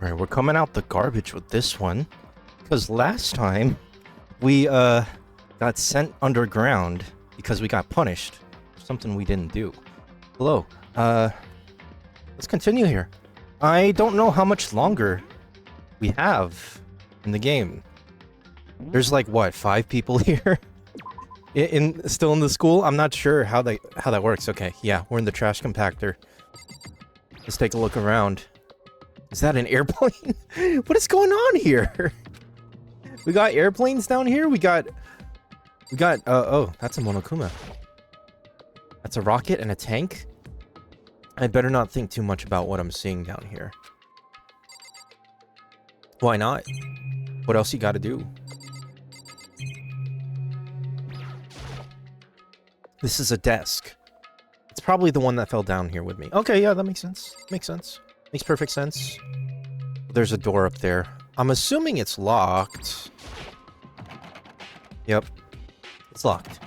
Alright, we're coming out the garbage with this one. Because last time, we, got sent underground because we got punished. Something we didn't do. Hello. Let's continue here. I don't know how much longer we have in the game. There's like, what, 5 people here? Still in the school? I'm not sure how that works. Okay, yeah, we're in the trash compactor. Let's take a look around. Is that an airplane? What is going on here? We got airplanes down here? We got, oh, that's a Monokuma. That's a rocket and a tank? I'd better not think too much about what I'm seeing down here. Why not? What else you gotta do? This is a desk. It's probably the one that fell down here with me. Okay, yeah, that makes sense. Makes sense. Makes perfect sense. There's a door up there. I'm assuming it's locked. Yep. It's locked.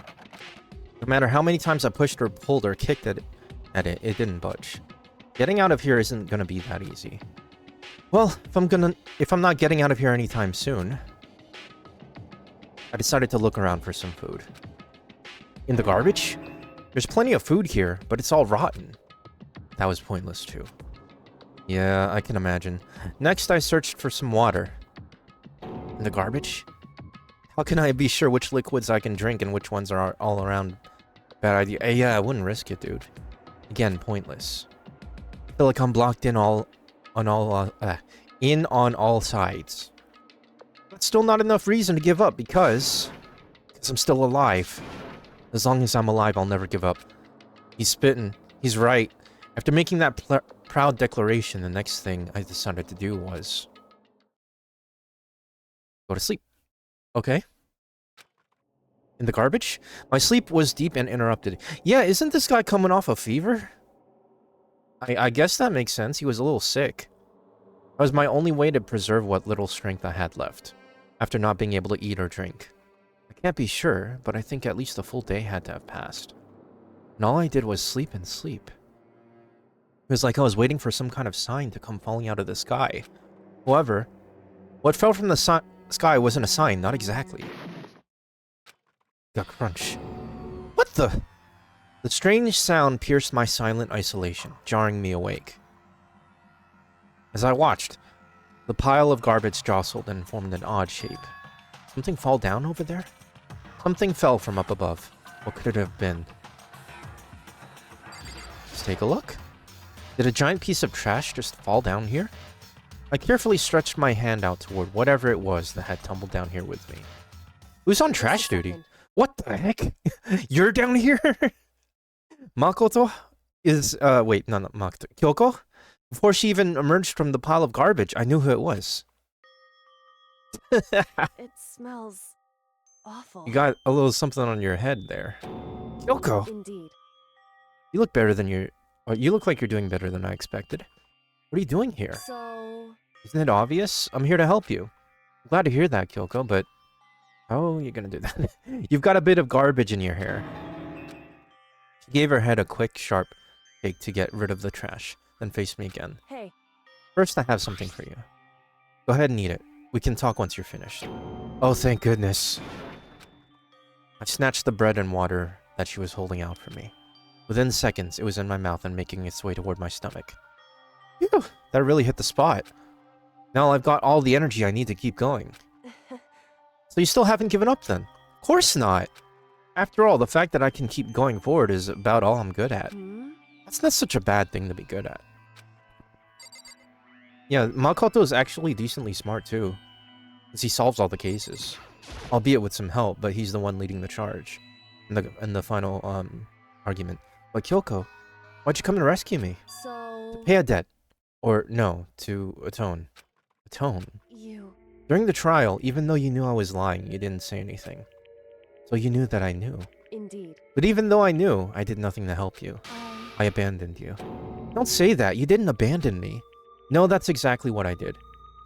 No matter how many times I pushed or pulled or kicked at it, it didn't budge. Getting out of here isn't gonna be that easy. Well, if I'm not getting out of here anytime soon, I decided to look around for some food. In the garbage? There's plenty of food here, but it's all rotten. That was pointless too. Yeah, I can imagine. Next, I searched for some water. In the garbage? How can I be sure which liquids I can drink and which ones are all around? Bad idea. Yeah, I wouldn't risk it, dude. Again, pointless. I feel like I'm blocked in on all sides. That's still not enough reason to give up because I'm still alive. As long as I'm alive, I'll never give up. He's spitting. He's right. After making that proud declaration, the next thing I decided to do was go to sleep. Okay. In the garbage? My sleep was deep and interrupted. Yeah, isn't this guy coming off a fever? I guess that makes sense. He was a little sick. That was my only way to preserve what little strength I had left, after not being able to eat or drink. I can't be sure, but I think at least a full day had to have passed. And all I did was sleep and sleep. It was like I was waiting for some kind of sign to come falling out of the sky. However, what fell from the sky wasn't a sign, not exactly. Got crunch. What the? The strange sound pierced my silent isolation, jarring me awake. As I watched, the pile of garbage jostled and formed an odd shape. Something fall down over there? Something fell from up above. What could it have been? Let's take a look. Did a giant piece of trash just fall down here? I carefully stretched my hand out toward whatever it was that had tumbled down here with me. Who's on trash duty? What the heck? You're down here? Makoto is, wait, no, not Makoto. Kyoko? Before she even emerged from the pile of garbage, I knew who it was. It smells awful. You got a little something on your head there. Kyoko! Indeed. You look better than you look like you're doing better than I expected. What are you doing here? So... Isn't it obvious? I'm here to help you. I'm glad to hear that, Kyoko, but... Oh, you're gonna do that. You've got a bit of garbage in your hair. She gave her head a quick, sharp shake to get rid of the trash, then faced me again. Hey. First, I have something for you. Go ahead and eat it. We can talk once you're finished. Oh, thank goodness. I snatched the bread and water that she was holding out for me. Within seconds, it was in my mouth and making its way toward my stomach. Phew, that really hit the spot. Now I've got all the energy I need to keep going. So you still haven't given up then? Of course not! After all, the fact that I can keep going forward is about all I'm good at. That's not such a bad thing to be good at. Yeah, Makoto is actually decently smart too, since he solves all the cases. Albeit with some help, but he's the one leading the charge. In the final, argument. But Kyoko, why'd you come and rescue me? So... To pay a debt. Or, no, to atone. Atone? You... During the trial, even though you knew I was lying, you didn't say anything. So you knew that I knew. Indeed. But even though I knew, I did nothing to help you. I abandoned you. Don't say that, you didn't abandon me. No, that's exactly what I did.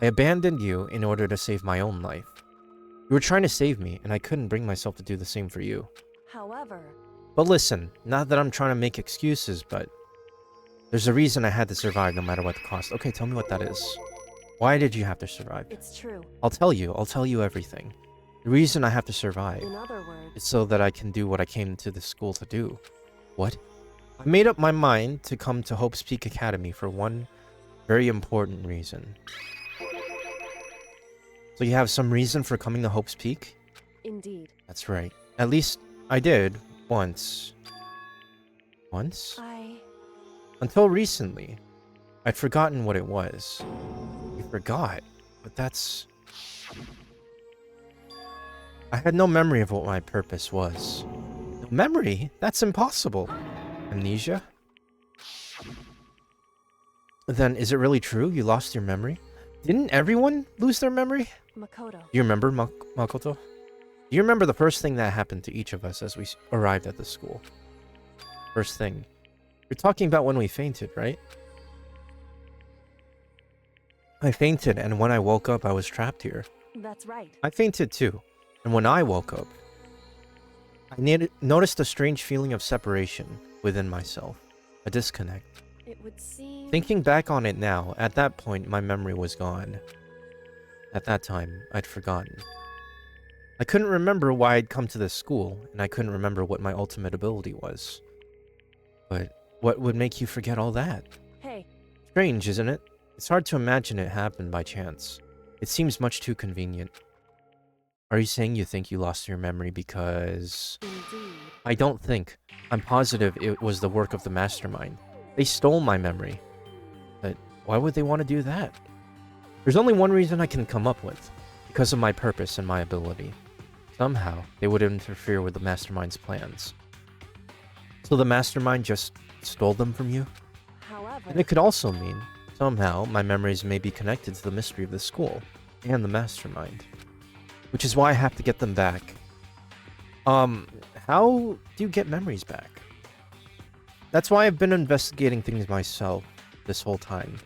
I abandoned you in order to save my own life. You were trying to save me, and I couldn't bring myself to do the same for you. However... But listen, not that I'm trying to make excuses, but... There's a reason I had to survive no matter what the cost. Okay, tell me what that is. Why did you have to survive? It's true. I'll tell you everything. The reason I have to survive In other words, is so that I can do what I came to the school to do. What? I made up my mind to come to Hope's Peak Academy for one very important reason. So you have some reason for coming to Hope's Peak? indeed. That's right. At least I did once. Once? Until recently. I'd forgotten what it was. You forgot? But that's... I had no memory of what my purpose was. No memory? That's impossible. Amnesia? Then, is it really true you lost your memory? Didn't everyone lose their memory? Makoto. Do you remember, Makoto? Do you remember the first thing that happened to each of us as we arrived at the school? First thing. You're talking about when we fainted, right? I fainted, and when I woke up, I was trapped here. That's right. I fainted too, and when I woke up, I noticed a strange feeling of separation within myself. A disconnect. It would seem... Thinking back on it now, at that point, my memory was gone. At that time, I'd forgotten. I couldn't remember why I'd come to this school, and I couldn't remember what my ultimate ability was. But what would make you forget all that? Hey. Strange, isn't it? It's hard to imagine it happened by chance. It seems much too convenient. Are you saying you think you lost your memory because... Indeed. I don't think. I'm positive it was the work of the mastermind. They stole my memory. But why would they want to do that? There's only one reason I can come up with. Because of my purpose and my ability. Somehow, they would interfere with the mastermind's plans. So the mastermind just stole them from you? However... And it could also mean, somehow, my memories may be connected to the mystery of the school and the mastermind. Which is why I have to get them back. How do you get memories back? That's why I've been investigating things myself this whole time.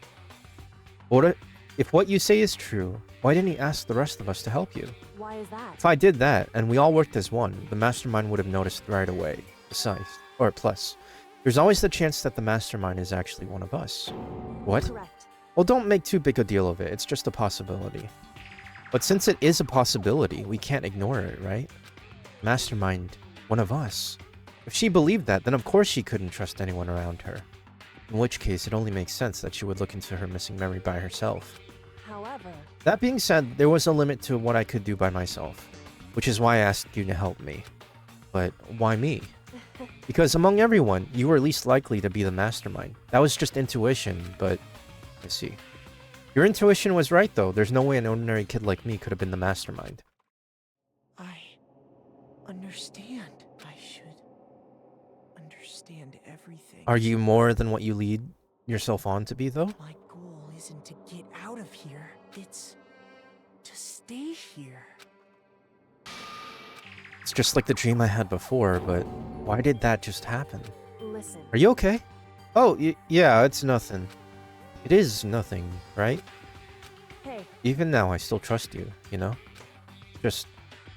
If what you say is true, why didn't you ask the rest of us to help you? Why is that? If I did that, and we all worked as one, the mastermind would have noticed right away. Besides, or plus, there's always the chance that the mastermind is actually one of us. What? Correct. Well, don't make too big a deal of it, it's just a possibility. But since it is a possibility, we can't ignore it, right? Mastermind, one of us. If she believed that, then of course she couldn't trust anyone around her. In which case, it only makes sense that she would look into her missing memory by herself. However... That being said, there was a limit to what I could do by myself, which is why I asked you to help me. But why me? Because among everyone, you were least likely to be the mastermind. That was just intuition, but... I see. Your intuition was right, though. There's no way an ordinary kid like me could have been the mastermind. I understand. I should understand everything. Are you more than what you lead yourself on to be, though? My goal isn't to get out of here. It's to stay here. It's just like the dream I had before, but why did that just happen? Listen. Are you okay? Oh, yeah, it's nothing. It is nothing, right? Hey. Even now, I still trust you, you know? Just,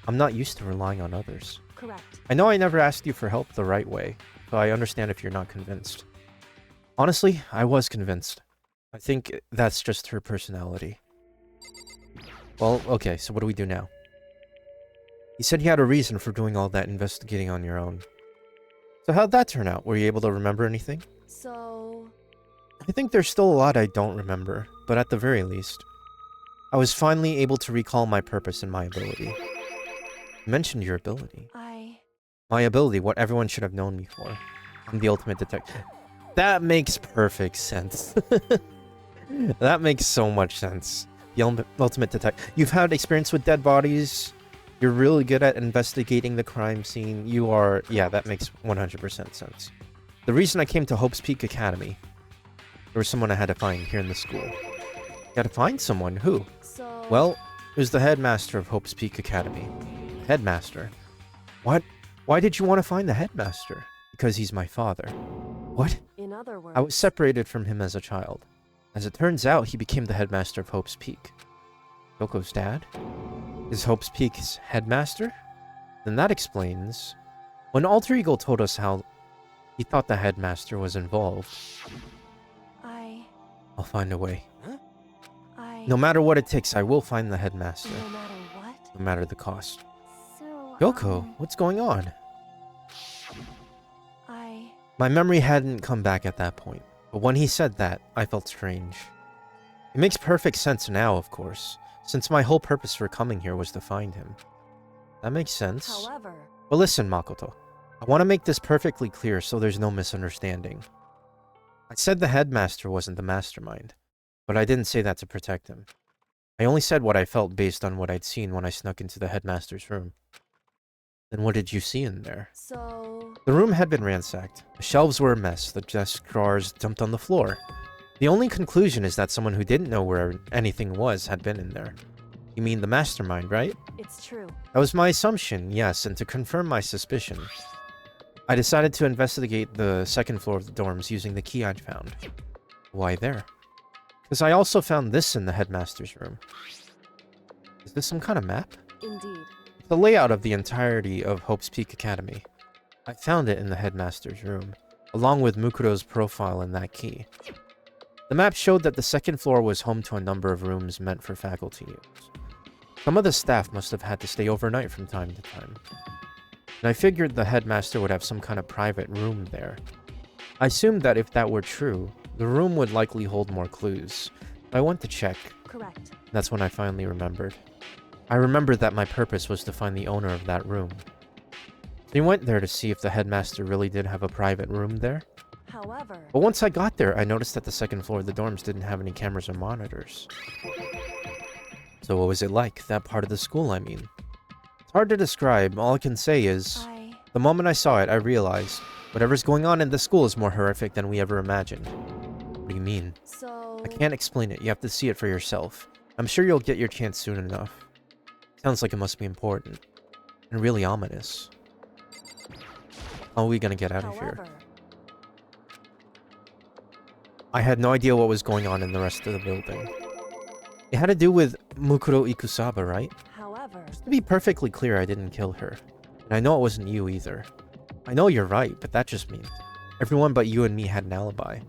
I'm not used to relying on others. Correct. I know I never asked you for help the right way, so I understand if you're not convinced. Honestly, I was convinced. I think that's just her personality. Well, okay, so what do we do now? You said you had a reason for doing all that investigating on your own. So how'd that turn out? Were you able to remember anything? So... I think there's still a lot I don't remember, but at the very least, I was finally able to recall my purpose and my ability. You mentioned your ability. My ability, what everyone should have known me for. I'm the ultimate detective. That makes perfect sense. That makes so much sense. The ultimate detective. You've had experience with dead bodies. You're really good at investigating the crime scene. You are... Yeah, that makes 100% sense. The reason I came to Hope's Peak Academy, there was someone I had to find here in the school. You had to find someone? Who? So... Well, it was the headmaster of Hope's Peak Academy. Headmaster? What? Why did you want to find the headmaster? Because he's my father. What? In other words... I was separated from him as a child. As it turns out, he became the headmaster of Hope's Peak. Yoko's dad? Is Hope's Peak's headmaster? Then that explains... When Alter Ego told us how he thought the headmaster was involved... I'll find a way. Huh? No matter what it takes, I will find the headmaster. No matter what? No matter the cost. So, Yoko, what's going on? I... My memory hadn't come back at that point, but when he said that, I felt strange. It makes perfect sense now, of course, since my whole purpose for coming here was to find him. That makes sense. However... But listen, Makoto. I want to make this perfectly clear so there's no misunderstanding. I said the headmaster wasn't the mastermind, but I didn't say that to protect him. I only said what I felt based on what I'd seen when I snuck into the headmaster's room. Then what did you see in there? So... The room had been ransacked. The shelves were a mess, the desk drawers dumped on the floor. The only conclusion is that someone who didn't know where anything was had been in there. You mean the mastermind, right? It's true. That was my assumption, yes, and to confirm my suspicion, I decided to investigate the second floor of the dorms using the key I'd found. Why there? Because I also found this in the headmaster's room. Is this some kind of map? Indeed. The layout of the entirety of Hope's Peak Academy. I found it in the headmaster's room, along with Mukuro's profile and that key. The map showed that the second floor was home to a number of rooms meant for faculty use. Some of the staff must have had to stay overnight from time to time. And I figured the headmaster would have some kind of private room there. I assumed that if that were true, the room would likely hold more clues. I went to check. Correct. That's when I finally remembered. I remembered that my purpose was to find the owner of that room. We went there to see if the headmaster really did have a private room there. However... But once I got there, I noticed that the second floor of the dorms didn't have any cameras or monitors. So what was it like? That part of the school, I mean. It's hard to describe. All I can say is, the moment I saw it, I realized whatever's going on in the school is more horrific than we ever imagined. What do you mean? So... I can't explain it. You have to see it for yourself. I'm sure you'll get your chance soon enough. Sounds like it must be important. And really ominous. How are we gonna get out of here? I had no idea what was going on in the rest of the building. It had to do with Mukuro Ikusaba, right? However... Just to be perfectly clear, I didn't kill her. And I know it wasn't you either. I know you're right, but that just means everyone but you and me had an alibi.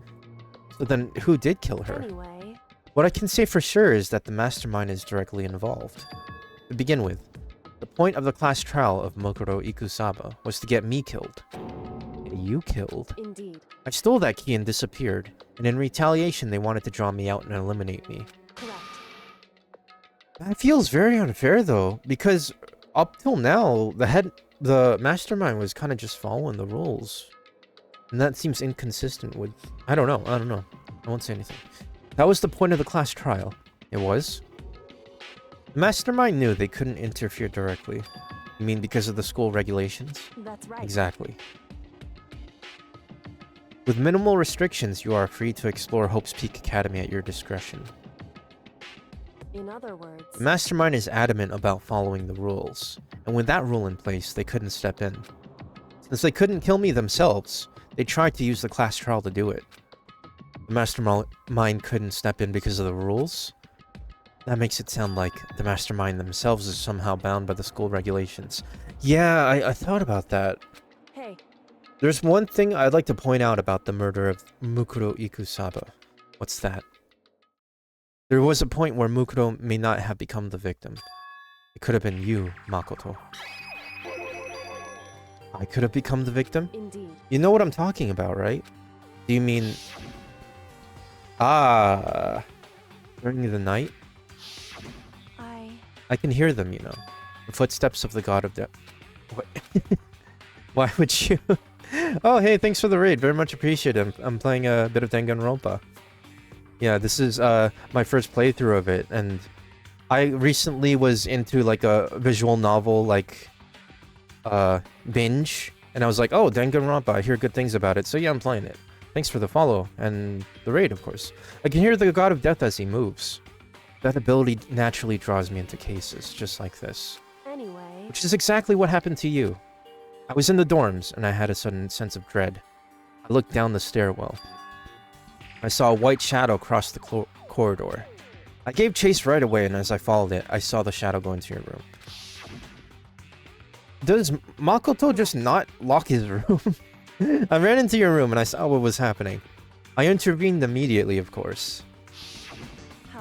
So then, who did kill her? Anyway... What I can say for sure is that the mastermind is directly involved. To begin with, the point of the class trial of Mukuro Ikusaba was to get me killed. And you killed. Indeed. I stole that key and disappeared, and in retaliation they wanted to draw me out and eliminate me. Correct. That feels very unfair though, because up till now, the mastermind was kind of just following the rules. And that seems inconsistent with... I don't know. I won't say anything. That was the point of the class trial. It was? The mastermind knew they couldn't interfere directly. You mean because of the school regulations? That's right. Exactly. With minimal restrictions, you are free to explore Hope's Peak Academy at your discretion. In other words... The mastermind is adamant about following the rules, and with that rule in place, they couldn't step in. Since they couldn't kill me themselves, they tried to use the class trial to do it. The mastermind couldn't step in because of the rules? That makes it sound like the mastermind themselves is somehow bound by the school regulations. Yeah, I thought about that. Hey. There's one thing I'd like to point out about the murder of Mukuro Ikusaba. What's that? There was a point where Mukuro may not have become the victim. It could have been you, Makoto. I could have become the victim? Indeed. You know what I'm talking about, right? Do you mean... Ah... During the night? I can hear them, you know. The footsteps of the god of death. What? Why would you... Oh, hey, thanks for the raid. Very much appreciated. I'm playing a bit of Danganronpa. Yeah, this is my first playthrough of it, and I recently was into like a visual novel like binge, and I was like, oh, Danganronpa, I hear good things about it, so yeah, I'm playing it. Thanks for the follow and the raid, of course. I can hear the god of death as he moves. That ability naturally draws me into cases just like this. Anyway... Which is exactly what happened to you. I was in the dorms, and I had a sudden sense of dread. I looked down the stairwell. I saw a white shadow cross the corridor. I gave chase right away, and as I followed it, I saw the shadow go into your room. Does Makoto just not lock his room? I ran into your room, and I saw what was happening. I intervened immediately, of course.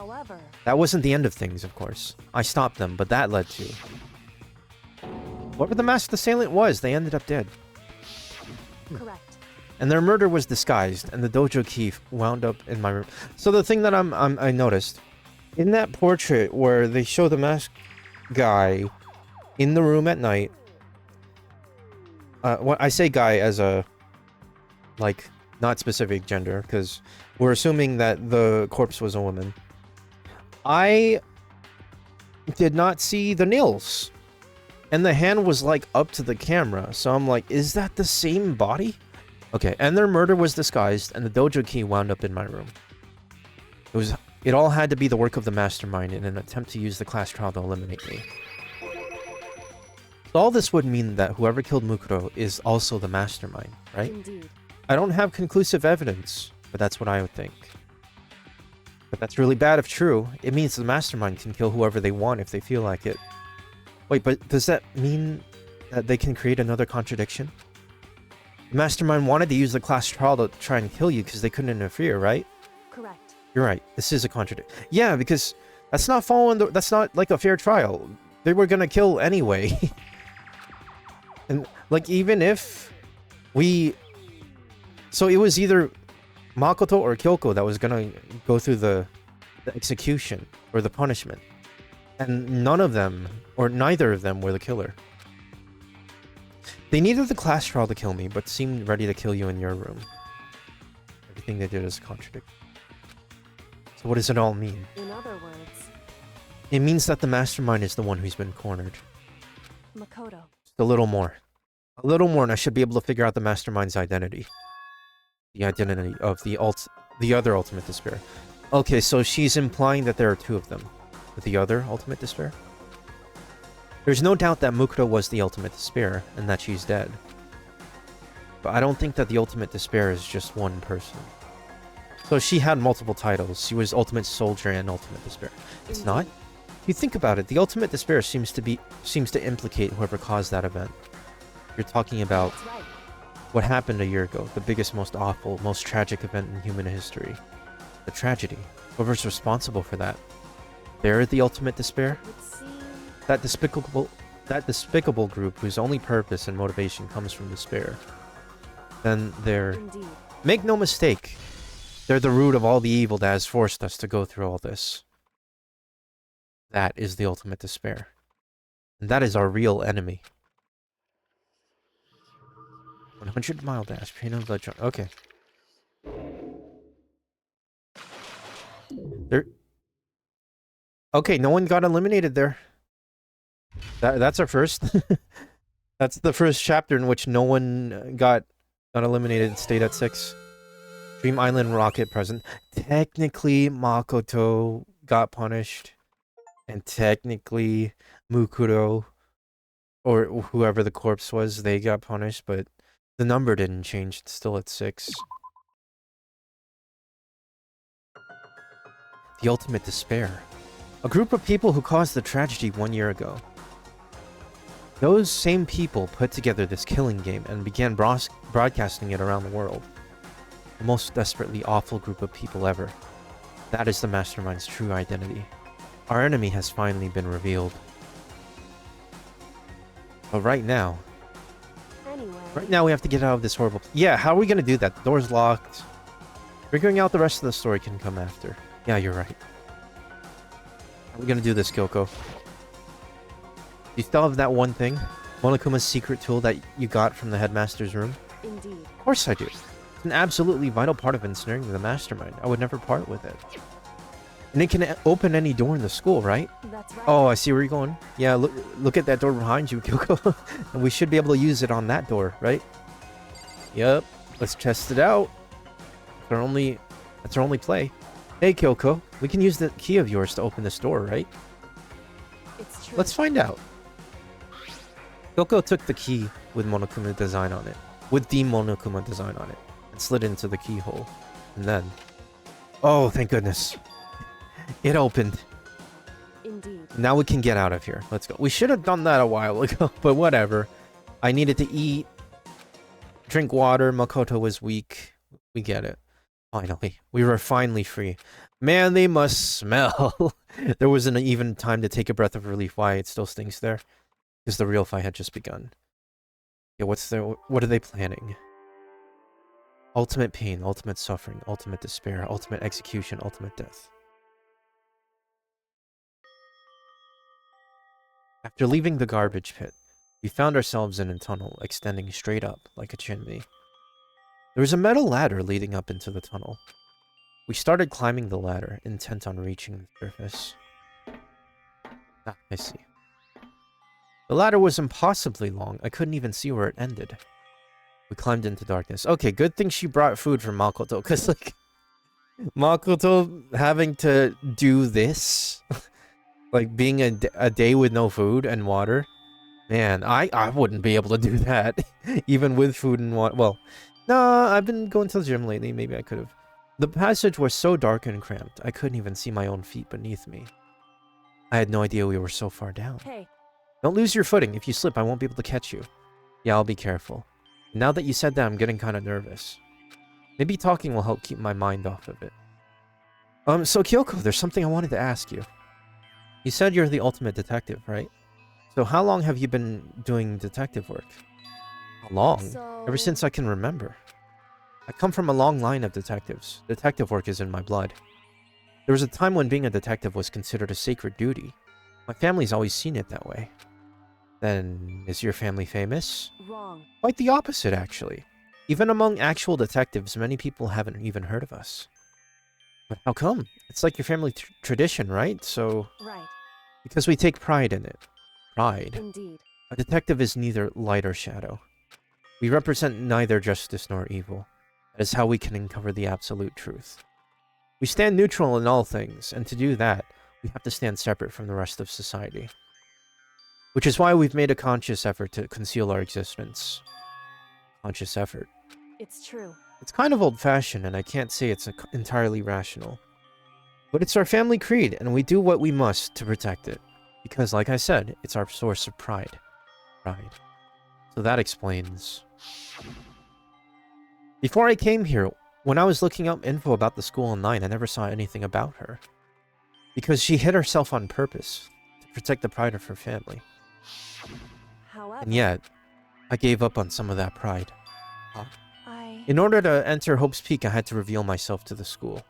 However, That wasn't the end of things, of course. I stopped them, but that led to... Whatever the masked assailant was, they ended up dead. correct. And their murder was disguised, and the dojo key wound up in my room. So the thing that I noticed, in that portrait where they show the masked guy in the room at night, what I say guy as a, like, not specific gender, because we're assuming that the corpse was a woman. I did not see the nails. And the hand was, like, up to the camera. So I'm like, is that the same body? Okay, and their murder was disguised, and the dojo key wound up in my room. It all had to be the work of the mastermind in an attempt to use the class trial to eliminate me. So all this would mean that whoever killed Mukuro is also the mastermind, right? Indeed. I don't have conclusive evidence, but that's what I would think. But that's really bad if true. It means the mastermind can kill whoever they want if they feel like it. Wait, but does that mean that they can create another contradiction? The mastermind wanted to use the class trial to try and kill you because they couldn't interfere, right? Correct. You're right. This is a contradiction. Yeah, because that's not following that's not like a fair trial. They were gonna kill anyway. And like even if we... So it was either Makoto or Kyoko that was gonna go through the execution or the punishment. And none of them, or neither of them, were the killer. They needed the class trial to kill me, but seemed ready to kill you in your room. Everything they did is a contradiction. So what does it all mean? In other words, It means that the mastermind is the one who's been cornered. Makoto. Just a little more. A little more and I should be able to figure out the mastermind's identity. The identity of the other Ultimate Despair. Okay, so she's implying that there are two of them. With the other Ultimate Despair? There's no doubt that Mukuro was the Ultimate Despair, and that she's dead. But I don't think that the Ultimate Despair is just one person. So she had multiple titles. She was Ultimate Soldier and Ultimate Despair. It's not? If you think about it, the Ultimate Despair seems to implicate whoever caused that event. You're talking about That's right. what happened a year ago, the biggest, most awful, most tragic event in human history. The tragedy. Whoever's responsible for that. They're the Ultimate Despair? Would seem That despicable group whose only purpose and motivation comes from despair. Then they're... indeed. Make no mistake, they're the root of all the evil that has forced us to go through all this. That is the Ultimate Despair. And that is our real enemy. 100-mile dash, pain of the jump. Okay. There... Okay, no one got eliminated there. That's our first. That's the first chapter in which no one got eliminated and stayed at 6. Dream Island Rocket present. Technically, Makoto got punished. And technically, Mukuro, or whoever the corpse was, they got punished, but the number didn't change. It's still at 6. The Ultimate Despair. A group of people who caused the tragedy 1 year ago. Those same people put together this killing game and began broadcasting it around the world. The most desperately awful group of people ever. That is the Mastermind's true identity. Our enemy has finally been revealed. But right now we have to get out of this horrible... Yeah, how are we gonna do that? The door's locked. Figuring out the rest of the story can come after. Yeah, you're right. How are we gonna do this, Kyoko? You still have that one thing? Monokuma's secret tool that you got from the headmaster's room? Indeed. Of course I do. It's an absolutely vital part of ensnaring the mastermind. I would never part with it. And it can open any door in the school, right? That's right. Oh, I see where you're going. Yeah, look at that door behind you, Kyoko. And we should be able to use it on that door, right? Yep. Let's test it out. That's our only play. Hey, Kyoko. We can use the key of yours to open this door, right? It's true. Let's find out. Kyoko took the key with Monokuma design on it. With the Monokuma design on it. And slid into the keyhole. And then... Oh, thank goodness. It opened. Indeed. Now we can get out of here. Let's go. We should have done that a while ago, but whatever. I needed to eat, drink water. Makoto was weak. We get it. Finally. We were finally free. Man, they must smell. There wasn't even time to take a breath of relief. Why it still stinks there? Because the real fight had just begun. Yeah, what are they planning? Ultimate pain, ultimate suffering, ultimate despair, ultimate execution, ultimate death. After leaving the garbage pit, we found ourselves in a tunnel extending straight up like a chimney. There was a metal ladder leading up into the tunnel. We started climbing the ladder, intent on reaching the surface. Ah, I see. The ladder was impossibly long. I couldn't even see where it ended. We climbed into darkness. Okay, good thing she brought food for Makoto, because, like, Makoto having to do this, like, being a day with no food and water, man, I wouldn't be able to do that, even with food and water. Well, nah, I've been going to the gym lately. Maybe I could have. The passage was so dark and cramped, I couldn't even see my own feet beneath me. I had no idea we were so far down. Hey. Don't lose your footing. If you slip, I won't be able to catch you. Yeah, I'll be careful. Now that you said that, I'm getting kind of nervous. Maybe talking will help keep my mind off of it. So Kyoko, there's something I wanted to ask you. You said you're the ultimate detective, right? So how long have you been doing detective work? How long? Ever since I can remember. I come from a long line of detectives. Detective work is in my blood. There was a time when being a detective was considered a sacred duty. My family's always seen it that way. Then, is your family famous? Wrong. Quite the opposite, actually. Even among actual detectives, many people haven't even heard of us. But how come? It's like your family tradition, right? So... Right. Because we take pride in it. Pride. Indeed. A detective is neither light or shadow. We represent neither justice nor evil. That is how we can uncover the absolute truth. We stand neutral in all things, and to do that, we have to stand separate from the rest of society. Which is why we've made a conscious effort to conceal our existence. Conscious effort. It's true. It's kind of old-fashioned, and I can't say it's entirely rational. But it's our family creed, and we do what we must to protect it. Because, like I said, it's our source of pride. Pride. So that explains. Before I came here, when I was looking up info about the school online, I never saw anything about her. Because she hid herself on purpose, to protect the pride of her family. However, And yet, I gave up on some of that pride. I... In order to enter Hope's Peak, I had to reveal myself to the school.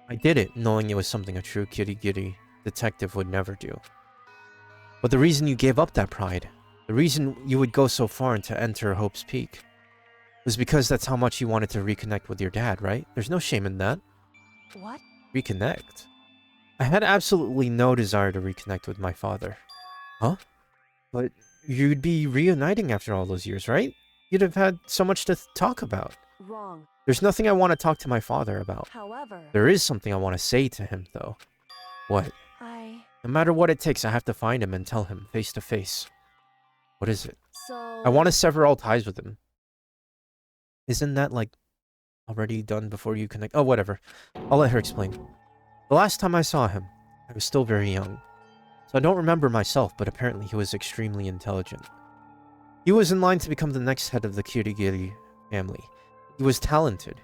I did it, knowing it was something a true kitty-giddy detective would never do. But the reason you gave up that pride, the reason you would go so far to enter Hope's Peak, was because that's how much you wanted to reconnect with your dad, right? There's no shame in that. What? Reconnect? I had absolutely no desire to reconnect with my father. Huh? But you'd be reuniting after all those years, right? You'd have had so much to talk about. Wrong. There's nothing I want to talk to my father about. However... There is something I want to say to him, though. What? No matter what it takes, I have to find him and tell him, face to face. What is it? So... I want to sever all ties with him. Isn't that, like, already done before you connect? Oh, whatever. I'll let her explain. The last time I saw him, I was still very young. So I don't remember myself, but apparently he was extremely intelligent. He was in line to become the next head of the Kirigiri family. He was talented.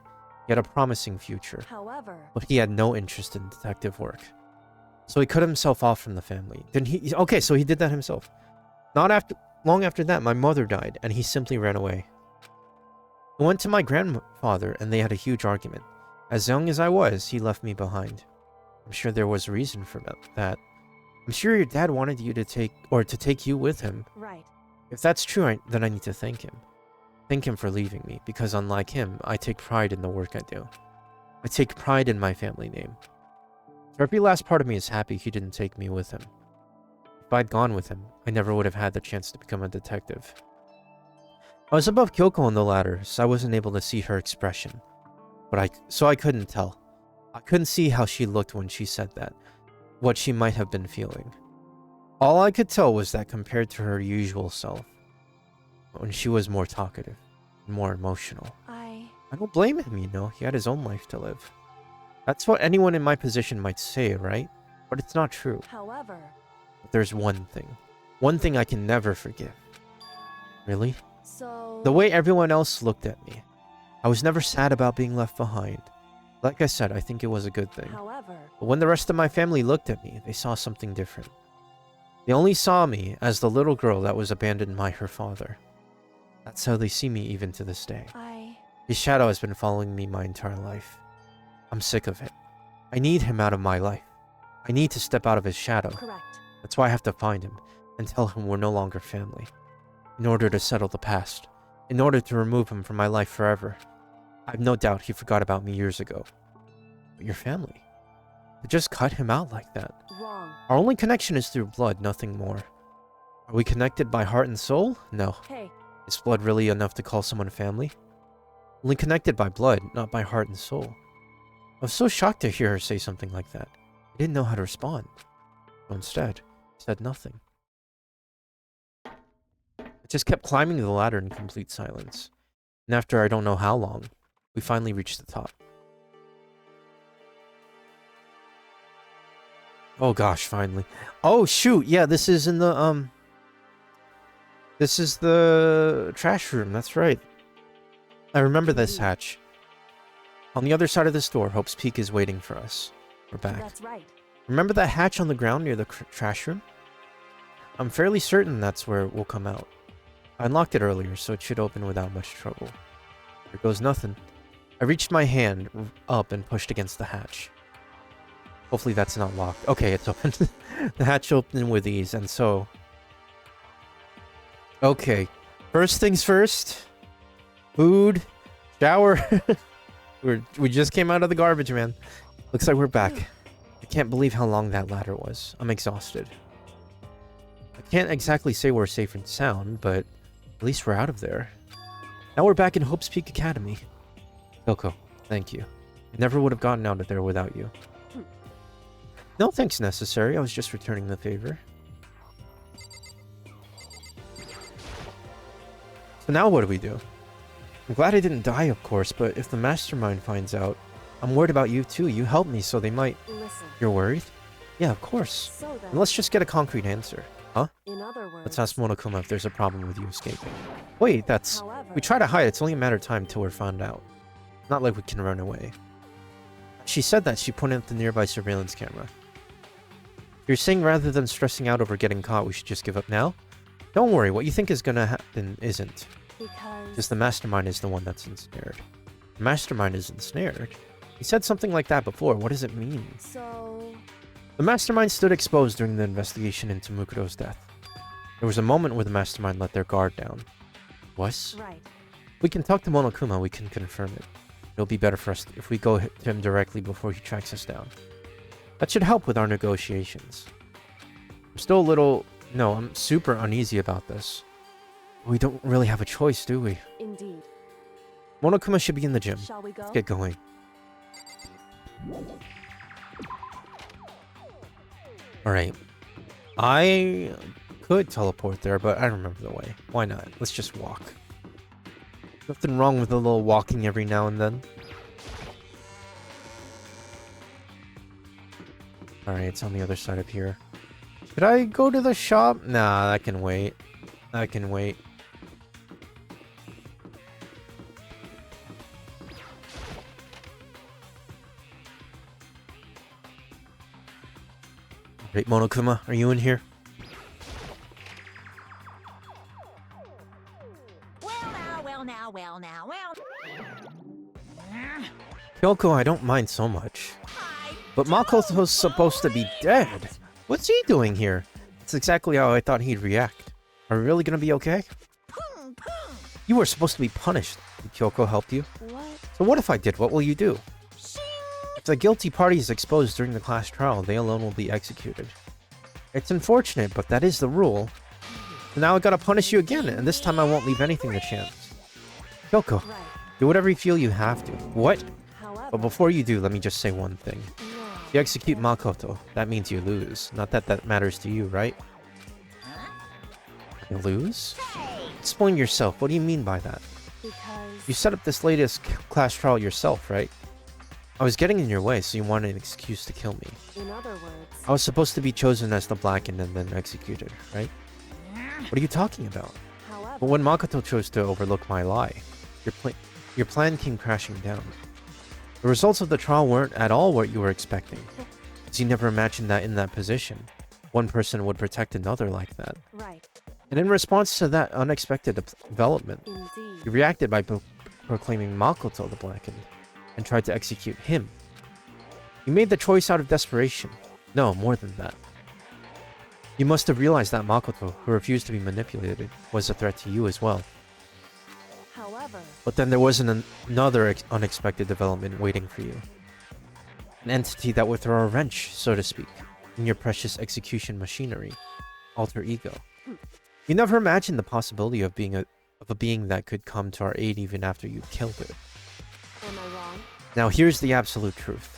He had a promising future. However... But he had no interest in detective work. So he cut himself off from the family. Then he... Okay, so he did that himself. Long after that, my mother died, and he simply ran away. I went to my grandfather, and they had a huge argument. As young as I was, he left me behind. I'm sure there was a reason for that. I'm sure your dad wanted you to take you with him. Right. If that's true, then I need to thank him. Thank him for leaving me, because unlike him, I take pride in the work I do. I take pride in my family name. So every last part of me is happy he didn't take me with him. If I'd gone with him, I never would have had the chance to become a detective. I was above Kyoko on the ladder, so I wasn't able to see her expression. So I couldn't tell. I couldn't see how she looked when she said that, what she might have been feeling. All I could tell was that compared to her usual self, when she was more talkative, and more emotional. I don't blame him, you know, he had his own life to live. That's what anyone in my position might say, right? But it's not true. However... But there's one thing I can never forgive. Really? So... The way everyone else looked at me. I was never sad about being left behind. Like I said, I think it was a good thing. However, But when the rest of my family looked at me, they saw something different. They only saw me as the little girl that was abandoned by her father. That's how they see me even to this day. His shadow has been following me my entire life. I'm sick of it. I need him out of my life. I need to step out of his shadow. correct. That's why I have to find him and tell him we're no longer family. In order to settle the past. In order to remove him from my life forever. I've no doubt he forgot about me years ago. But your family? To just cut him out like that. Wrong. Our only connection is through blood, nothing more. Are we connected by heart and soul? No. Hey, Is blood really enough to call someone family? Only connected by blood, not by heart and soul. I was so shocked to hear her say something like that. I didn't know how to respond. So instead, I said nothing. I just kept climbing the ladder in complete silence. And after I don't know how long, we finally reached the top. Oh gosh, finally. Oh shoot, yeah, this is in the, this is the trash room, that's right. I remember this hatch. On the other side of this door, Hope's Peak is waiting for us. We're back. that's right. Remember that hatch on the ground near the trash room? I'm fairly certain that's where it will come out. I unlocked it earlier, so it should open without much trouble. There goes nothing. I reached my hand up and pushed against the hatch. Hopefully that's not locked. Okay, it's open. The hatch opened with ease, and so... Okay. First things first. Food. Shower. We just came out of the garbage, man. Looks like we're back. I can't believe how long that ladder was. I'm exhausted. I can't exactly say we're safe and sound, but at least we're out of there. Now we're back in Hope's Peak Academy. Kyoko, thank you. I never would have gotten out of there without you. No thanks necessary. I was just returning the favor. So now what do we do? I'm glad I didn't die, of course, but if the mastermind finds out, I'm worried about you too. You helped me, so they might... Listen. You're worried? Yeah, of course. So then, And let's just get a concrete answer. Huh? in other words, Let's ask Monokuma if there's a problem with you escaping. Wait, that's... however, We try to hide, it's only a matter of time till we're found out. Not like we can run away. She said that she pointed at the nearby surveillance camera. You're saying rather than stressing out over getting caught, we should just give up now? Don't worry, what you think is gonna happen isn't. because Just the mastermind is the one that's ensnared. The mastermind is ensnared? He said something like that before, what does it mean? so The mastermind stood exposed during the investigation into Mukuro's death. There was a moment where the mastermind let their guard down. Was? right. We can talk to Monokuma, we can confirm it. It'll be better for us if we go to him directly before he tracks us down. That should help with our negotiations. I'm still a little... No, I'm super uneasy about this. We don't really have a choice, do we? Indeed. Monokuma should be in the gym. Shall we go? Let's get going. Alright. I could teleport there, but I don't remember the way. Why not? Let's just walk. Nothing wrong with a little walking every now and then. Alright, it's on the other side of here. Should I go to the shop? Nah, that can wait. That can wait. Right, Monokuma, are you in here? Well now. Kyoko, I don't mind so much. But Makoto's supposed to be dead. What's he doing here? It's exactly how I thought he'd react. Are we really gonna be okay? You were supposed to be punished. Did Kyoko help you? What? So what if I did? What will you do? If the guilty party is exposed during the class trial, they alone will be executed. It's unfortunate, but that is the rule. So now I gotta punish you again, and this time I won't leave anything to chance. Kyoko, Right. do whatever you feel you have to. What? However, But before you do, let me just say one thing. no. If you execute Makoto, that means you lose. Not that that matters to you, right? You lose? Explain yourself. What do you mean by that? Because You set up this latest class trial yourself, right? I was getting in your way, so you wanted an excuse to kill me. in other words, I was supposed to be chosen as the Blackened and then executed, right? What are you talking about? however, But when Makoto chose to overlook my lie, your plan came crashing down. The results of the trial weren't at all what you were expecting. Because you never imagined that in that position, one person would protect another like that. Right. And in response to that unexpected development, Indeed. you reacted by proclaiming Makoto the Blackened and tried to execute him. You made the choice out of desperation. No, more than that. You must have realized that Makoto, who refused to be manipulated, was a threat to you as well. However, But then there was another unexpected development waiting for you. An entity that would throw a wrench, so to speak, in your precious execution machinery. Alter ego. You never imagined the possibility of a being that could come to our aid even after you killed it. am I wrong? Now here's the absolute truth.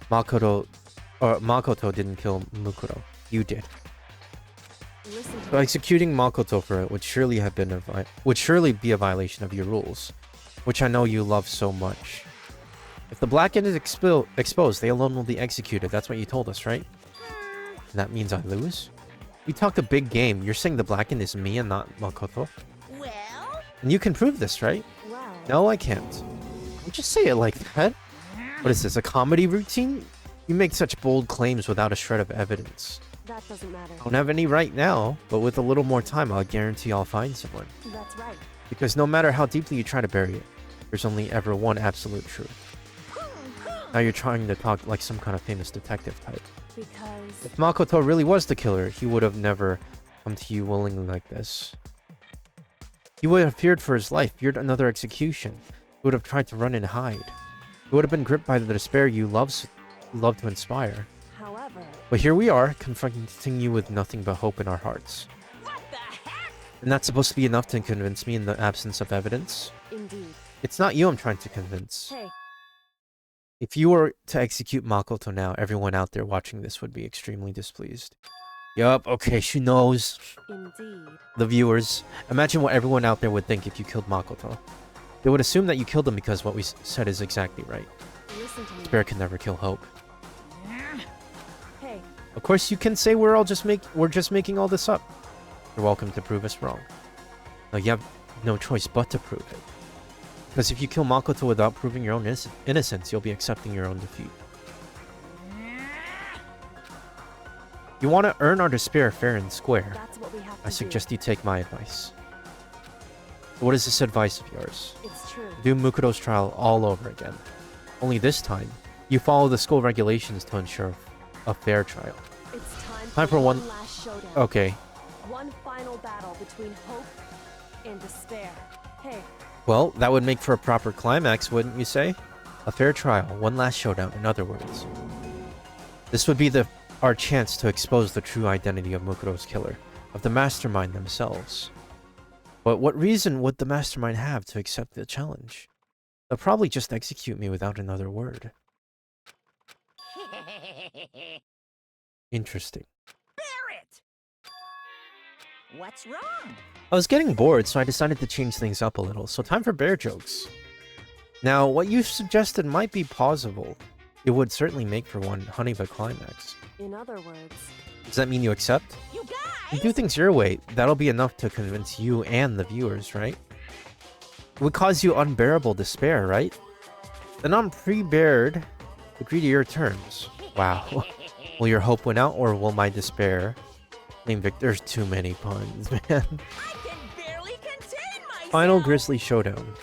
Makoto didn't kill Mukuro. You did. Listen to So me. executing Makoto for it would surely be a violation of your rules, which I know you love so much. If the Blackened is exposed, they alone will be executed. That's what you told us, right? And that means I lose? We talked a big game. You're saying the Blackened is me and not Makoto? Well, And you can prove this, right? Well, No, I can't. Don't just say it like that. What is this, a comedy routine? You make such bold claims without a shred of evidence. that doesn't matter. I don't have any right now, but with a little more time, I'll guarantee I'll find someone. That's right. Because no matter how deeply you try to bury it, there's only ever one absolute truth. Now you're trying to talk like some kind of famous detective type. Because If Makoto really was the killer, he would have never come to you willingly like this. He would have feared for his life, feared another execution. He would have tried to run and hide. He would have been gripped by the despair you love to inspire. however, But here we are, confronting you with nothing but hope in our hearts. what the heck? And that's supposed to be enough to convince me in the absence of evidence? indeed. It's not you I'm trying to convince. Hey, If you were to execute Makoto now, everyone out there watching this would be extremely displeased. Yup, okay, she knows. indeed. The viewers, imagine what everyone out there would think if you killed Makoto. They would assume that you killed him because what we said is exactly right. Listen to me. Despair can never kill hope. Hey, Of course, you can say we're just making all this up. You're welcome to prove us wrong. Now you have no choice but to prove it. Because if you kill Makoto without proving your own innocence, you'll be accepting your own defeat. You want to earn our despair fair and square. that's what we have to I suggest you take my advice. What is this advice of yours? do. It's true. Do Mukuro's trial all over again. Only this time, you follow the school regulations to ensure a fair trial. It's Time for one- last showdown. Okay, One final battle between hope and despair. Hey, well, that would make for a proper climax, wouldn't you say? A fair trial, one last showdown, in other words. This would be our chance to expose the true identity of Mukuro's killer, of the mastermind themselves. But what reason would the mastermind have to accept the challenge? They'll probably just execute me without another word. Interesting. Barrett! What's wrong? I was getting bored, so I decided to change things up a little, so time for bear jokes. Now, what you suggested might be plausible. It would certainly make for one honey of a climax. in other words, Does that mean you accept? You You guys! do things your way, that'll be enough to convince you and the viewers, right? It would cause you unbearable despair, right? Then I'm pre-bared. Agree to your terms. Wow. Will your hope win out, or will my despair? I mean, Vic, there's too many puns, man. I can barely contain myself! Final grisly showdown.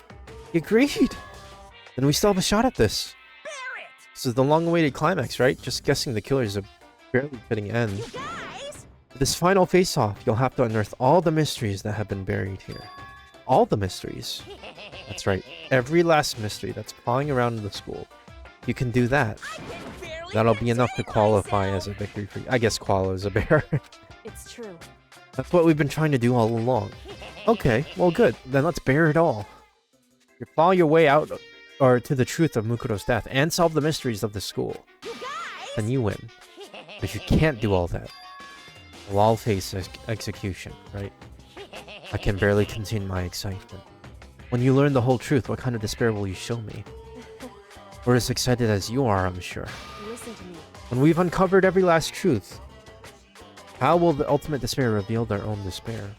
Agreed! Then we still have a shot at this. Barrett! This is the long-awaited climax, right? Just guessing the killer's a barely fitting end. You guys! For this final face-off, you'll have to unearth all the mysteries that have been buried here. All the mysteries. That's right. Every last mystery that's clawing around in the school. You can do that. I can barely That'll be enough to contain qualify myself. as a victory for you. I guess Koala is a bear. it's true. That's what we've been trying to do all along. Okay, well good. Then let's bear it all. You follow your way out or to the truth of Mukuro's death and solve the mysteries of the school. You guys! Then you win. But if you can't do all that, we'll all face execution, right? I can barely contain my excitement. When you learn the whole truth, what kind of despair will you show me? We're as excited as you are, I'm sure. Listen to me. When we've uncovered every last truth, how will the ultimate despair reveal their own despair?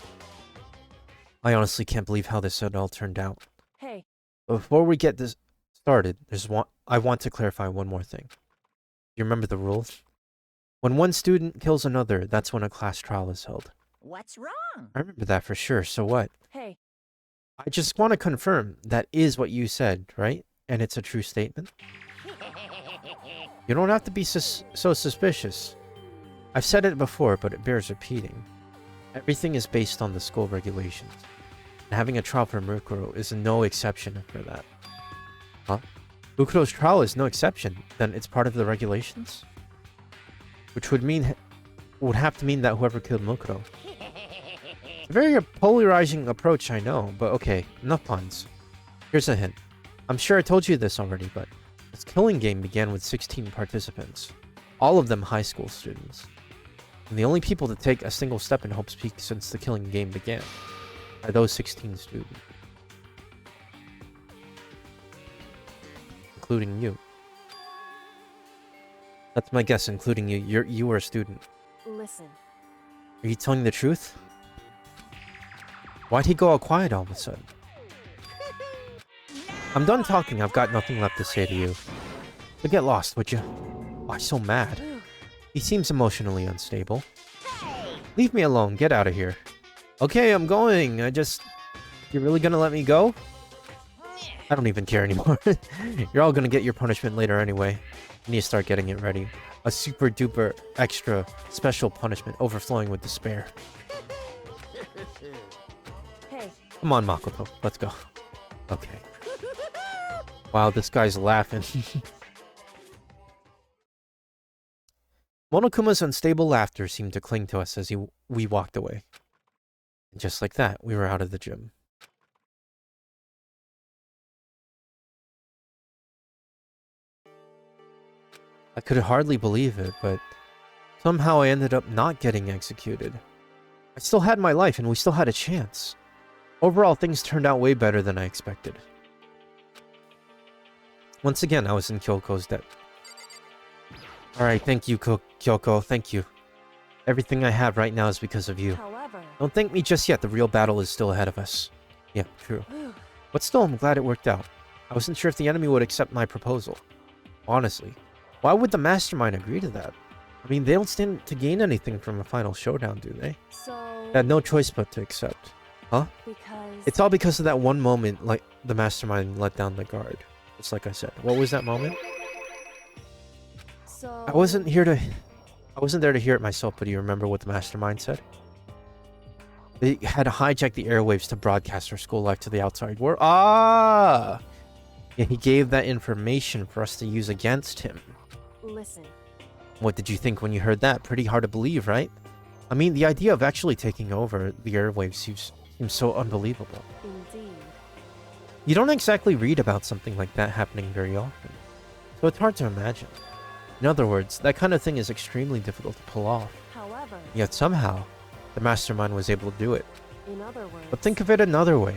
I honestly can't believe how this had all turned out. Hey, But before we get started, I want to clarify one more thing. You remember the rules? When one student kills another, that's when a class trial is held. What's wrong? I remember that for sure, so what? Hey, I just want to confirm that is what you said, right? And it's a true statement? You don't have to be so suspicious. I've said it before, but it bears repeating. Everything is based on the school regulations. And having a trial for Mukuro is no exception for that. Huh? Mukuro's trial is no exception, then it's part of the regulations? Which would have to mean that whoever killed Mukuro. A very polarizing approach, I know, but okay, enough puns. Here's a hint. I'm sure I told you this already, but this killing game began with 16 participants. All of them high school students. And the only people to take a single step in Hope's Peak since the killing game began are those 16 students. Including you. That's my guess, including you. You were a student. listen. Are you telling the truth? Why'd he go all quiet all of a sudden? I'm done talking. I've got nothing left to say to you. So get lost, would you? Why so mad? He seems emotionally unstable. Leave me alone. Get out of here. Okay, I'm going. You're really gonna let me go? I don't even care anymore. You're all gonna get your punishment later anyway. You need to start getting it ready. A super duper extra special punishment overflowing with despair. Hey, Come on, Makoto. Let's go. Okay. Wow, this guy's laughing. Monokuma's unstable laughter seemed to cling to us as we walked away. And just like that, we were out of the gym. I could hardly believe it, but somehow I ended up not getting executed. I still had my life and we still had a chance. Overall, things turned out way better than I expected. Once again, I was in Kyoko's debt. Alright, thank you, Kyoko, thank you. Everything I have right now is because of you. however... Don't thank me just yet, the real battle is still ahead of us. Yeah, true. But still, I'm glad it worked out. I wasn't sure if the enemy would accept my proposal. Honestly, why would the mastermind agree to that? I mean, they don't stand to gain anything from a final showdown, do they? So... They had no choice but to accept. Huh? Because... It's all because of that one moment, like, the mastermind let down the guard. Just like I said. What was that moment? So... I wasn't there to hear it myself, but do you remember what the mastermind said? They had to hijack the airwaves to broadcast our school life to the outside world. Ah! Yeah, he gave that information for us to use against him. Listen. What did you think when you heard that? Pretty hard to believe, right? I mean, the idea of actually taking over the airwaves seems so unbelievable. Indeed. You don't exactly read about something like that happening very often, so it's hard to imagine. In other words, that kind of thing is extremely difficult to pull off. However... Yet somehow, the mastermind was able to do it. In other words... But think of it another way.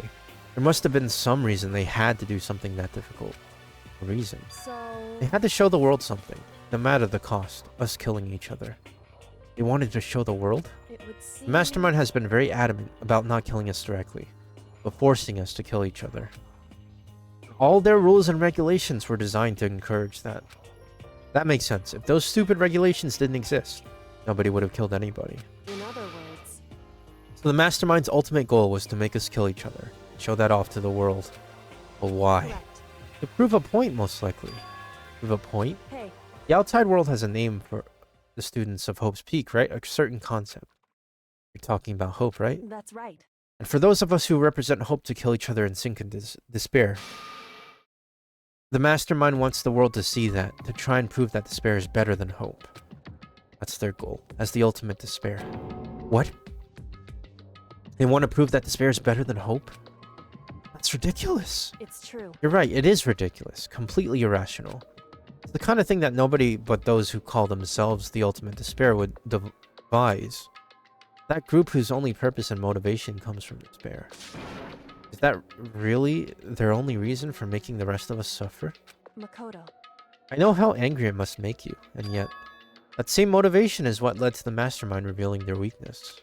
There must have been some reason they had to do something that difficult. A reason. So... They had to show the world something, no matter the cost, us killing each other. They wanted to show the world? It would seem... The mastermind has been very adamant about not killing us directly, but forcing us to kill each other. All their rules and regulations were designed to encourage that. That makes sense. If those stupid regulations didn't exist, nobody would have killed anybody. In other words... So the mastermind's ultimate goal was to make us kill each other, show that off to the world. But why? Correct. To prove a point, most likely. Prove a point? Hey, The outside world has a name for the students of Hope's Peak, right? A certain concept. You're talking about hope, right? that's right. And for those of us who represent hope to kill each other and sink in despair, the mastermind wants the world to see that, to try and prove that despair is better than hope. That's their goal, as the ultimate despair. What? They want to prove that despair is better than hope? That's ridiculous. It's true. You're right, it is ridiculous, completely irrational. It's the kind of thing that nobody but those who call themselves the ultimate despair would devise. That group whose only purpose and motivation comes from despair. Is that really their only reason for making the rest of us suffer? Makoto. I know how angry it must make you, and yet, that same motivation is what led to the mastermind revealing their weakness.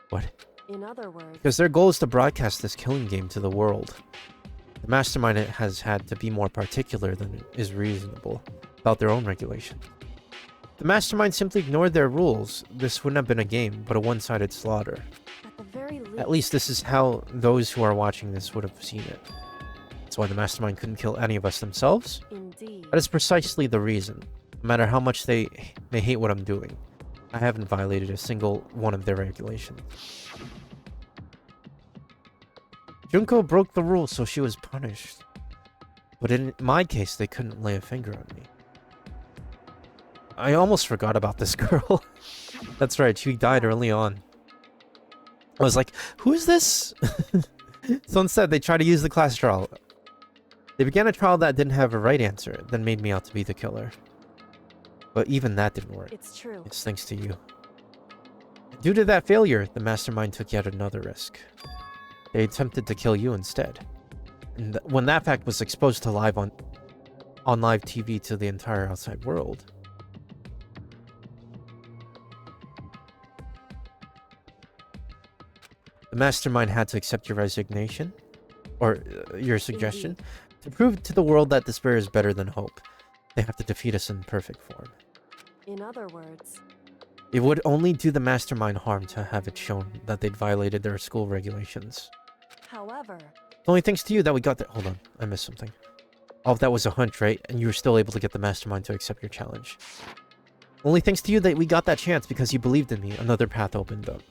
What? In other words... Because their goal is to broadcast this killing game to the world. The mastermind has had to be more particular than is reasonable about their own regulation. The mastermind simply ignored their rules. This wouldn't have been a game, but a one-sided slaughter. At the very least. At least this is how those who are watching this would have seen it. That's why the mastermind couldn't kill any of us themselves. Indeed. That is precisely the reason. No matter how much they may hate what I'm doing, I haven't violated a single one of their regulations. Junko broke the rules, so she was punished. But in my case, they couldn't lay a finger on me. I almost forgot about this girl. That's right, she died early on. I was like, who is this? So instead, they tried to use the class trial. They began a trial that didn't have a right answer, then made me out to be the killer. But even that didn't work. It's true. It's thanks to you. Due to that failure, the mastermind took yet another risk. They attempted to kill you instead. And when that fact was exposed to live on live TV to the entire outside world, the mastermind had to accept your resignation, or your suggestion, to prove to the world that despair is better than hope. They have to defeat us in perfect form. In other words, It would only do the mastermind harm to have it shown that they'd violated their school regulations. however, It's only thanks to you that we got that. Hold on, I missed something. All of that was a hunch, right? And you were still able to get the mastermind to accept your challenge. Only thanks to you that we got that chance because you believed in me. Another path opened up.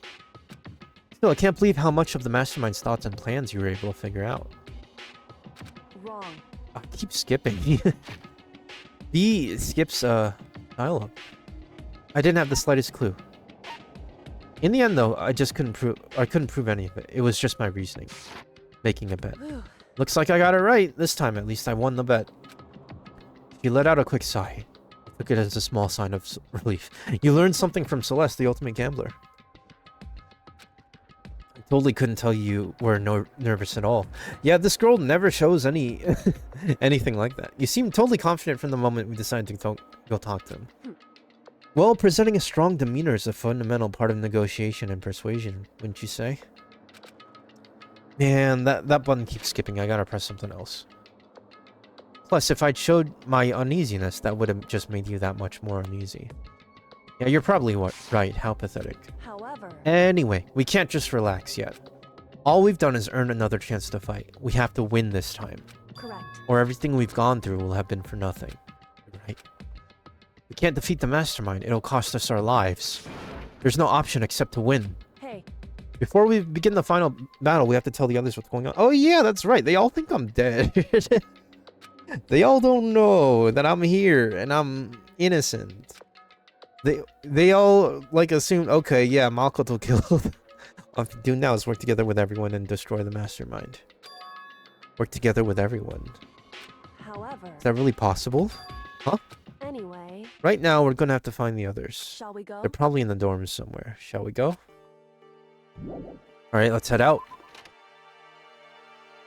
Still, I can't believe how much of the mastermind's thoughts and plans you were able to figure out. wrong. I keep skipping. B skips dialogue. I didn't have the slightest clue. In the end, though, I couldn't prove any of it. It was just my reasoning, making a bet. Whew. Looks like I got it right this time. At least I won the bet. She let out a quick sigh. I took it as a small sign of relief. You learned something from Celeste, the ultimate gambler. I totally couldn't tell you were nervous at all. Yeah, this girl never shows any anything like that. You seemed totally confident from the moment we decided to go talk to him. Well, presenting a strong demeanor is a fundamental part of negotiation and persuasion, wouldn't you say? Man, that button keeps skipping. I gotta press something else. Plus, if I'd showed my uneasiness, that would have just made you that much more uneasy. Yeah, you're probably right. How pathetic. However, Anyway, we can't just relax yet. All we've done is earn another chance to fight. We have to win this time, correct. or everything we've gone through will have been for nothing. Right? We can't defeat the mastermind. It'll cost us our lives. There's no option except to win. Hey, Before we begin the final battle, we have to tell the others what's going on. Oh yeah, that's right. They all think I'm dead. They all don't know that I'm here and I'm innocent. They all like assume, okay, yeah, Makoto killed. All I have to do now is work together with everyone and destroy the mastermind. Work together with everyone. however, Is that really possible? anyway, Right now, we're gonna have to find the others. shall we go? They're probably in the dorms somewhere. Shall we go? Alright, let's head out.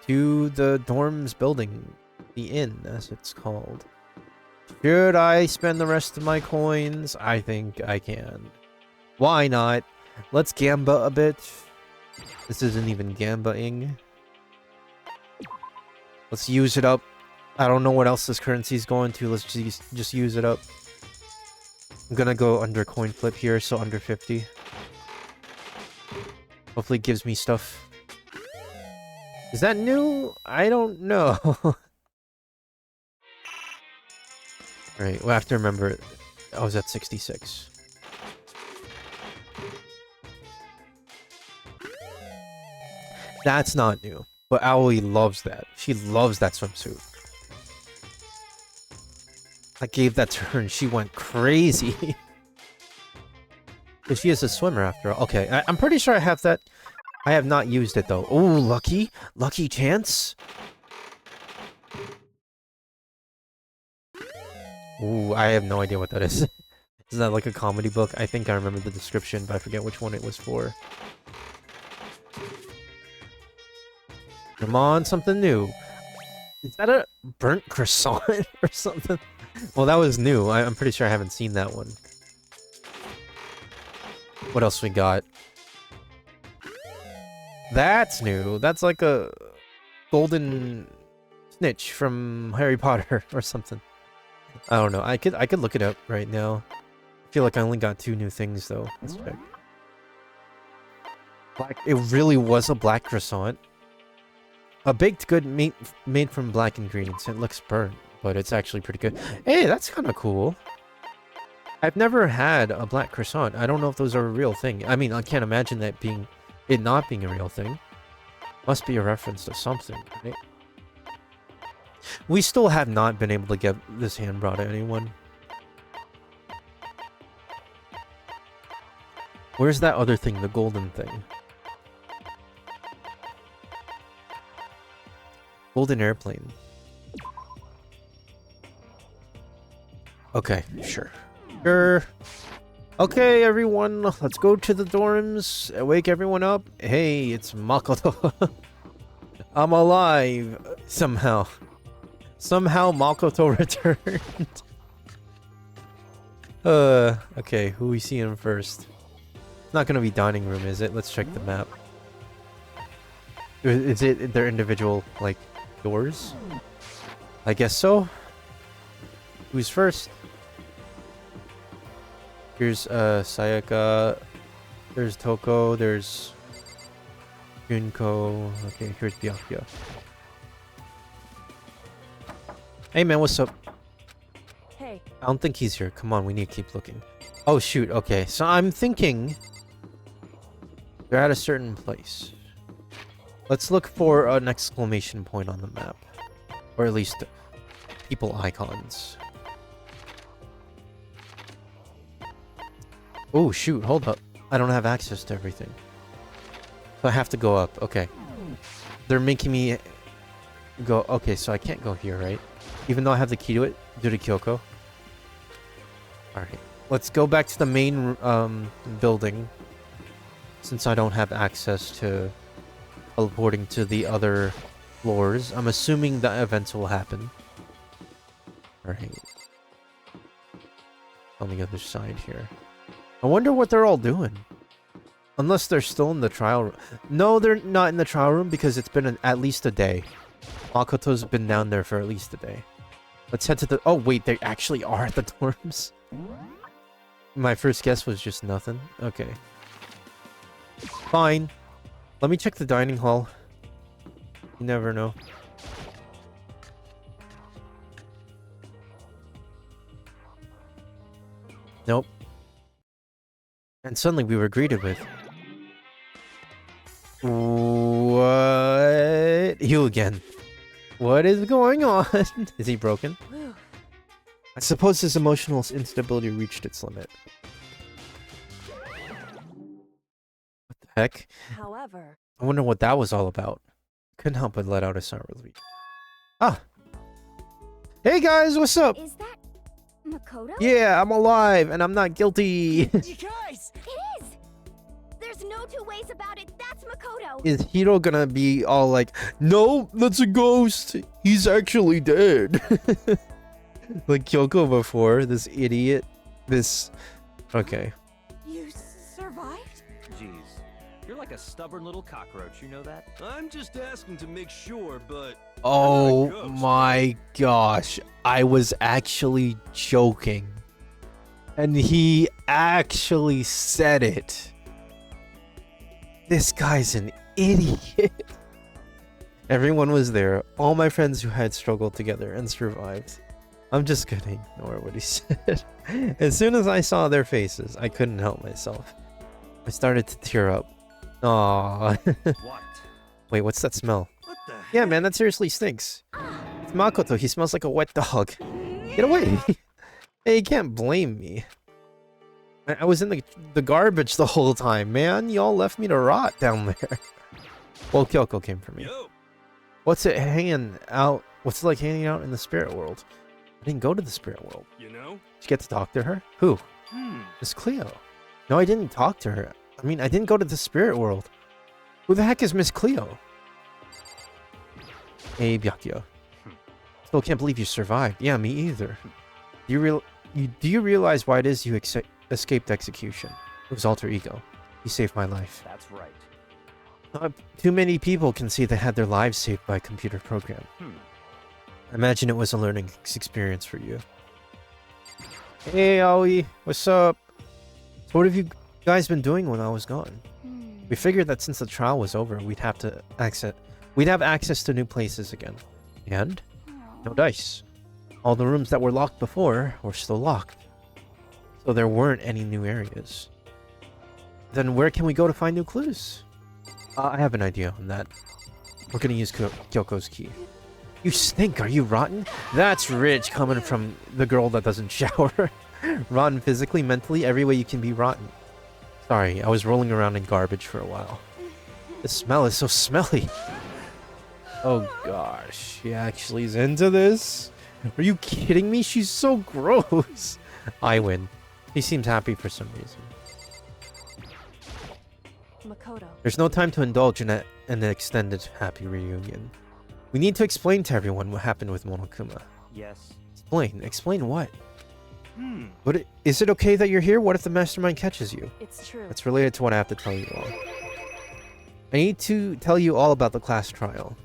To the dorms building. The inn, as it's called. Should I spend the rest of my coins? I think I can. Why not? Let's gamba a bit. This isn't even gambaing. Let's use it up. I don't know what else this currency is going to. Let's just use it up. I'm gonna go under coin flip here, so under 50. Hopefully it gives me stuff. Is that new? I don't know. Alright, we'll have to remember I was at 66. That's not new. But Aoi loves that. She loves that swimsuit. I gave that to her and she went crazy. Because she is a swimmer after all. Okay, I'm pretty sure I have that. I have not used it though. Oh, lucky. Lucky chance. Ooh, I have no idea what that is. Is that like a comedy book? I think I remember the description, but I forget which one it was for. Come on, something new. Is that a burnt croissant or something? Well, that was new. I'm pretty sure I haven't seen that one. What else we got? That's new. That's like a golden snitch from Harry Potter or something. I don't know. I could look it up right now. I feel like I only got 2 new things though. Let's check. Black. It really was a black croissant. A baked good made from black ingredients. It looks burnt, but it's actually pretty good. Hey, that's kind of cool. I've never had a black croissant. I don't know if those are a real thing. I mean, I can't imagine that it not being a real thing. Must be a reference to something, right? We still have not been able to get this hand brought to anyone. Where's that other thing, the golden thing? Golden airplane. Okay, sure. Sure. Okay, everyone, let's go to the dorms. Wake everyone up. Hey, it's Makoto. I'm alive. Somehow. Somehow Makoto returned. Okay, who we seeing first? Not gonna be dining room, is it? Let's check the map. Is it their individual, like, doors? I guess so. Who's first? Here's Sayaka. There's Toko. There's Junko. Okay, here's Byakuya. Hey man, what's up? Hey, I don't think he's here. Come on, we need to keep looking. Oh shoot, okay. So I'm thinking they're at a certain place. Let's look for an exclamation point on the map. Or at least people icons. Oh shoot, hold up. I don't have access to everything. So I have to go up. Okay. They're making me go. Okay, so I can't go here, right? Even though I have the key to it due to Kyoko. Alright. Let's go back to the main building. Since I don't have access to teleporting to the other floors. I'm assuming that events will happen. Alright. On the other side here. I wonder what they're all doing. Unless they're still in the trial room. No, they're not in the trial room because it's been at least a day. Makoto's been down there for at least a day. Let's head to the... Oh, wait, they actually are at the dorms? My first guess was just nothing. Okay. Fine. Let me check the dining hall. You never know. Nope. And suddenly we were greeted with... What? You again. What is going on? Is he broken? whew. I suppose his emotional instability reached its limit. What the heck? However, I wonder what that was all about. Couldn't help but let out a sigh of relief. Ah! Hey guys, what's up? Is that Makoto? Yeah, I'm alive and I'm not guilty. You guys! It is! There's no two ways about it. That's Makoto. Is Hiro gonna be all like, no, that's a ghost. He's actually dead. Like Kyoko before, this idiot. This... Okay. You survived? Jeez, you're like a stubborn little cockroach, you know that? I'm just asking to make sure, but Oh ghost. my gosh. I was actually joking. And he actually said it. This guy's an idiot. Everyone was there. All my friends who had struggled together and survived. I'm just gonna ignore what he said. As soon as I saw their faces, I couldn't help myself. I started to tear up. Aww. What? Wait, what's that smell? what the heck? Yeah, man, that seriously stinks. It's Makoto. He smells like a wet dog. Get away. Hey, you can't blame me. I was in the garbage the whole time, man. Y'all left me to rot down there. Well, Kyoko came for me. Yo, What's it hanging out? What's it like hanging out in the spirit world? I didn't go to the spirit world. you know? Did you get to talk to her? Who? Hmm. Miss Cleo. No, I didn't talk to her. I mean, I didn't go to the spirit world. Who the heck is Miss Cleo? Hey, Byakuya. Still can't believe you survived. Yeah, me either. Do you realize why it is you escaped execution? It was alter ego. You saved my life. That's right. Not too many people can say they had their lives saved by a computer program. I imagine it was a learning experience for you. Hey, Aoi, what's up? So what have you guys been doing when I was gone? We figured that since the trial was over, we'd have access to new places again. And no dice. All the rooms that were locked before were still locked. So there weren't any new areas. Then where can we go to find new clues? I have an idea on that. We're gonna use Kyoko's key. You stink, are you rotten? That's rich coming from the girl that doesn't shower. Rotten physically, mentally, every way you can be rotten. Sorry, I was rolling around in garbage for a while. The smell is so smelly. Oh gosh, she actually is into this? Are you kidding me? She's so gross. I win. He seems happy for some reason. Makoto. There's no time to indulge in an extended happy reunion. We need to explain to everyone what happened with Monokuma. Yes. Explain what? But is it okay that you're here? What if the mastermind catches you? It's true. It's related to what I have to tell you all. I need to tell you all about the class trial.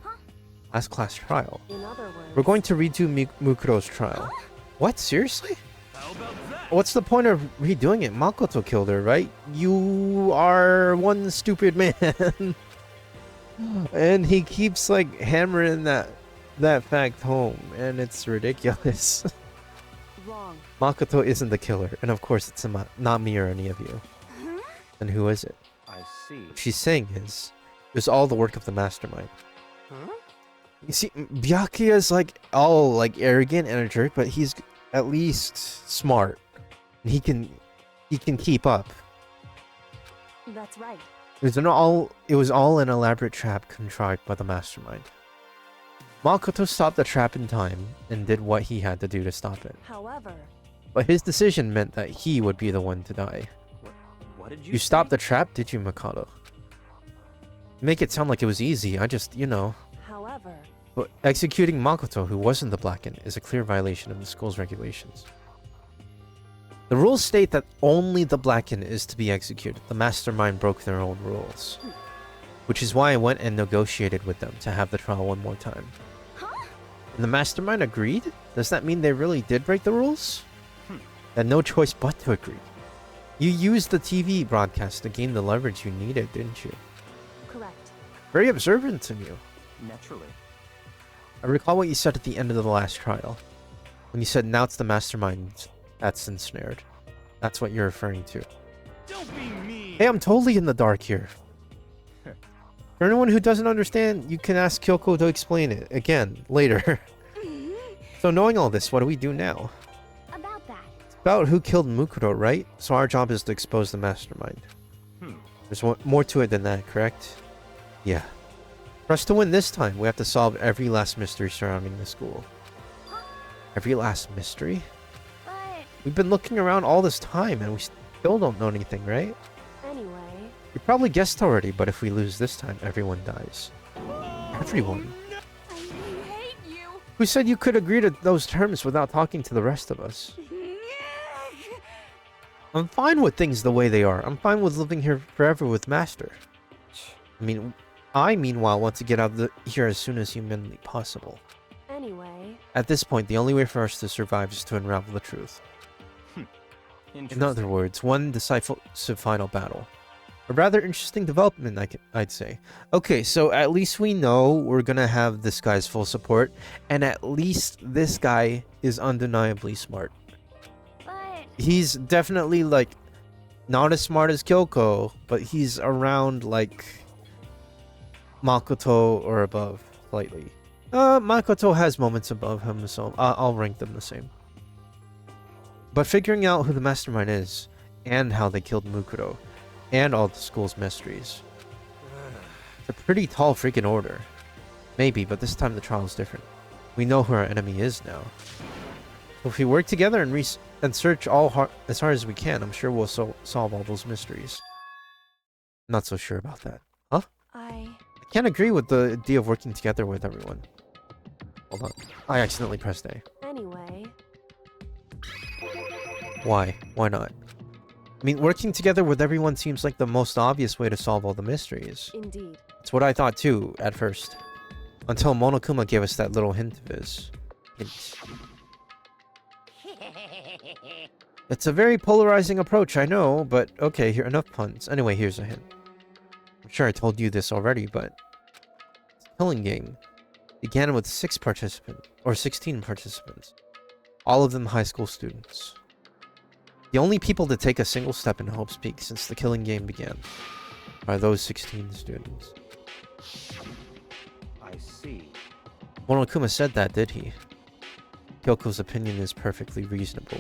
Last class trial? In other words, We're going to redo Mukuro's trial. What? Seriously? How about that? What's the point of redoing it? Makoto killed her, right? You are one stupid man. And he keeps like hammering that fact home, and it's ridiculous. wrong. Makoto isn't the killer, and of course it's not me or any of you. Then who is it? I see. What she's saying is, it was all the work of the mastermind. Huh? You see, Byakuya is like all like arrogant and a jerk, but he's at least smart. And he can keep up. That's right. It was all an elaborate trap contrived by the mastermind. Makoto stopped the trap in time and did what he had to do to stop it. However, But his decision meant that he would be the one to die. What did you You say? stopped the trap, did you, Makoto? Make it sound like it was easy. I just, however, But executing Makoto, who wasn't the Blacken, is a clear violation of the school's regulations. The rules state that only the Blacken is to be executed. The mastermind broke their own rules. Which is why I went and negotiated with them to have the trial one more time. And the mastermind agreed? Does that mean they really did break the rules? They had no choice but to agree. You used the TV broadcast to gain the leverage you needed, didn't you? correct. Very observant of you. Naturally. I recall what you said at the end of the last trial. When you said, now it's the mastermind that's ensnared. That's what you're referring to. Don't be mean. Hey, I'm totally in the dark here. For anyone who doesn't understand, you can ask Kyoko to explain it again, later. So knowing all this, what do we do now? About that. It's about who killed Mukuro, right? So our job is to expose the mastermind. There's more to it than that, correct? Yeah. For us to win this time, we have to solve every last mystery surrounding the school. Every last mystery? But We've been looking around all this time and we still don't know anything, right? Anyway, You probably guessed already, but if we lose this time, everyone dies. Everyone? I hate you. Who said you could agree to those terms without talking to the rest of us? I'm fine with things the way they are. I'm fine with living here forever with Master. I meanwhile want to get out of here as soon as humanly possible. anyway, At this point, the only way for us to survive is to unravel the truth. In other words, one decisive final battle. A rather interesting development, I'd say. Okay, so at least we know we're gonna have this guy's full support, and at least this guy is undeniably smart. But He's definitely, like, not as smart as Kyoko, but he's around, like, Makoto or above, slightly. Makoto has moments above him, so I'll rank them the same. But figuring out who the mastermind is, and how they killed Mukuro, and all the school's mysteries. It's a pretty tall freaking order. Maybe, but this time the trial is different. We know who our enemy is now. So if we work together and search as hard as we can, I'm sure we'll solve all those mysteries. Not so sure about that. Huh? I Can't agree with the idea of working together with everyone. Hold on. I accidentally pressed A. anyway, Why? Why not? I mean, working together with everyone seems like the most obvious way to solve all the mysteries. indeed. It's what I thought too, at first. Until Monokuma gave us that little hint of his. Hint. It's a very polarizing approach, I know, but okay, here, enough puns. Anyway, here's a hint. I'm sure I told you this already, but this killing game began with 16 participants, all of them high school students. The only people to take a single step in Hope's Peak since the killing game began are those 16 students. I see. Monokuma said that, did he? Kyoko's opinion is perfectly reasonable.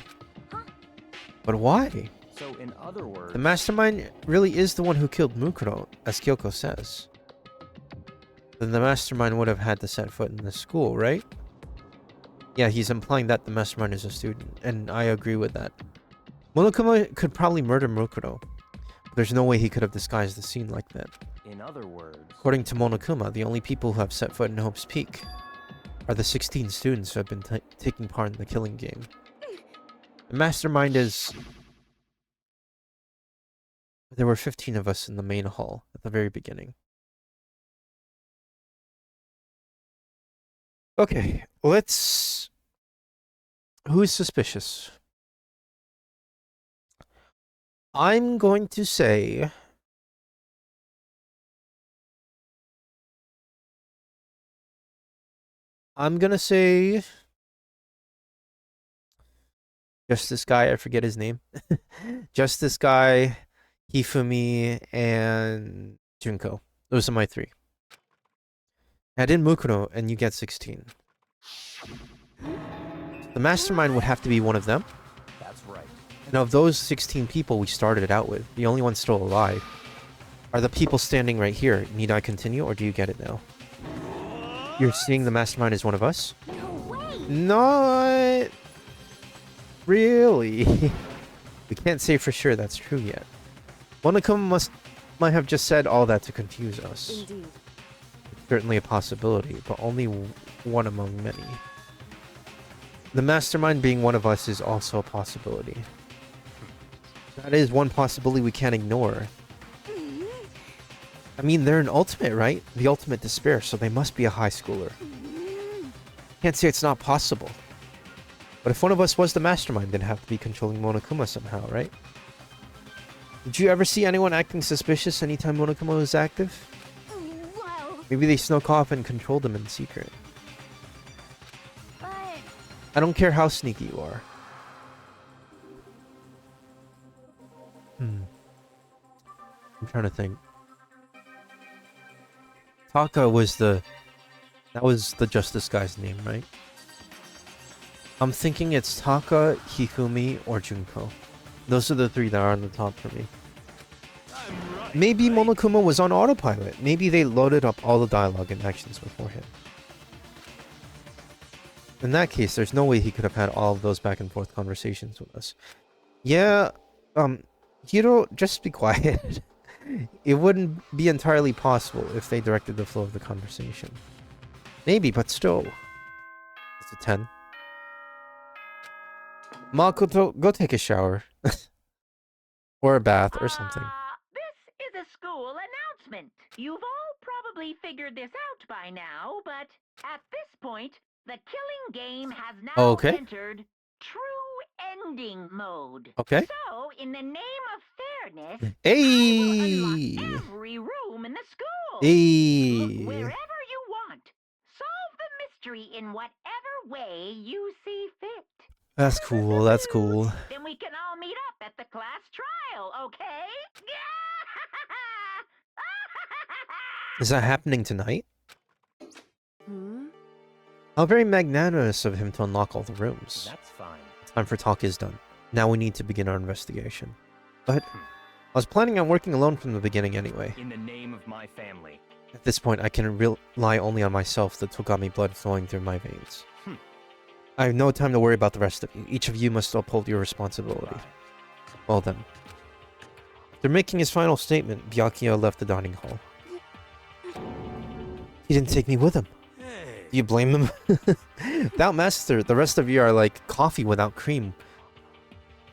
But why? So, in other words, The mastermind really is the one who killed Mukuro, as Kyoko says. Then the mastermind would have had to set foot in the school, right? Yeah, he's implying that the mastermind is a student, and I agree with that. Monokuma could probably murder Mukuro, but there's no way he could have disguised the scene like that. in other words, According to Monokuma, the only people who have set foot in Hope's Peak are the 16 students who have been taking part in the killing game. The mastermind is... There were 15 of us in the main hall at the very beginning. Okay, let's... Who's suspicious? I'm going to say... I'm gonna say... Just this guy, I forget his name. Just this guy, Hifumi, and Junko. Those are my three. Add in Mukuro, and you get 16. The mastermind would have to be one of them. that's right. And of those 16 people we started out with, the only ones still alive are the people standing right here. Need I continue, or do you get it now? You're seeing the mastermind as one of us? No way! Not really. We can't say for sure that's true yet. Monokuma might have just said all that to confuse us. Indeed. It's certainly a possibility, but only one among many. The mastermind being one of us is also a possibility. That is one possibility we can't ignore. I mean, they're an ultimate, right? The ultimate despair, so they must be a high schooler. Can't say it's not possible. But if one of us was the mastermind, they'd have to be controlling Monokuma somehow, right? Did you ever see anyone acting suspicious anytime Monokuma was active? Well, Maybe they snuck off and controlled him in secret. but I don't care how sneaky you are. I'm trying to think. Taka was the... That was the Justice guy's name, right? I'm thinking it's Taka, Hifumi, or Junko. Those are the three that are on the top for me. I'm right. Maybe Monokuma was on autopilot. Maybe they loaded up all the dialogue and actions beforehand. In that case, there's no way he could have had all of those back and forth conversations with us. Yeah, Hiro, just be quiet. It wouldn't be entirely possible if they directed the flow of the conversation. Maybe, but still. It's a 10. Makoto, go take a shower. Or a bath or something. This is a school announcement. You've all probably figured this out by now, but at this point, the killing game has now Okay. entered true ending mode. Okay. So, in the name of fairness, Hey! unlock every room in the school. Hey! Look wherever you want. Solve the mystery in whatever way you see fit. That's cool, that's cool. Then we can all meet up at the class trial, okay? Is that happening tonight? Hmm? How very magnanimous of him to unlock all the rooms. That's fine. Time for talk is done. Now we need to begin our investigation. But I was planning on working alone from the beginning anyway. In the name of my family. At this point, I can rely only on myself, the Togami blood flowing through my veins. I have no time to worry about the rest of you. Each of you must uphold your responsibility. Goodbye. Well then. After making his final statement, Byakuya left the dining hall. He didn't take me with him. Hey. Do you blame him? Without Master, the rest of you are like coffee without cream.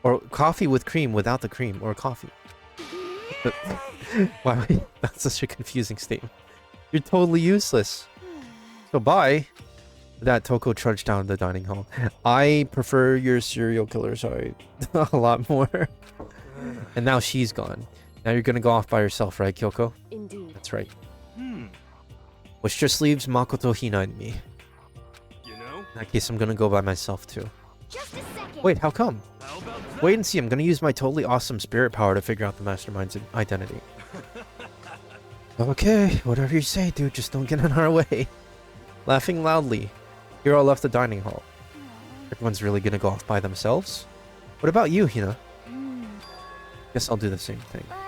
Or coffee with cream without the cream, or coffee. But, wow, that's such a confusing statement. You're totally useless. So bye. that Toko trudged down the dining hall. I prefer your serial killer side a lot more. And now she's gone. Now you're gonna go off by yourself, right, Kyoko? Indeed. That's right. Hmm. Which just leaves Makoto, Hina, and me. You know? In that case, I'm gonna go by myself too. Just a second. Wait, how come? How about that? Wait and see. I'm gonna use my totally awesome spirit power to figure out the mastermind's identity. Okay, whatever you say, dude. Just don't get in our way. Laughing loudly. Hiro left the dining hall. Everyone's really gonna go off by themselves? What about you, Hina? Guess I'll do the same thing. But,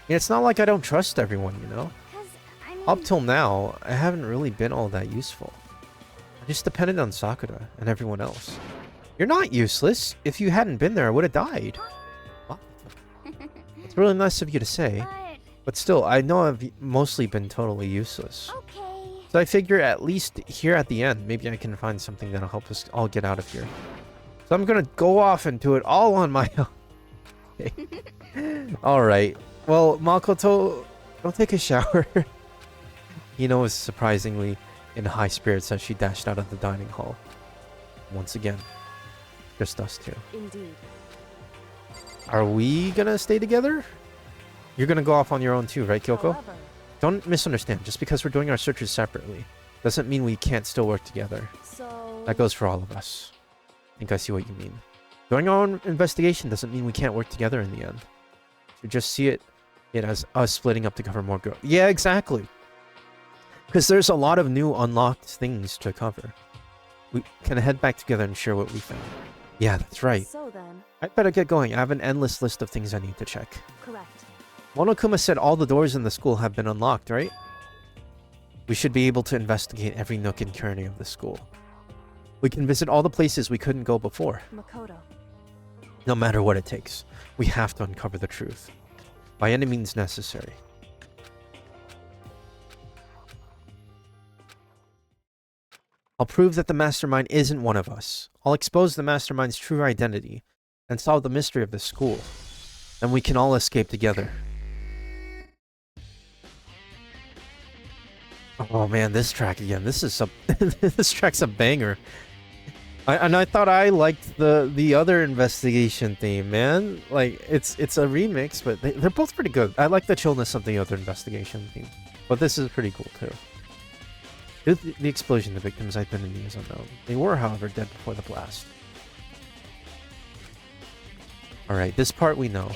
Yeah, it's not like I don't trust everyone, you know? 'cause, I mean... Up till now, I haven't really been all that useful. I just depended on Sakura and everyone else. You're not useless. If you hadn't been there, I would have died. Wow. It's really nice of you to say. But still, I know I've mostly been totally useless. Okay. So I figure at least here at the end, maybe I can find something that'll help us all get out of here. So I'm gonna go off and do it all on my own. Alright. Well, Makoto, go take a shower. Hino was surprisingly in high spirits as she dashed out of the dining hall. Once again, just us two. Indeed. Are we gonna stay together? You're gonna go off on your own too, right, Kyoko? However, Don't misunderstand. Just because we're doing our searches separately doesn't mean we can't still work together. so... That goes for all of us. I think I see what you mean. Doing our own investigation doesn't mean we can't work together in the end. You just see it as us splitting up to cover more growth. Yeah, exactly. Because there's a lot of new unlocked things to cover. We can head back together and share what we found. Yeah, that's right. So then, I better get going. I have an endless list of things I need to check. correct. Monokuma said all the doors in the school have been unlocked, right? We should be able to investigate every nook and cranny of the school. We can visit all the places we couldn't go before. Makoto. No matter what it takes, we have to uncover the truth. By any means necessary. I'll prove that the mastermind isn't one of us. I'll expose the mastermind's true identity and solve the mystery of the school. Then we can all escape together. Oh man, this track again. This is a this track's a banger. I thought I liked the other investigation theme, man. Like it's a remix, but they're both pretty good. I like the chillness of the other investigation theme, but this is pretty cool too. Due to the explosion, the victim's identity is unknown. They were, however, dead before the blast. All right, this part we know.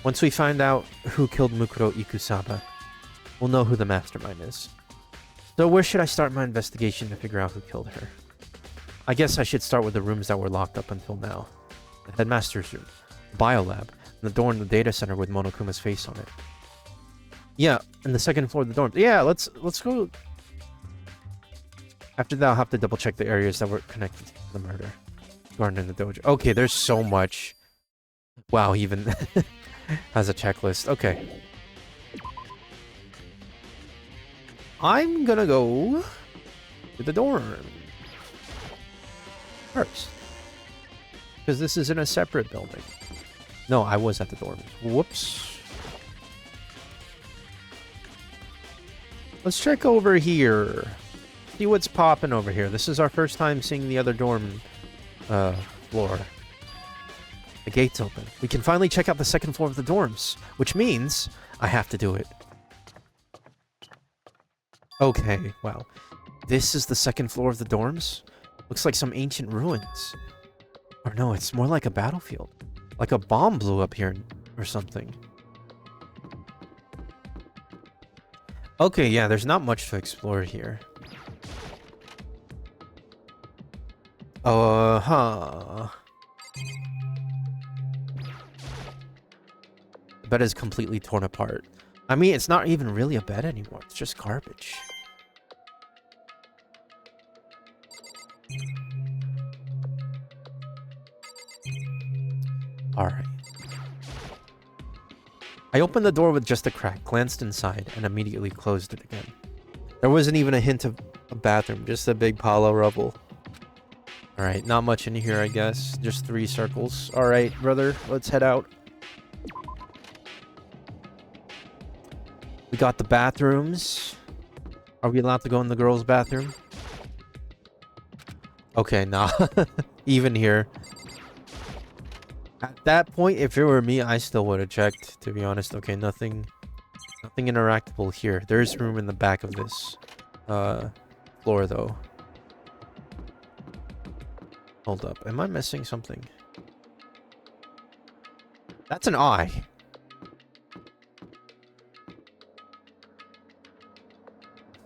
Once we find out who killed Mukuro Ikusaba, we'll know who the mastermind is. So where should I start my investigation to figure out who killed her? I guess I should start with the rooms that were locked up until now. The headmaster's room, the biolab, and the door in the data center with Monokuma's face on it. Yeah, and the second floor of the dorm. Yeah, let's go. After that, I'll have to double check the areas that were connected to the murder. Garden and the dojo. Okay, there's so much. Wow, he even has a checklist. Okay. I'm gonna go to the dorm first. Because this is in a separate building. No, I was at the dorm. Whoops. Let's check over here. See what's popping over here. This is our first time seeing the other dorm floor. The gate's open. We can finally check out the second floor of the dorms, which means I have to do it. Okay, wow. This is the second floor of the dorms? Looks like some ancient ruins. Or no, it's more like a battlefield. Like a bomb blew up here or something. Okay, yeah, there's not much to explore here. The bed is completely torn apart. I mean, it's not even really a bed anymore. It's just garbage. Alright. I opened the door with just a crack, glanced inside, and immediately closed it again. There wasn't even a hint of a bathroom, just a big pile of rubble. Alright, not much in here, I guess. Just 3 circles. Alright, brother, let's head out. We got the bathrooms. Are we allowed to go in the girls' bathroom? Okay, nah. Even here. At that point, if it were me, I still would have checked, to be honest. Okay, nothing interactable here. There's room in the back of this floor, though. Hold up. Am I missing something? That's an eye.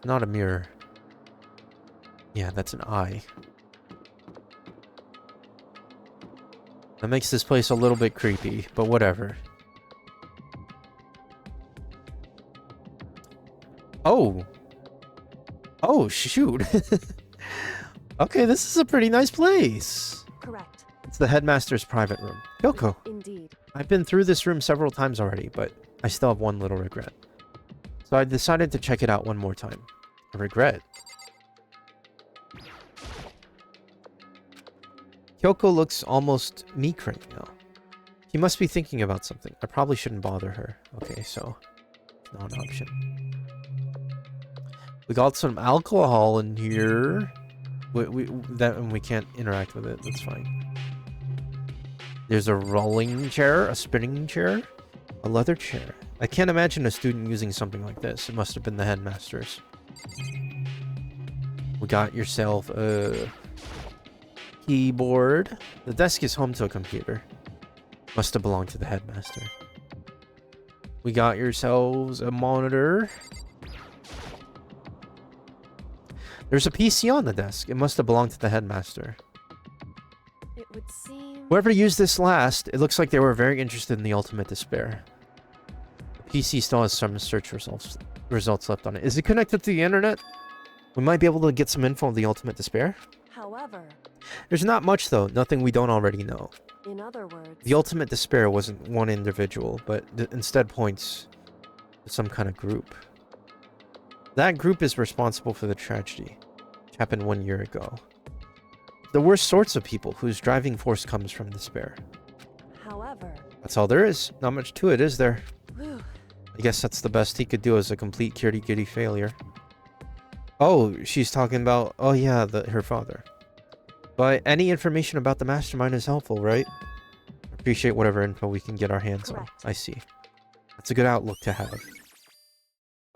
Not a mirror. Yeah, that's an eye. That makes this place a little bit creepy, but whatever. Oh! Oh, shoot! Okay, this is a pretty nice place! Correct. It's the headmaster's private room. Kyoko! Indeed. I've been through this room several times already, but I still have one little regret. So I decided to check it out one more time. A regret? Kyoko looks almost meek right now. She must be thinking about something. I probably shouldn't bother her. Okay, so it's not an option. We got some alcohol in here. We can't interact with it. That's fine. There's a rolling chair, a spinning chair, a leather chair. I can't imagine a student using something like this. It must have been the headmaster's. We got yourself a keyboard. The desk is home to a computer. Must have belonged to the headmaster. We got yourselves a monitor. There's a PC on the desk. It must have belonged to the headmaster. It would seem... Whoever used this last, it looks like they were very interested in the ultimate despair. The PC still has some search results left on it. Is it connected to the internet? We might be able to get some info on the ultimate despair. However, There's not much though, nothing we don't already know. in other words... The ultimate despair wasn't one individual, but instead points to some kind of group. That group is responsible for the tragedy, which happened 1 year ago. The worst sorts of people whose driving force comes from despair. However... That's all there is. Not much to it, is there? Whew. I guess that's the best he could do as a complete kitty failure. Oh, she's talking about... Oh yeah, her father. But any information about the mastermind is helpful, right? Appreciate whatever info we can get our hands on. Correct. I see. That's a good outlook to have.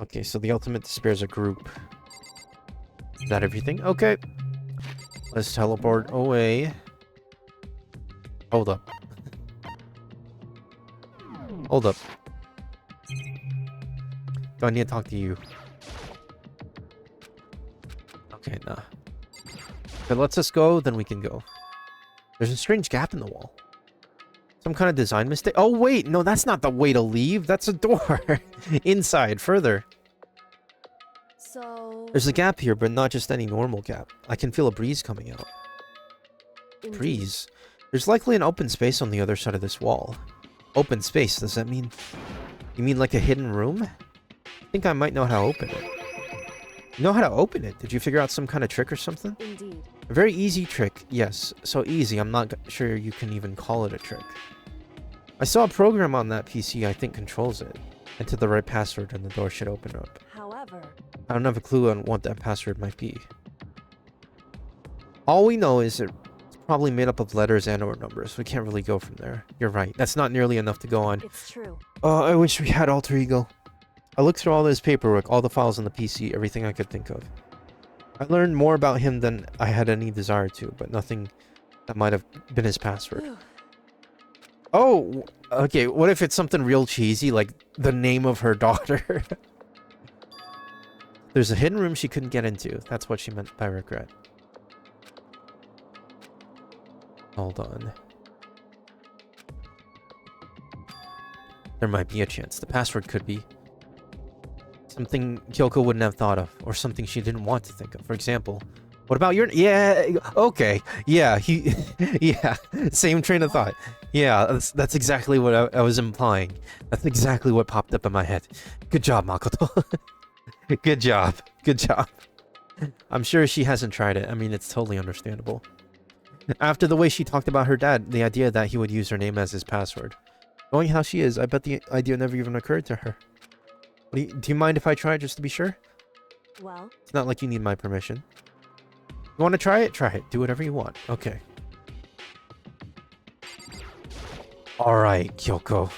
Okay, so the ultimate despair is a group. Is that everything? Okay. Let's teleport away. Hold up. Hold up. Do I need to talk to you? Okay, nah. If it lets us go, then we can go. There's a strange gap in the wall. Some kind of design mistake. Oh, wait. No, that's not the way to leave. That's a door. Inside, further. So... There's a gap here, but not just any normal gap. I can feel a breeze coming out. indeed. Breeze? There's likely an open space on the other side of this wall. Open space? Does that mean... You mean like a hidden room? I think I might know how to open it. You know how to open it? Did you figure out some kind of trick or something? Indeed. A very easy trick, yes. So easy, I'm not sure you can even call it a trick. I saw a program on that PC I think controls it. Enter the right password and the door should open up. However... I don't have a clue on what that password might be. All we know is it's probably made up of letters and or numbers. We can't really go from there. You're right. That's not nearly enough to go on. It's true. Oh, I wish we had alter ego. I looked through all his paperwork, all the files on the PC, everything I could think of. I learned more about him than I had any desire to, but nothing that might have been his password. Whew. Oh, okay. What if it's something real cheesy, like the name of her daughter? There's a hidden room she couldn't get into. That's what she meant by regret. Hold on. There might be a chance. The password could be something Kyoko wouldn't have thought of, or something she didn't want to think of. For example, what about your... Yeah, okay. Yeah, yeah, same train of thought. Yeah, that's exactly what I was implying. That's exactly what popped up in my head. Good job, Makoto. Good job. Good job. I'm sure she hasn't tried it. I mean, it's totally understandable. After the way she talked about her dad, the idea that he would use her name as his password. Knowing how she is, I bet the idea never even occurred to her. Do you mind if I try just to be sure? Well... It's not like you need my permission. You want to try it? Try it. Do whatever you want. Okay. Alright, Kyoko.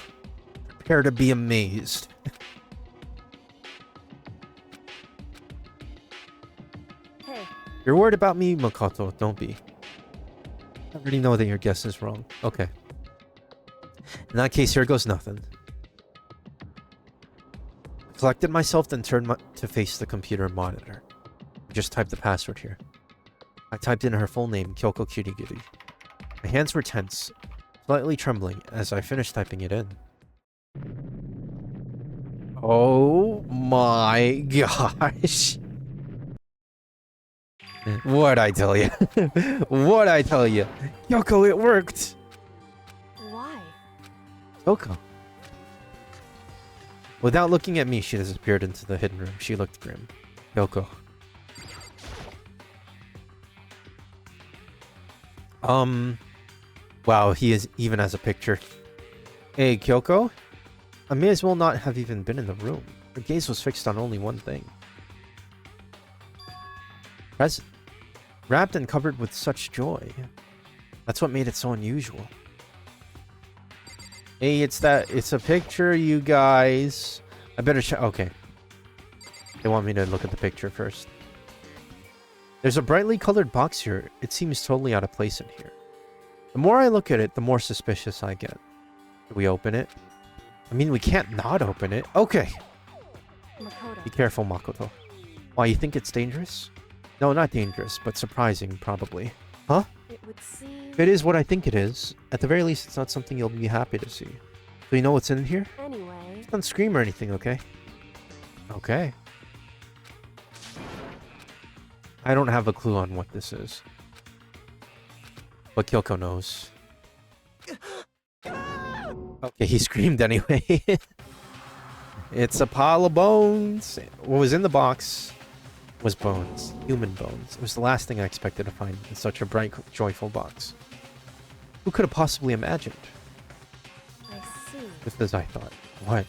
Prepare to be amazed. Hey, You're worried about me, Makoto. Don't be. I already know that your guess is wrong. Okay. In that case, here goes nothing. I collected myself, then turned to face the computer monitor. I just typed the password here. I typed in her full name, Kyoko Kirigiri. My hands were tense, slightly trembling as I finished typing it in. Oh my gosh. What'd I tell you? What'd I tell you? Kyoko, it worked! why? Kyoko. Without looking at me, she disappeared into the hidden room. She looked grim. Kyoko. Wow, he is even has a picture. Hey, Kyoko? I may as well not have even been in the room. Her gaze was fixed on only one thing. Present. Wrapped and covered with such joy. That's what made it so unusual. Hey, it's a picture, you guys. I better check. Okay. They want me to look at the picture first. There's a brightly colored box here. It seems totally out of place in here. The more I look at it, the more suspicious I get. Do we open it? I mean, we can't not open it. Okay. Makoto. Be careful, Makoto. Why, you think it's dangerous? No, not dangerous, but surprising, probably. Huh? It would seem. If it is what I think it is, at the very least, it's not something you'll be happy to see. So you know what's in here? Anyway. Don't scream or anything, okay? Okay. I don't have a clue on what this is. But Kyoko knows. Okay, he screamed anyway. It's a pile of bones. What was in the box was bones. Human bones. It was the last thing I expected to find in such a bright, joyful box. Who could have possibly imagined? I see. Just as I thought. What?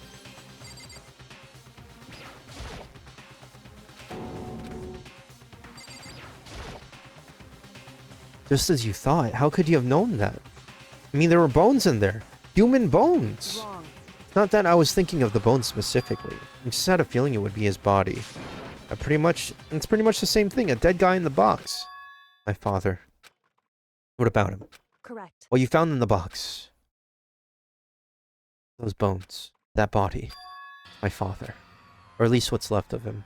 Just as you thought? How could you have known that? I mean, there were bones in there. Human bones! Wrong. Not that I was thinking of the bones specifically. I just had a feeling it would be his body. It's pretty much the same thing. A dead guy in the box. My father. What about him? Correct. What you found in the box. Those bones. That body. My father. Or at least what's left of him.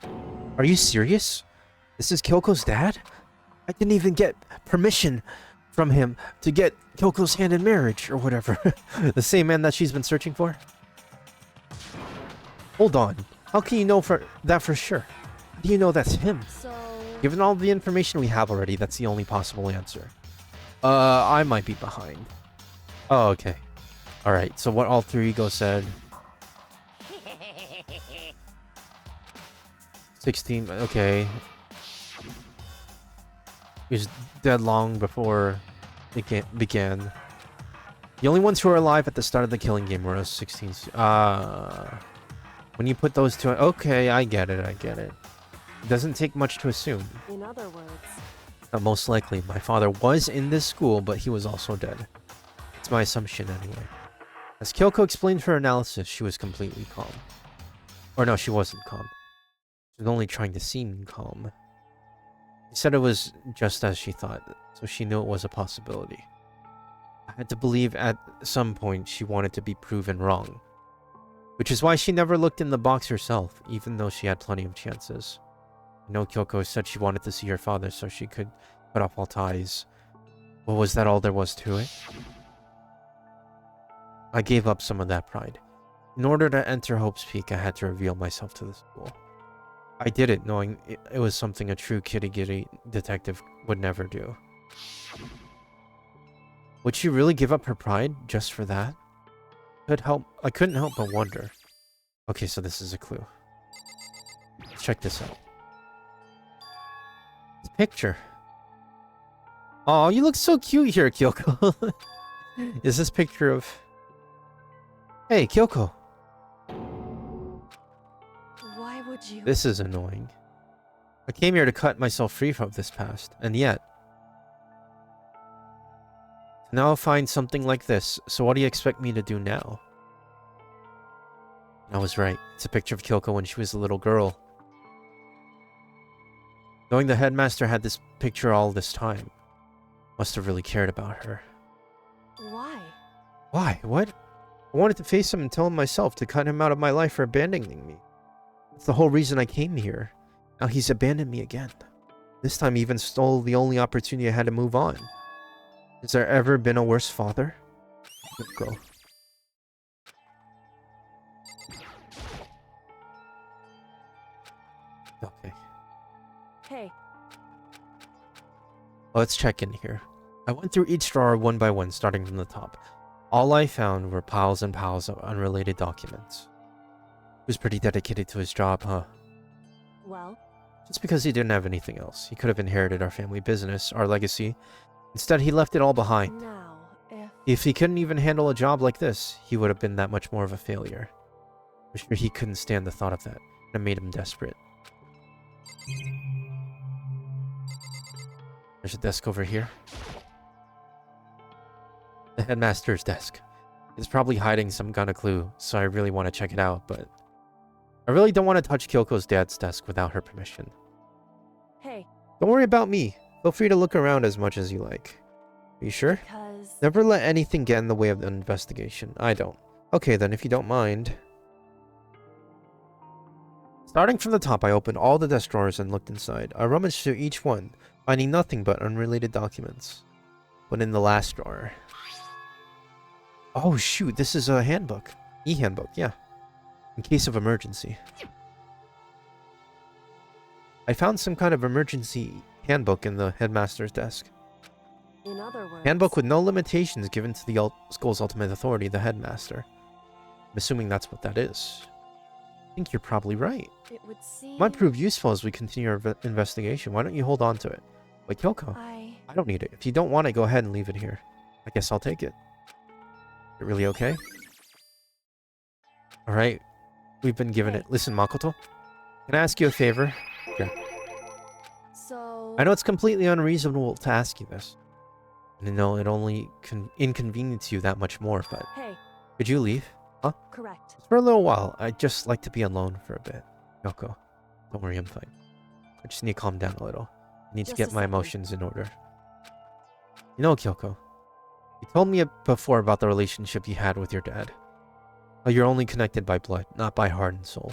Are you serious? This is Kyoko's dad? I didn't even get permission from him to get Kyoko's hand in marriage or whatever. The same man that she's been searching for? Hold on. How can you know for sure? How do you know that's him? So. Given all the information we have already, that's the only possible answer. I might be behind. Oh, okay. Alright, so what Alter Ego said. 16, okay. He was dead long before it began. The only ones who were alive at the start of the killing game were us 16s. When you put those two... Okay, I get it. It doesn't take much to assume. In other words. Most likely, my father was in this school, but he was also dead. It's my assumption anyway. As Kyoko explained her analysis, she was completely calm. Or no, she wasn't calm. She was only trying to seem calm. She said it was just as she thought, so she knew it was a possibility. I had to believe at some point she wanted to be proven wrong. Which is why she never looked in the box herself, even though she had plenty of chances. I know Kyoko said she wanted to see her father so she could cut off all ties. But was that all there was to it? I gave up some of that pride. In order to enter Hope's Peak, I had to reveal myself to the school. I did it knowing it was something a true kitty detective would never do. Would she really give up her pride just for that? I couldn't help but wonder. Okay, so this is a clue. Let's check this out. This picture. Oh, you look so cute here, Kyoko. Is this picture of... Hey, Kyoko. Why would you? This is annoying. I came here to cut myself free from this past, and yet... now I'll find something like this, so what do you expect me to do now? I was right. It's a picture of Kyoko when she was a little girl. Knowing the headmaster had this picture all this time, must have really cared about her. Why? Why? What? I wanted to face him and tell him myself to cut him out of my life for abandoning me. That's the whole reason I came here. Now he's abandoned me again. This time he even stole the only opportunity I had to move on. Has there ever been a worse father? Go. Okay. Hey, Let's check in here. I went through each drawer one by one, starting from the top. All I found were piles and piles of unrelated documents. He was pretty dedicated to his job, huh? well, Just because he didn't have anything else. He could have inherited our family business, our legacy. Instead, he left it all behind. now, If he couldn't even handle a job like this, he would have been that much more of a failure. I'm sure he couldn't stand the thought of that. It made him desperate. There's a desk over here. The headmaster's desk. It's probably hiding some kind of clue, so I really want to check it out, but... I really don't want to touch Kyoko's dad's desk without her permission. hey, Don't worry about me. Feel free to look around as much as you like. Are you sure? because... Never let anything get in the way of the investigation. I don't. Okay then, if you don't mind. Starting from the top, I opened all the desk drawers and looked inside. I rummaged through each one, finding nothing but unrelated documents. But in the last drawer... Oh shoot, this is a handbook. E-handbook, yeah. In case of emergency. I found some kind of emergency handbook in the headmaster's desk. In other words... Handbook with no limitations given to the school's ultimate authority, the headmaster. I'm assuming that's what that is. I think you're probably right. It would seem... Might prove useful as we continue our investigation. Why don't you hold on to it? Wait, Kyoko, I don't need it. If you don't want it, go ahead and leave it here. I guess I'll take it. Is it really okay? Alright. We've been given it. Listen, Makoto. Can I ask you a favor? Okay. So... I know it's completely unreasonable to ask you this. And I know it only inconveniences you that much more, but... Hey, Could you leave? Huh? correct. For a little while. I'd just like to be alone for a bit. Kyoko, don't worry, I'm fine. I just need to calm down a little. I need to Just get a my second. emotions in order. You know, Kyoko, you told me before about the relationship you had with your dad. How you're only connected by blood, not by heart and soul.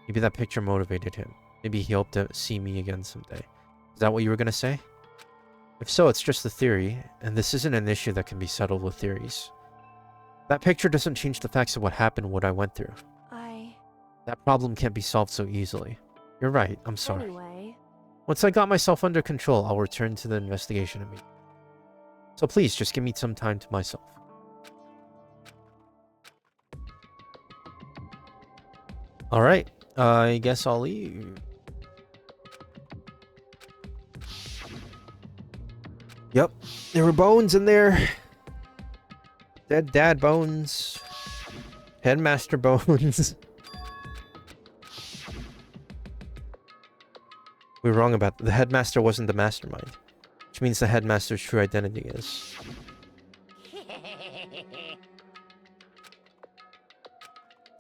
Maybe that picture motivated him. Maybe he hoped to see me again someday. Is that what you were gonna say? If so, it's just a theory, and this isn't an issue that can be settled with theories. That picture doesn't change the facts of what happened, what I went through. That problem can't be solved so easily. You're right, I'm sorry. Anyway... Once I got myself under control, I'll return to the investigation immediately. So please, just give me some time to myself. Alright, I guess I'll leave. Yep, there were bones in there. Dead dad bones. Headmaster bones. We were wrong about that. The headmaster wasn't the mastermind. Which means the headmaster's true identity is.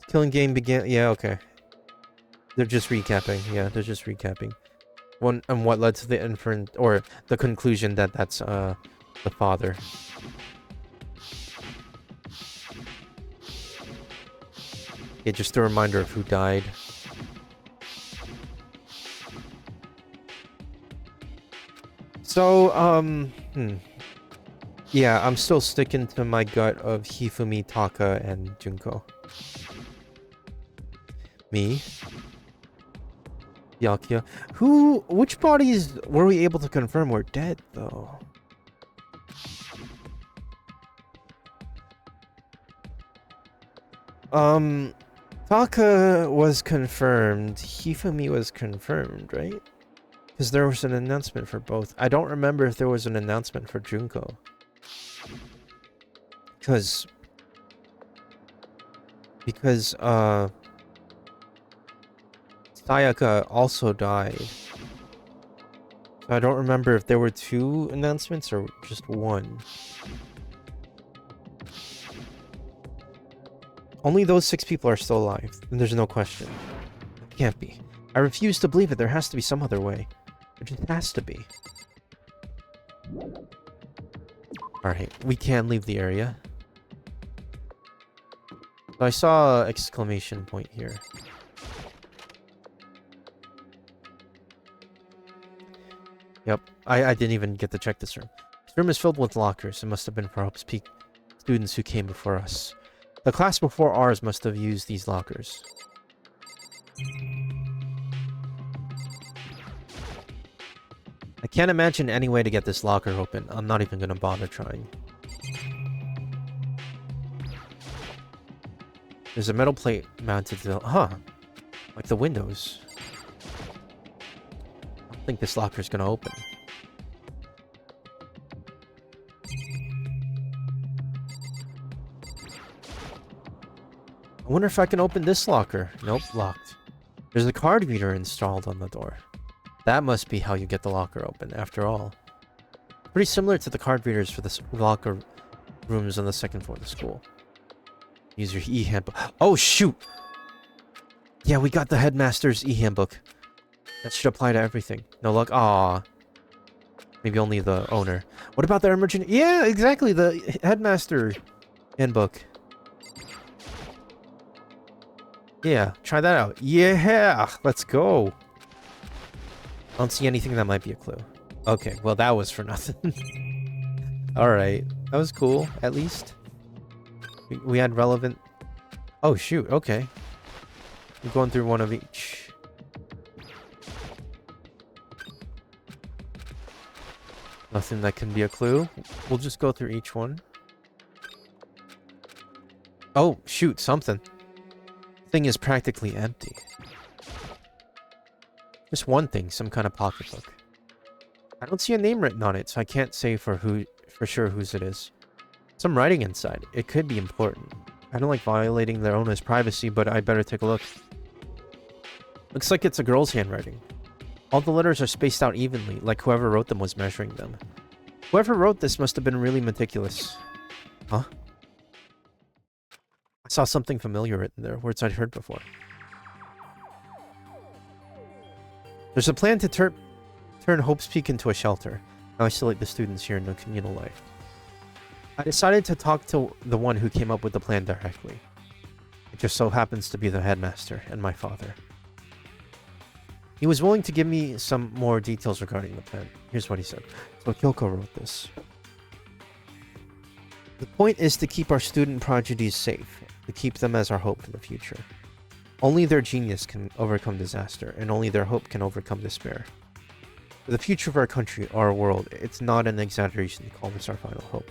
Killing game began. Yeah, okay. They're just recapping. Yeah, they're just recapping. One and what led to the inference or the conclusion that that's the father. Yeah, just a reminder of who died. So, yeah, I'm still sticking to my gut of Hifumi, Taka, and Junko. Me. Yakuya. Which bodies were we able to confirm were dead, though? Taka was confirmed. Hifumi was confirmed, right? Because there was an announcement for both. I don't remember if there was an announcement for Junko. Because Sayaka also died. So I don't remember if there were 2 announcements or just 1. Only those 6 people are still alive, and there's no question. It can't be. I refuse to believe it. There has to be some other way. There just has to be. Alright, we can leave the area. So I saw an exclamation point here. Yep, I didn't even get to check this room. This room is filled with lockers. It must have been for Hope's Peak students who came before us. The class before ours must have used these lockers. I can't imagine any way to get this locker open. I'm not even gonna bother trying. There's a metal plate mounted to the... Huh. Like the windows. I don't think this locker's gonna open. I wonder if I can open this locker. Nope, locked. There's a card reader installed on the door. That must be how you get the locker open, after all. Pretty similar to the card readers for the locker rooms on the 2nd floor of the school. Use your e-handbook. Oh, shoot! Yeah, we got the headmaster's e-handbook. That should apply to everything. No luck? Aww. Maybe only the owner. What about the emergency? Yeah, exactly, the headmaster handbook. Yeah, try that out. Yeah! Let's go! I don't see anything that might be a clue. Okay, well that was for nothing. Alright, that was cool, at least. We had relevant... Oh shoot, okay. We're going through one of each. Nothing that can be a clue. We'll just go through each one. Oh, shoot, something. Thing is practically empty. Just one thing, some kind of pocketbook. I don't see a name written on it, so I can't say for sure whose it is. Some writing inside. It could be important. I don't like violating their owner's privacy, but I'd better take a look. Looks like it's a girl's handwriting. All the letters are spaced out evenly, like whoever wrote them was measuring them. Whoever wrote this must have been really meticulous. Huh? I saw something familiar written there, words I'd heard before. There's a plan to turn Hope's Peak into a shelter, and isolate the students here in the communal life. I decided to talk to the one who came up with the plan directly. It just so happens to be the headmaster and my father. He was willing to give me some more details regarding the plan. Here's what he said. So Kyoko wrote this. The point is to keep our student prodigies safe, to keep them as our hope for the future. Only their genius can overcome disaster, and only their hope can overcome despair. For the future of our country, our world, it's not an exaggeration to call this our final hope.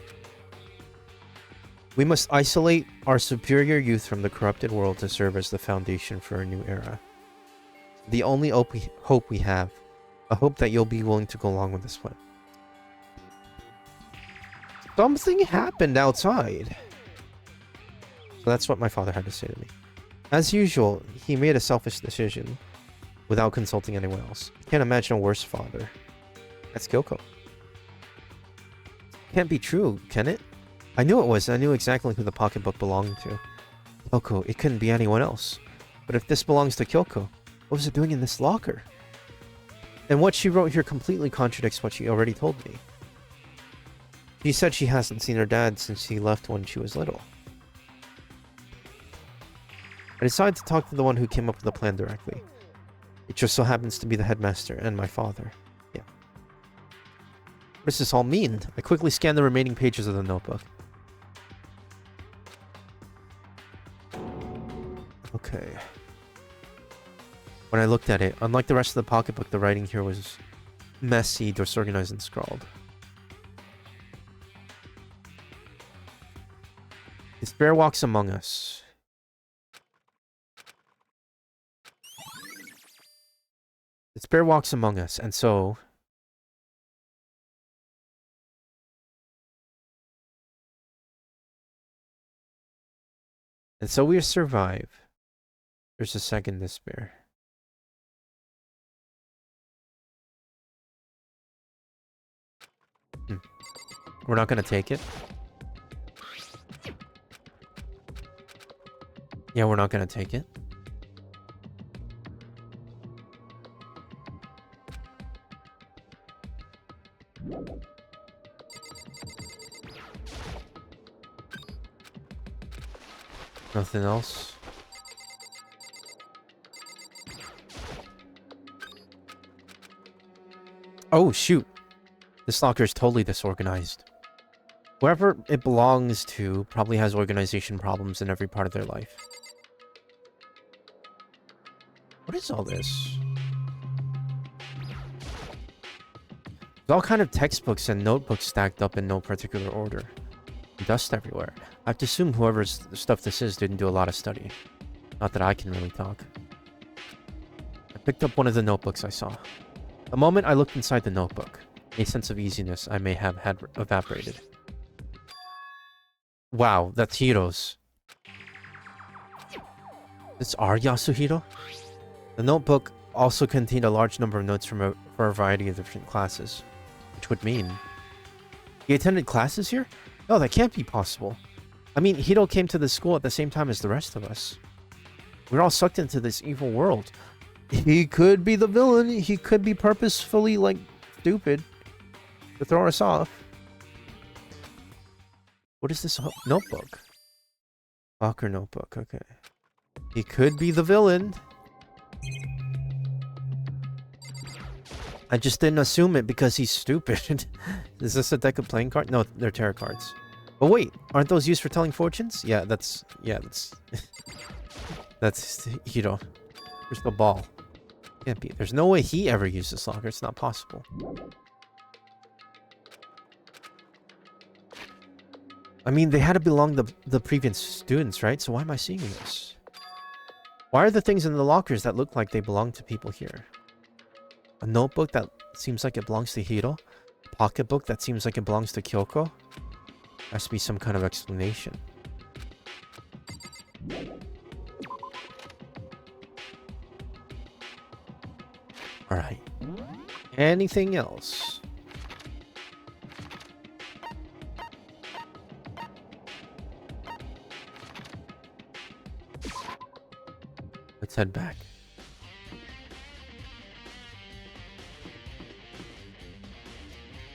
We must isolate our superior youth from the corrupted world to serve as the foundation for a new era. The only hope we have, a hope that you'll be willing to go along with this plan. Something happened outside. So that's what my father had to say to me. As usual, he made a selfish decision without consulting anyone else. Can't imagine a worse father. That's Kyoko. Can't be true, can it? I knew it was. I knew exactly who the pocketbook belonged to. Kyoko, it couldn't be anyone else. But if this belongs to Kyoko, what was it doing in this locker? And what she wrote here completely contradicts what she already told me. She said she hasn't seen her dad since he left when she was little. I decided to talk to the one who came up with the plan directly. It just so happens to be the headmaster and my father. Yeah. What does this all mean? I quickly scanned the remaining pages of the notebook. Okay. When I looked at it, unlike the rest of the pocketbook, the writing here was messy, disorganized, and scrawled. Despair walks among us. Despair walks among us, and so... we survive. There's a second despair. We're not gonna take it. Yeah, we're not gonna take it. Nothing else. Oh, shoot. This locker is totally disorganized. Whoever it belongs to probably has organization problems in every part of their life. What is all this? There's all kind of textbooks and notebooks stacked up in no particular order. Dust everywhere. I have to assume whoever's stuff this is didn't do a lot of study. Not that I can really talk. I picked up one of the notebooks I saw. The moment I looked inside the notebook, a sense of easiness I may have had evaporated. Wow, that's Hiro's. This are Yasuhiro? The notebook also contained a large number of notes for a variety of different classes. Which would mean... He attended classes here? No, that can't be possible. I mean, Hiro came to this school at the same time as the rest of us. We're all sucked into this evil world. He could be the villain. He could be purposefully, like, stupid to throw us off. What is this notebook? Locker notebook, okay. He could be the villain. I just didn't assume it because he's stupid. Is this a deck of playing cards? No, they're tarot cards. But wait, aren't those used for telling fortunes? Yeah, that's that's Hiro. Where's the ball? Can't be. There's no way he ever used this locker. It's not possible. I mean, they had to belong to the previous students, right? So why am I seeing this? Why are the things in the lockers that look like they belong to people here? A notebook that seems like it belongs to Hiro? A pocketbook that seems like it belongs to Kyoko? Has to be some kind of explanation. Alright. Anything else? Let's head back.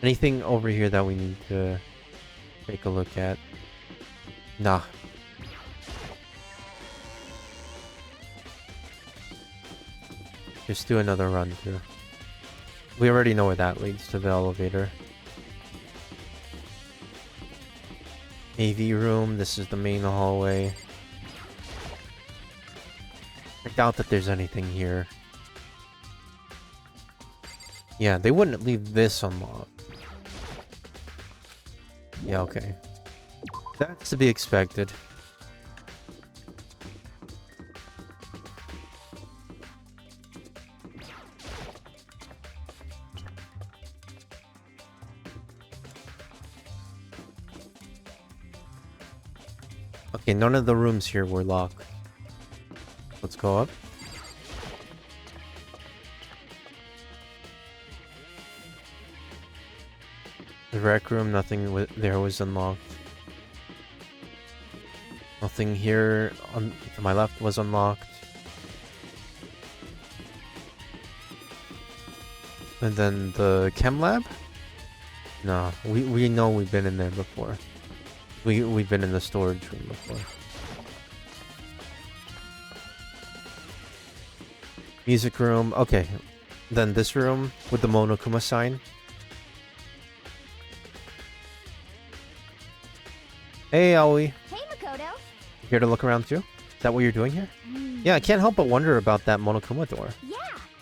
Anything over here that we need to take a look at? Nah. Just do another run through. We already know where that leads, to the elevator. AV room, this is the main hallway. I doubt that there's anything here. Yeah, they wouldn't leave this unlocked. Yeah, okay. That's to be expected. Okay, none of the rooms here were locked. Let's go up. The rec room, nothing there was unlocked. Nothing here to my left was unlocked. And then the chem lab? No, we know we've been in there before. We've been in the storage room before. Music room, okay. Then this room with the Monokuma sign. Hey, Aoi. Hey, Makoto. Here to look around too? Is that what you're doing here? Yeah, I can't help but wonder about that Monokuma door. Yeah.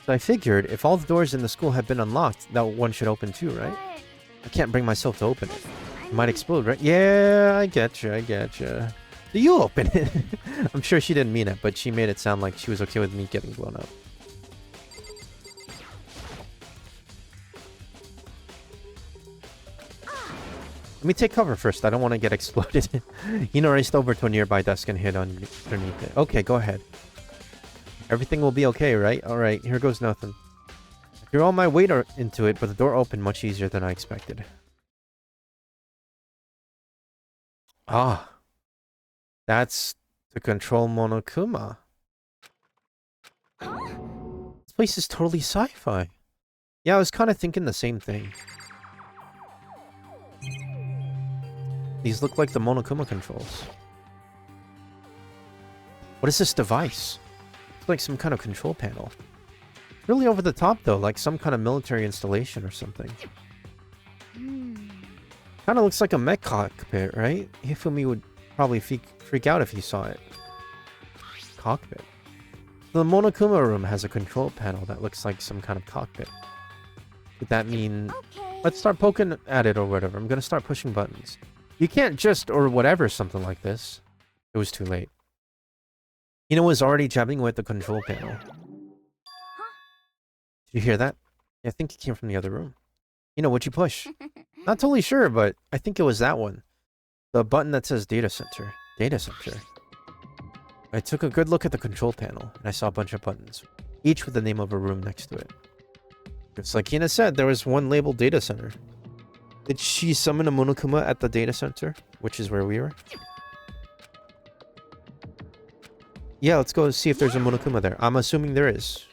So I figured if all the doors in the school had been unlocked, that one should open too, right? But I can't bring myself to open it. I It might mean, explode, right? Yeah, I get you, I get you. Do you open it? I'm sure she didn't mean it, but she made it sound like she was okay with me getting blown up. Let me take cover first. I don't want to get exploded. Hino raced over to a nearby desk and hid underneath it. Okay, go ahead. Everything will be okay, right? Alright, here goes nothing. I threw all my weight into it, but the door opened much easier than I expected. Ah, that's to control Monokuma. This place is totally sci-fi. Yeah, I was kind of thinking the same thing. These look like the Monokuma controls. What is this device? It's like some kind of control panel. Really over the top though, like some kind of military installation or something. Kind of looks like a mech cockpit, right? Hifumi would probably freak out if he saw it. Cockpit. The Monokuma room has a control panel that looks like some kind of cockpit. Would that mean... Let's start poking at it or whatever. I'm gonna start pushing buttons. You can't just or whatever something like this. It was too late. Hina was already jabbing with the control panel. Did you hear that? Yeah, I think it came from the other room. What'd you push? Not totally sure, but I think it was that one. The button that says Data Center. Data Center. I took a good look at the control panel, and I saw a bunch of buttons, each with the name of a room next to it. Just like Hina said, there was one labeled Data Center. Did she summon a Monokuma at the Data Center, which is where we were? Yeah, let's go see if there's a Monokuma there. I'm assuming there is.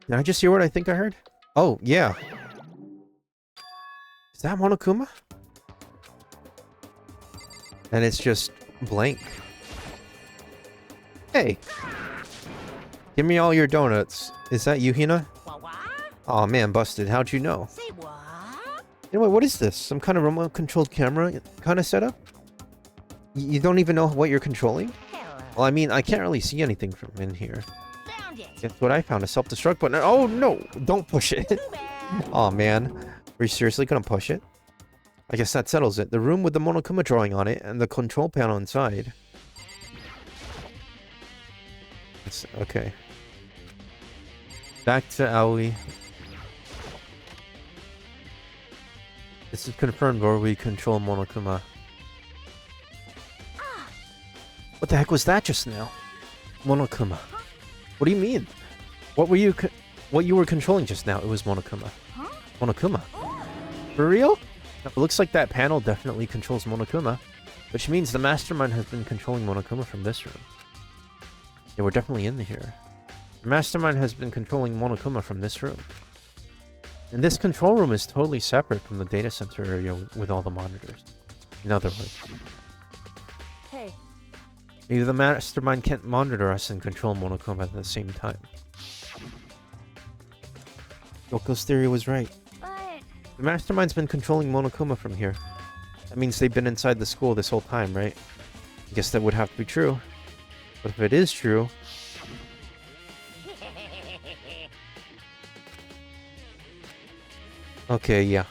Did I just hear what I think I heard? Oh, yeah. Is that Monokuma? And it's just blank. Hey! Give me all your donuts. Is that you, Hina? Aw, man, busted. How'd you know? Say what? Anyway, what is this? Some kind of remote-controlled camera kind of setup? You don't even know what you're controlling? Well, I mean, I can't really see anything from in here. Found it. Guess what I found? A self-destruct button. Oh, no! Don't push it! Aw, man. Are you seriously gonna push it? I guess that settles it. The room with the Monokuma drawing on it, and the control panel inside. It's... okay. Back to Aoi. This is confirmed where we control Monokuma. What the heck was that just now? Monokuma. What do you mean? What you were controlling just now? It was Monokuma. Monokuma. For real? It looks like that panel definitely controls Monokuma, which means the mastermind has been controlling Monokuma from this room. Yeah, we're definitely in here. The mastermind has been controlling Monokuma from this room. And this control room is totally separate from the data center area with all the monitors. In other words. Hey, Maybe the mastermind can't monitor us and control Monokuma at the same time. Yoko's theory was right. But The mastermind's been controlling Monokuma from here. That means they've been inside the school this whole time, right? I guess that would have to be true. But if it is true... Okay, yeah.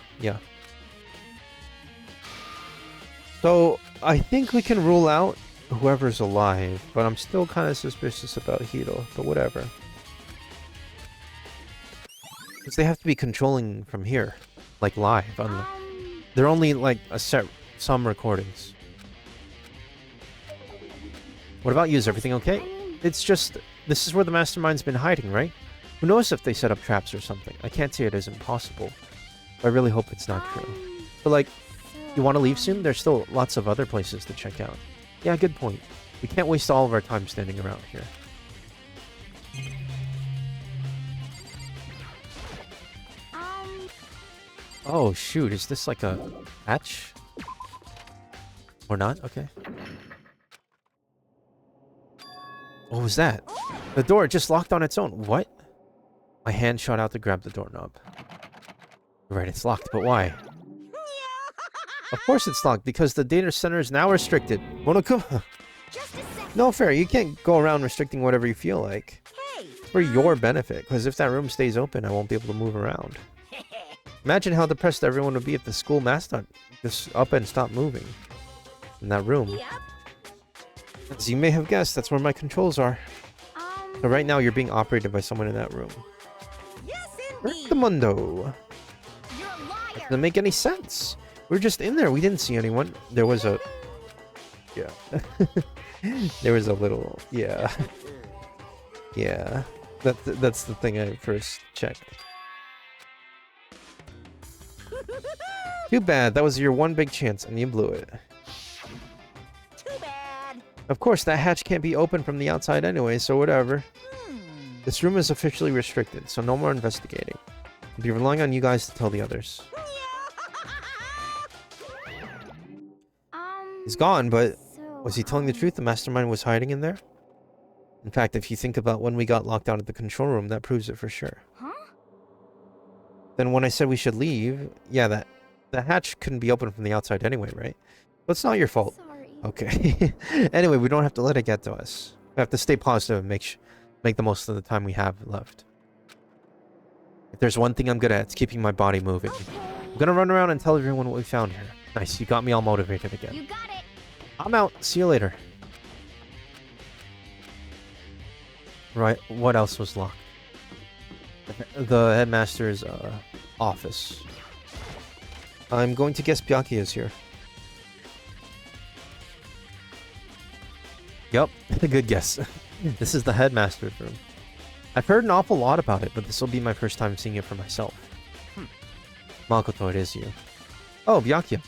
So, I think we can rule out whoever's alive, but I'm still kind of suspicious about Hiro, but whatever. Because they have to be controlling from here, like live. They're only like some recordings. What about you? Is everything okay? It's just, this is where the mastermind's been hiding, right? Who knows if they set up traps or something? I can't say it isn't possible. I really hope it's not true. But like, you want to leave soon? There's still lots of other places to check out. Yeah, good point. We can't waste all of our time standing around here. Oh shoot, is this like a hatch? Or not? Okay. What was that? The door just locked on its own. What? My hand shot out to grab the doorknob. Right, it's locked, but why? Of course it's locked, because the data center is now restricted. Monokuma! just a second. No fair, you can't go around restricting whatever you feel like. Hey. For your benefit, because if that room stays open, I won't be able to move around. Imagine how depressed everyone would be if the school mascot just up and stopped moving. In that room. Yep. As you may have guessed, that's where my controls are. So right now, you're being operated by someone in that room. Yes, Where's indeed. the mundo? You're a liar. Doesn't make any sense. We were just in there. We didn't see anyone. There was a... Yeah. There was a little... Yeah. Yeah. That's the thing I first checked. Too bad. That was your one big chance, and you blew it. Too bad. Of course, that hatch can't be opened from the outside anyway, so whatever. This room is officially restricted, so no more investigating. I'll be relying on you guys to tell the others. He's gone, but was he telling the truth? The mastermind was hiding in there? In fact, if you think about when we got locked out of the control room, that proves it for sure. Huh? Then when I said we should leave, yeah, the hatch couldn't be opened from the outside anyway, right? But it's not your fault. Sorry. Okay. Anyway, we don't have to let it get to us. We have to stay positive and make the most of the time we have left. If there's one thing I'm good at, it's keeping my body moving. Okay. I'm gonna run around and tell everyone what we found here. Nice, you got me all motivated again. You got it. I'm out. See you later. Right, what else was locked? The headmaster's office. I'm going to guess Byakuya is here. Yup, good guess. This is the headmaster's room. I've heard an awful lot about it, but this will be my first time seeing it for myself. Makoto, it is you. Oh, Byakuya.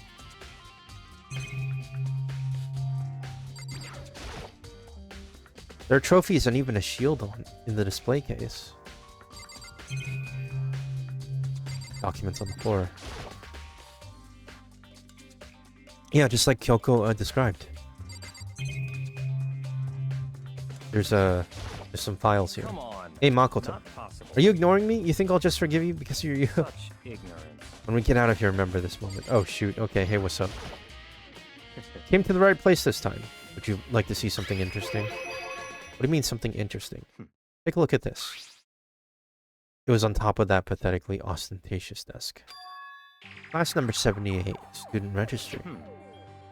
There are trophies and even a shield in the display case. Documents on the floor. Yeah, just like Kyoko described. There's some files here. Come on. Hey, Makoto. Not possible. Are you ignoring me? You think I'll just forgive you because you're you? Such ignorance. When we get out of here, remember this moment. Oh, shoot. Okay, hey, what's up? Came to the right place this time. Would you like to see something interesting? What do you mean something interesting? Take a look at this. It was on top of that pathetically ostentatious desk. Class number 78, student registry.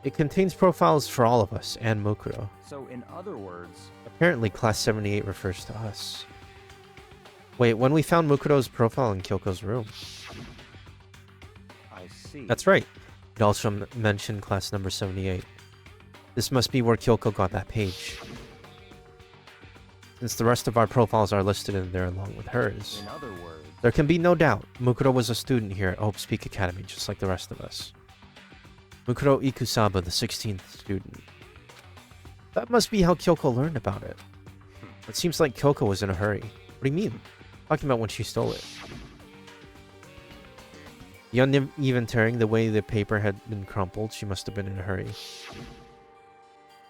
It contains profiles for all of us and Mukuro. So, in other words, Apparently, class 78 refers to us. Wait, when we found Mukuro's profile in Kyoko's room. I see. That's right. It also mentioned class number 78. This must be where Kyoko got that page. Since the rest of our profiles are listed in there along with hers. In other words, There can be no doubt, Mukuro was a student here at Hope's Peak Academy, just like the rest of us. Mukuro Ikusaba, the 16th student. That must be how Kyoko learned about it. It seems like Kyoko was in a hurry. What do you mean? Talking about when she stole it. The uneven tearing, the way the paper had been crumpled, she must have been in a hurry.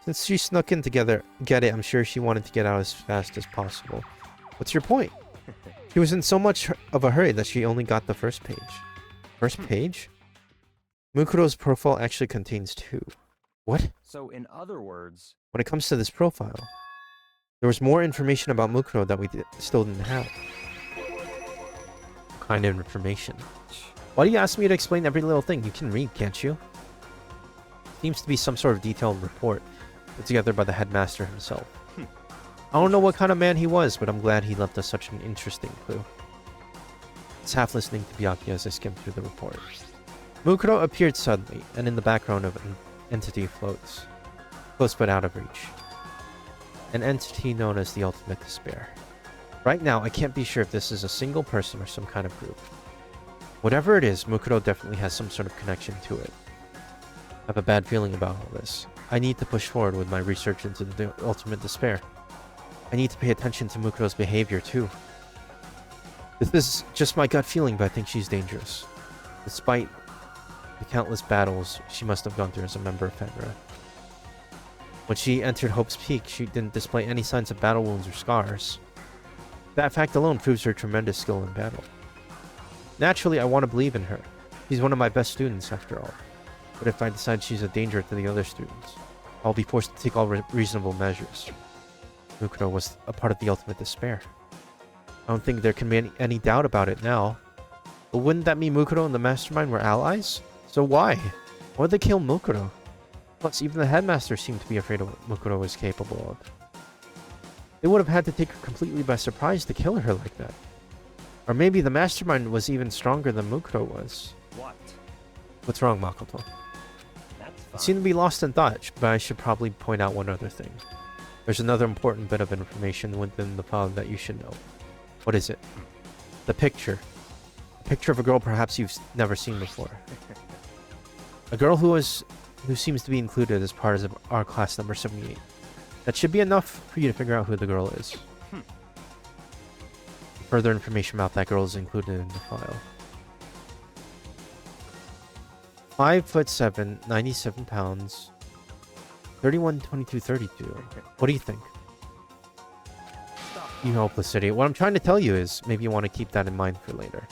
Since she snuck in together, get it, I'm sure she wanted to get out as fast as possible. What's your point? She was in so much of a hurry that she only got the first page. First page? Mukuro's profile actually contains 2. What? so in other words, When it comes to this profile, there was more information about Mukuro that we still didn't have. What kind of information? Why do you ask me to explain every little thing? You can read, can't you? Seems to be some sort of detailed report put together by the headmaster himself. I don't know what kind of man he was, but I'm glad he left us such an interesting clue. I was half listening to Byakuya as I skimmed through the report. Mukuro appeared suddenly, and in the background of an entity floats. Close but out of reach. An entity known as the Ultimate Despair. Right now, I can't be sure if this is a single person or some kind of group. Whatever it is, Mukuro definitely has some sort of connection to it. I have a bad feeling about all this. I need to push forward with my research into the Ultimate Despair. I need to pay attention to Mukuro's behavior too. This is just my gut feeling, but I think she's dangerous. Despite the countless battles she must have gone through as a member of Fenra. When she entered Hope's Peak, she didn't display any signs of battle wounds or scars. That fact alone proves her tremendous skill in battle. Naturally, I want to believe in her. She's one of my best students, after all. But if I decide she's a danger to the other students, I'll be forced to take all reasonable measures. Mukuro was a part of the Ultimate Despair. I don't think there can be any doubt about it now. But wouldn't that mean Mukuro and the Mastermind were allies? So why? Why'd they kill Mukuro? Plus, even the headmaster seemed to be afraid of what Mukuro was capable of. They would have had to take her completely by surprise to kill her like that. Or maybe the Mastermind was even stronger than Mukuro was. what? What's wrong, Makoto? That's You fine. seem to be lost in thought, but I should probably point out one other thing. There's another important bit of information within the file that you should know. What is it? The picture. A picture of a girl perhaps you've never seen before. A girl who seems to be included as part of our class number 78. That should be enough for you to figure out who the girl is. Further information about that girl is included in the file. 5'7", 97 pounds, 31, 22, 32. What do you think? You hopeless idiot. What I'm trying to tell you is maybe you want to keep that in mind for later.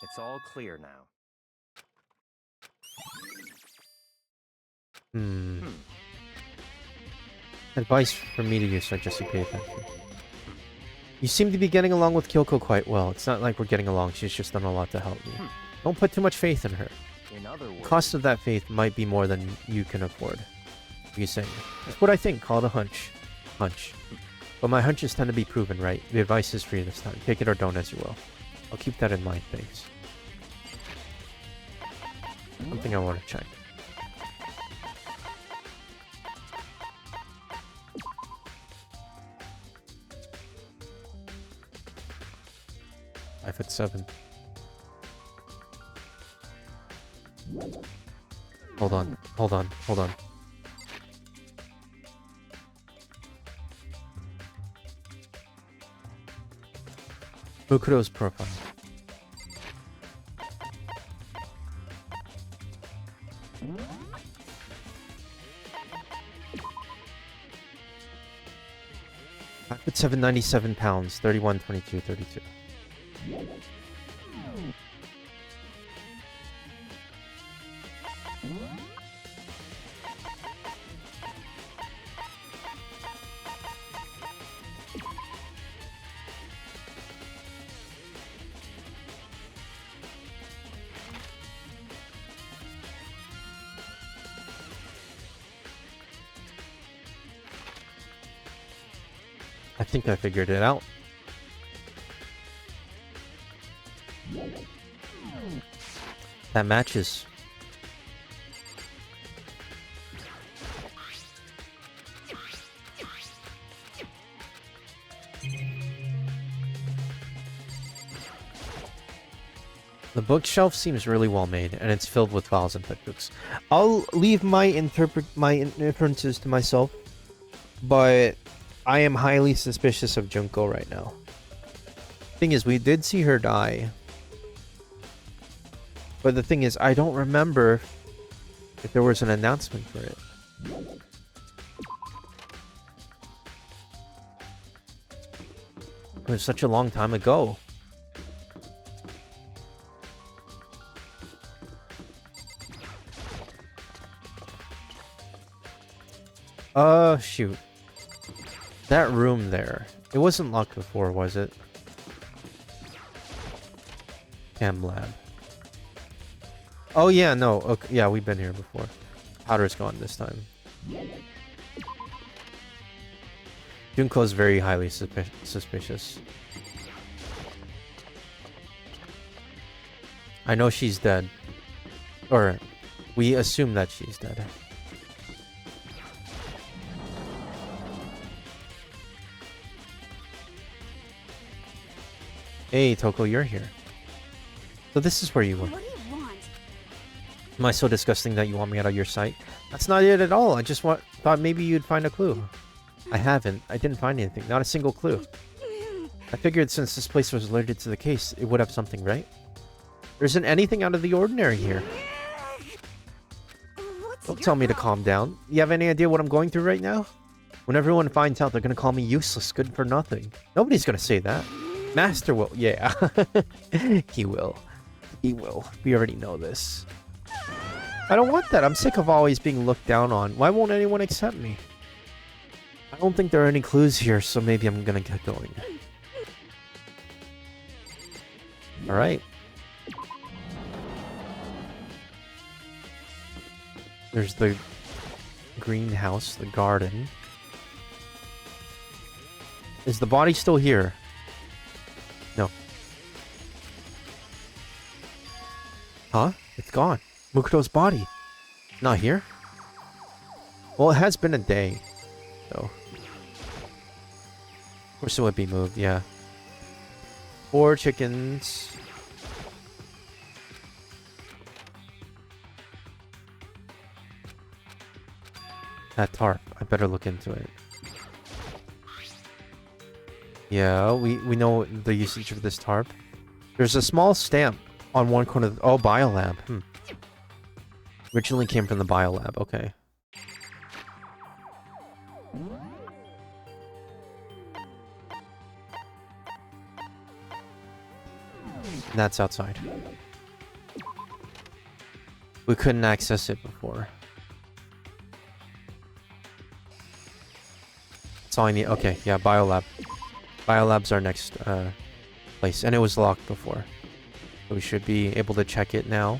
It's all clear now. Advice from me to you, so just to pay attention. You seem to be getting along with Kyoko quite well. It's not like we're getting along, she's just done a lot to help me. Don't put too much faith in her. In other words, The cost of that faith might be more than you can afford. What are you saying? That's what I think. Call it a hunch. Hunch. But my hunches tend to be proven right. The advice is free this time. Take it or don't as you will. I'll keep that in mind, thanks. Something I want to check. At 7. Hold on. Mukuro's profile. At 797 pounds, 31, 22, 32. I think I figured it out. That matches. The bookshelf seems really well made, and it's filled with files and textbooks. I'll leave my inferences to myself, but I am highly suspicious of Junko right now. Thing is, we did see her die. But the thing is, I don't remember if there was an announcement for it. It was such a long time ago. Shoot. That room there. It wasn't locked before, was it? Cam lab. Oh yeah, no. Okay, yeah, we've been here before. Powder's gone this time. Junko's very highly suspicious. I know she's dead. Or, we assume that she's dead. Hey, Toko, you're here. So this is where you were. What do you want? Am I so disgusting that you want me out of your sight? That's not it at all. I just thought maybe you'd find a clue. I haven't. I didn't find anything. Not a single clue. I figured since this place was alerted to the case, it would have something, right? There isn't anything out of the ordinary here. Don't tell me to calm down. You have any idea what I'm going through right now? When everyone finds out, they're gonna call me useless, good for nothing. Nobody's gonna say that. Master will. Yeah. He will. He will. We already know this. I don't want that. I'm sick of always being looked down on. Why won't anyone accept me? I don't think there are any clues here, so maybe I'm gonna get going. Alright. There's the greenhouse, the garden. Is the body still here? No. Huh? It's gone. Mukuto's body. Not here? Well, it has been a day. So. Of course it would be moved, yeah. 4 chickens. That tarp. I better look into it. Yeah, we know the usage of this tarp. There's a small stamp on one corner of oh, biolab. Originally came from the biolab, okay. And that's outside. We couldn't access it before. That's all I need. Okay, yeah, biolab. Biolab's our next place, and it was locked before. So we should be able to check it now.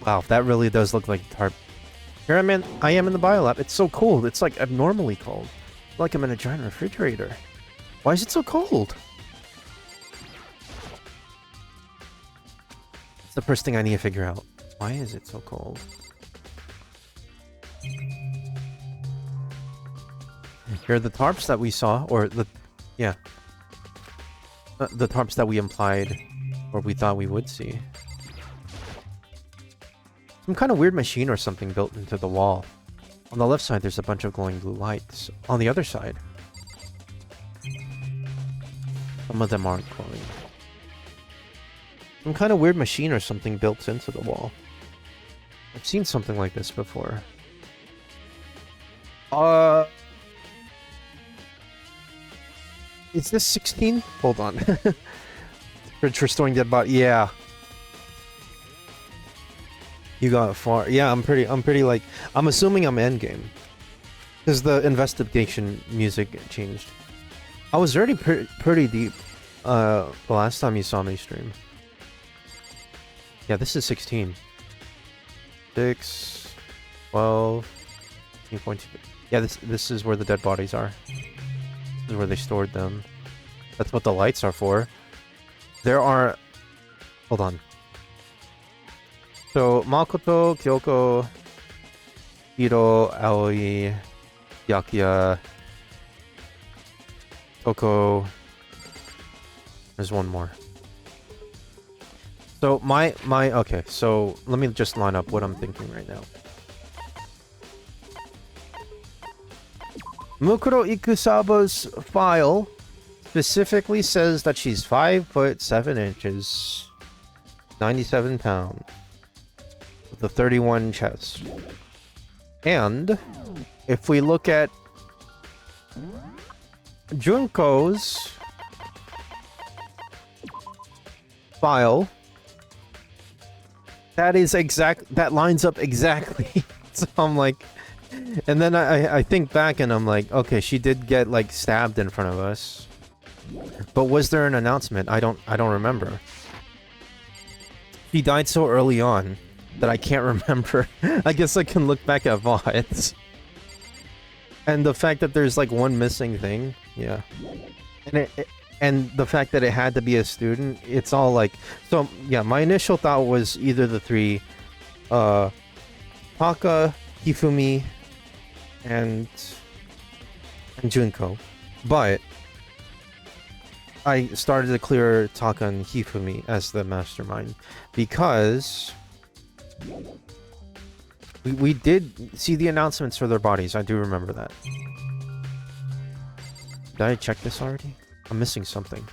Wow, that really does look like a tarp. Here I am in the biolab. It's so cold. It's like abnormally cold. Like I'm in a giant refrigerator. Why is it so cold? It's the first thing I need to figure out. Why is it so cold? Here are the tarps that we saw, or the... yeah. The tarps that we implied, or we thought we would see. Some kind of weird machine or something built into the wall. On the left side, there's a bunch of glowing blue lights. On the other side, some of them aren't glowing. Some kind of weird machine or something built into the wall. I've seen something like this before. Is this 16? Hold on. Fridge restoring dead body. Yeah. You got far. Yeah, I'm pretty like, I'm assuming I'm endgame. Because the investigation music changed. I was already pretty deep the last time you saw me stream. Yeah, this is 16. 6, 12, 15.2. Yeah, this is where the dead bodies are. This is where they stored them. That's what the lights are for. There are... hold on. So, Makoto, Kyoko, Hiro, Aoi, Yakuya, Toko. There's one more. So, okay, so let me just line up what I'm thinking right now. Mukuro Ikusaba's file specifically says that she's 5 foot 7 inches, 97 pounds. The 31 chest. And if we look at Junko's file, that lines up exactly. So I'm like, and then I think back and I'm like, okay, she did get like stabbed in front of us. But was there an announcement? I don't remember. She died so early on that I can't remember. I guess I can look back at VODs. And the fact that there's like one missing thing, yeah. And the fact that it had to be a student, it's all like... so, yeah, my initial thought was either the 3... Taka, Hifumi, and Junko. But I started to clear Taka and Hifumi as the mastermind. Because... we did see the announcements for their bodies. I do remember that. Did I check this already? I'm missing something.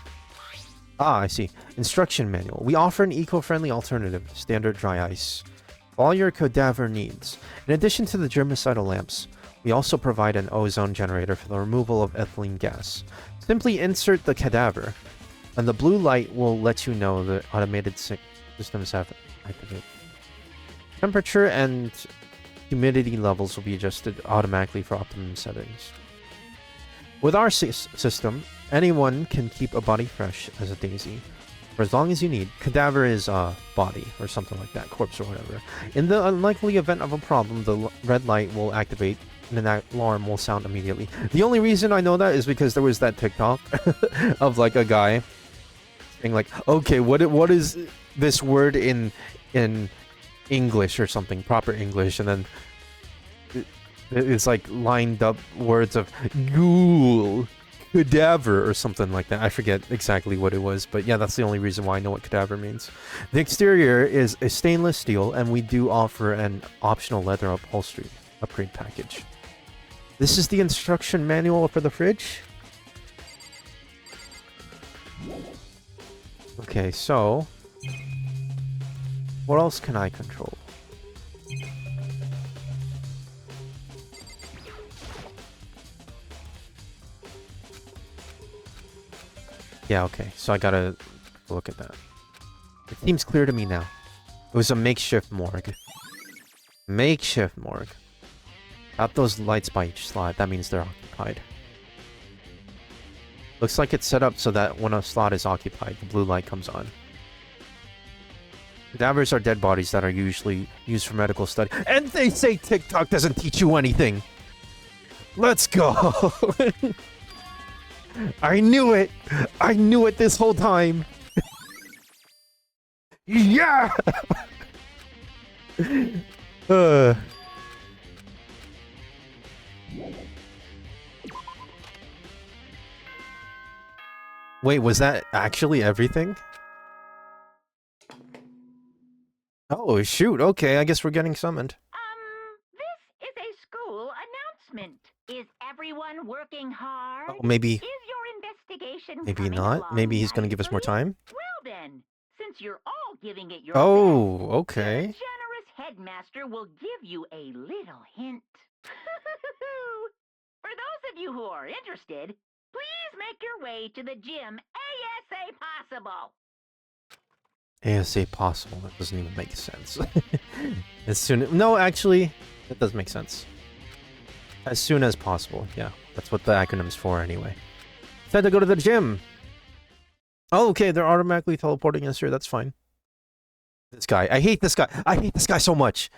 Ah, I see. Instruction manual. We offer an eco-friendly alternative to standard dry ice for all your cadaver needs. In addition to the germicidal lamps, we also provide an ozone generator for the removal of ethylene gas. Simply insert the cadaver, and the blue light will let you know the automated systems have activated. Temperature and humidity levels will be adjusted automatically for optimum settings. With our system, anyone can keep a body fresh as a daisy. For as long as you need. Cadaver is body or something like that, corpse or whatever. In the unlikely event of a problem, the red light will activate and an alarm will sound immediately. The only reason I know that is because there was that TikTok of like a guy saying like, okay, what is this word in English or something, proper English, and then it's like lined up words of ghoul, cadaver, or something like that. I forget exactly what it was, but yeah, that's the only reason why I know what cadaver means. The exterior is a stainless steel, and we do offer an optional leather upholstery upgrade package. This is the instruction manual for the fridge. Okay, so what else can I control? Yeah, okay, so I gotta look at that. It seems clear to me now. It was a makeshift morgue. Makeshift morgue. Got those lights by each slot. That means they're occupied. Looks like it's set up so that when a slot is occupied, the blue light comes on. Cadavers are dead bodies that are usually used for medical study. And they say TikTok doesn't teach you anything! Let's go! I knew it! I knew it this whole time! Yeah! Wait, was that actually everything? Oh, shoot. Okay, I guess we're getting summoned. This is a school announcement. Is everyone working hard? Oh, maybe... Is your investigation Maybe coming not. along Maybe he's gonna give us more nicely? time. Well then, since you're all giving it your Oh, best, okay. the generous headmaster will give you a little hint. For those of you who are interested, please make your way to the gym ASA possible. ASA possible. That doesn't even make sense. As soon... No, actually, that does make sense. As soon as possible. Yeah, that's what the acronym's for anyway. Said to go to the gym. Oh, okay, they're automatically teleporting us here. That's fine. This guy. I hate this guy. I hate this guy so much.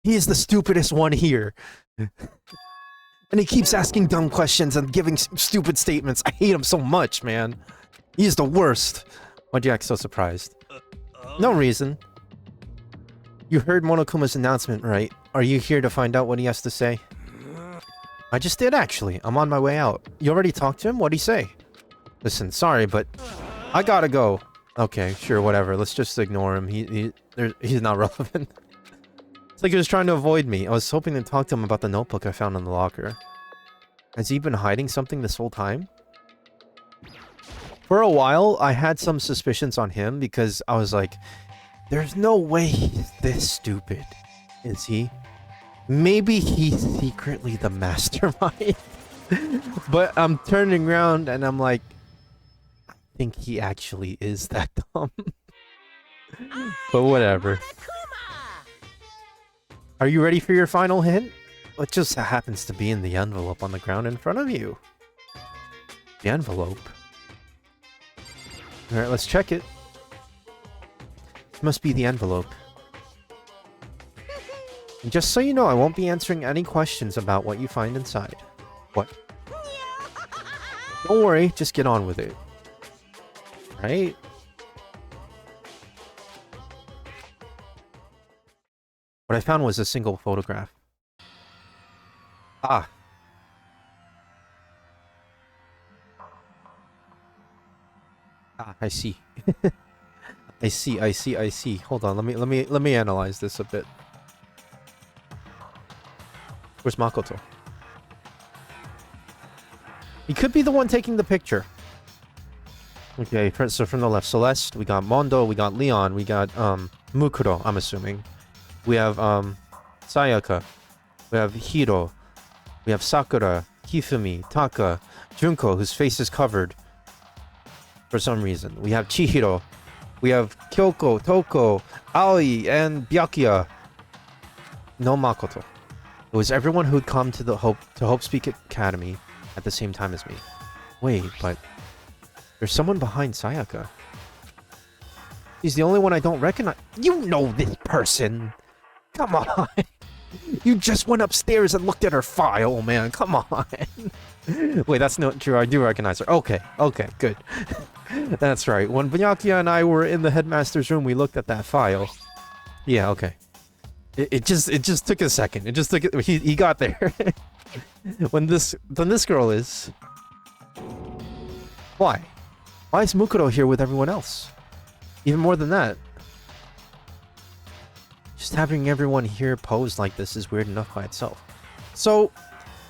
He is the stupidest one here. And he keeps asking dumb questions and giving stupid statements. I hate him so much, man. He's the worst. Why'd you act so surprised? No reason. You heard Monokuma's announcement, right? Are you here to find out what he has to say? I just did, actually. I'm on my way out. You already talked to him? What'd he say? Listen, sorry, but I gotta go. Okay, sure, whatever. Let's just ignore him. He's not relevant. It's like he was trying to avoid me. I was hoping to talk to him about the notebook I found in the locker. Has he been hiding something this whole time? For a while, I had some suspicions on him because I was like, there's no way he's this stupid, is he? Maybe he's secretly the mastermind. But I'm turning around and I'm like, I think he actually is that dumb. But whatever. Are you ready for your final hint? What just happens to be in the envelope on the ground in front of you? The envelope. Alright, let's check it. This must be the envelope. And just so you know, I won't be answering any questions about what you find inside. What? Don't worry, just get on with it. Right? What I found was a single photograph. Ah. Ah, I see. I see. Hold on, let me analyze this a bit. Where's Makoto? He could be the one taking the picture. Okay, so from the left, Celeste, we got Mondo, we got Leon, we got Mukuro, I'm assuming. We have Sayaka, we have Hiro, we have Sakura, Hifumi, Taka, Junko, whose face is covered for some reason. We have Chihiro, we have Kyoko, Toko, Aoi, and Byakuya. No Makoto. It was everyone who'd come to the Hope Speak Academy at the same time as me. Wait, but there's someone behind Sayaka. He's the only one I don't recognize. You know this person. Come on. You just went upstairs and looked at her file, man. Come on. Wait, that's not true. I do recognize her. Okay, good. That's right. When Banyakia and I were in the headmaster's room, we looked at that file. Yeah, okay. It just took a second. It just took it. He got there. When this girl is. Why? Why is Mukuro here with everyone else? Even more than that. Just having everyone here posed like this is weird enough by itself. So,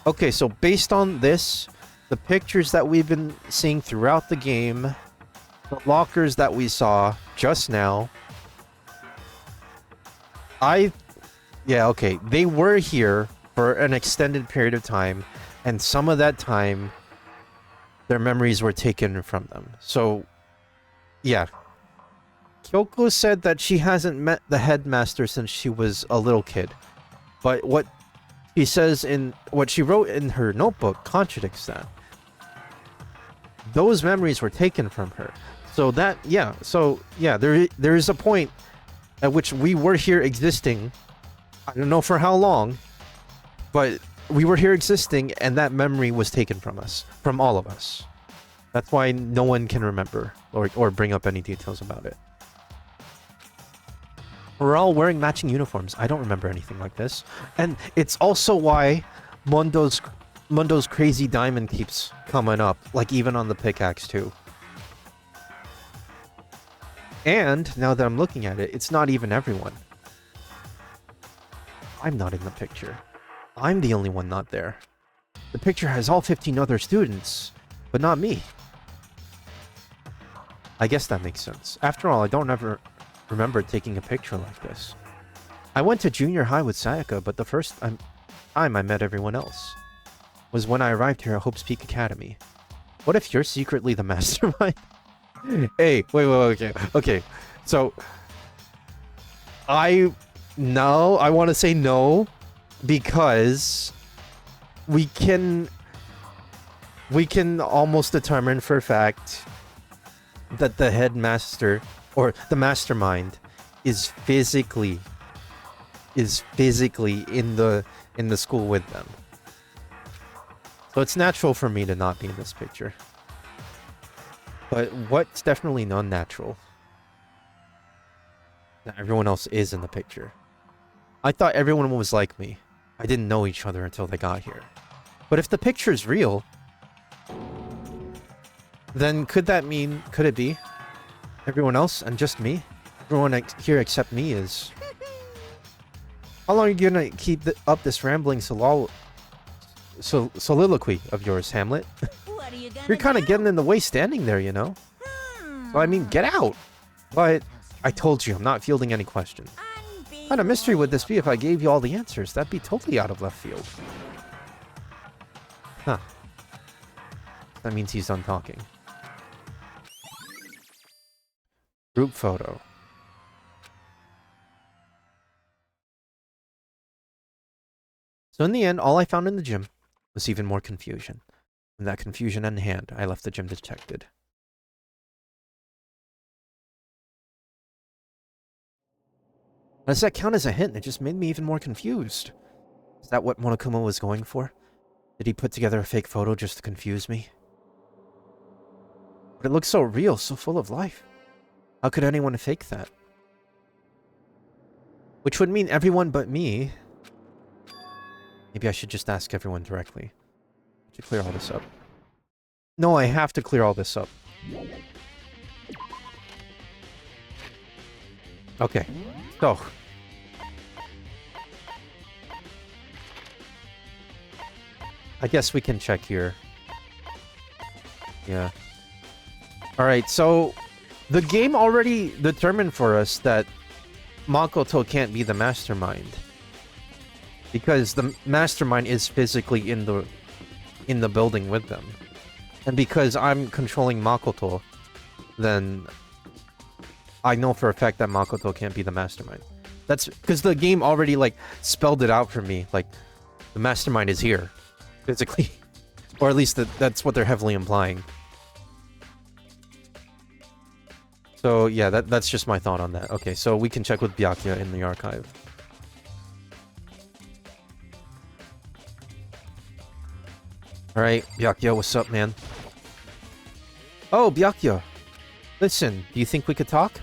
okay, so based on this, the pictures that we've been seeing throughout the game, the lockers that we saw just now, yeah, okay, they were here for an extended period of time, and some of that time, their memories were taken from them. So, yeah. Kyoko said that she hasn't met the headmaster since she was a little kid. But what she says in what she wrote in her notebook contradicts that. Those memories were taken from her. So that, yeah, there is a point at which we were here existing. I don't know for how long, but we were here existing and that memory was taken from us, from all of us. That's why no one can remember or bring up any details about it. We're all wearing matching uniforms. I don't remember anything like this. And it's also why Mondo's crazy diamond keeps coming up, like even on the pickaxe too. And now that I'm looking at it, it's not even everyone. I'm not in the picture. I'm the only one not there. The picture has all 15 other students, but not me. I guess that makes sense. After all, I don't ever remember taking a picture like this. I went to junior high with Sayaka, but the first time I met everyone else was when I arrived here at Hope's Peak Academy. What if you're secretly the mastermind? Hey, wait, okay. So, I want to say no, because we can almost determine for a fact that the headmaster or the mastermind is physically in the school with them. So it's natural for me to not be in this picture. But what's definitely non-natural? That everyone else is in the picture. I thought everyone was like me. I didn't know each other until they got here. But if the picture's real, then could it be everyone else and just me? Everyone here except me is... How long are you gonna keep up this rambling soliloquy of yours, Hamlet? What are you gonna You're kind of getting in the way standing there, you know? So I mean, get out! But I told you, I'm not fielding any questions. What kind of mystery would this be if I gave you all the answers? That'd be totally out of left field. Huh. That means he's done talking. Group photo. So in the end, all I found in the gym was even more confusion. And that confusion in hand, I left the gym detected. Does that count as a hint? It just made me even more confused. Is that what Monokuma was going for? Did he put together a fake photo just to confuse me? But it looks so real, so full of life. How could anyone fake that? Which would mean everyone but me. Maybe I should just ask everyone directly. To clear all this up. No, I have to clear all this up. Okay. So. I guess we can check here. Yeah. Alright, so... The game already determined for us that Makoto can't be the mastermind. Because the mastermind is physically in the building with them. And because I'm controlling Makoto, then I know for a fact that Makoto can't be the mastermind. That's because the game already like spelled it out for me. Like the mastermind is here, physically. Or at least that's what they're heavily implying. So yeah, that's just my thought on that. Okay, so we can check with Byakuya in the archive. Alright, Byakuya, what's up, man? Oh, Byakuya! Listen, do you think we could talk?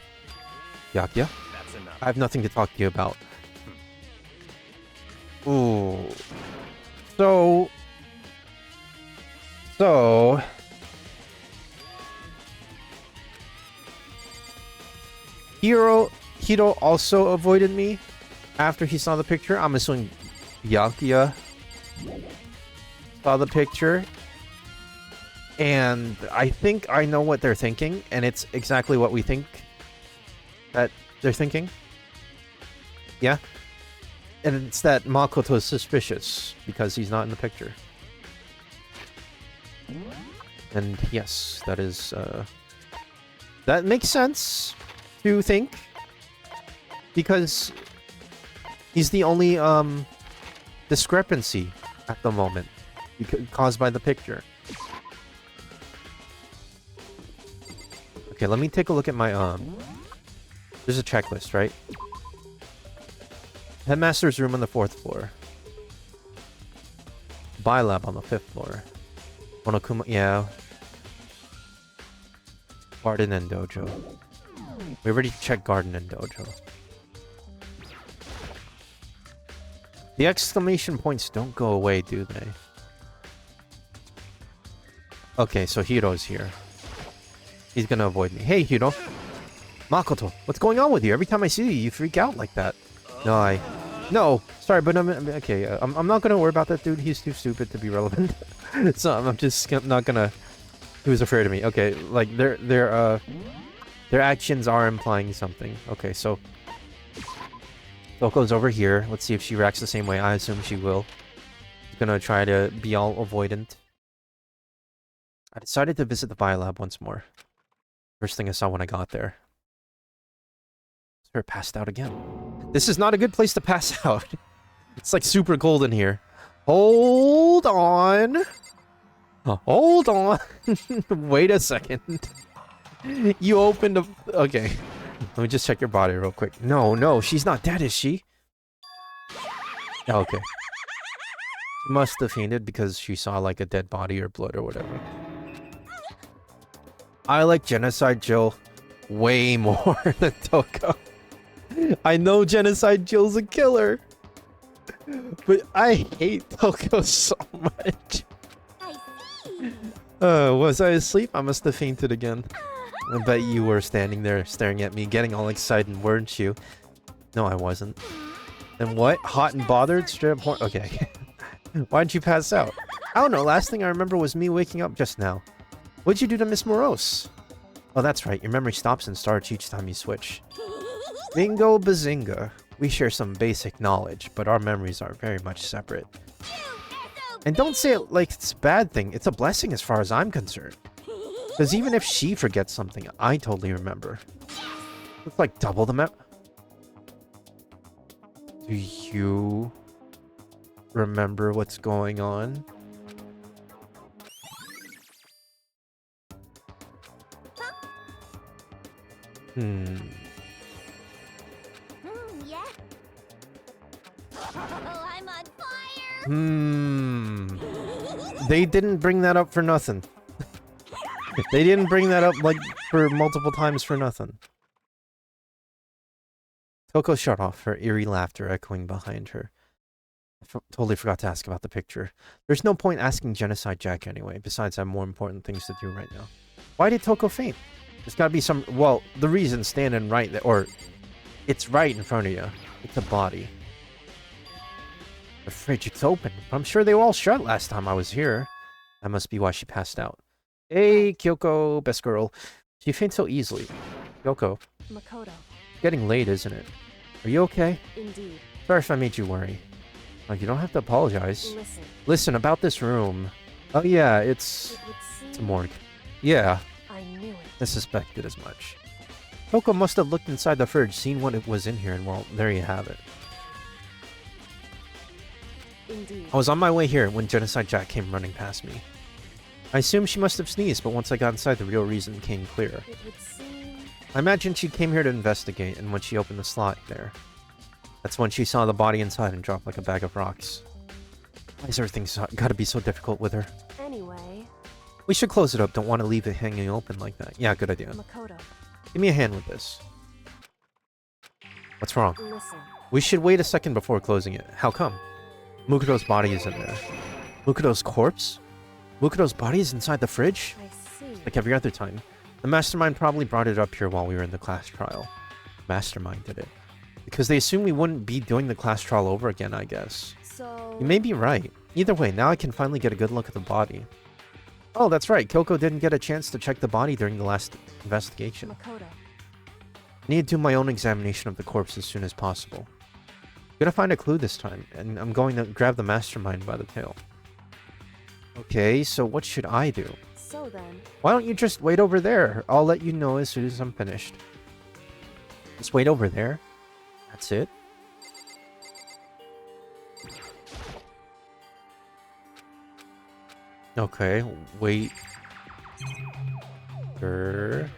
Byakuya? That's enough. I have nothing to talk to you about. Ooh. So... Hiro also avoided me after he saw the picture. I'm assuming Byakuya saw the picture. And I think I know what they're thinking, and it's exactly what we think that they're thinking. Yeah? And it's that Makoto's suspicious because he's not in the picture. And yes, that is, that makes sense to think. Because he's the only, discrepancy at the moment caused by the picture. Okay, let me take a look at my, there's a checklist, right? Headmaster's room on the 4th floor. Bilab on the 5th floor. Monokuma, yeah. Garden and Dojo. We already checked Garden and Dojo. The exclamation points don't go away, do they? Okay, so Hiro's here. He's gonna avoid me. Hey, Hiro. Makoto, what's going on with you? Every time I see you, you freak out like that. No, sorry, but okay. I'm not gonna worry about that dude. He's too stupid to be relevant. So I'm just not gonna. He was afraid of me. Okay, like their actions are implying something. Okay, so Toko's over here. Let's see if she reacts the same way. I assume she will. She's gonna try to be all avoidant. I decided to visit the biolab once more. First thing I saw when I got there. Her passed out again. This is not a good place to pass out. It's like super cold in here. Hold on. Hold on. Wait a second. You opened a... Okay. Let me just check your body real quick. No, she's not dead, is she? Okay. She must have fainted because she saw like a dead body or blood or whatever. I like Genocide Jill way more than Toko. I know Genocide Jill's a killer, but I hate Toko so much. I see. Was I asleep? I must have fainted again. I bet you were standing there staring at me, getting all excited, weren't you? No, I wasn't. And what? Hot and bothered? Straight up horn? Okay. Why'd you pass out? I don't know. Last thing I remember was me waking up just now. What'd you do to Miss Morose? Oh, that's right. Your memory stops and starts each time you switch. Bingo bazinga. We share some basic knowledge, but our memories are very much separate. And don't say it like it's a bad thing. It's a blessing as far as I'm concerned. Because even if she forgets something, I totally remember. It's like double the mem... Do you remember what's going on? Yeah. Oh, I'm on fire. They didn't bring that up for nothing. They didn't bring that up like for multiple times for nothing. Toko shut off, her eerie laughter echoing behind her. I totally forgot to ask about the picture. There's no point asking Genocide Jack anyway, besides I have more important things to do right now. Why did Toko faint? There's gotta be some... Well, the reason standing right there, or... It's right in front of you. It's a body. The fridge, it's open. I'm sure they were all shut last time I was here. That must be why she passed out. Hey, Kyoko, best girl. She faints so easily. Kyoko. Makoto, Getting late, isn't it? Are you okay? indeed. Sorry if I made you worry. Like, you don't have to apologize. Listen, Listen, about this room. Oh yeah, it's it would seem... a morgue. Yeah, I knew it. I suspected as much. Toko must have looked inside the fridge, seen what it was in here, and well, there you have it. Indeed. I was on my way here when Genocide Jack came running past me. I assumed she must have sneezed, but once I got inside, the real reason came clear. It would seem... I imagine she came here to investigate, and when she opened the slot there, that's when she saw the body inside and dropped like a bag of rocks. Why is everything gotta be so difficult with her? Anyway, We should close it up. Don't want to leave it hanging open like that. Yeah, good idea. Makoto, Give me a hand with this. What's wrong? listen. We should wait a second before closing it. How come? Mukuto's body is in there. Mukuto's corpse? Mukuto's body is inside the fridge? I see. Like every other time. The mastermind probably brought it up here while we were in the class trial. Mastermind did it. Because they assumed we wouldn't be doing the class trial over again, I guess. So... You may be right. Either way, now I can finally get a good look at the body. Oh, that's right. Kyoko didn't get a chance to check the body during the last investigation. Makoto. I need to do my own examination of the corpse as soon as possible. I'm gonna find a clue this time, and I'm going to grab the mastermind by the tail. Okay, so what should I do? So then, Why don't you just wait over there? I'll let you know as soon as I'm finished. Just wait over there. That's it. Okay, wait. Sure.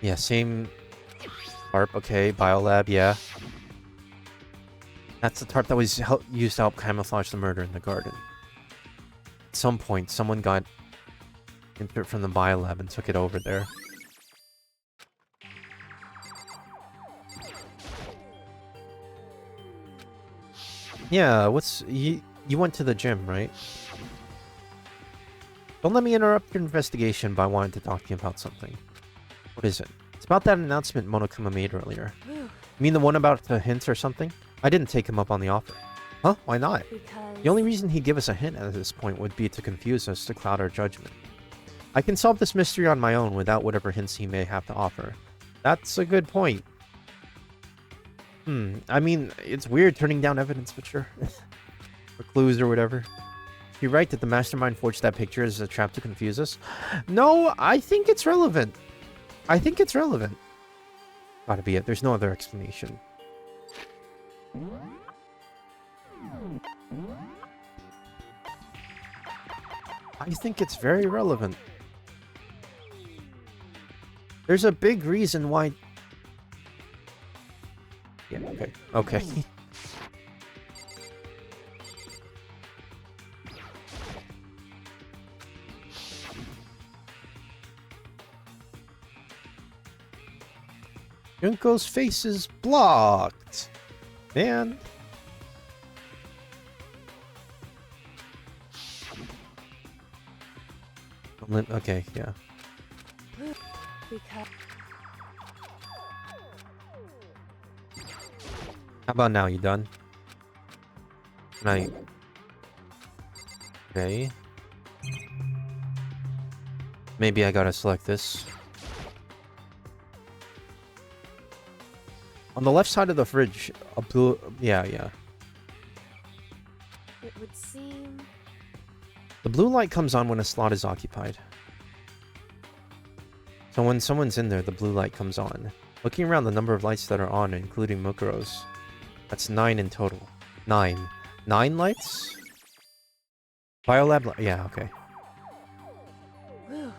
Yeah, same tarp. Okay, biolab. Yeah, that's the tarp that was used to help camouflage the murder in the garden. At some point, someone got it from the biolab and took it over there. Yeah, what's you went to the gym, right? Don't let me interrupt your investigation by wanting to talk to you about something. What is it? It's about that announcement Monokuma made earlier. whew, You mean the one about the hints or something? I didn't take him up on the offer. Huh? Why not? because... The only reason he'd give us a hint at this point would be to confuse us to cloud our judgment. I can solve this mystery on my own without whatever hints he may have to offer. That's a good point. I mean, it's weird turning down evidence, but sure. Or clues or whatever. You're right that the mastermind forged that picture as a trap to confuse us. No, I think it's relevant. I think it's relevant. Gotta be it. There's no other explanation. I think it's very relevant. There's a big reason why... Yeah, okay. Okay. Junko's face is blocked. Man. Okay, yeah. because... How about now? You done? Right. Okay. Maybe I gotta select this. On the left side of the fridge, a blue... Yeah. It would seem... The blue light comes on when a slot is occupied. So when someone's in there, the blue light comes on. Looking around the number of lights that are on, including Mukuro's, that's 9 in total. 9. 9 lights? Biolab yeah, okay. whew,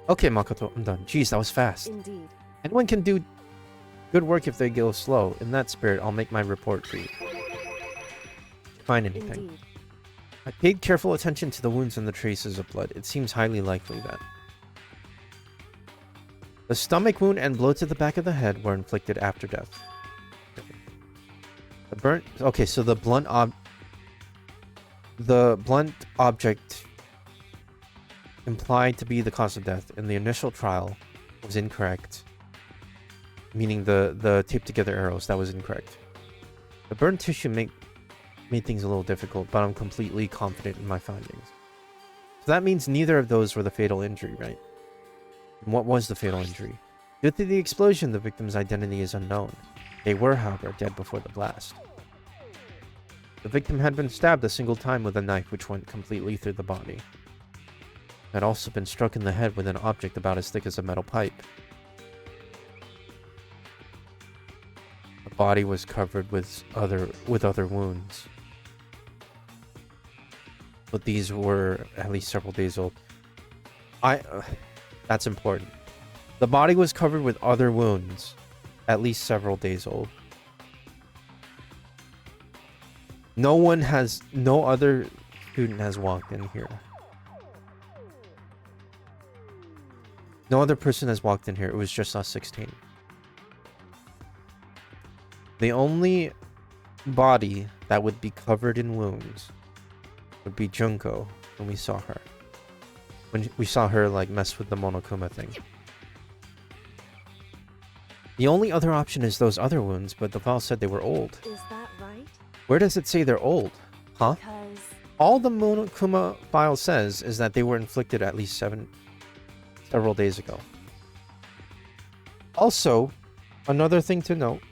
Okay, Makoto, I'm done. Jeez, that was fast. indeed. Anyone can do good work if they go slow. In that spirit, I'll make my report for you. Find anything. Indeed. I paid careful attention to the wounds and the traces of blood. It seems highly likely that the stomach wound and blow to the back of the head were inflicted after death. The burnt... Okay, so the blunt object implied to be the cause of death in the initial trial was incorrect. Meaning the taped together arrows, that was incorrect. The burnt tissue made things a little difficult, but I'm completely confident in my findings. So that means neither of those were the fatal injury, right? And what was the fatal injury? Due to the explosion, the victim's identity is unknown. They were, however, dead before the blast. The victim had been stabbed a single time with a knife which went completely through the body. Had also been struck in the head with an object about as thick as a metal pipe. The body was covered with other wounds. but these were at least several days old. That's important. The body was covered with other wounds, at least several days old. No other student has walked in here. No other person has walked in here. It was just us 16. The only body that would be covered in wounds would be Junko when we saw her. When we saw her, like, mess with the Monokuma thing. The only other option is those other wounds, but the file said they were old. Is that right? Where does it say they're old? Huh? Because All the Monokuma file says is that they were inflicted at least several days ago. Also, another thing to note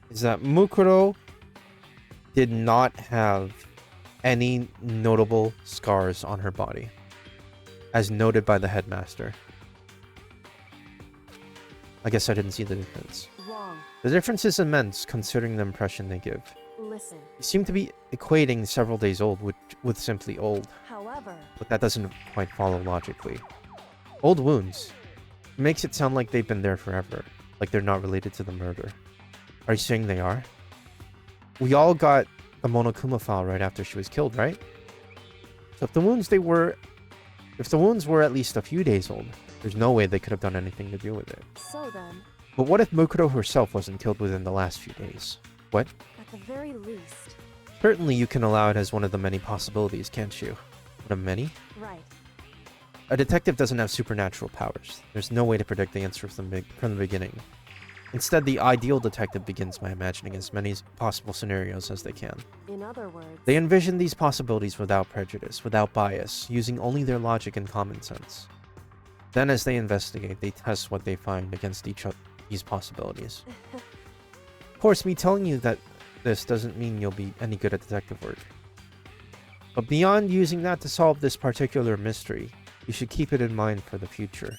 is that Mukuro did not have any notable scars on her body, as noted by the headmaster. I guess I didn't see the difference. wrong. The difference is immense considering the impression they give. Listen. You seem to be equating several days old with simply old, However, but that doesn't quite follow logically. Old wounds makes it sound like they've been there forever, like they're not related to the murder. Are you saying they are? We all got the Monokuma file right after she was killed, right? So if the wounds were at least a few days old, there's no way they could have done anything to do with it. so then, But what if Mukuro herself wasn't killed within the last few days? What? at the very least, Certainly you can allow it as one of the many possibilities, can't you? One of many? right. A detective doesn't have supernatural powers. There's no way to predict the answer from the beginning. Instead, the ideal detective begins by imagining as many possible scenarios as they can. In other words, They envision these possibilities without prejudice, without bias, using only their logic and common sense. Then as they investigate, they test what they find against these possibilities. Of course, me telling you that this doesn't mean you'll be any good at detective work. But beyond using that to solve this particular mystery, you should keep it in mind for the future.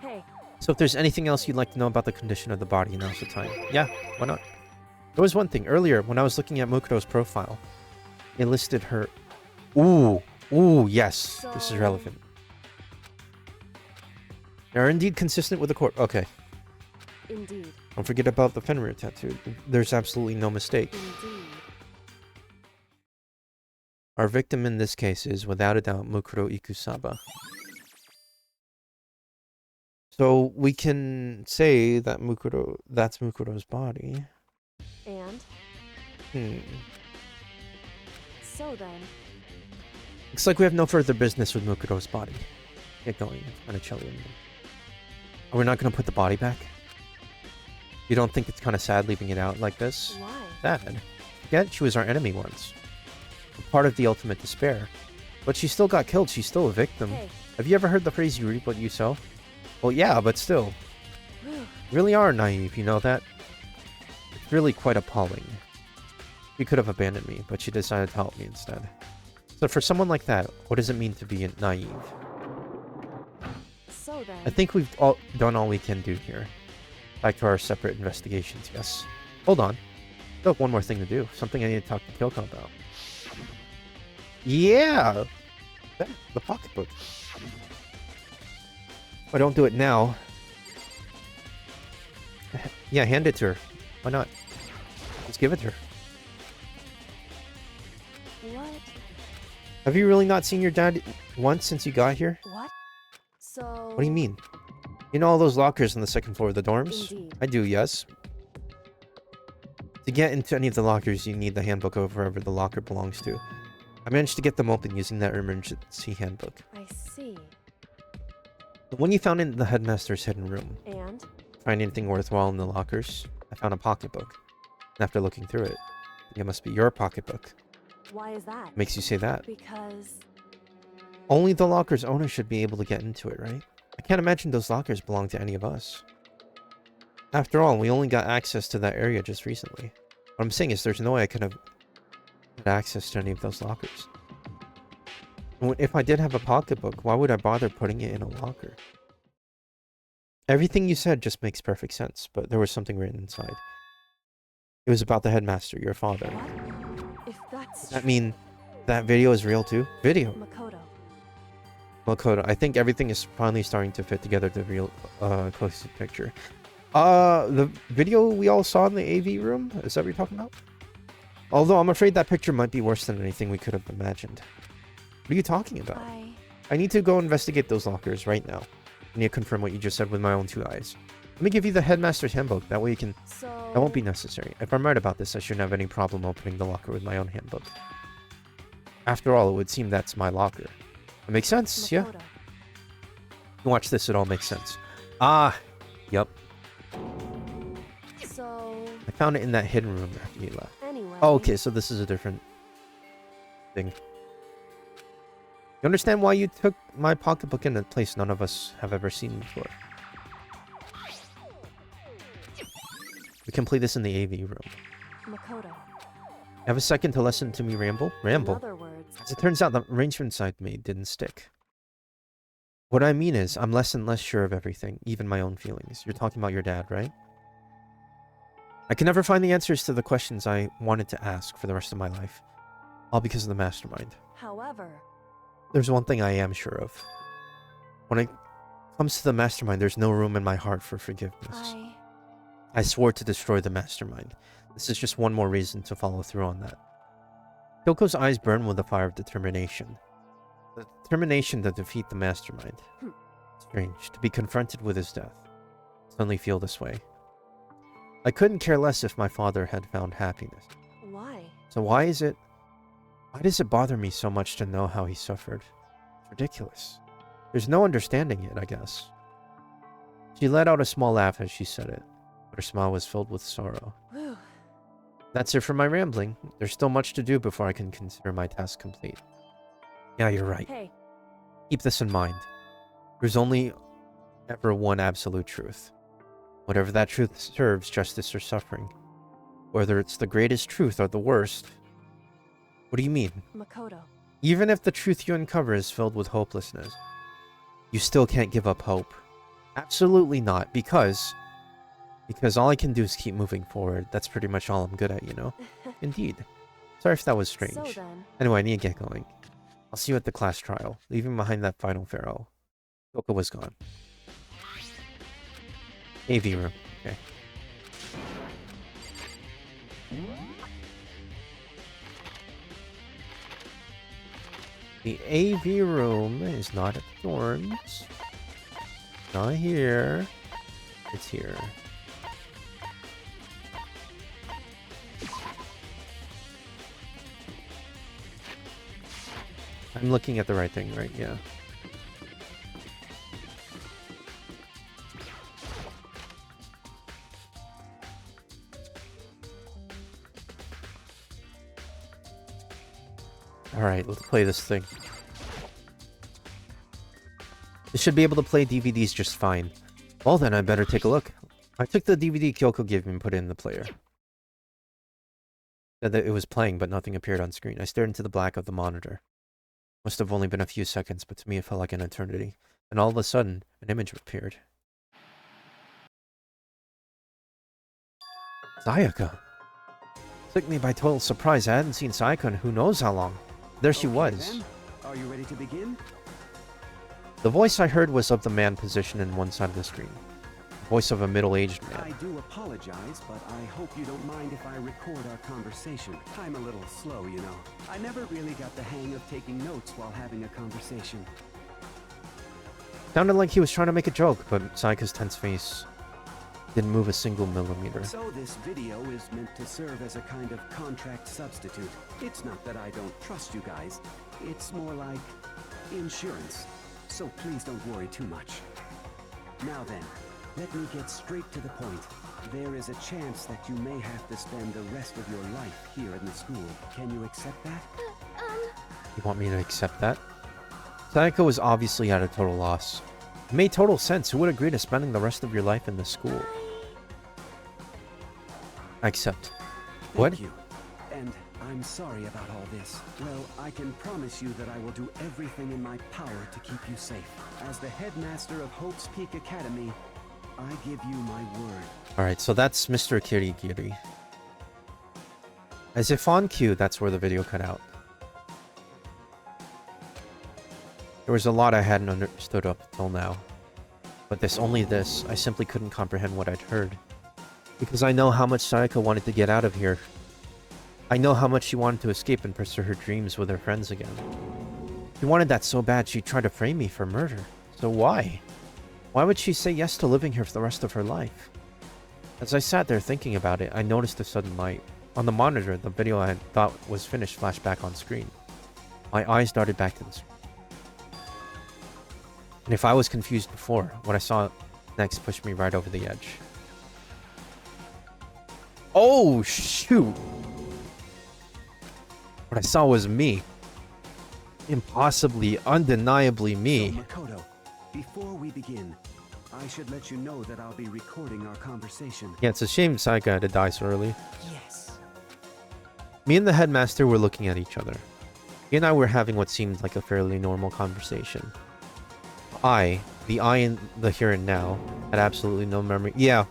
hey, So if there's anything else you'd like to know about the condition of the body, now's the time. Yeah, why not? There was one thing. Earlier, when I was looking at Mukuro's profile, it listed her... Ooh, yes. This is So- relevant. They are indeed consistent with the court. Okay. indeed, Don't forget about the Fenrir tattoo. There's absolutely no mistake. indeed. Our victim in this case is, without a doubt, Mukuro Ikusaba. So we can say that that's Mukuro's body. And so then, Looks like we have no further business with Mukuro's body. Get going, Monticelli. Are we not going to put the body back? You don't think it's kind of sad leaving it out like this? why? Sad. Forget she was our enemy once. A part of the ultimate despair. But she still got killed. She's still a victim. Hey, Have you ever heard the phrase, you reap what you sow? Well, yeah, but still. You really are naive, you know that? It's really quite appalling. She could have abandoned me, but she decided to help me instead. So for someone like that, what does it mean to be naive? so then, I think we've done all we can do here. Back to our separate investigations, yes. Hold on. Still have one more thing to do. Something I need to talk to Kyoko about. Yeah! The pocketbook. If I don't do it now... Yeah, hand it to her. Why not? Just give it to her. what? Have you really not seen your dad once since you got here? What? So... What do you mean? You know all those lockers on the second floor of the dorms? Indeed. I do, yes. To get into any of the lockers, you need the handbook of wherever the locker belongs to. I managed to get them open using that emergency handbook. I see. The one you found in the headmaster's hidden room. And? Find anything worthwhile in the lockers? I found a pocketbook. And after looking through it, it must be your pocketbook. Why is that? Makes you say that. Because... Only the locker's owner should be able to get into it, right? I can't imagine those lockers belong to any of us. After all, we only got access to that area just recently. What I'm saying is there's no way I could have had access to any of those lockers. If I did have a pocketbook, why would I bother putting it in a locker? Everything you said just makes perfect sense, but there was something written inside. It was about the headmaster, your father. What? If that Does that mean that video is real too? Video. Makoto. Makoto. I think everything is finally starting to fit together the real cohesive picture. The video we all saw in the AV room? Is that what you're talking about? Although I'm afraid that picture might be worse than anything we could have imagined. What are you talking about? I need to go investigate those lockers right now. I need to confirm what you just said with my own 2 eyes. Let me give you the headmaster's handbook. That way you can... So... That won't be necessary. If I'm right about this, I shouldn't have any problem opening the locker with my own handbook. After all, it would seem that's my locker. It makes sense, yeah? Makoto. Watch this, it all makes sense. Ah! Yup. So... I found it in that hidden room after you left. Anyway... Oh, okay, so this is a different thing. You understand why you took my pocketbook in a place none of us have ever seen before? We can play this in the AV room. Makoto. Have a second to listen to me ramble? Ramble. In other words... As it turns out, the arrangements I'd made didn't stick. What I mean is, I'm less and less sure of everything, even my own feelings. You're talking about your dad, right? I can never find the answers to the questions I wanted to ask for the rest of my life. All because of the mastermind. However... There's one thing I am sure of. When it comes to the mastermind, there's no room in my heart for forgiveness. I swore to destroy the mastermind. This is just one more reason to follow through on that. Kyoko's eyes burn with the fire of determination. The determination to defeat the mastermind. Strange, to be confronted with his death. Suddenly feel this way. I couldn't care less if my father had found happiness. Why? So why does it bother me so much to know how he suffered? It's ridiculous. There's no understanding it, I guess. She let out a small laugh as she said it, but her smile was filled with sorrow. Whew. That's it for my rambling. There's still much to do before I can consider my task complete. Yeah, you're right. Hey. Keep this in mind. There's only ever one absolute truth. Whatever that truth serves, justice or suffering. Whether it's the greatest truth or the worst. What do you mean? Makoto. Even if the truth you uncover is filled with hopelessness, you still can't give up hope. Absolutely not, because all I can do is keep moving forward. That's pretty much all I'm good at, you know? Indeed. Sorry if that was strange. So then... Anyway, I need to get going. I'll see you at the class trial, leaving behind that final farewell. Kyoko was gone. AV room. Okay. The AV room is not at the dorms. Not here. It's here. I'm looking at the right thing, right? Yeah. Alright, let's play this thing. This should be able to play DVDs just fine. Well then, I better take a look. I took the DVD Kyoko gave me and put it in the player. Said that it was playing, but nothing appeared on screen. I stared into the black of the monitor. Must have only been a few seconds, but to me it felt like an eternity. And all of a sudden, an image appeared. Sayaka. Took me by total surprise. I hadn't seen Sayaka in who knows how long. There she was. Then. Are you ready to begin? The voice I heard was of the man positioned in one side of the screen. The voice of a middle-aged man. I do apologize, but I hope you don't mind if I record our conversation. I'm a little slow, you know. I never really got the hang of taking notes while having a conversation. Sounded like he was trying to make a joke, but Sayaka's tense face didn't move a single millimeter. So this video is meant to serve as a kind of contract substitute. It's not that I don't trust you guys. It's more like insurance. So please don't worry too much. Now then, let me get straight to the point. There is a chance that you may have to spend the rest of your life here in the school. Can you accept that? You want me to accept that? Sayaka was obviously at a total loss. It made total sense. Who would agree to spending the rest of your life in the school? I accept. What? Thank you. And I'm sorry about all this. Well, I can promise you that I will do everything in my power to keep you safe. As the headmaster of Hope's Peak Academy, I give you my word. Alright, so that's Mr. Kirigiri. As if on cue, that's where the video cut out. There was a lot I hadn't understood up till now. But only this, I simply couldn't comprehend what I'd heard. Because I know how much Sayaka wanted to get out of here. I know how much she wanted to escape and pursue her dreams with her friends again. She wanted that so bad she'd try to frame me for murder. So why? Why would she say yes to living here for the rest of her life? As I sat there thinking about it, I noticed a sudden light. On the monitor, the video I had thought was finished flashed back on screen. My eyes darted back to the screen. And if I was confused before, what I saw next pushed me right over the edge. Oh, shoot! What I saw was me. Impossibly, undeniably me. So, Makoto, before we begin, I should let you know that I'll be recording our conversation. Yeah, it's a shame Sayaka had to die so early. Yes. Me and the headmaster were looking at each other. He and I were having what seemed like a fairly normal conversation. The I in the here and now, had absolutely no memory. Yeah,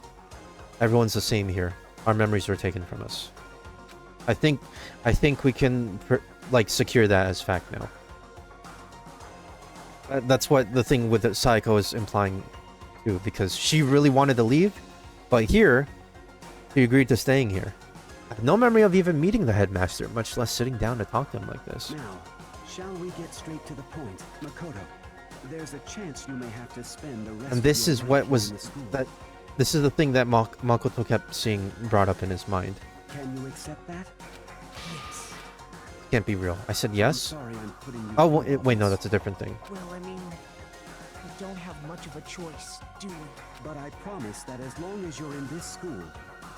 everyone's the same here. Our memories were taken from us. I think we can secure that as fact now. That's what the thing with the Sayako is implying too, because she really wanted to leave, but here she agreed to staying here. I have no memory of even meeting the headmaster, much less sitting down to talk to him like this. Now, shall we get straight to the point, Makoto? There's a chance you may have to spend the rest And this of is your what life was in the school. this is the thing that Makoto kept seeing brought up in his mind. Can you accept that? Yes. Can't be real. I said I'm yes. sorry I'm putting you Oh, through all wait, no, this, that's a different thing. Well, I mean, we don't have much of a choice, do we? But I promise that as long as you're in this school,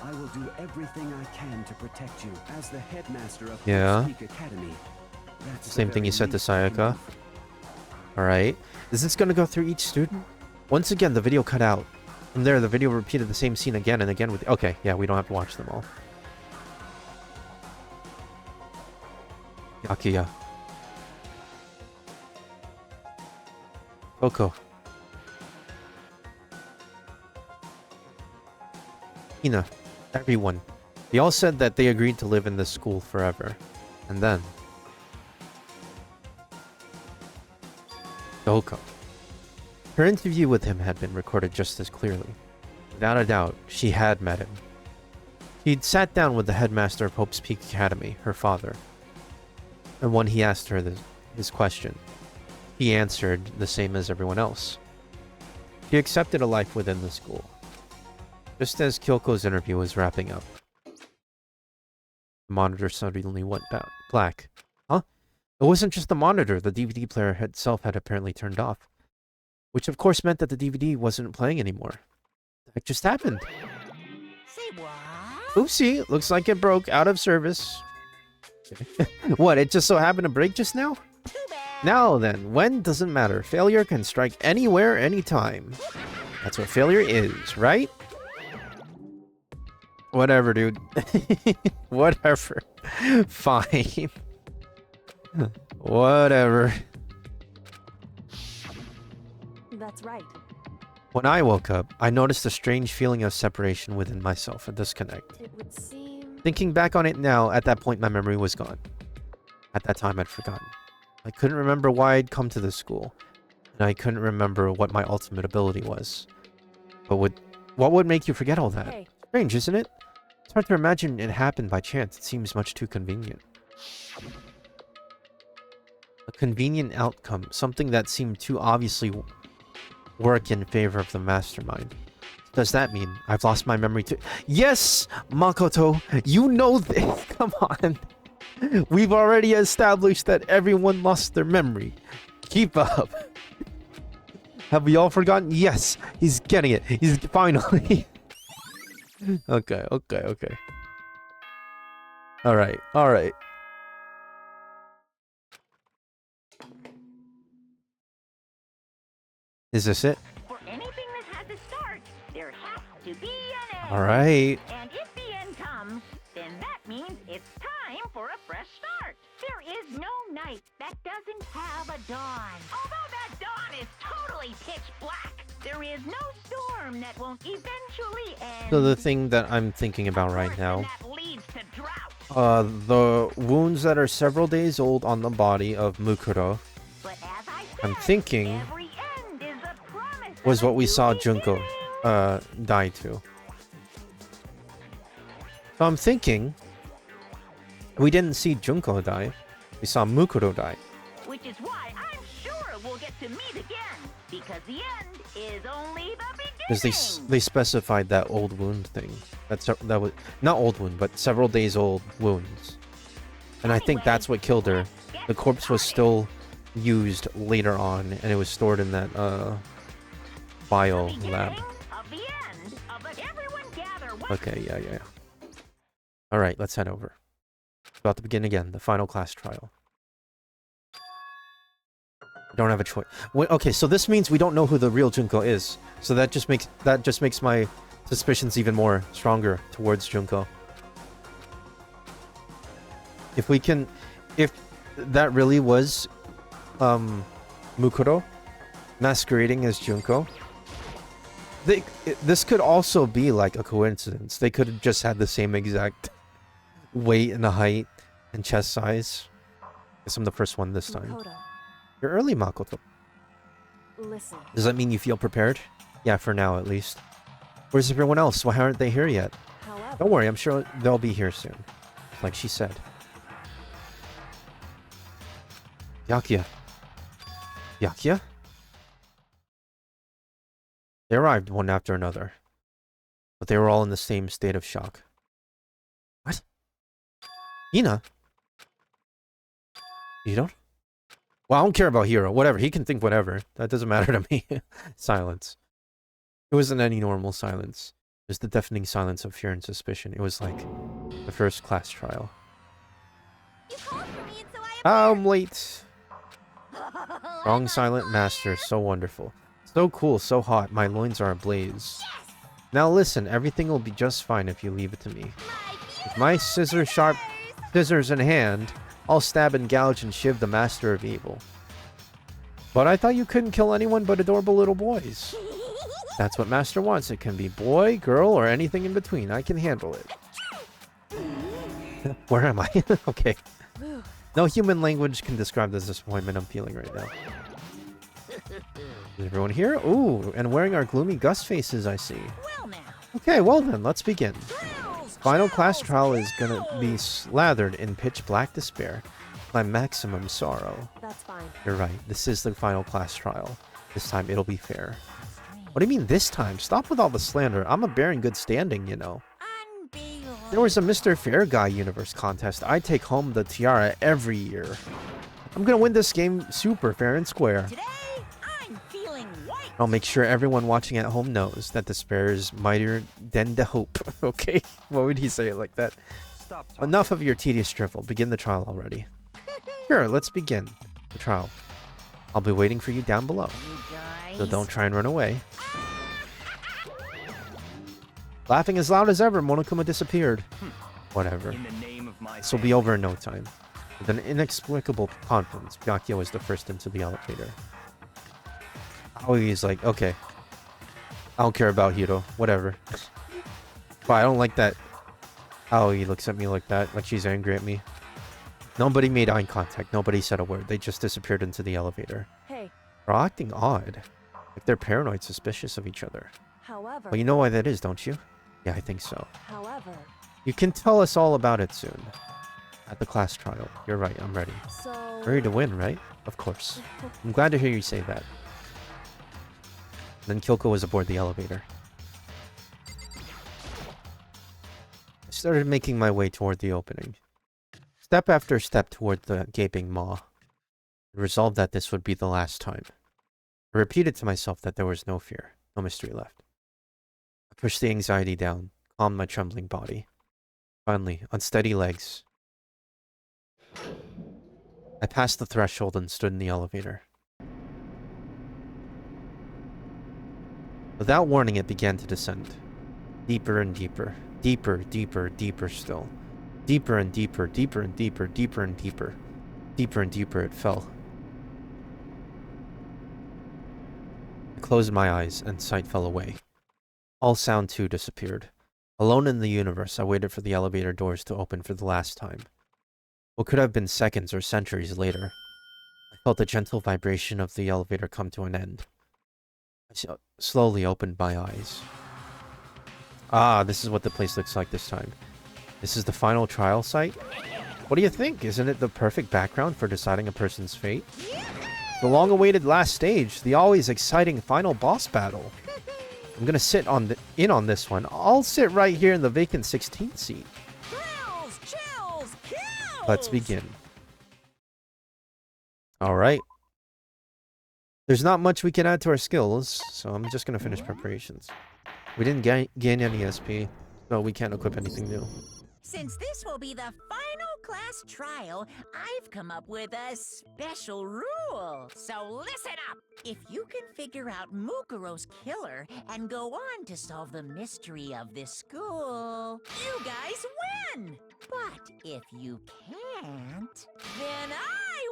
I will do everything I can to protect you. As the headmaster of Yeah. Peak Academy. That's the Same thing you very said to least I can Sayaka. offer. Alright. Is this gonna go through each student? Once again, the video cut out. From there, the video repeated the same scene again and again with... Okay, yeah, we don't have to watch them all. Yakuya. Coco. Hina. Everyone. They all said that they agreed to live in this school forever. And then... Doka. Her interview with him had been recorded just as clearly. Without a doubt, she had met him. He'd sat down with the headmaster of Hope's Peak Academy, her father. And when he asked her his question, he answered the same as everyone else. She accepted a life within the school. Just as Kyoko's interview was wrapping up, the monitor suddenly went black. Huh? It wasn't just the monitor, the DVD player itself had apparently turned off. Which of course meant that the DVD wasn't playing anymore. That just happened. Say what? Oopsie, looks like it broke out of service. What, it just so happened to break just now? Too bad. Now then, when doesn't matter. Failure can strike anywhere, anytime. That's what failure is, right? Whatever, dude. Whatever. Fine. Whatever. That's right. When I woke up, I noticed a strange feeling of separation within myself, a disconnect. It would seem... Thinking back on it now, at that point my memory was gone. At that time I'd forgotten. I couldn't remember why I'd come to this school, and I couldn't remember what my ultimate ability was. But what would make you forget all that? Hey, Strange, isn't it? It's hard to imagine it happened by chance. It seems much too convenient. A convenient outcome, something that seemed too obviously work in favor of the mastermind. Does that mean I've lost my memory too? Yes, Makoto, you know this. Come on. We've already established that everyone lost their memory. Keep up. Have we all forgotten? Yes, he's getting it. He's finally. Okay. All right. Is this it? For anything that has a start, there has to be an end. All right. And if the end comes, then that means it's time for a fresh start. There is no night that doesn't have a dawn. Although that dawn is totally pitch black, there is no storm that won't eventually end. So the thing that I'm thinking about right now, That leads to drought. The wounds that are several days old on the body of Mukuro, But as I said, I'm thinking, every end is a promise was of a what we new saw Junko beginning. die to. So I'm thinking we didn't see Junko die. We saw Mukuro die. Which is why I'm sure we'll get to meet again, because the end is only the Because beginning. they specified that old wound thing. That was not old wound, but several days old wounds. And I think that's what killed her. The corpse was still used later on, and it was stored in that bio lab. Of the end of the everyone gather. Okay, yeah. All right, let's head over. About to begin again, the final class trial. We don't have a choice. Wait, okay, so this means we don't know who the real Junko is. So that just makes my suspicions even more stronger towards Junko. If that really was Mukuro masquerading as Junko, this could also be like a coincidence. They could have just had the same exact weight and height and chest size. Guess I'm the first one this time. Makoto, You're early, Makoto. listen. Does that mean you feel prepared? Yeah, for now at least. Where's everyone else? Why aren't they here yet? However, Don't worry, I'm sure they'll be here soon. Like she said. Yakia. Yakia? They arrived one after another. But they were all in the same state of shock. What? Ina? You don't? Well, I don't care about Hiro. Whatever. He can think whatever. That doesn't matter to me. Silence. It wasn't any normal silence. It was the deafening silence of fear and suspicion. It was like the first class trial. You called for me, and so I I'm late. Wrong silent master. So wonderful. So cool. So hot. My loins are ablaze. Now listen. Everything will be just fine if you leave it to me. With my sharp scissors in hand, I'll stab and gouge and shiv the master of evil. But I thought you couldn't kill anyone but adorable little boys. That's what master wants. It can be boy, girl, or anything in between. I can handle it. Where am I? Okay. No human language can describe the disappointment I'm feeling right now. Is everyone here? Ooh, and wearing our gloomy Gus faces, I see. Well now. Okay, well then, let's begin. Final class trial is gonna be slathered in pitch black despair. My maximum sorrow. that's fine. You're right, this is the final class trial. This time it'll be fair. What do you mean this time? Stop with all the slander. I'm a bear in good standing, you know. There was a Mr. Fair Guy Universe contest. I take home the tiara every year. I'm gonna win this game super fair and square. Today, I'm feeling white. I'll make sure everyone watching at home knows that despair is mightier than the hope. Okay? Why would he say it like that? Stop talking. Enough of your tedious drivel. Begin the trial already. Sure, let's begin the trial. I'll be waiting for you down below. You guys. So don't try and run away. Laughing as loud as ever, Monokuma disappeared. Whatever. In the name of my This will be over in no time. With an inexplicable confidence, Byakuya was the first into the elevator. Aoi's like, okay. I don't care about Hiro. Whatever. But I don't like that Aoi looks at me like that, like she's angry at me. Nobody made eye contact. Nobody said a word. They just disappeared into the elevator. Hey, They're acting odd. Like they're paranoid, suspicious of each other. however, Well, you know why that is, don't you? Yeah, I think so. however, You can tell us all about it soon. At the class trial. You're right, I'm ready. so... Ready to win, right? Of course. I'm glad to hear you say that. Then Kyoko was aboard the elevator. I started making my way toward the opening. Step after step toward the gaping maw. I resolved that this would be the last time. I repeated to myself that there was no fear, no mystery left. I pushed the anxiety down, calmed my trembling body. Finally, on steady legs, I passed the threshold and stood in the elevator. Without warning, it began to descend. Deeper and deeper. Deeper, deeper, deeper still. Deeper and deeper, deeper and deeper, deeper and deeper. Deeper and deeper it fell. I closed my eyes and sight fell away. All sound too disappeared. Alone in the universe, I waited for the elevator doors to open for the last time. What could have been seconds or centuries later. I felt the gentle vibration of the elevator come to an end. I slowly opened my eyes. Ah, this is what the place looks like this time. This is the final trial site? What do you think? Isn't it the perfect background for deciding a person's fate? The long-awaited last stage, the always exciting final boss battle. I'm gonna sit in on this one. I'll sit right here in the vacant 16th seat. Chills, chills, kills! Let's begin. Alright. There's not much we can add to our skills, so I'm just gonna finish preparations. We didn't gain any SP, so we can't equip anything new. Since this will be the final class trial, I've come up with a special rule. So listen up. If you can figure out Mukuro's killer and go on to solve the mystery of this school, you guys win. But if you can't, then I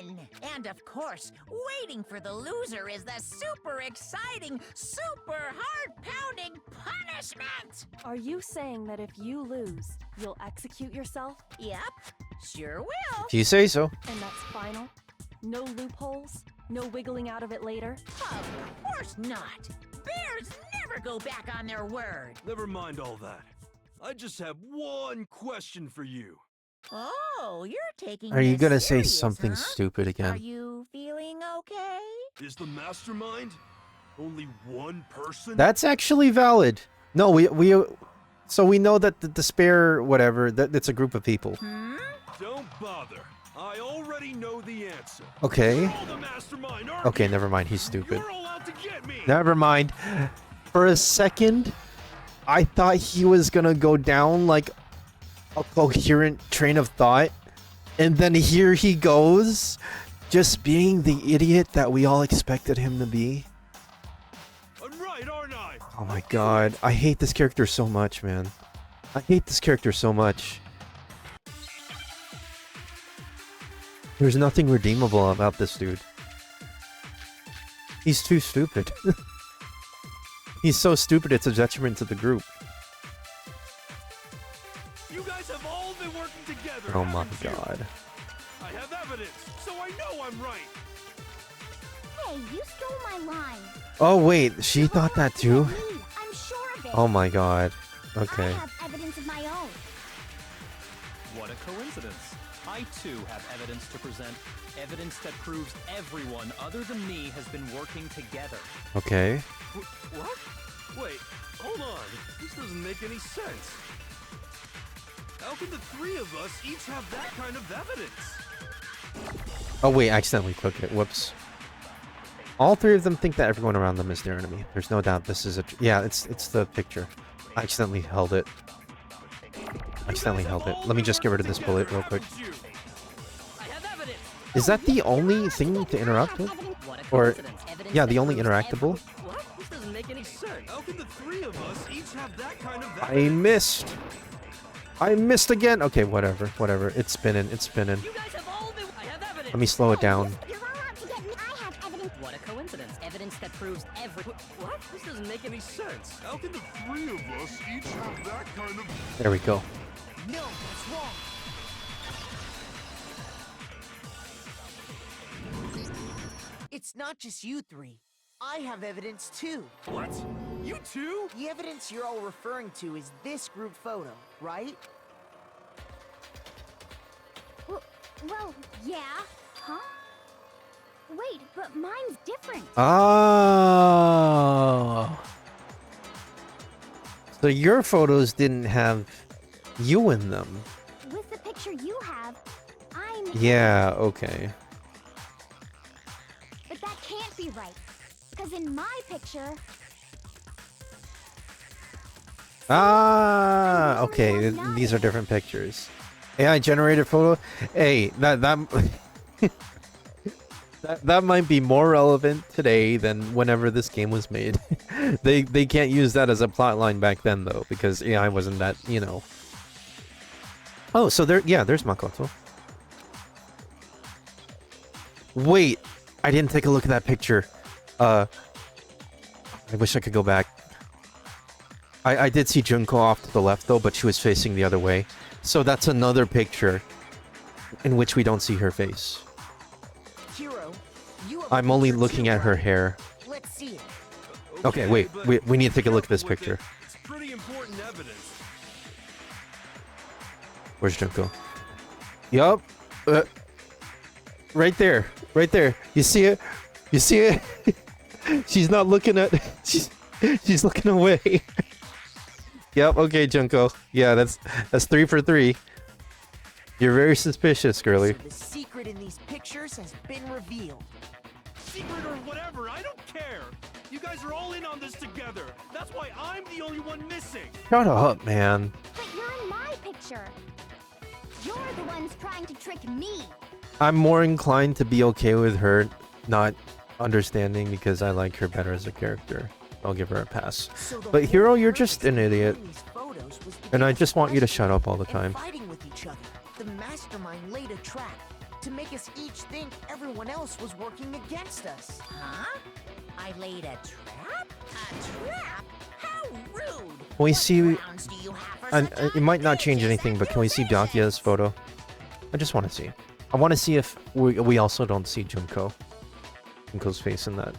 win. And of course, waiting for the loser is the super exciting, super heart-pounding punishment. Are you saying that if you lose, you'll execute yourself? Yep, sure will. If you say so. And that's final? No loopholes? No wiggling out of it later? Of course not. Bears never go back on their word. Never mind all that. I just have one question for you. Oh, you're taking Are you this gonna say serious, something huh? stupid Are again? you feeling okay? Is the mastermind only one person? That's actually valid. No, so we know that the despair, whatever, that it's a group of people. Hmm? Don't bother. I already know the answer. Okay. You're all the mastermind, aren't Okay, you? never mind. He's stupid. You're all out to get me. Never mind. For a second, I thought he was gonna go down like a coherent train of thought, and then here he goes, just being the idiot that we all expected him to be. I'm right, aren't I? Oh my god, I hate this character so much, man. I hate this character so much. There's nothing redeemable about this dude. He's too stupid. He's so stupid it's a detriment to the group. You guys have all been working together. Oh my haven't you? god. I have evidence, so I know I'm right. Hey, you stole my line. Oh wait, she thought that too? Me, I'm sure of it. Oh my god. I Okay. have evidence of my own. What a coincidence. I too have evidence to present. Evidence that proves everyone other than me has been working together. Okay. What? Wait, hold on. This doesn't make any sense. How can the three of us each have that kind of evidence? Oh wait, I accidentally took it. Whoops. All three of them think that everyone around them is their enemy. There's no doubt this is a... Yeah, it's the picture. I accidentally held it. I accidentally held it. Let me just get rid of this bullet real quick. I have evidence. Is that the only thing to interact with? What a Or... coincidence. Evidence Yeah, that the only proves interactable? What? This doesn't make any sense. How can the three of us each have that kind of I evidence? missed. I missed again. Okay, whatever. Whatever. It's spinning. It's spinning. You guys have all been. I have evidence. Let me slow it down. You're all out to get me. I have evidence. What a coincidence. Evidence that proves What? This doesn't make any sense. How can the three of us each have that kind of... There we go. No, that's wrong. It's not just you three. I have evidence too. What? You too? The evidence you're all referring to is this group photo, right? Well, yeah. Huh? Wait, but mine's different. Oh. So your photos didn't have you in them. With the picture you have, I'm... Yeah, okay. But that can't be right. Because in my picture... Ah, okay. These are different pictures. AI generated photo. Hey, that that might be more relevant today than whenever this game was made. they can't use that as a plot line back then though, because AI wasn't that, you know. Oh, so there's Makoto. Wait, I didn't take a look at that picture. I wish I could go back. I did see Junko off to the left though, but she was facing the other way. So that's another picture in which we don't see her face. Hero, you have I'm a only picture looking too, at her right? hair. Let's see it. Okay, wait. but We need to take a look at this careful with picture. it. It's pretty important evidence. Where's Junko? Yup. Right there. Right there. You see it? You see it? She's not looking at... She's looking away. Yep, okay, Junko. Yeah, that's 3 for 3. You're very suspicious, girly. So the secret in these pictures has been revealed. Secret or whatever, I don't care. You guys are all in on this together. That's why I'm the only one missing. Shut up, man. But you're in my picture. You're the ones trying to trick me. I'm more inclined to be okay with her not understanding because I like her better as a character. I'll give her a pass. So the But whole Hero, you're purpose just an of idiot. these photos was to And I get us just want you to shut frustrated up all the and time. fighting with each other. The mastermind laid a trap to make us each think everyone else was working against us. Huh? I laid a trap? A trap? How rude! Can we What see... grounds do you have for And such it might not change outrageous anything, but can we see Byakuya's accusations? photo? I just want to see. I want to see if we also don't see Junko's face in that.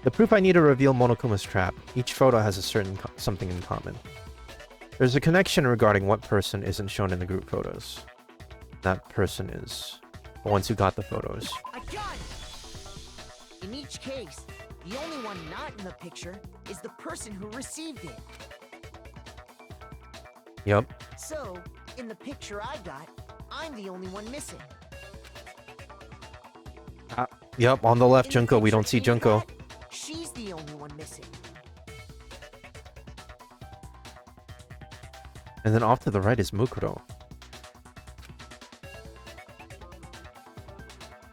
The proof I need to reveal Monokuma's trap. Each photo has a certain something in common. There's a connection regarding what person isn't shown in the group photos. That person is the ones who got the photos. A gun! In each case, the only one not in the picture is the person who received it. Yep. So, in the picture I got, I'm the only one missing. Yep, on the left, In the Junko. We picture don't see he Junko. got, she's the only one missing. And then off to the right is Mukuro.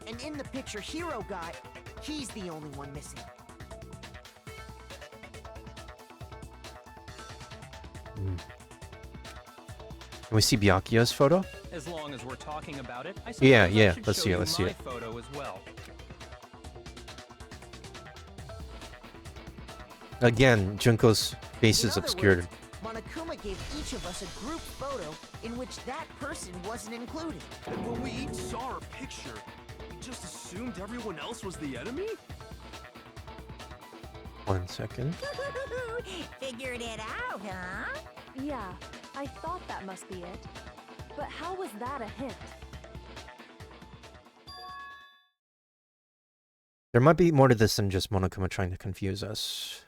And in the picture Hero got, he's the only one missing. Can we see Byakuya's photo? As long as we're talking about it, I Yeah, suppose I yeah, should let's show see it, you let's see my it. photo as well. Again, Junko's face In is other obscured. words, Monokuma gave each of us a group photo in which that person wasn't included. And when we each saw our picture, we just assumed everyone else was the enemy? 1 second. Figured it out, huh? Yeah, I thought that must be it. But how was that a hint? There might be more to this than just Monokuma trying to confuse us.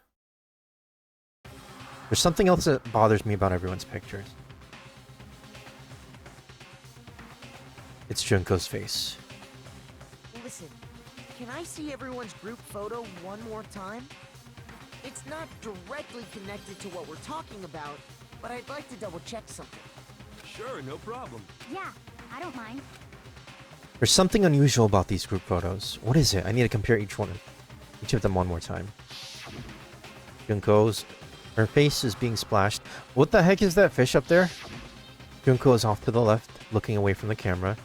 There's something else that bothers me about everyone's pictures. It's Junko's face. Listen, can I see everyone's group photo one more time? It's not directly connected to what we're talking about, but I'd like to double check something. Sure, no problem. Yeah, I don't mind. There's something unusual about these group photos. What is it? I need to compare each of them one more time. Junko's... Her face is being splashed. What the heck is that fish up there? Junko is off to the left, looking away from the camera.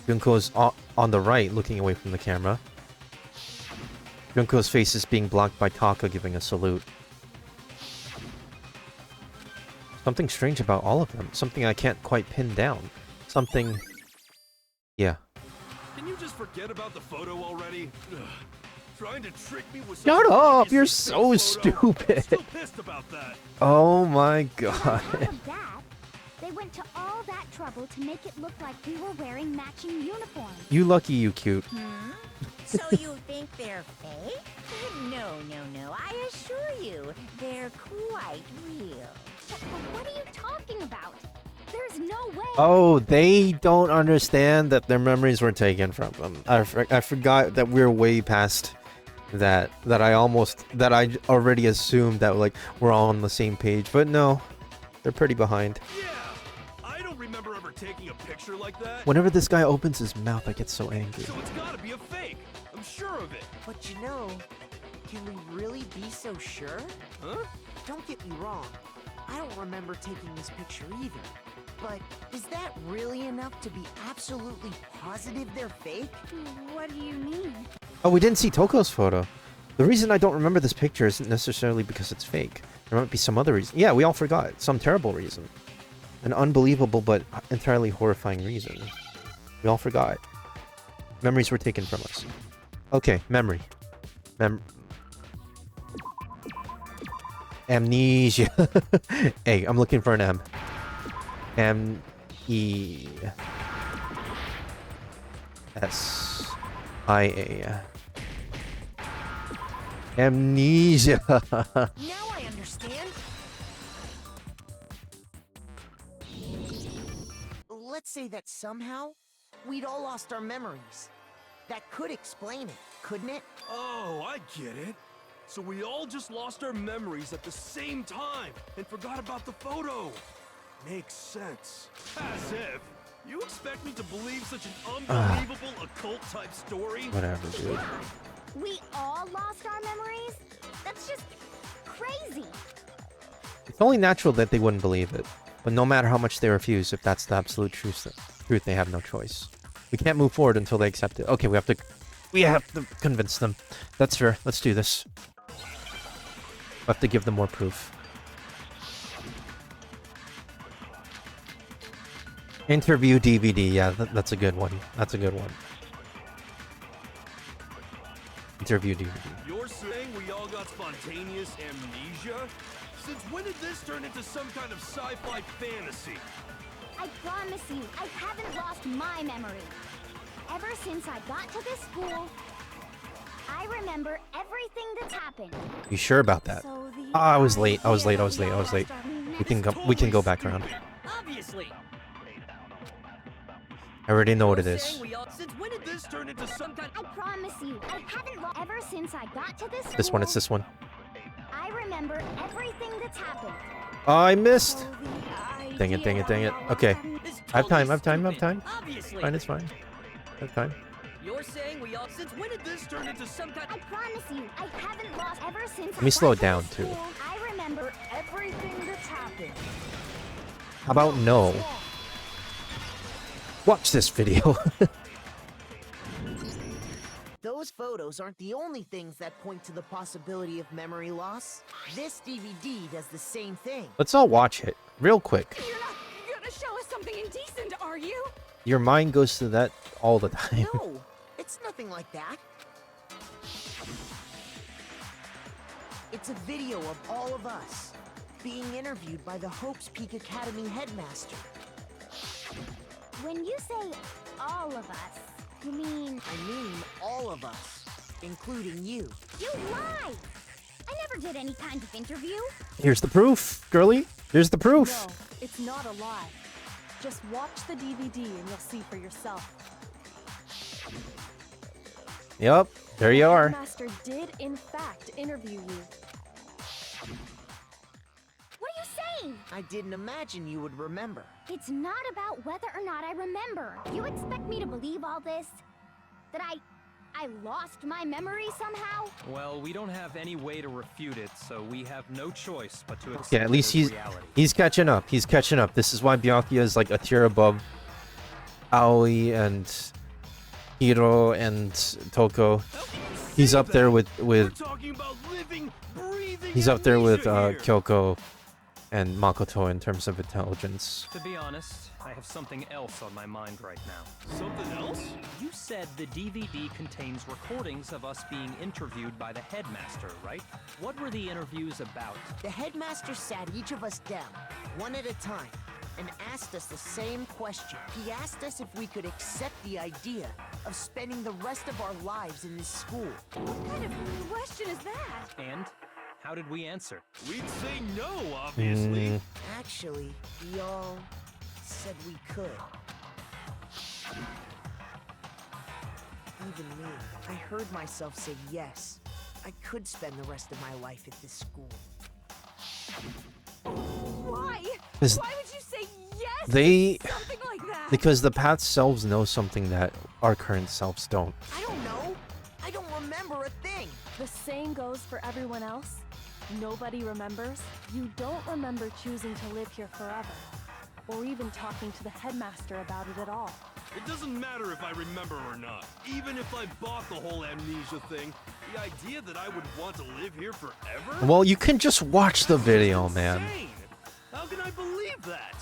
Junko is on the right, looking away from the camera. Junko's face is being blocked by Taka giving a salute. Something strange about all of them. Something I can't quite pin down. Something... Yeah. Can you just forget about the photo already? Ugh. Trying to trick me with Shut such a up! wacky You're success so photo. I'm stupid! still pissed about that. Oh my And on god. top of that, they went to all that trouble to make it look like we were wearing matching uniforms. You lucky you cute. So you think they're fake? No, no, no. I assure you, they're quite real. But what are you talking about? There's no way. Oh, they don't understand that their memories were taken from them. I forgot that we're way past that. That I already assumed that like we're all on the same page, but no, they're pretty behind. Yeah, I don't remember ever taking a picture like that. Whenever this guy opens his mouth, I get so angry. So it's gotta be a fake. I'm sure of it. But you know, can we really be so sure? Huh? Don't get me wrong, I don't remember taking this picture either. But is that really enough to be absolutely positive they're fake? What do you mean? Oh, we didn't see Toko's photo. The reason I don't remember this picture isn't necessarily because it's fake. There might be some other reason. Yeah, we all forgot. Some terrible reason. An unbelievable but entirely horrifying reason. We all forgot. Memories were taken from us. Okay, memory. Amnesia. Hey, I'm looking for an M. M-E-S-I-A. Amnesia. Now I understand. Let's say that somehow we'd all lost our memories. That could explain it, couldn't it? Oh, I get it. So we all just lost our memories at the same time and forgot about the photo. Makes sense. As if. You expect me to believe such an unbelievable occult-type story? Whatever, dude. We all lost our memories? That's just crazy. It's only natural that they wouldn't believe it. But no matter how much they refuse, if that's the absolute truth, they have no choice. We can't move forward until they accept it. Okay, we have to convince them. That's fair. Let's do this. We have to give them more proof. Interview DVD. Yeah, that's a good one. That's a good one. Interview DVD. You're saying we all got spontaneous amnesia? Since when did this turn into some kind of sci-fi fantasy? I promise you, I haven't lost my memory. Ever since I got to this school, I remember everything that's happened. You sure about that? So the I was late. I was late. idea We can go back around. Obviously. I already know what it is. Since when did this turn into some kind I promise you, I haven't lost ever since I got to this school. This one, it's this one. I remember everything that's happened. I missed. So the Dang it, dang it, dang it. Okay. I have time, I have time, I have time. Obviously. Fine, it's fine. I have time. You're saying we all since when did this turn into some kind I promise you, I haven't lost ever since. Let me slow it down, too. I remember everything that's happened. How about no? Watch this video. Those photos aren't the only things that point to the possibility of memory loss. This DVD does the same thing. Let's all watch it real quick. You're not gonna show us something indecent, are you? Your mind goes to that all the time. No, it's nothing like that. It's a video of all of us being interviewed by the Hope's Peak Academy headmaster. When you say all of us, you mean I mean all of us, including you. you lie? I never did any kind of interview. Here's the proof, girly. Here's the proof. No, it's not a lie. Just watch the DVD and you'll see for yourself. Yep, there you are. Master did in fact interview you. What are you saying? I didn't imagine you would remember. It's not about whether or not I remember. You expect me to believe all this? That I lost my memory somehow? Well, we don't have any way to refute it, so we have no choice but to accept Yeah, at least it as he's reality. catching up. He's catching up. This is why Byakuya is like a tier above Aoi and Hiro and Toko. He's up there with We're talking about living, breathing he's up there with amnesia here. Kyoko and Makoto in terms of intelligence. To be honest, I have something else on my mind right now. Something else? You said the DVD contains recordings of us being interviewed by the headmaster, right? What were the interviews about? The headmaster sat each of us down, one at a time, and asked us the same question. He asked us if we could accept the idea of spending the rest of our lives in this school. What kind of question is that? And how did we answer? We'd say no, obviously. Actually, we all said we could. Even me, I heard myself say yes. I could spend the rest of my life at this school. Why? 'Cause Why would you say yes? they- to something like that. Because the past selves know something that our current selves don't. I don't know. I don't remember a thing. The same goes for everyone else. Nobody remembers. You don't remember choosing to live here forever. or even talking to the headmaster about it at all. It doesn't matter if I remember or not. Even if I bought the whole amnesia thing, the idea that I would want to live here forever? Well, you can just watch the video, man. Insane. How can I believe that?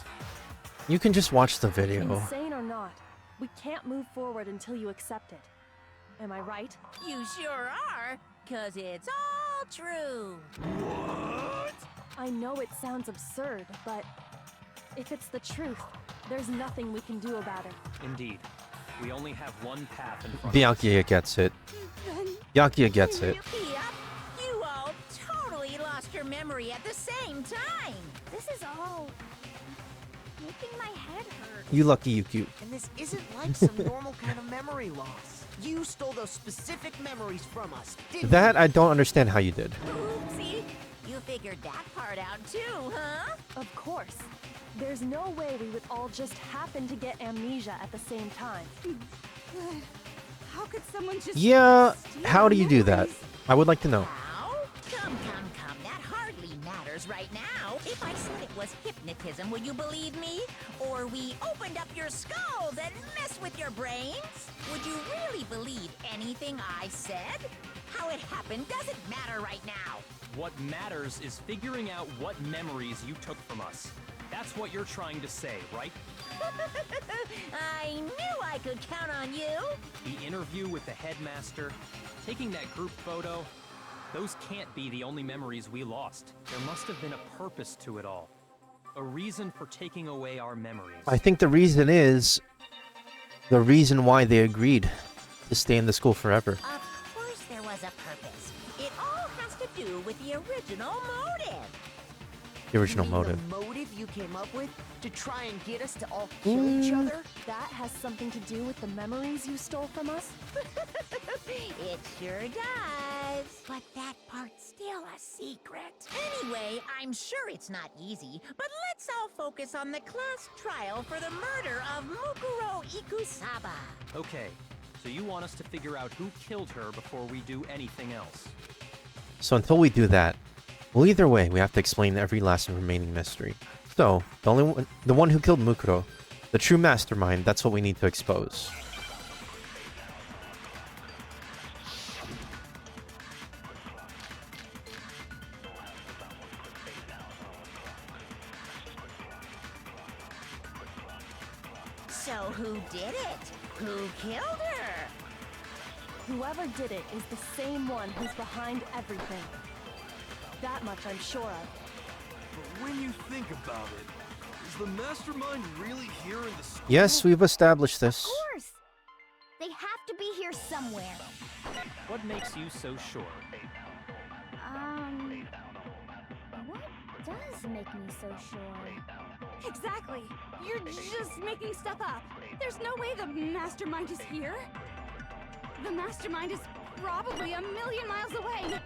You can just watch the video. Insane or not, we can't move forward until you accept it. Am I right? You sure are, 'cause it's all true. What? I know it sounds absurd, but if it's the truth, there's nothing we can do about it. Indeed. We only have one path in front of us. Byakuya gets it. Byakuya gets it. Yep, you all totally lost your memory at the same time. This is all making my head hurt. You lucky Yuku. And this isn't like some normal kind of memory loss. You stole those specific memories from us, didn't That you? I don't understand how you did. Oopsie. You figured that part out too, huh? Of course. There's no way we would all just happen to get amnesia at the same time. How could someone just Yeah, steal how do you do that? memories? I would like to know. How? Come. That hardly matters right now. If I said it was hypnotism, would you believe me? Or we opened up your skulls and messed with your brains? Would you really believe anything I said? How it happened doesn't matter right now. What matters is figuring out what memories you took from us. That's what you're trying to say, right? I knew I could count on you. The interview with the headmaster, taking that group photo, those can't be the only memories we lost. There must have been a purpose to it all. A reason for taking away our memories. I think the reason is the reason why they agreed to stay in the school forever. Of course there was a purpose. It all has to do with the original motive. The original You mean motive. The motive you came up with to try and get us to all kill each other? That has something to do with the memories you stole from us? It sure does. But that part's still a secret. Anyway, I'm sure it's not easy, but let's all focus on the class trial for the murder of Mukuro Ikusaba. Okay, so you want us to figure out who killed her before we do anything else. So until we do that, well, either way, we have to explain every last and remaining mystery. So, the one who killed Mukuro, the true mastermind, that's what we need to expose. So who did it? Who killed her? Whoever did it is the same one who's behind everything. That much I'm sure of. But when you think about it, is the mastermind really here in the school? Yes, we've established Of this. course. They have to be here somewhere. What makes you so sure? What does make me so sure? Exactly. You're just making stuff up. There's no way the mastermind is here. The mastermind is probably a million miles away.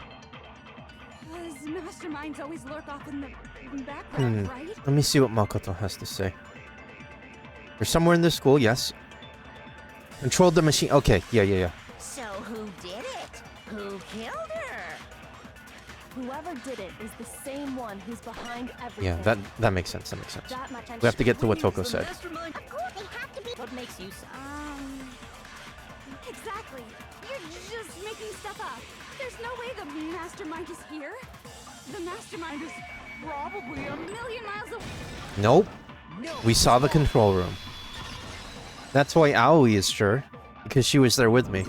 Because masterminds always lurk off in the background, right? Let me see what Makoto has to say. They're somewhere in this school, yes. Controlled the machine. Okay, yeah. So who did it? Who killed her? Whoever did it is the same one who's behind everything. Yeah, that makes sense. That makes sense. That much I'm We have to sure. get to what Toko said. Mastermind. Of course, they have to be. What makes you so? Exactly. You're just making stuff up. There's no way the mastermind is here. The mastermind is probably a million miles away. Nope. No. We saw the control room. That's why Aoi is sure, because she was there with me.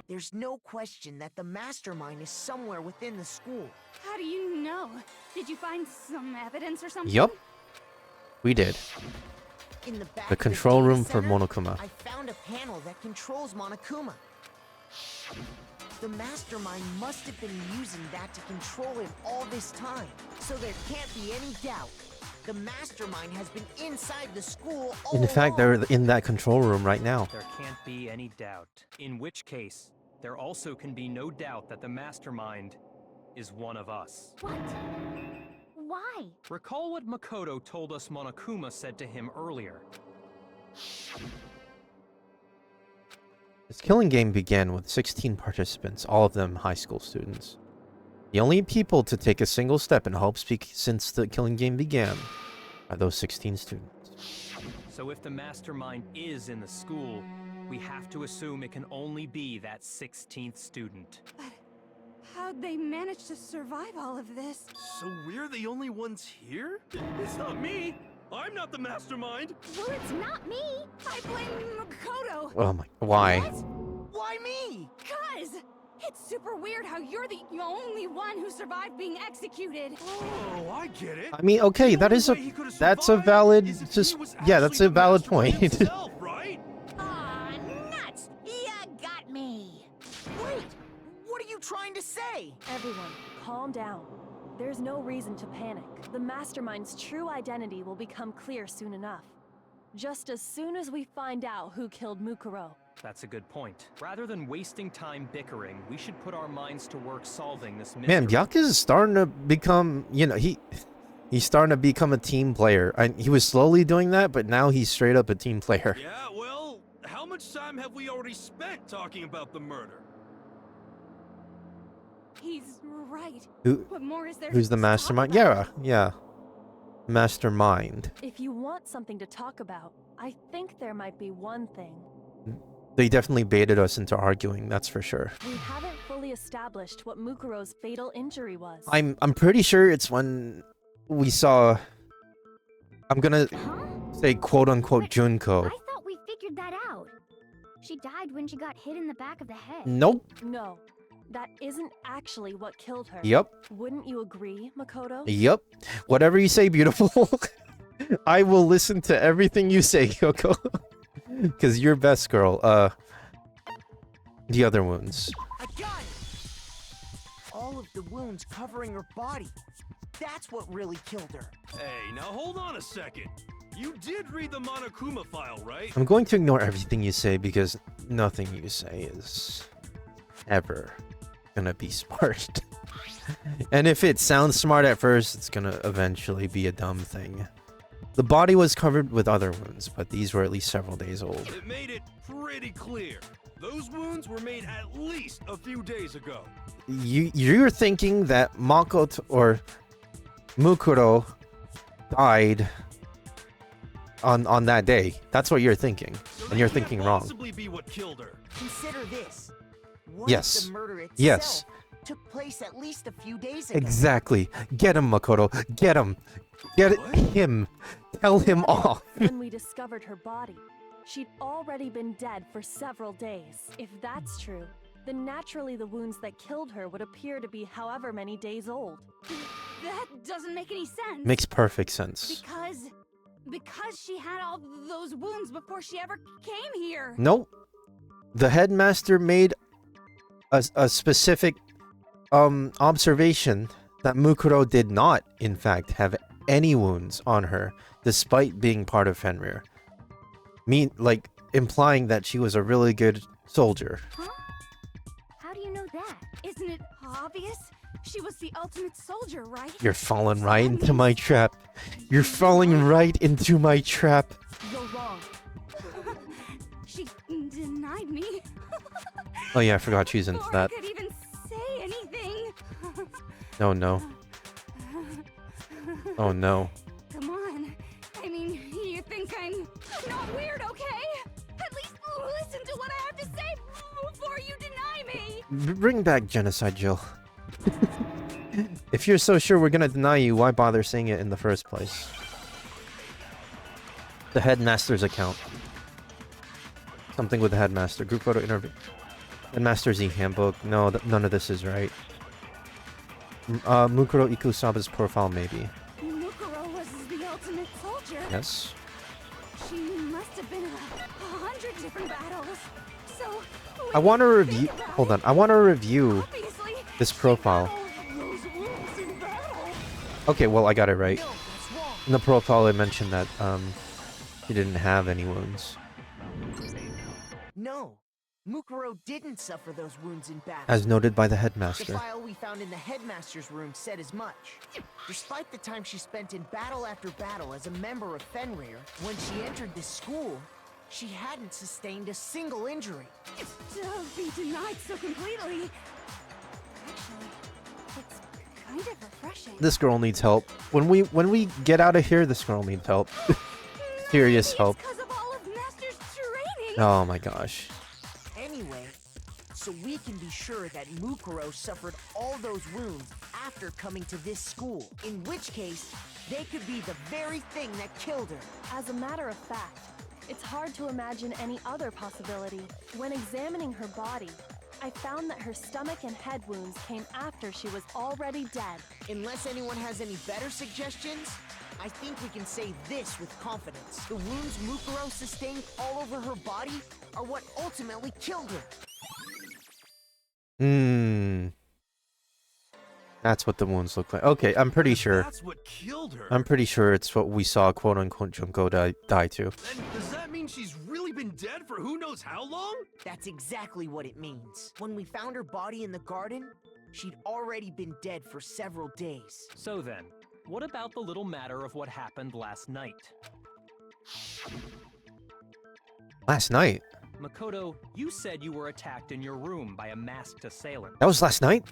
There's no question that the mastermind is somewhere within the school. How do you know? Did you find some evidence or something? Yup. We did. In the back The of control data room for center, Monokuma. I found a panel that controls Monokuma. The mastermind must have been using that to control him all this time. So there can't be any doubt. The mastermind has been inside the school all In fact, along. they're in that control room right now. There can't be any doubt. In which case, there also can be no doubt that the mastermind is one of us. What? Why? Recall what Makoto told us Monokuma said to him earlier. This killing game began with 16 participants, all of them high school students. The only people to take a single step in Hope's Peak since the killing game began by those 16 students. So if the mastermind is in the school, we have to assume it can only be that 16th student. But how'd they manage to survive all of this? So we're the only ones here? It's not me! I'm not the mastermind! Well, it's not me. I blame Makoto. Oh my, why? Why me? Cuz it's super weird how you're the only one who survived being executed. Oh, I get it. I mean, okay, The that's only a way he could've that's a survived valid is if he just was yeah, that's actually a the valid mastermind point. himself, right? Aw, nuts! You got me! Wait, what are you trying to say? Everyone, calm down. There's no reason to panic. The mastermind's true identity will become clear soon enough. Just as soon as we find out who killed Mukuro. That's a good point. Rather than wasting time bickering, we should put our minds to work solving this mystery. Man, Byakuya is starting to become, you know, he's starting to become a team player. He was slowly doing that, but now he's straight up a team player. Yeah, well, how much time have we already spent talking about the murder? He's right. What more is there Who's the to talk mastermind? about? Yeah. Mastermind. If you want something to talk about, I think there might be one thing. They definitely baited us into arguing, that's for sure. We haven't fully established what Mukuro's fatal injury was. I'm pretty sure it's when we saw, I'm gonna say quote unquote Junko. I thought we figured that out. She died when she got hit in the back of the head. Nope. No, that isn't actually what killed her. Yep. Wouldn't you agree, Makoto? Yep. Whatever you say, beautiful. I will listen to everything you say, Kyoko. Because you're best girl. The other wounds. I got it! All of the wounds covering her body. That's what really killed her. Hey, now hold on a second. You did read the Monokuma file, right? I'm going to ignore everything you say because nothing you say is ever gonna be smart. And if it sounds smart at first, it's gonna eventually be a dumb thing. The body was covered with other wounds, but these were at least several days old. It made it pretty clear. Those wounds were made at least a few days ago. You're thinking that Makoto or Mukuro died on that day. That's what you're thinking, So and you're that can't thinking wrong. possibly be what killed her. Consider this. What Yes. if the murder itself Yes. took place at least a few days ago? Exactly. Get him, Makoto. Get him. Get him. Tell him off. When we discovered her body, she'd already been dead for several days. If that's true, then naturally the wounds that killed her would appear to be however many days old. That doesn't make any sense. Makes perfect sense. Because she had all those wounds before she ever came here. Nope. The headmaster made a specific observation that Mukuro did not, in fact, have any wounds on her, despite being part of Fenrir. Like, implying that she was a really good soldier. Huh? How do you know that? Isn't it obvious? She was the ultimate soldier, right? You're falling right into my trap. You're falling right into my trap. You're wrong. She denied me. Oh yeah, I forgot she's into Before that. I could even say anything. Oh no. Oh no. Come on. I mean, you think I'm not weird, okay? At least listen to what I have to say before you deny me. Bring back genocide, Jill. If you're so sure we're gonna deny you, why bother saying it in the first place? The headmaster's account. Something with the headmaster. Group photo interview. Headmaster's e-handbook. No, none of this is right. Mukuro Ikusaba's profile, maybe. Mukuro was the ultimate soldier. Yes. She must have been in 100 different battles. So I want to review. Hold on. I want to review obviously this profile. those wounds in battle. Okay, well, I got it right. No, that's wrong. In the profile, it mentioned that she didn't have any wounds. No, Mukuro didn't suffer those wounds in battle. As noted by the The headmaster. file we found in the headmaster's room said as much. Despite the time she spent in battle after battle as a member of Fenrir, when she entered this school, she hadn't sustained a single injury. To be denied so completely. Actually, it's kind of refreshing. This girl needs help. When we get out of here, this girl needs help. Serious Maybe help. It's 'cause of all of Master's training. Oh my gosh. Anyway, so we can be sure that Mukuro suffered all those wounds after coming to this school. In which case, they could be the very thing that killed her. As a matter of fact, it's hard to imagine any other possibility. When examining her body, I found that her stomach and head wounds came after she was already dead. Unless anyone has any better suggestions, I think we can say this with confidence. The wounds Mukuro sustained all over her body are what ultimately killed her. That's what the wounds look like. Okay, I'm pretty sure. That's what killed her. I'm pretty sure it's what we saw quote unquote Junko die to. Then does that mean she's really been dead for who knows how long? That's exactly what it means. When we found her body in the garden, she'd already been dead for several days. So then, what about the little matter of what happened last night? Last night? Makoto, you said you were attacked in your room by a masked assailant. That was last night?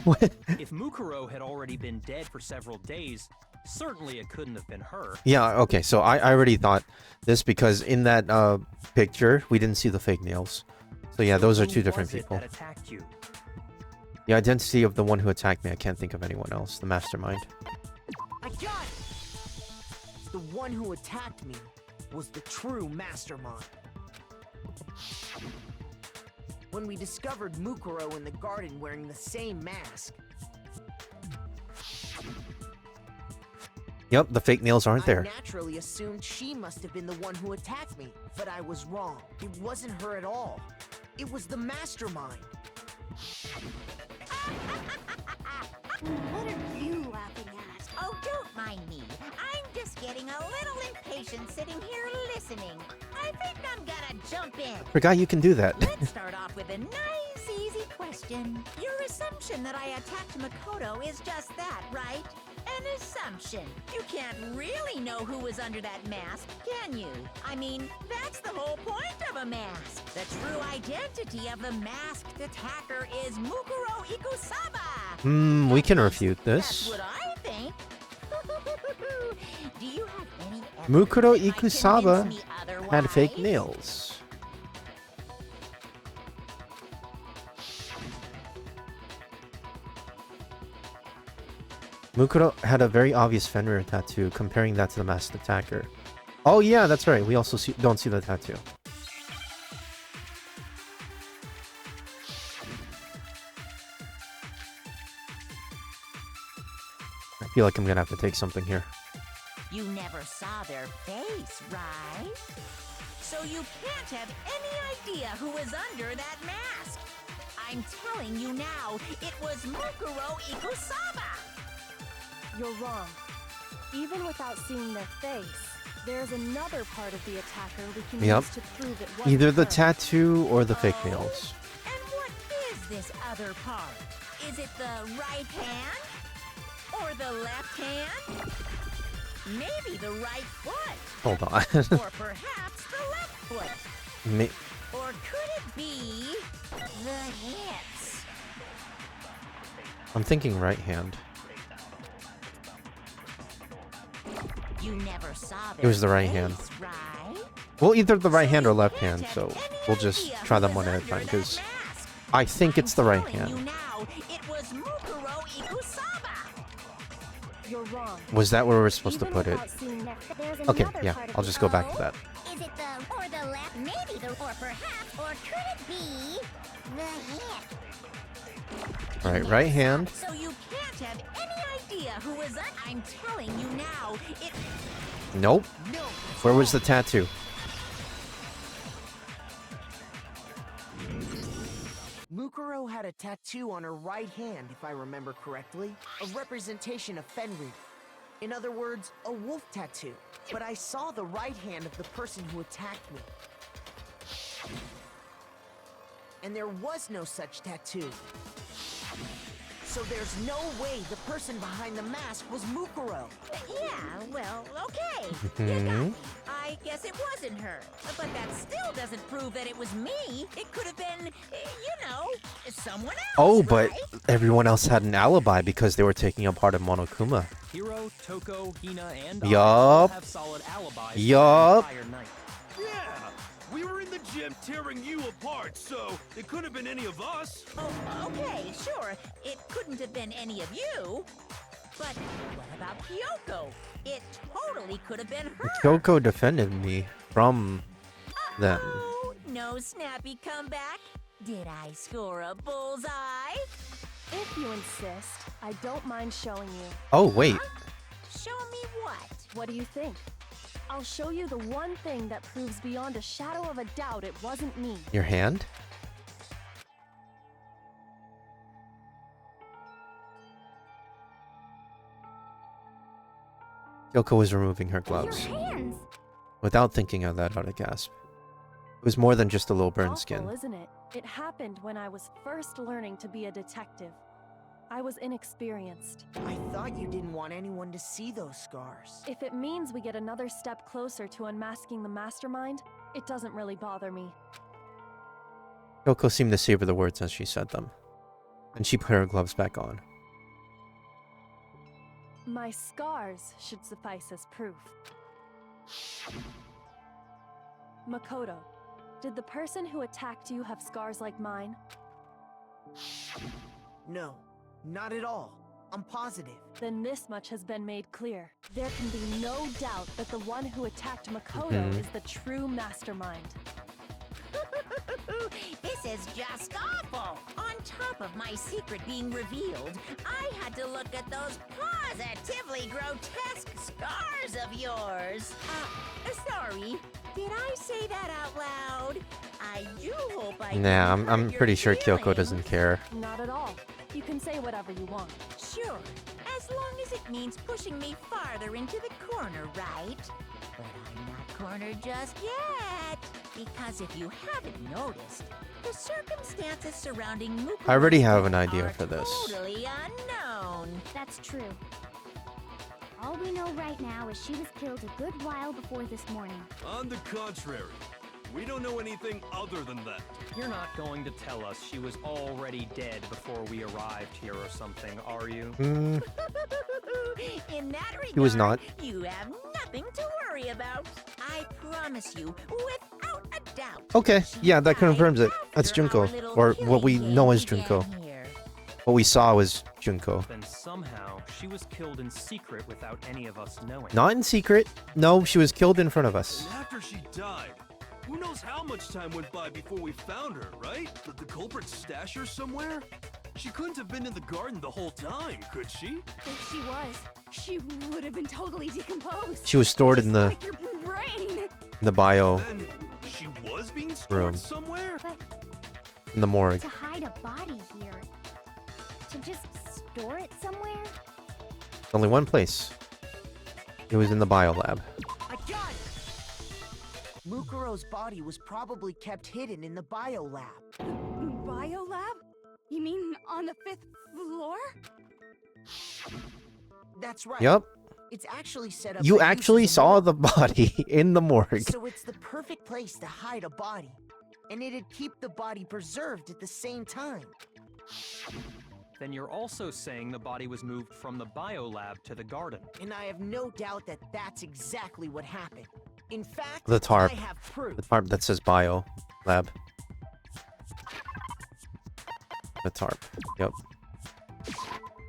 What? If Mukuro had already been dead for several days, certainly it couldn't have been her. Yeah, okay, so I already thought this because in that picture, we didn't see the fake nails. So yeah, those are two different people. That attacked you? The identity of the one who attacked me, I can't think of anyone else. The mastermind. I got it! The one who attacked me was the true mastermind. When we discovered Mukuro in the garden wearing the same mask, Yep, the fake nails aren't I there. naturally assumed she must have been the one who attacked me, but I was wrong. It wasn't her at all. It was the mastermind. What are you laughing at? Oh, don't mind me. I'm just getting a little impatient sitting here listening. I think I'm gonna jump in. Forgot you can do that. Let's start off with a nice, easy question. Your assumption that I attacked Makoto is just that, right? An assumption. You can't really know who was under that mask, can you? I mean, that's the whole point of a mask. The true identity of the masked attacker is Mukuro Ikusaba. We can refute this. That's what I think. Do you have any evidence Mukuro that might Ikusaba convince me had fake otherwise? nails. Mukuro had a very obvious Fenrir tattoo, comparing that to the masked attacker. Oh yeah, that's right. We also don't see the tattoo. I feel like I'm gonna have to take something here. You never saw their face, right? So you can't have any idea who was under that mask. I'm telling you now, it was Mukuro Ikusaba. You're wrong. Even without seeing their face, there's another part of the attacker we can Yep. use to prove it wasn't Either the her. tattoo or the fake nails. And what is this other part? Is it the right hand? Or the left hand? Maybe the right foot? Hold on. Or perhaps the left foot? Or could it be the hips? I'm thinking right hand. You never saw It was the right hand. face, right? Well, either the right hand or left hand, so we'll just try them one at a time, because I think it's the right Telling you hand. now, it was Mukuro Ikusaba. You're wrong. Was that where we're supposed to Even put it? without seeing their face, Okay, yeah, I'll just go back to that. Is it the or the left? Maybe the or perhaps or could it be the hip? Alright, right hand. So you can't have any idea who was on. I'm telling you now, it. Nope. No. Where was the tattoo? Mukuro had a tattoo on her right hand, if I remember correctly. A representation of Fenrir. In other words, a wolf tattoo. But I saw the right hand of the person who attacked me. And there was no such tattoo. So there's no way the person behind the mask was Mukuro. Yeah, well, okay. You got me. I guess it wasn't her. But that still doesn't prove that it was me. It could have been, you know, someone else. Oh, but right? everyone else had an alibi because they were taking a part of Monokuma. Hiro, Toko, Hina, and I Yup. all have solid alibis for the Yup. entire night. Yeah, we were in the gym tearing you apart, so it couldn't have been any of us. Oh, okay, sure. It couldn't have been any of you. But what about Kyoko? It totally could have been her. Kyoko defended me from them. Oh, no snappy comeback? Did I score a bullseye? If you insist, I don't mind showing you. Oh, wait. Show me what? What do you think? I'll show you the one thing that proves beyond a shadow of a doubt it wasn't me. Your hand? Kyoko was removing her Your gloves. hands! Without thinking of that, I'd gasp. It was more than just a little burned Awful, skin. isn't it? It happened when I was first learning to be a detective. I was inexperienced. I thought you didn't want anyone to see those scars. If it means we get another step closer to unmasking the mastermind, it doesn't really bother me. Kyoko seemed to savor the words as she said them. And she put her gloves back on. My scars should suffice as proof. Makoto, did the person who attacked you have scars like mine? No, not at all. I'm positive. Then this much has been made clear. There can be no doubt that the one who attacked Makoto is the true mastermind. This is just awful. On top of my secret being revealed, I had to look at those positively grotesque scars of yours. Sorry, did I say that out loud? I do hope I Nah, didn't I'm hurt your pretty sure Kyoko feelings. doesn't care. Not at all. You can say whatever you want. Sure, as long as it means pushing me farther into the corner, right? But I'm not cornered just yet. Because if you haven't noticed, the circumstances surrounding Mukuro's I already have an death idea are for this. Totally unknown. That's true. All we know right now is she was killed a good while before this morning. On the contrary, we don't know anything other than that. You're not going to tell us she was already dead before we arrived here or something, are you? In that regard, He was not. You have nothing to worry about. I promise you, without a doubt. Okay, she yeah, that died confirms it. That's after our Junko. little Or what we killing know game as Junko. began here. What we saw was Junko. Then somehow she was killed in secret without any of us knowing. Not in secret. No, she was killed in front of us. And after she died, who knows how much time went by before we found her, right? Did the culprit stash her somewhere? She couldn't have been in the garden the whole time, could she? If she was, she would have been totally decomposed. She was stored in the Like your brain. bio Then she was being stored Room. somewhere? But in the morgue. to hide a body here, to just store it somewhere? Only one place. It was in the bio lab. I got it! Mukuro's body was probably kept hidden in the biolab. Biolab? You mean on the 5th floor? That's right. Yup. It's actually set up. You for use actually as a saw morgue. the body in the morgue. So it's the perfect place to hide a body. And it'd keep the body preserved at the same time. Then you're also saying the body was moved from the biolab to the garden. And I have no doubt that that's exactly what happened. In fact, The tarp. I have proof. The tarp that says bio lab. The tarp. Yep.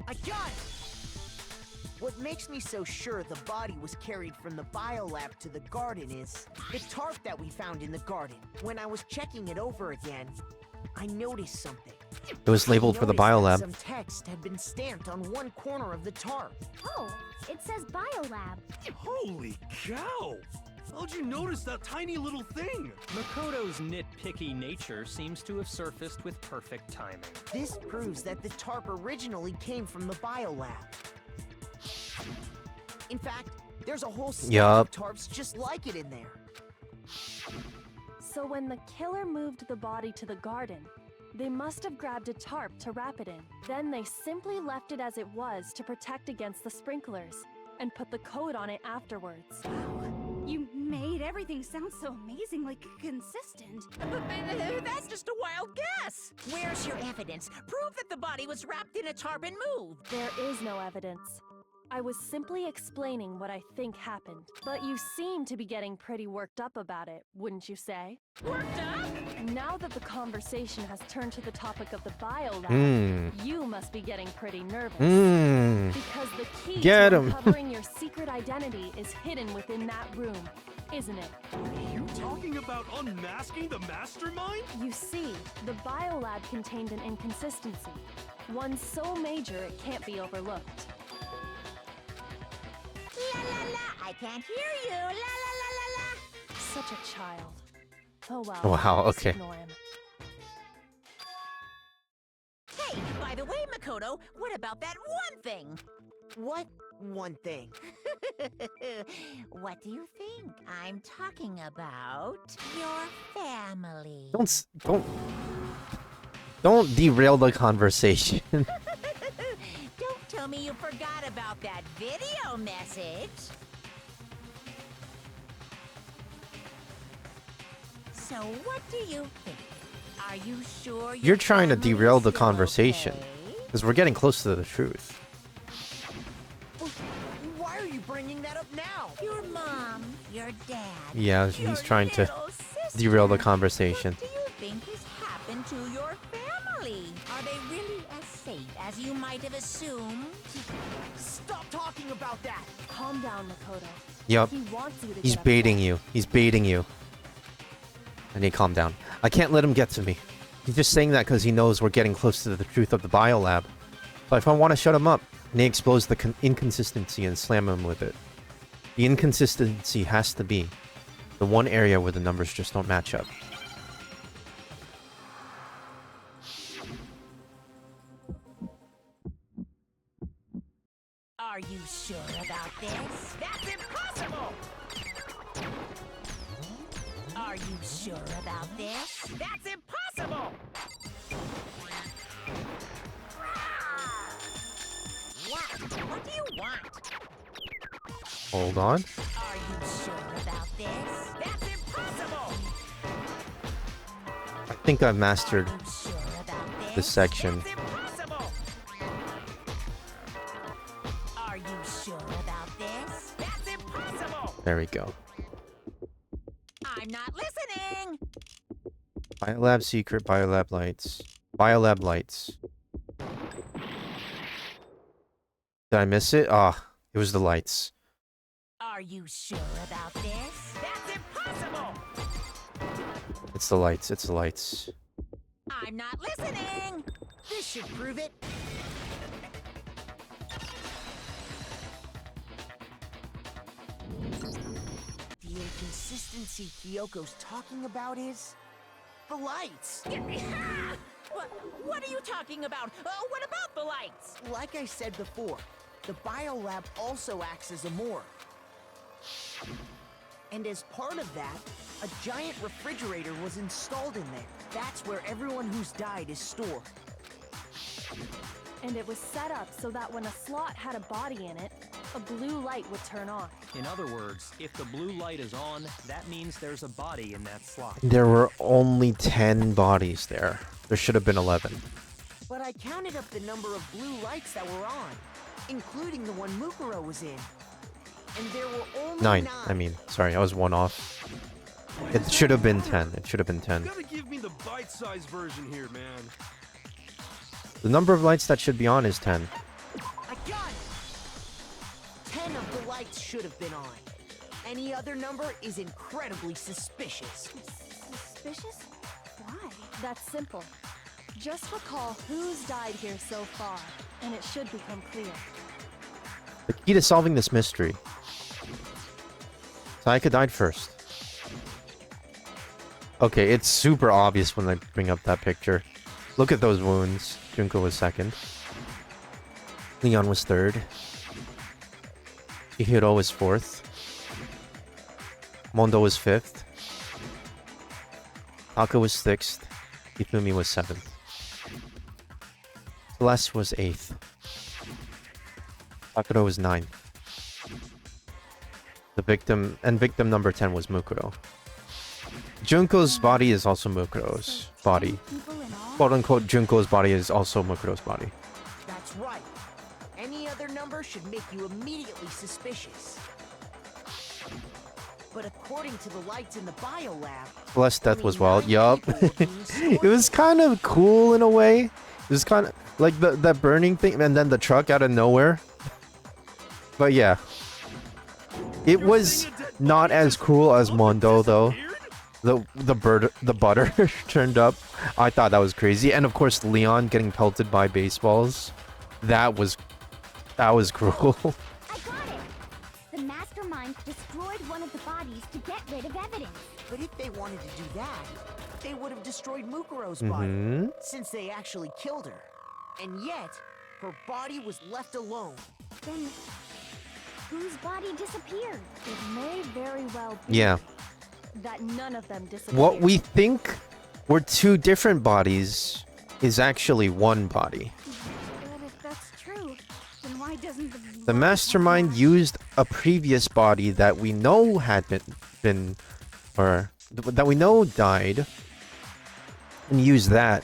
I got it! What makes me so sure the body was carried from the biolab to the garden is the tarp that we found in the garden. When I was checking it over again, I noticed something. It was labeled for the Noticed that biolab. some text had been stamped on one corner of the tarp. Oh, it says biolab. Holy cow! How'd you notice that tiny little thing? Makoto's nitpicky nature seems to have surfaced with perfect timing. This proves that the tarp originally came from the biolab. In fact, there's a whole stack Yup. of tarps just like it in there. So when the killer moved the body to the garden, They must have grabbed a tarp to wrap it in. Then they simply left it as it was to protect against the sprinklers, and put the coat on it afterwards. You made everything sound so amazingly consistent. That's just a wild guess. Where's your evidence? Prove that the body was wrapped in a tarp and moved. There is no evidence. I was simply explaining what I think happened. But you seem to be getting pretty worked up about it, wouldn't you say? Worked up? Now that the conversation has turned to the topic of the biolab, you must be getting pretty nervous. Because the key to uncovering your secret identity is hidden within that room, isn't it? Are you talking about unmasking the mastermind? You see, the biolab contained an inconsistency. One so major it can't be overlooked. La la la, I can't hear you. La la la la la. Such a child. Oh well. Wow, just okay. Ignore him. Hey, by the way, Makoto, what about that one thing? What one thing? What do you think? I'm talking about your family. Don't derail the conversation. Don't tell me you forgot about that video message. So what do you think? Are you sure You're trying to family's derail the still conversation. okay? Because we're getting close to the truth. Why are you bringing that up now? Your mom, your dad. Yeah, your he's trying to little sister. derail the conversation. What do you think has happened to your family? Are they really as safe as you might have assumed? Stop talking about that! Calm down, Makoto. Yup. He wants you to He's get baiting upset. you. He's baiting you. I need to calm down. I can't let him get to me. He's just saying that because he knows we're getting close to the truth of the biolab. But if I want to shut him up, and he explodes the inconsistency and slam him with it. The inconsistency has to be the one area where the numbers just don't match up. Are you sure about this? That's impossible! Are you sure about this? That's impossible! What do you want? Hold on. Are you sure about this? That's impossible! I think I've mastered Are you sure about this section. That's impossible! Are you sure about this? That's impossible! There we go. I'm not listening! Biolab secret, biolab lights. Biolab lights. Did I miss it? Ah, it was the lights. Are you sure about this? That's impossible! It's the lights, it's the lights. I'm not listening! This should prove it. The inconsistency Kyoko's talking about is the lights. What are you talking about? What about the lights? Like I said before, the biolab also acts as a morgue. And as part of that, a giant refrigerator was installed in there. That's where everyone who's died is stored. And it was set up so that when a slot had a body in it, a blue light would turn on. In other words, if the blue light is on, that means there's a body in that slot. There were only 10 bodies there. There should have been 11. But I counted up the number of blue lights that were on, including the one Mukuro was in. And there were only 9, I mean. Sorry, I was one off. It should have been 10. It should have been 10. You gotta give me the bite-sized version here, man. The number of lights that should be on is 10. I got it! 10 of the lights should have been on. Any other number is incredibly suspicious. Suspicious? Why? That's simple. Just recall who's died here so far, and it should become clear. The key to solving this mystery. Sayaka died first. Okay, it's super obvious when I bring up that picture. Look at those wounds. Junko was second. Leon was third. Chihiro was fourth. Mondo was fifth. Taka was sixth. Ifumi was seventh. Celeste was 8th. Sakura was 9th. The victim number 10 was Mukuro. Junko's body is also Mukuro's body. Quote unquote, Junko's body is also Mukuro's body. That's right. Any other number should make you immediately suspicious. But according to the lights in the biolab, Celeste's death was wild. Yup. It was kind of cool in a way. It was kind of like that burning thing and then the truck out of nowhere. But yeah. It was not as cool as Mondo though. The butter turned up. I thought that was crazy. And of course Leon getting pelted by baseballs. That was cruel. I got it! The mastermind destroyed one of the bodies to get rid of evidence. but if they wanted to do that, they would have destroyed Mukuro's body, since they actually killed her. And yet, her body was left alone. Then, whose body disappeared? It may very well be that none of them disappeared. What we think were two different bodies is actually one body. But if that's true, then why doesn't The mastermind used a previous body that we know had been or that we know died, and used that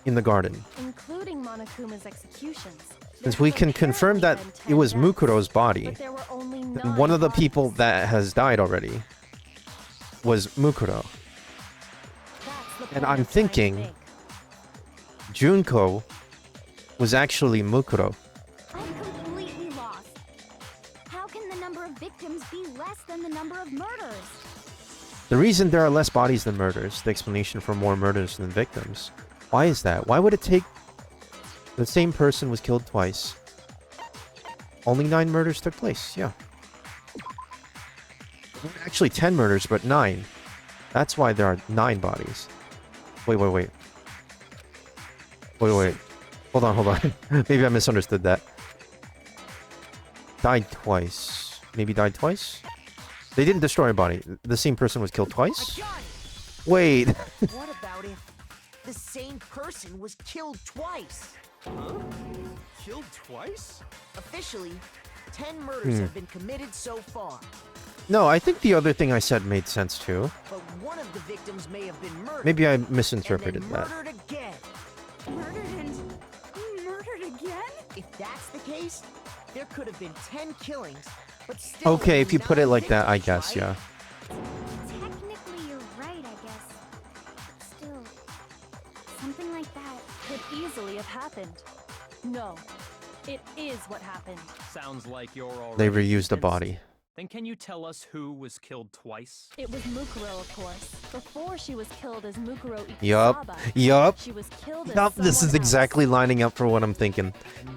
in the garden. Including Monokuma's executions. Since we can confirm that it was Mukuro's body, But there were only and one of the people that has died already was Mukuro. And I'm thinking Junko was actually Mukuro. I'm completely lost. How can the number of victims be less than the number of murders? The reason there are less bodies than murders, the explanation for more murders than victims. Why is that? Why would it take... The same person was killed twice. Only 9 murders took place, yeah. Actually 10 murders, but 9. That's why there are 9 bodies. Wait. Wait. Hold on. Maybe I misunderstood that. Died twice. Maybe died twice? They didn't destroy a body. The same person was killed twice? Wait. What about if the same person was killed twice? Huh? Killed twice? Officially, 10 murders have been committed so far. No, I think the other thing I said made sense too. But one of the victims may have been murdered. Maybe I misinterpreted and that. then murdered again. Murdered again? If that's the case, there could have been 10 killings, but still Okay, if you put it 9 like that, I victims, guess, right? yeah. Technically, you're right, I guess. Still, something like that could easily have happened. No, it is what happened. Sounds like you're already They reused a convinced. body. Then can you tell us who was killed twice? It was Mukuro, of course. Before she was killed as Mukuro Ikusaba. Yup. She was killed as Yup, this is someone exactly else. lining up for what I'm thinking.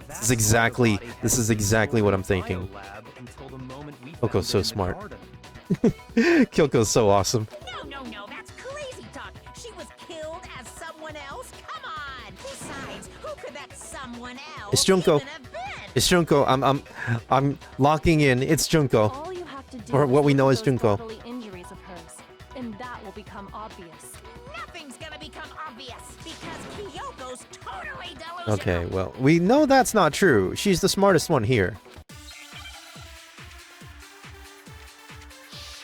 This is exactly what I'm thinking. Kyoko's so smart. Kyoko's so awesome. No, that's crazy talk. She was killed as someone else? Come on! Besides, who could that someone else It's Junko. even have been? It's Junko. I'm locking in. It's Junko. All you have to do Or is what we look know at as those Junko. bodily injuries of hers, and that will become obvious. Nothing's gonna become obvious because Kyoko's totally delusional. Okay, well, we know that's not true. She's the smartest one here.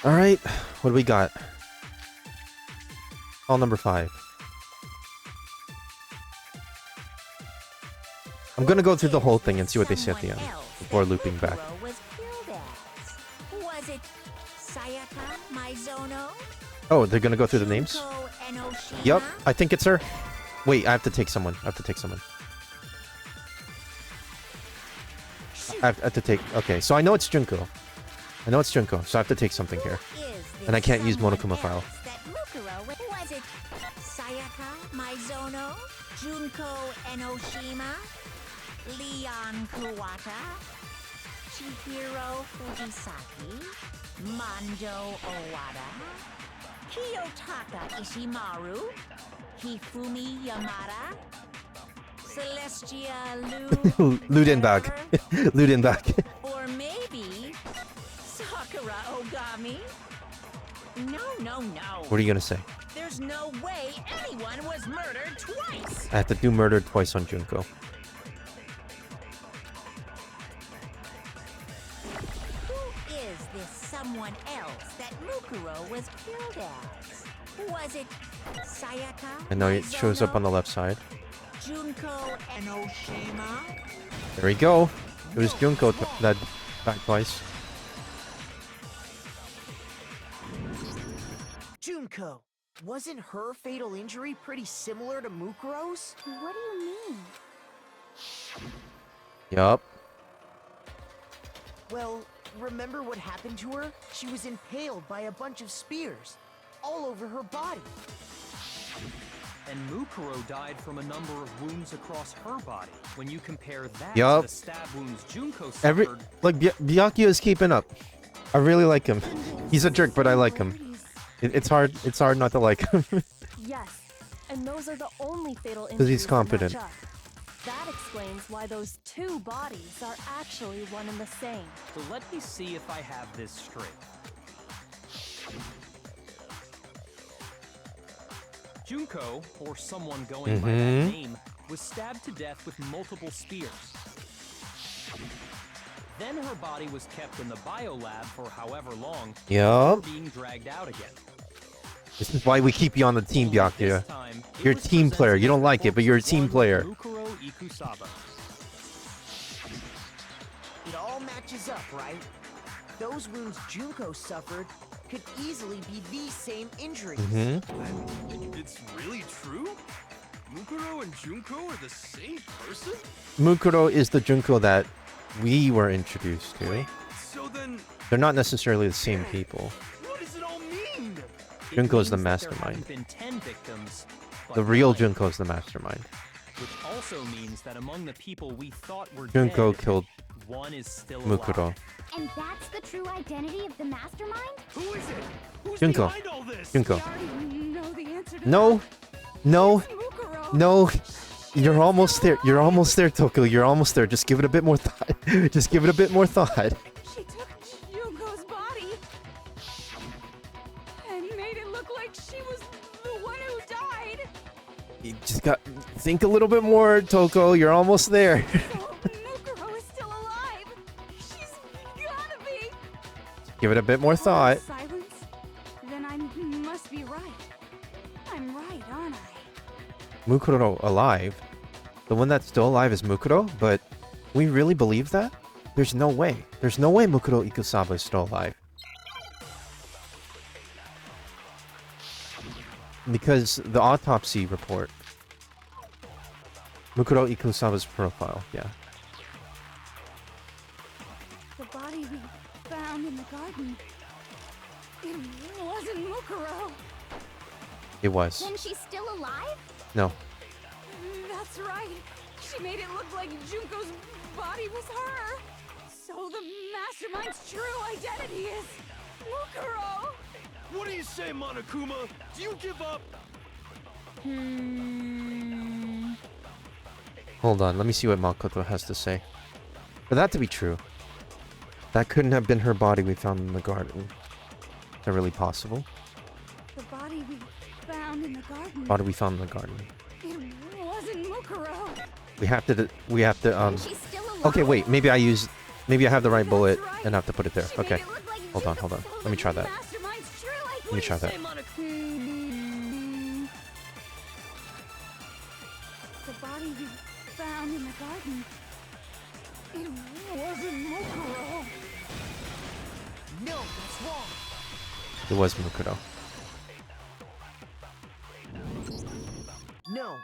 Alright, what do we got? Call number 5. I'm gonna go through the whole thing and see what they say at the end before looping back. Was killed as. Was it Sayaka Maizono? Oh, they're gonna go through the names? Junko Enoshima? Yup, I think it's her. Wait, I have to take someone. I have to take... Okay, so I know it's Junko. So I have to take something here. And I can't use Monokuma file. Was it Sayaka Maizono? Junko Enoshima? Leon Kuwata? Chihiro Fujisaki? Mando Owada? Kiyotaka Ishimaru? Hifumi Yamada? Celestia Lu... Ludenbag. Ludenbag. Or maybe Sakura Ogami? No. What are you gonna say? There's no way anyone was murdered twice! I have to do murdered twice on Junko. Who is this someone else that Mukuro was killed as? Was it Sayaka? I know it shows up on the left side. Junko and Oshima? There we go. It was Junko that back twice. Junko, wasn't her fatal injury pretty similar to Mukuro's? What do you mean? Yup. Well, remember what happened to her? She was impaled by a bunch of spears, all over her body. And Mukuro died from a number of wounds across her body. When you compare that Yup. to the stab wounds Junko Every suffered, like Byakuya is keeping up. I really like him. He's a jerk, but I like him. It's hard not to like him. Yes, and those are the only fatal injuries 'Cause he's that competent. match up. That explains why those two bodies are actually one and the same. so let me see if I have this straight. Junko, or someone going by that name, was stabbed to death with multiple spears. Then her body was kept in the biolab for however long, Yup. before being dragged out again. This is why we keep you on the team, Only Byakuya. this time, it You're a was team presented player. You as don't the like it, but you're a corpse team one player. Mukuro Ikusaba. It all matches up, right? Those wounds Junko suffered could easily be these same injuries. It's really true? Mukuro and Junko are the same person? Mukuro is the Junko that we were introduced to. Wait, so then They're not necessarily the same people. what does it all mean? It Junko is the means that there mastermind. hadn't been 10 victims, but The real 9, Junko is the mastermind. which also means that among the people we thought were Junko dead, killed one is still Mukuro. alive. And that's the true identity of the mastermind? Who is it? Who's Junko. behind all this? Junko. We already know the answer to No. No. that. Mukuro. No. You're almost there. You're almost there, Toko. You're almost there. Just give it a bit more thought. Just give it a bit more thought. She took Junko's body and made it look like she was the one who died. You just got think a little bit more, Toko. You're almost there. So Mukuro is still alive. She's gotta be. Give it a bit more thought. Silence? Then I must be right. I'm right, aren't I? Mukuro alive. The one that's still alive is Mukuro, but we really believe that? There's no way. There's no way Mukuro Ikusaba is still alive. Because the autopsy report. Mukuro Ikusaba's profile, yeah. The body we found in the garden. It wasn't Mukuro. It was. Then she's still alive? No. That's right. She made it look like Junko's body was her. So the mastermind's true identity is Mukuro. What do you say, Monokuma? Do you give up? Hold on, let me see what Makoto has to say. For that to be true, that couldn't have been her body we found in the garden. Is that really possible? The body we found in the garden. Body we found in the garden. It wasn't Mukuro. We have to She's still alive? Okay, wait, maybe I have the right bullet and have to put it there. Okay. Hold on. Let me try that. Let me try that. The body we found in the garden. It wasn't Mukuro. No, that's wrong. It was Mukuro. No,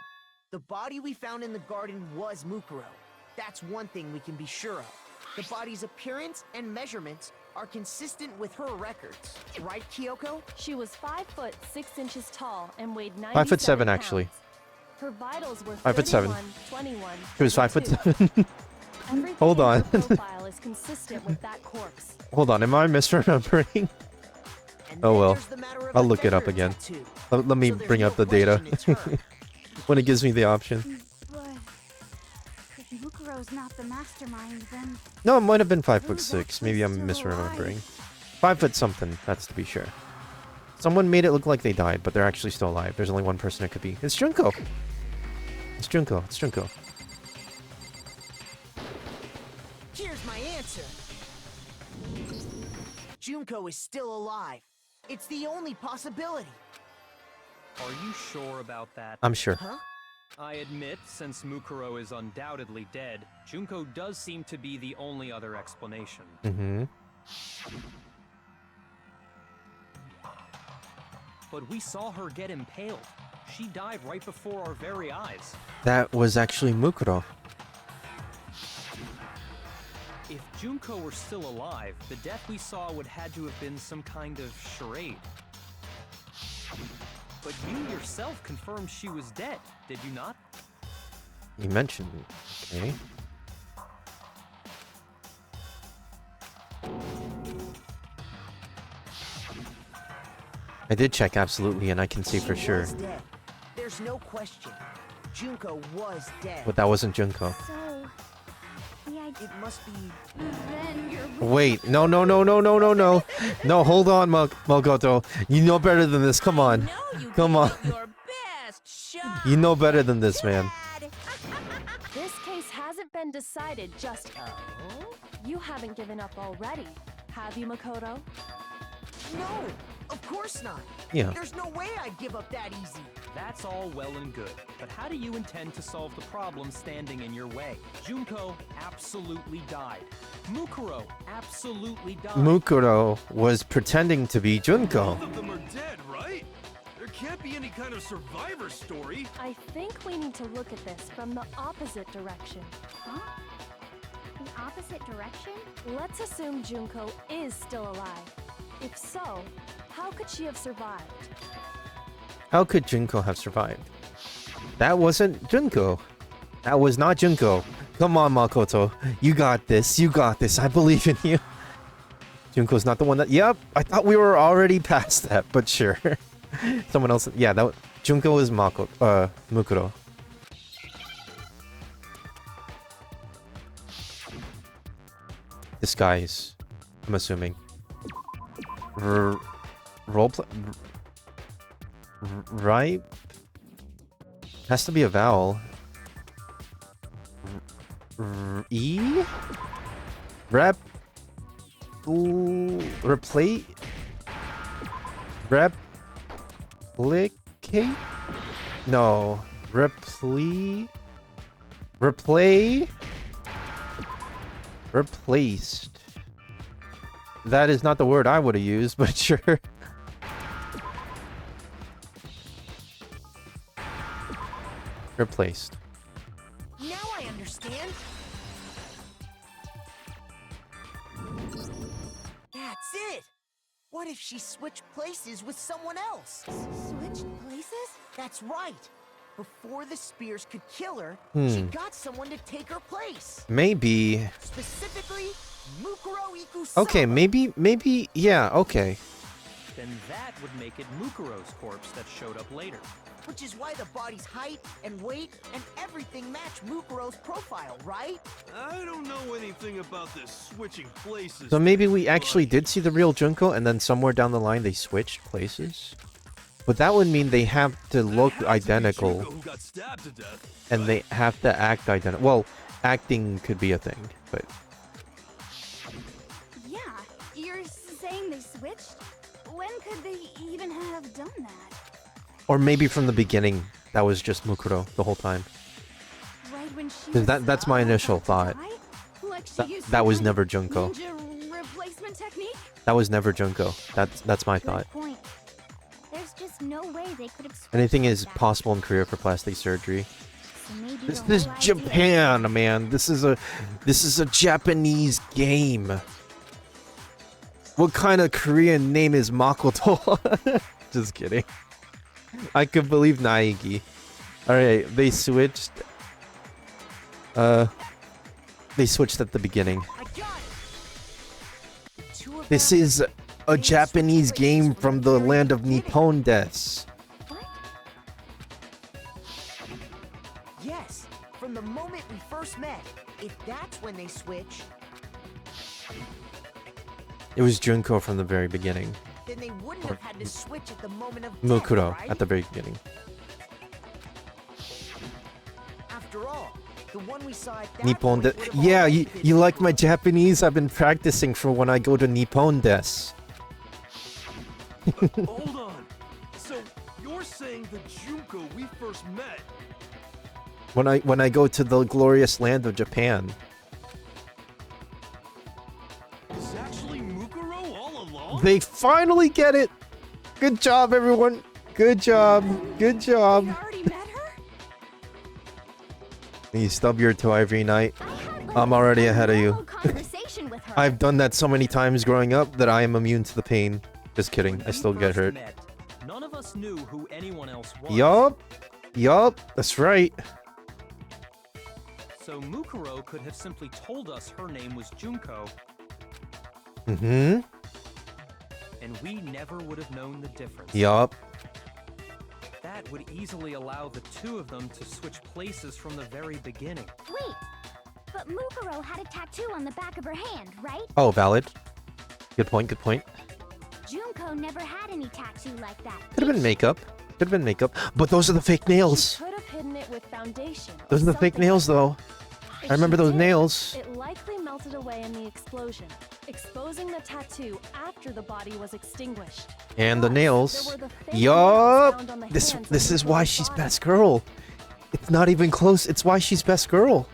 the body we found in the garden was Mukuro. That's one thing we can be sure of. The body's appearance and measurements are consistent with her records. Right, Kyoko? She was 5'6" tall and weighed 97 5'7" pounds. actually. Her vitals were 5'7". 21. She was 5'7". Everything Hold in on. her profile is consistent with that corpse. Hold on, am I misremembering? And Oh then well. there's the matter of I'll the look it up finger again. tattoo. Let me So there's bring no up the data question it's her. when it gives me the option. But if Mukuro's not the mastermind, then No, it might have been Who's 5'6". actually Maybe I'm still misremembering. alive? 5 foot something, that's to be sure. Someone made it look like they died, but they're actually still alive. There's only one person it could be. It's Junko. It's Junko. It's Junko. Here's my answer. Junko is still alive. It's the only possibility. Are you sure about that? I'm sure. Huh? I admit, since Mukuro is undoubtedly dead, Junko does seem to be the only other explanation. Mm-hmm. But we saw her get impaled. She died right before our very eyes. That was actually Mukuro. If Junko were still alive, the death we saw would had to have been some kind of charade. But you yourself confirmed she was dead, did you not? You mentioned it. Okay. I did check absolutely, and I can see for sure. Was dead. There's no question. Junko was dead. But that wasn't Junko. So, the idea. It must be. Then you're Wait, no. No, hold on, Makoto. You know better than this. Come on. Come on. Your best shot. You know better than this, man. This case hasn't been decided just. Oh? You haven't given up already, have you, Makoto? No, of course not. Yeah. There's no way I'd give up that easy. That's all well and good, but how do you intend to solve the problem standing in your way? Junko absolutely died. Mukuro absolutely died. Mukuro was pretending to be Junko. Both of them are dead, right? There can't be any kind of survivor story. I think we need to look at this from the opposite direction. Huh? The opposite direction? Let's assume Junko is still alive. If so, how could she have survived? How could Junko have survived? That wasn't Junko. That was not Junko. Come on, Makoto. You got this. You got this. I believe in you. Junko's not the one that... Yep, I thought we were already past that, but sure. Someone else... Yeah, that Junko was Mukuro. Disguise. I'm assuming. Roleplay... Right? Has to be a vowel. E? Replay? Replicate? No. Replay? Replaced. That is not the word I would have used, but sure. Replaced. Now I understand. That's it. What if she switched places with someone else? Switched places? That's right. Before the spears could kill her, she got someone to take her place. Maybe. Specifically, Mukuro Ikusama. Okay, maybe, yeah, okay. Then that would make it Mukuro's corpse that showed up later. Which is why the body's height and weight and everything match Mukuro's profile, right? I don't know anything about this switching places. So maybe we thing, actually but- did see the real Junko, and then somewhere down the line they switched places? But that would mean they have to look That had to be identical, Junko who got stabbed to death, and right? they have to act identical. Well, acting could be a thing, but... Yeah, you're saying they switched? When could they even have done that? Or maybe from the beginning, that was just Mukuro the whole time. Right when she 'Cause was that's my initial about to thought. die? Like she That, used that some was kind never of Junko. ninja replacement technique? That was never Junko. That's my Good thought. point. There's just no way they could have switched Anything like is that. possible in Korea for plastic surgery. So maybe This the is whole idea- Japan, man. This is a Japanese game. What kind of Korean name is Makoto? Just kidding. I could believe Naegi. Alright, they switched. They switched at the beginning. I got it. The two of This them- is a Japanese game from the land of Nippon Des. What? Yes, from the moment we first met. If that's when they switch, It was Junko from the very beginning. then they wouldn't wouldn't have had to switch at the moment of Mukuro death, right? at the very beginning. After all, the one we saw at that Nippon point Des. would have Yeah, already you, been you like my Mukuro. Japanese? I've been practicing for when I go to Nippon Des. Hold on. So you're saying the Junko we first met? When I go to the glorious land of Japan. Is actually Mukuro all along? They finally get it. Good job, everyone. Good job. Good job. You already met her? You stub your toe every night. I had, like, I'm already a ahead of you. normal conversation with her. I've done that so many times growing up that I am immune to the pain. Just kidding. When I still we get first hurt. met, none of us knew who anyone else was. Yup. Yup. That's right. So Mukuro could have simply told us her name was Junko, Mm-hmm. and we never would have known the difference. Yup. That would easily allow the two of them to switch places from the very beginning. Wait, but Mukuro had a tattoo on the back of her hand, right? Oh, valid. Good point. Good point. Junko never had any tattoo like that. Could have been makeup. Could have been makeup. But those are the fake She nails. could have hidden it with foundation. or Those are the fake something nails, like though. that. If I remember she those did, nails. It likely melted away in the explosion, exposing the tattoo after the body was extinguished. And the Plus, nails. there were the fake nails Yup. found on the This hands of this is Mukuro's why she's body. best girl. It's not even close. It's why she's best girl.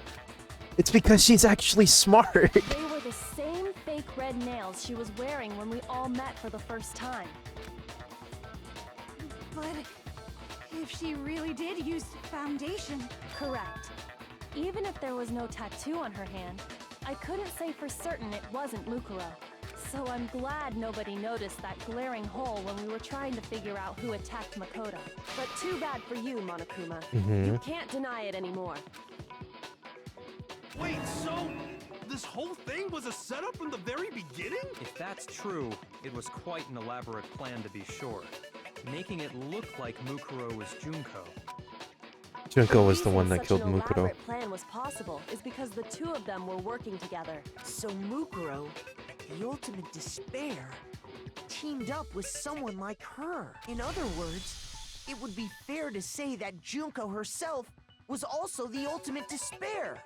It's because she's actually smart. They were the same fake red nails she was wearing when we all met for the first time. But if she really did use foundation, Correct. Even if there was no tattoo on her hand, I couldn't say for certain it wasn't Mukuro. So I'm glad nobody noticed that glaring hole when we were trying to figure out who attacked Makoto. But too bad for you, Monokuma. Mhm. You can't deny it anymore. Wait, so this whole thing was a setup from the very beginning? If that's true, it was quite an elaborate plan to be sure, making it look like Mukuro was Junko. Junko was the reason one that such killed an Mukuro. elaborate plan was possible is because the two of them were working together. So Mukuro, the ultimate despair, teamed up with someone like her. In other words, it would be fair to say that Junko herself was also the ultimate despair.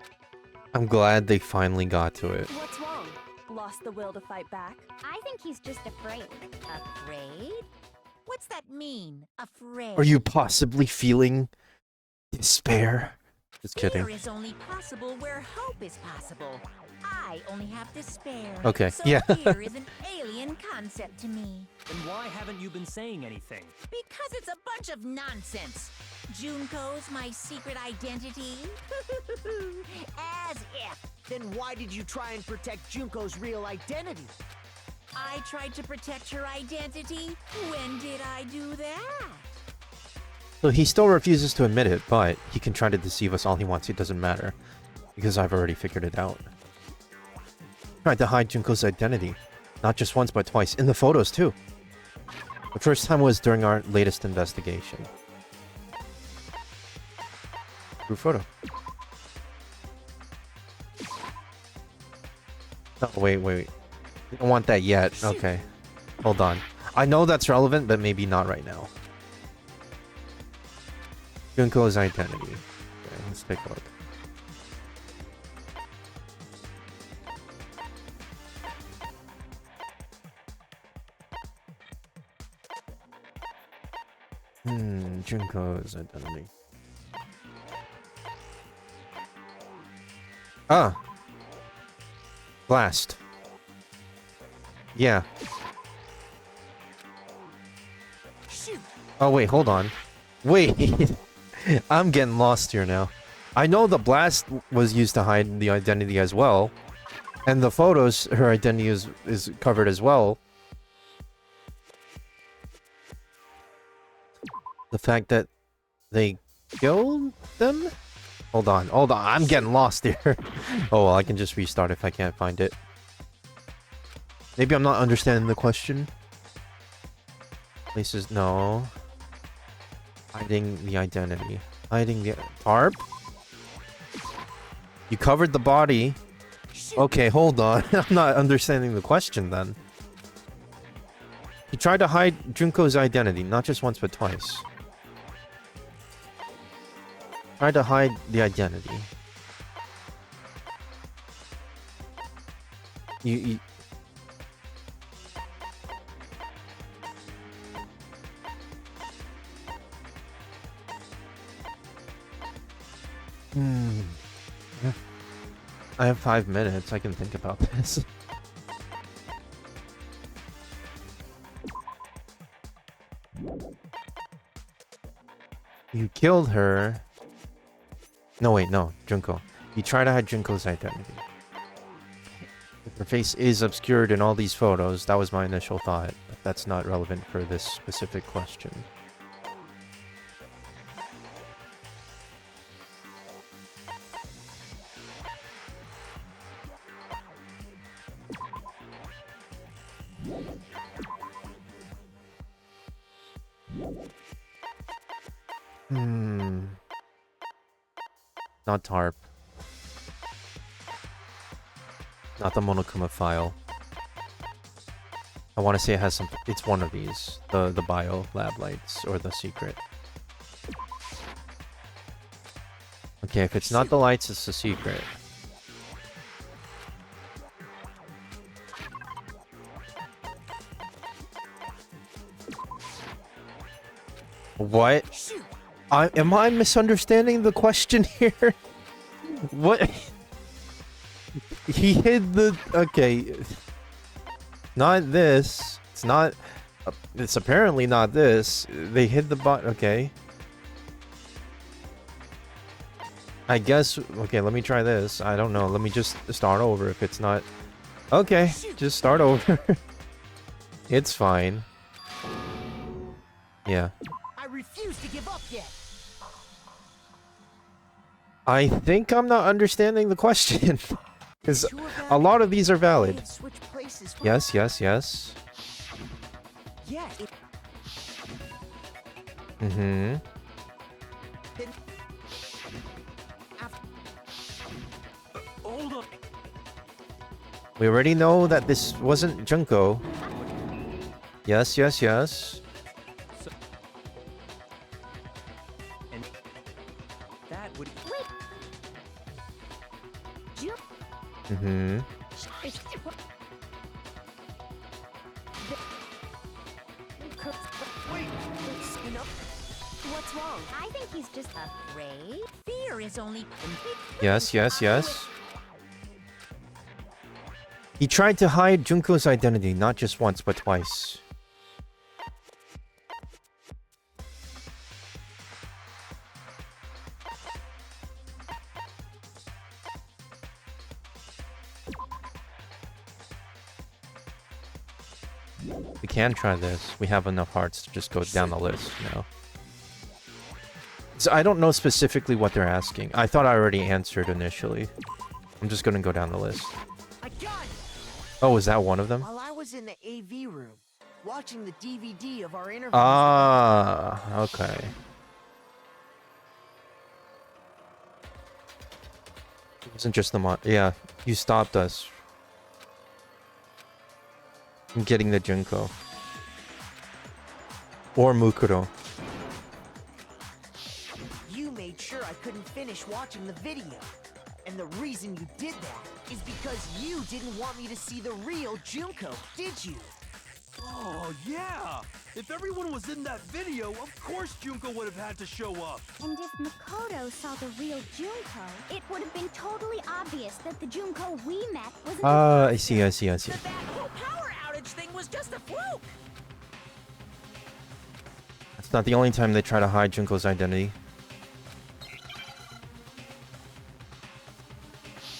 I'm glad they finally got to it. What's wrong? Lost the will to fight back? I think he's just afraid. Afraid? What's that mean? Afraid? Are you possibly feeling despair? Just kidding. Fear is only possible where hope is possible. I only have despair. Okay, So yeah. fear is an alien concept to me. Then why haven't you been saying anything? Because it's a bunch of nonsense. Junko's my secret identity. As if. Then why did you try and protect Junko's real identity? I tried to protect her identity. When did I do that? So he still refuses to admit it, but he can try to deceive us all he wants. It doesn't matter. Because I've already figured it out. Tried to hide Junko's identity. Not just once, but twice. In the photos, too. The first time was during our latest investigation. Group photo. Oh, wait. We don't want that yet. Okay. Hold on. I know that's relevant, but maybe not right now. Junko's identity. Okay, let's take a look. Junko's identity. Ah! Blast. Yeah. Shoot! Oh, wait, hold on. Wait! I'm getting lost here now. I know the blast was used to hide the identity as well. And the photos, her identity is covered as well. The fact that they killed them? Hold on, I'm getting lost here. Oh, well, I can just restart if I can't find it. Maybe I'm not understanding the question. Places, no. Hiding the identity. Hiding the tarp? You covered the body. Okay, hold on. I'm not understanding the question then. He He tried to hide Junko's identity, not just once but twice. Tried to hide the identity. You I have 5 minutes. I can think about this. You killed her. No, wait, no. Junko. You try to hide Junko's identity. Her face is obscured in all these photos. That was my initial thought. But that's not relevant for this specific question. Not TARP. Not the Monokuma file. I want to say it has some... It's one of these. The bio lab lights or the secret. Okay, if it's not the lights, it's the secret. What? Am I misunderstanding the question here? What? He hid the... Okay. Not this. It's not... It's apparently not this. They hid the bot... Okay. I guess... Okay, let me try this. I don't know. Let me just start over if it's not... Okay, just start over. It's fine. Yeah. I refuse to give up yet. I think I'm not understanding the question. Because a lot of these are valid. Yes, yes, yes. Yeah. Mm-hmm. Hold on. We already know that this wasn't Junko. Yes, yes, yes. And that would... Mm-hmm. What's wrong? I think he's just afraid. Fear is only... Yes, yes, yes. He tried to hide Junko's identity, not just once, but twice. We can try this. We have enough hearts to just go down the list now. So I don't know specifically what they're asking. I thought I already answered initially. I'm just gonna go down the list. I got it. Oh, is that one of them? While I was in the AV room, watching the DVD of our interviews. Ah, okay. It wasn't just the mod. Yeah, you stopped us from getting the Junko. Or Mukuro. You made sure I couldn't finish watching the video. And the reason you did that is because you didn't want me to see the real Junko, did you? Oh, yeah! If everyone was in that video, of course Junko would have had to show up! And if Makoto saw the real Junko, it would have been totally obvious that the Junko we met was I see, I see, I see. That whole power outage thing was just a fluke. That's not the only time they try to hide Junko's identity.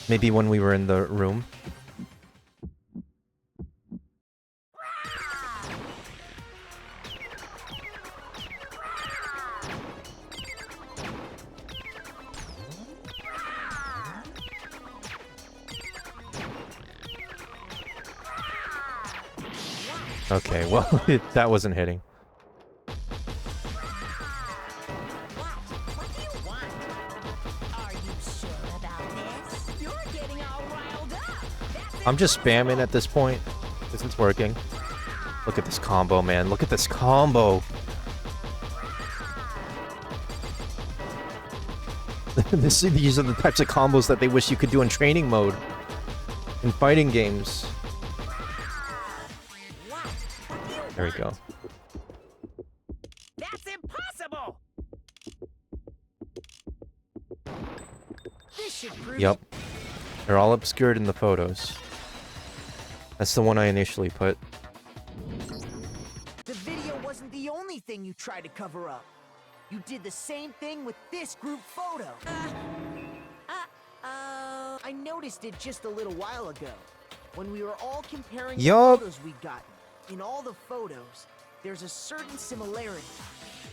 Maybe when we were in the room. Okay, well, that wasn't hitting. What do you want? Are you sure about this? You're getting all riled up. I'm just spamming at this point, because it's working. Look at this combo, man. Look at this combo. These are the types of combos that they wish you could do in training mode. In fighting games. There we go. That's impossible. This should prove Yep. They're all obscured in the photos. That's the one I initially put. The video wasn't the only thing you tried to cover up. You did the same thing with this group photo. I noticed it just a little while ago, when we were all comparing the Yup. photos we'd gotten. In all the photos, there's a certain similarity,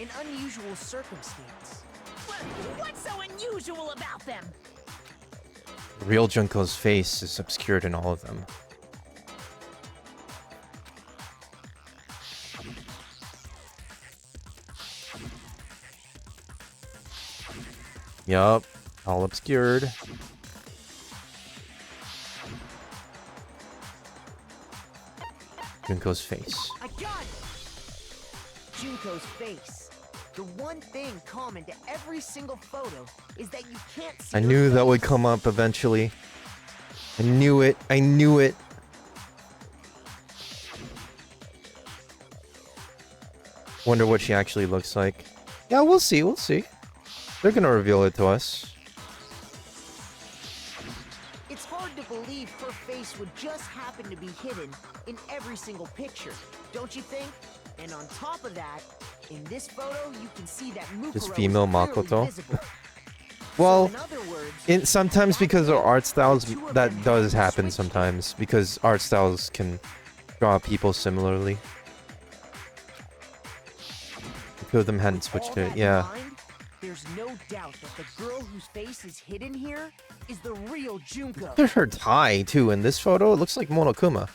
an unusual circumstance. What's so unusual about them? Real Junko's face is obscured in all of them. Yup, all obscured. Junko's face. I got it! Junko's face. The one thing common to every single photo is that you can't see I her knew that would face. come up eventually. I knew it. I knew it. Wonder what she actually looks like. Yeah, we'll see. We'll see. They're gonna reveal it to us. It's hard to believe her face would just happen to be hidden in every single picture, don't you think? And on top of that, in this photo, you can see that Mukuro Just is female clearly Makoto. visible. Well, in other words, sometimes because of art styles, that does happen sometimes. Because art styles can draw people similarly. The two of them hadn't switched to it, yeah. there's no doubt that the girl whose face is hidden here is the real Junko. Look at her tie, too, in this photo. It looks like Monokuma.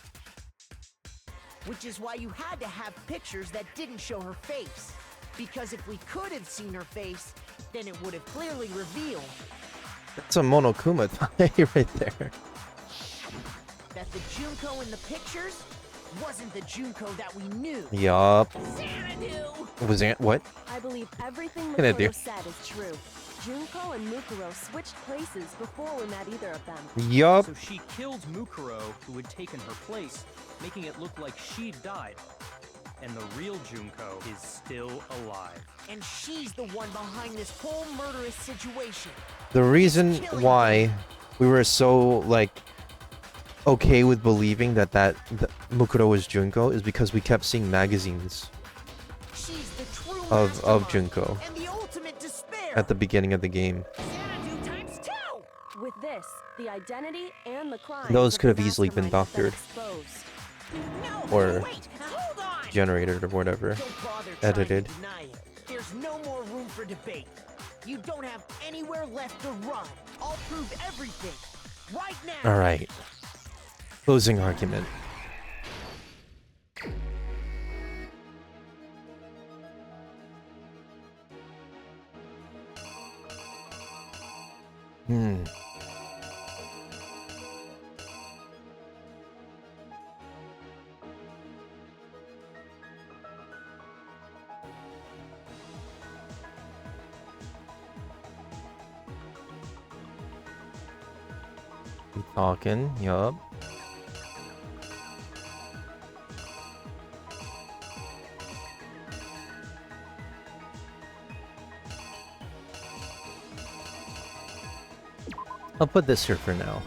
Which is why you had to have pictures that didn't show her face. Because if we could have seen her face, then it would have clearly revealed That's a Monokuma tie right there. that the Junko in the pictures wasn't the Junko that we knew. Yup. Xanadu! Was that what? I believe everything Gonna do? Mukuro said is true. Junko and Mukuro switched places before we met either of them. Yup. So she killed Mukuro, who had taken her place, making it look like she'd died. And the real Junko is still alive. And she's the one behind this whole murderous situation. The reason why we were so, like, okay with believing that Mukuro was Junko is because we kept seeing magazines She's the true of mastermind Junko and the ultimate despair. at the beginning of the game. Xanadu times 2! With this, the identity and the crime Those could have easily been doctored No, or wait, hold on! generated or whatever, Don't bother trying to edited. deny it. There's no more room for debate. You don't have anywhere left to run. I'll prove everything right now. All right. Closing argument. Keep talking, yup. I'll put this here for now.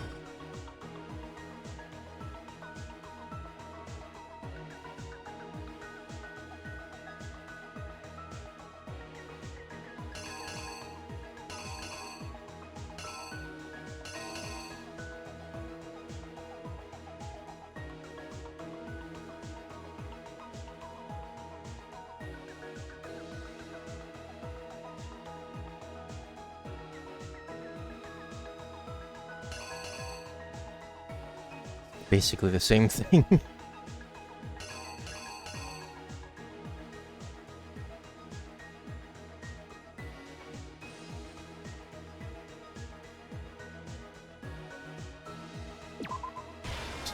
Basically the same thing.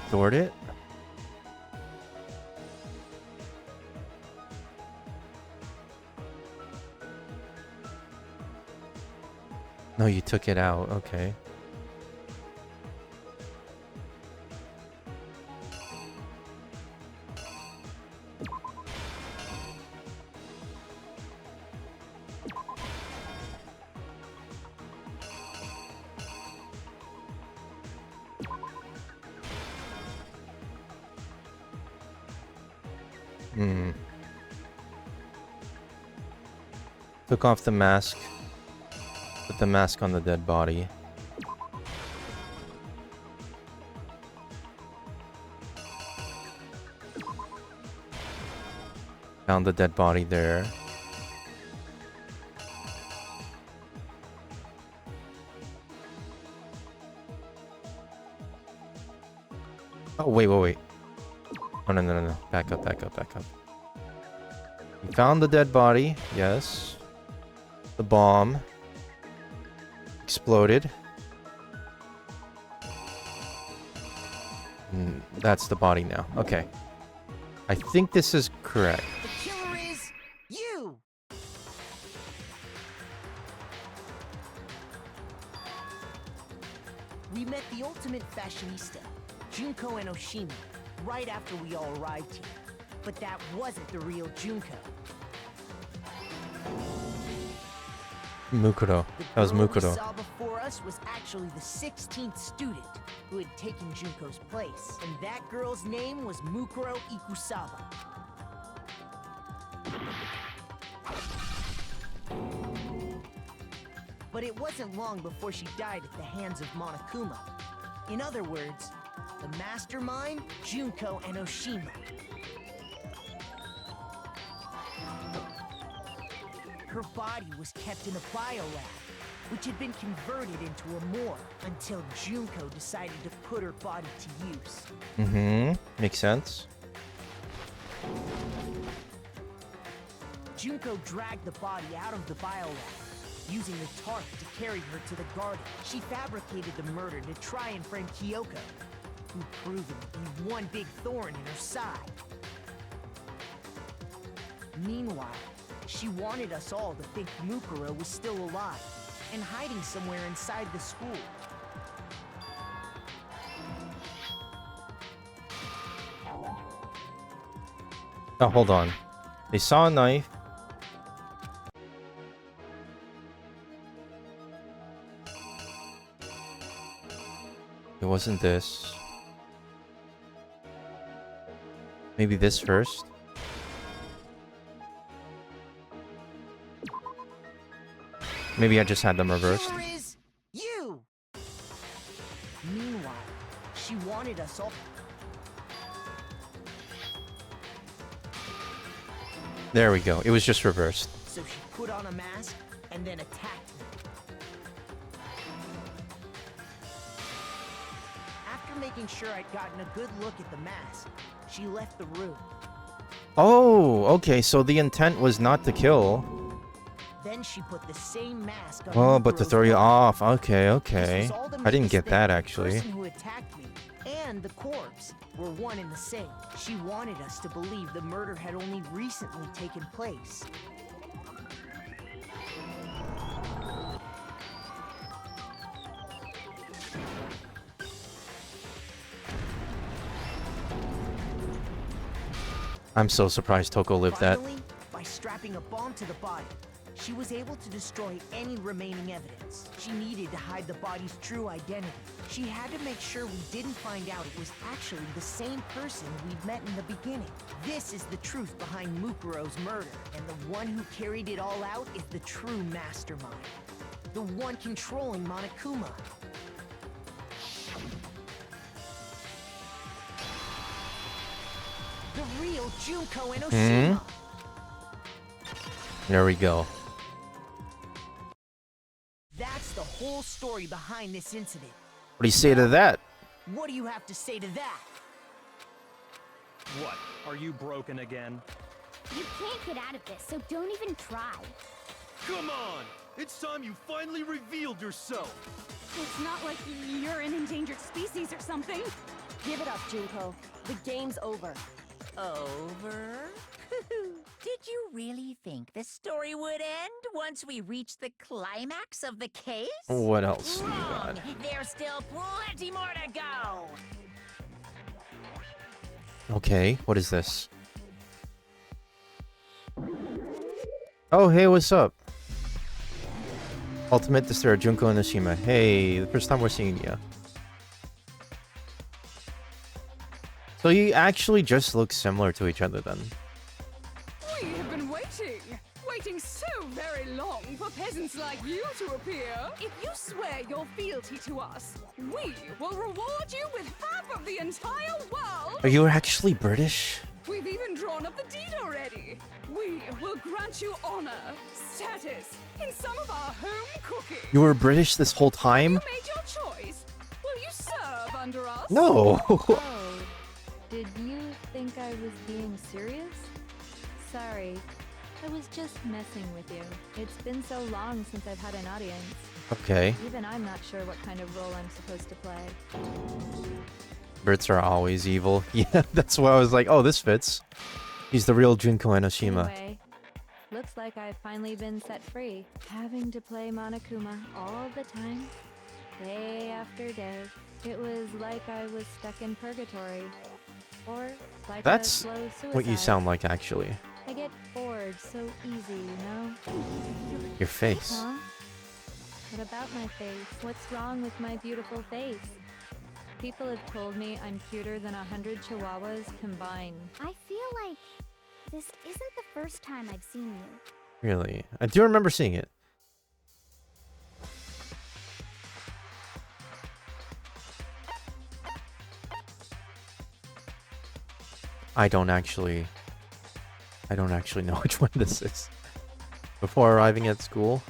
Stored it. No, you took it out. Okay. Took off the mask. Put the mask on the dead body. Found the dead body there. Oh, wait. Oh, no. Back up. You found the dead body. Yes. The bomb exploded. That's the body now. Okay. I think this is correct. The killer is you! We met the ultimate fashionista, Junko and Oshima, right after we all arrived here. But that wasn't the real Junko. Mukuro. That was The girl we Mukuro. saw before us was actually the 16th student who had taken Junko's place. And that girl's name was Mukuro Ikusawa. But it wasn't long before she died at the hands of Monokuma. In other words, the mastermind, Junko and Oshima. Her body was kept in a biolab, which had been converted into a morgue until Junko decided to put her body to use. Makes sense. Junko dragged the body out of the biolab, using the tarp to carry her to the garden. She fabricated the murder to try and frame Kyoko, who proved to be one big thorn in her side. Meanwhile, she wanted us all to think Mukuro was still alive and hiding somewhere inside the school. Oh, hold on. They saw a knife. It wasn't this. Maybe this first. Maybe I just had them reversed. Killer is you! Meanwhile, she wanted us all. There we go. It was just reversed. So she put on a mask and then attacked me. After making sure I'd gotten a good look at the mask, she left the room. Oh, okay. So the intent was not to kill. Then she put the same mask on. Oh, but to Mukuro's throw you body. off. Okay, This okay. was all to I make didn't us get think that the actually. person who attacked me and the corpse were one and the same. She wanted us to believe the murder had only recently taken place. I'm so surprised Toko lived that. Finally, by strapping a bomb to the body, she was able to destroy any remaining evidence. She needed to hide the body's true identity. She had to make sure we didn't find out it was actually the same person we'd met in the beginning. This is the truth behind Mukuro's murder, and the one who carried it all out is the true mastermind. The one controlling Monokuma. The real Junko and Oshima. There we go. That's the whole story behind this incident. What do you say to that? What do you have to say to that? What? Are you broken again? You can't get out of this, so don't even try. Come on! It's time you finally revealed yourself! It's not like you're an endangered species or something. Give it up, Junko. The game's over. Over? Did you really think the story would end once we reach the climax of the case? What else? Wrong! There's still plenty more to go! Okay, what is this? Oh, hey, what's up? Ultimate Destroyer Junko and Nishima. Hey, the first time we're seeing you. So you actually just look similar to each other then. We have been waiting so very long for peasants like you to appear. If you swear your fealty to us, we will reward you with half of the entire world. Are you actually British? We've even drawn up the deed already. We will grant you honor, status, in some of our home cooking. You were British this whole time? You made your choice. Will you serve under us? No. Oh, did you think I was being serious? Sorry, I was just messing with you. It's been so long since I've had an audience. Okay. Even I'm not sure what kind of role I'm supposed to play. Brits are always evil. Yeah, that's why I was like, oh, this fits. He's the real Junko Enoshima. Anyway, looks like I've finally been set free. Having to play Monokuma all the time, day after day. It was like I was stuck in purgatory. Or like a That's slow suicide. what you sound like, actually. I get bored so easy, you know? Your face. Huh? What about my face? What's wrong with my beautiful face? People have told me I'm cuter than 100 chihuahuas combined. I feel like this isn't the first time I've seen you. Really? I do remember seeing it. I don't actually know which one this is. Before arriving at school,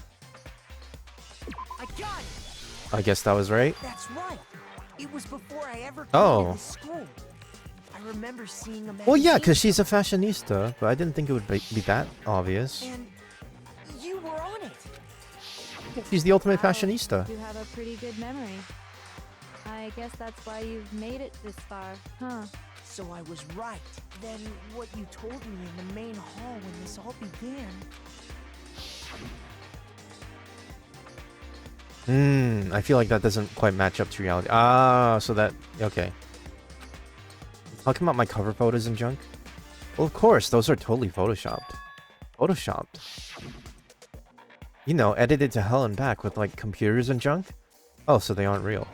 I got it! I guess that was right. That's right. It was before I ever came Oh. to the school. I remember seeing a Well, yeah, magazine, because she's a fashionista, but I didn't think it would be that obvious. and you were on it. She's the ultimate Wow, fashionista. You have a pretty good memory. I guess that's why you've made it this far, huh? So I was right. Then what you told me in the main hall when this all began. I feel like that doesn't quite match up to reality. Ah, so that... Okay. Talking about my cover photos and junk? Well, of course, those are totally photoshopped. Photoshopped. You know, edited to hell and back with, like, computers and junk? Oh, so they aren't real.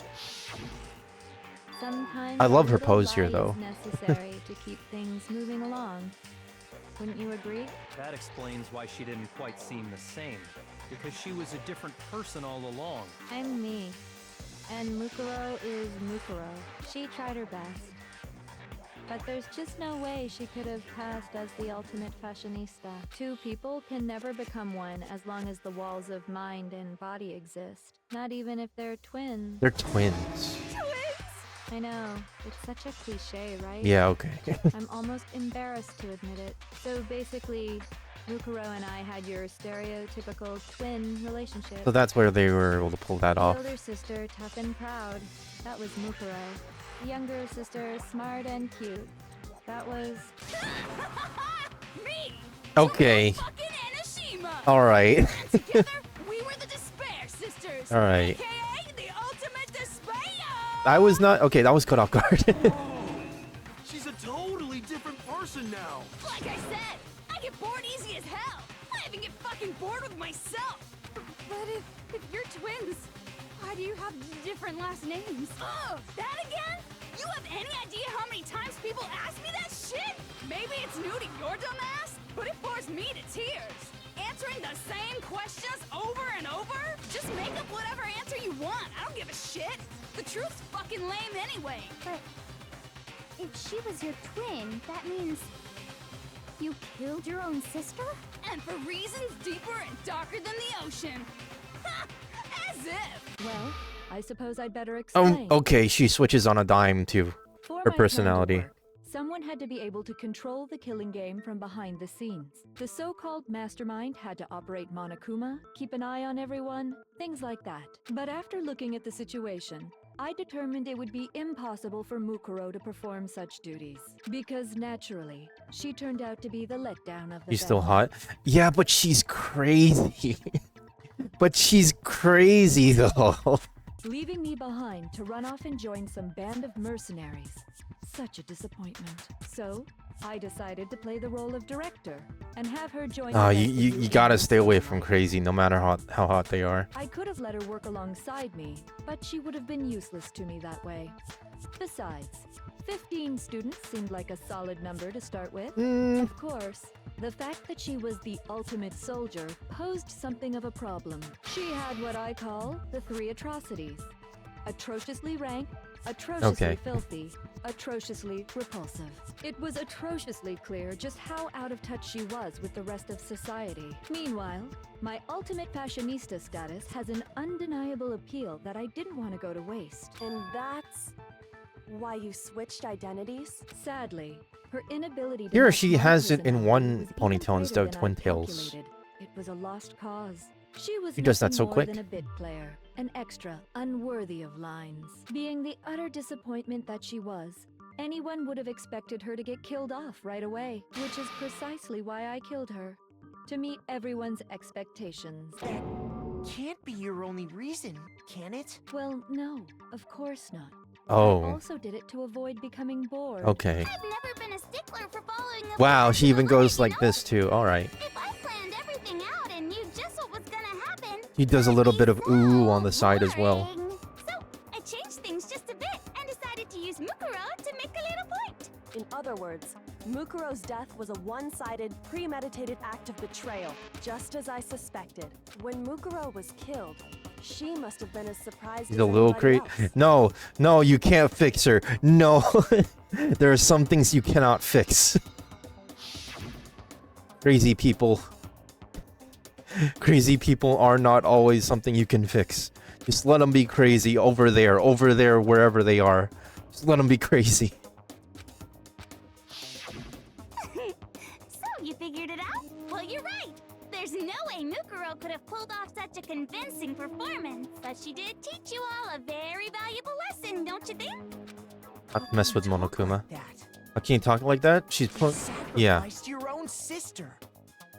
Sometimes I love a her little pose here, lie though. is necessary to keep things moving along. Wouldn't you agree? That explains why she didn't quite seem the same. Because she was a different person all along. I'm me. And Mukuro is Mukuro. She tried her best. But there's just no way she could have passed as the ultimate fashionista. Two people can never become one as long as the walls of mind and body exist. Not even if they're twins. They're twins. I know, it's such a cliche, right? Yeah, okay. I'm almost embarrassed to admit it. So basically, Mukuro and I had your stereotypical twin relationship. So that's where they were able to pull that The off. older sister, tough and proud. That was Mukuro. The younger sister, smart and cute. That was... Me! Okay. Fucking Enoshima! Alright. And together, we were the Despair Sisters! Alright. AKA the ultimate despair! I was not... Okay, that was caught off guard. She's a totally different person now. Like I said, I get bored easy as hell. I even get fucking bored with myself. But if you're twins, why do you have different last names? Oh, that again? You have any idea how many times people ask me that shit? Maybe it's new to your dumb ass, but it bores me to tears. Answering the same questions over and over? Just make up whatever answer you want. I don't give a shit. The truth's fucking lame anyway. But if she was your twin, that means you killed your own sister? And for reasons deeper and darker than the ocean. Ha! As if. Well, I suppose I'd better explain. Okay, she switches on a dime too. For Her my plan to personality. work, someone had to be able to control the killing game from behind the scenes. The so-called mastermind had to operate Monokuma, keep an eye on everyone, things like that. But after looking at the situation, I determined it would be impossible for Mukuro to perform such duties. Because naturally, she turned out to be the letdown of the She's still family. hot? Yeah, but she's crazy. But she's crazy though. Leaving me behind to run off and join some band of mercenaries. Such a disappointment. So, I decided to play the role of director and have her join the rest of You the gotta stay away team. from crazy no matter how hot they are. I could have let her work alongside me, but she would have been useless to me that way. Besides, 15 students seemed like a solid number to start with. Of course, the fact that she was the ultimate soldier posed something of a problem. She had what I call the 3 atrocities. Atrociously rank, atrociously filthy, atrociously repulsive. It was atrociously clear just how out of touch she was with the rest of society. Meanwhile, my ultimate fashionista status has an undeniable appeal that I didn't want to go to waste. And that's why you switched identities? Sadly, her inability to Here match she my has it in personality one was even ponytail instead of greater than twin I'd tails. calculated. It was a lost cause. She was Who does that nothing so more quick? than a bit player, an extra, unworthy of lines. Being the utter disappointment that she was, anyone would have expected her to get killed off right away, which is precisely why I killed her. To meet everyone's expectations. Can't be your only reason, can it? Well, no, of course not. I Oh, also did it to avoid becoming bored. okay. I've never been a stickler for following a Wow, she even professional goes line, like this too. Alright. If I planned everything out and knew just what was gonna happen, He does a little bit of ooh on the side as well. boring. So I changed things just a bit and decided to use Mukuro to make a little point. In other words, Mukuro's death was a one-sided, premeditated act of betrayal, just as I suspected. When Mukuro was killed, she must have been as surprised He's as a little anybody crazy. else. No, no, you can't fix her. No. There are some things you cannot fix. Crazy people. Crazy people are not always something you can fix. Just let them be crazy over there, wherever they are. Just let them be crazy. So you figured it out? Well, you're right. There's no way Mukuro could have pulled off such a convincing performance. But she did teach you all a very valuable lesson, don't you think? Not mess with Monokuma. That. How can you talk like that? She's yeah. Sacrificed your own sister.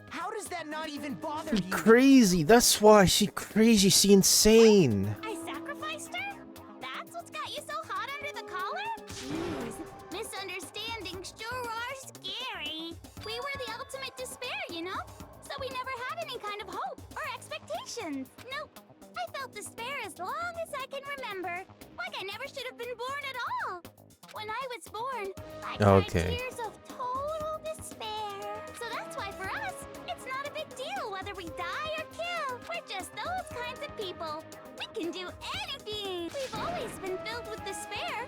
How does that not even bother you? Crazy. That's why she crazy. She insane. I sacrificed her? That's what's got you so hot under the collar? Jeez, misunderstandings sure are scary. We were the ultimate despair, you know? So we never had any kind of hope or expectations. Nope. I felt despair as long as I can remember. Like I never should have been born at all. When I was born, I cried Okay. tears of total despair. So that's why for us, it's not a big deal whether we die or kill. We're just those kinds of people. We can do anything. We've always been filled with despair.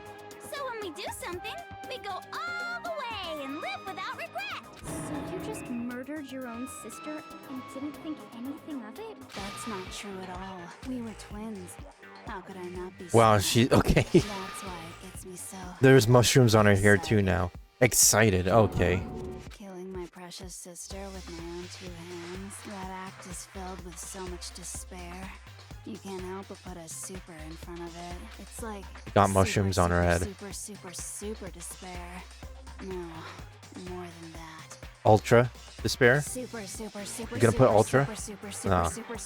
So when we do something, we go all the way and live without regret. So you just murdered your own sister and didn't think anything of it? That's not true at all. We were twins. How could I not be? Wow, sad? she okay. That's why it gets me so. There's mushrooms on her hair too now. Excited. Okay. Killing my precious sister with my own 2 hands. That act is filled with so much despair. You can't help but put a super in front of it. It's like Got mushrooms on her head. Super despair. No, more than that. Ultra despair. Super. You gonna put ultra? No. Super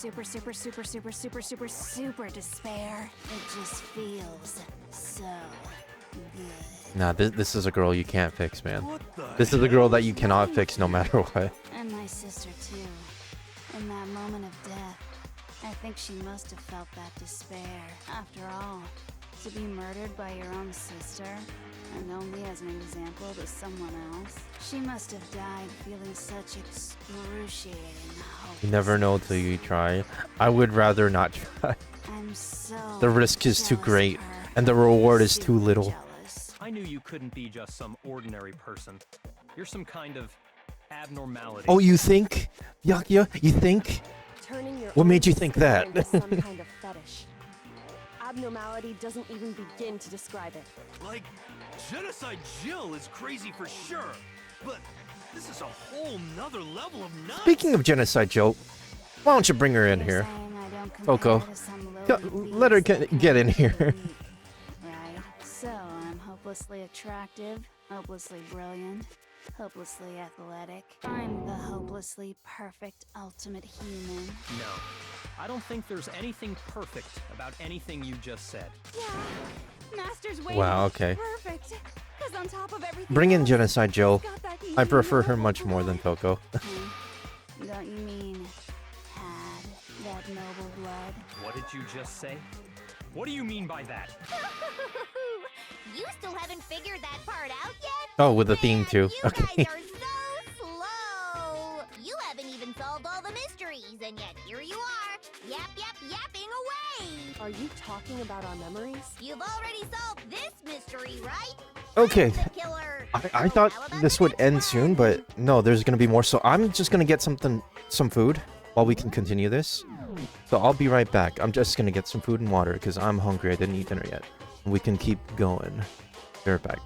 despair. It just feels so good. Nah, this is a girl you can't fix, man. This is a girl that you cannot fix no matter what. And my sister too. In that moment of death, I think she must have felt that despair. After all, to be murdered by your own sister, and only as an example to someone else, she must have died feeling such excruciating hope. You never know till you try. I would rather not try. I'm so The risk is too jealous great, of her. and the reward is Super too little. jealous. I knew you couldn't be just some ordinary person. You're some kind of abnormality. Oh, you think? Yakuya, you think? Turning your What own made you think despair that? into some kind of fetish. Abnormality doesn't even begin to describe it. Like, Genocide Jill is crazy for sure, but this is a whole nother level of nuts. Speaking of Genocide Joe, why don't you bring her in You're here? saying I don't compare Coco, to some Go- lowly let her beast that get in can't here. feel weak. hopelessly attractive, hopelessly brilliant, hopelessly athletic. I'm the hopelessly perfect ultimate human. No. I don't think there's anything perfect about anything you just said. Yeah, Master's way Wow, okay. perfect. Cause on top of everything Bring in else, Genocide Joe. he's got that I prefer her noble much more than blood. Toko. Don't you mean had that noble blood? What did you just say? What do you mean by that? You still haven't figured that part out yet? Oh, with the theme too. You Okay. guys are so slow. You haven't even solved all the mysteries, and yet here you are, yapping away. Are you talking about our memories? You've already solved this mystery, right? Okay. The killer. I thought this would end soon, but no, there's gonna be more. So I'm just gonna get some food while we can continue this. So I'll be right back. I'm just gonna get some food and water because I'm hungry. I didn't eat dinner yet. We can keep going. Be right back.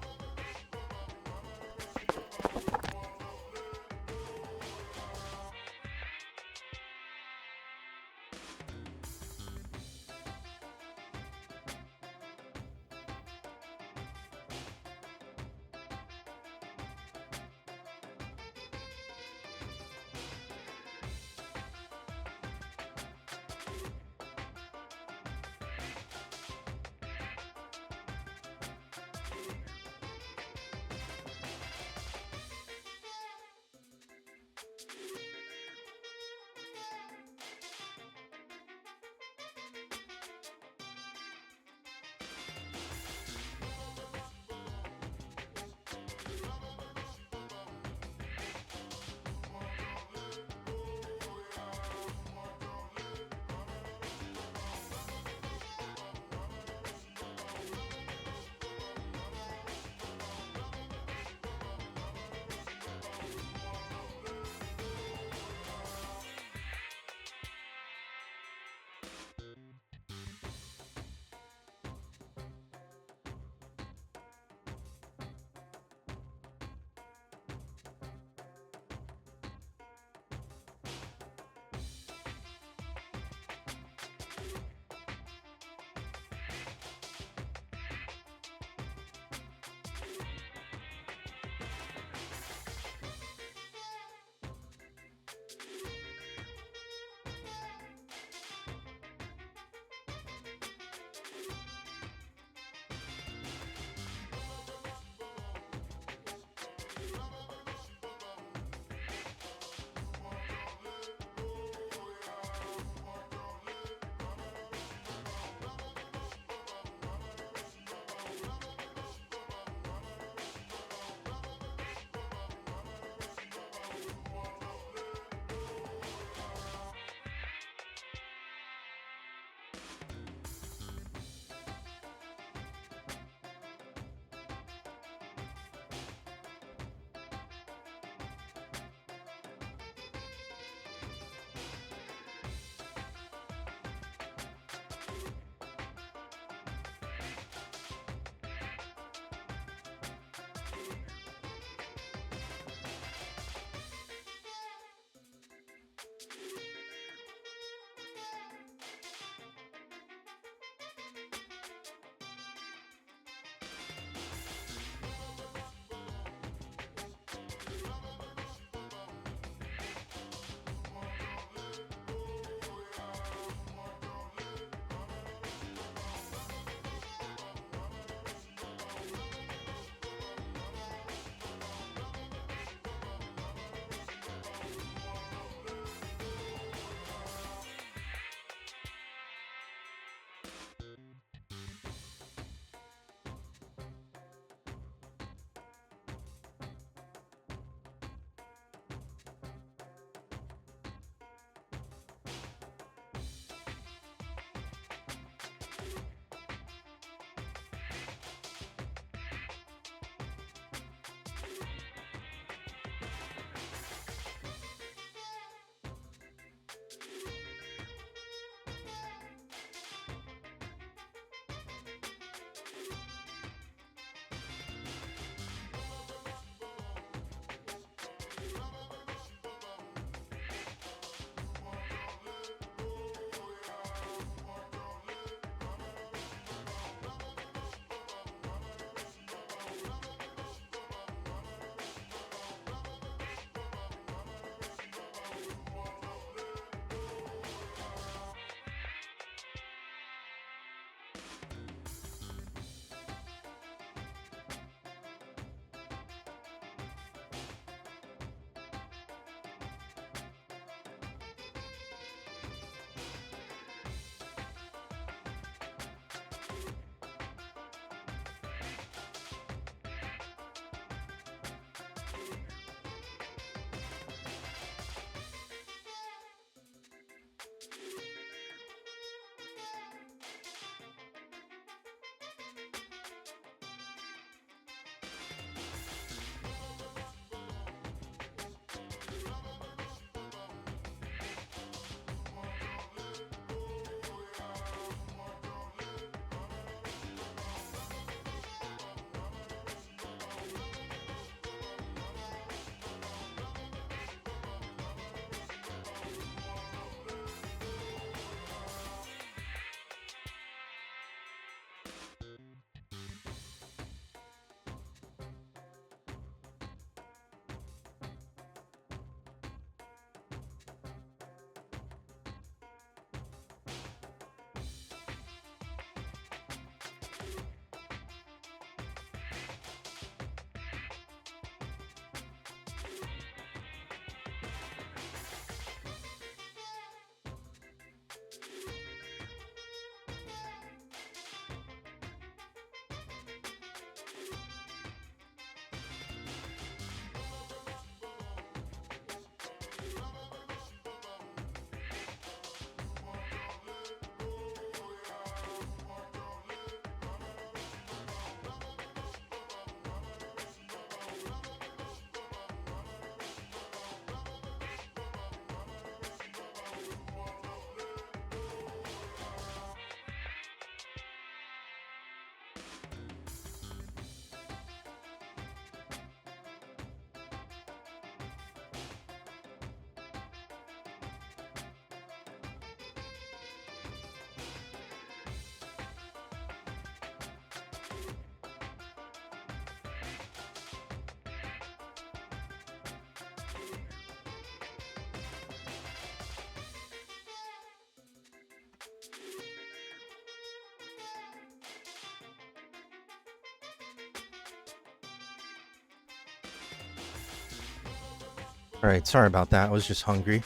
Alright, sorry about that. I was just hungry.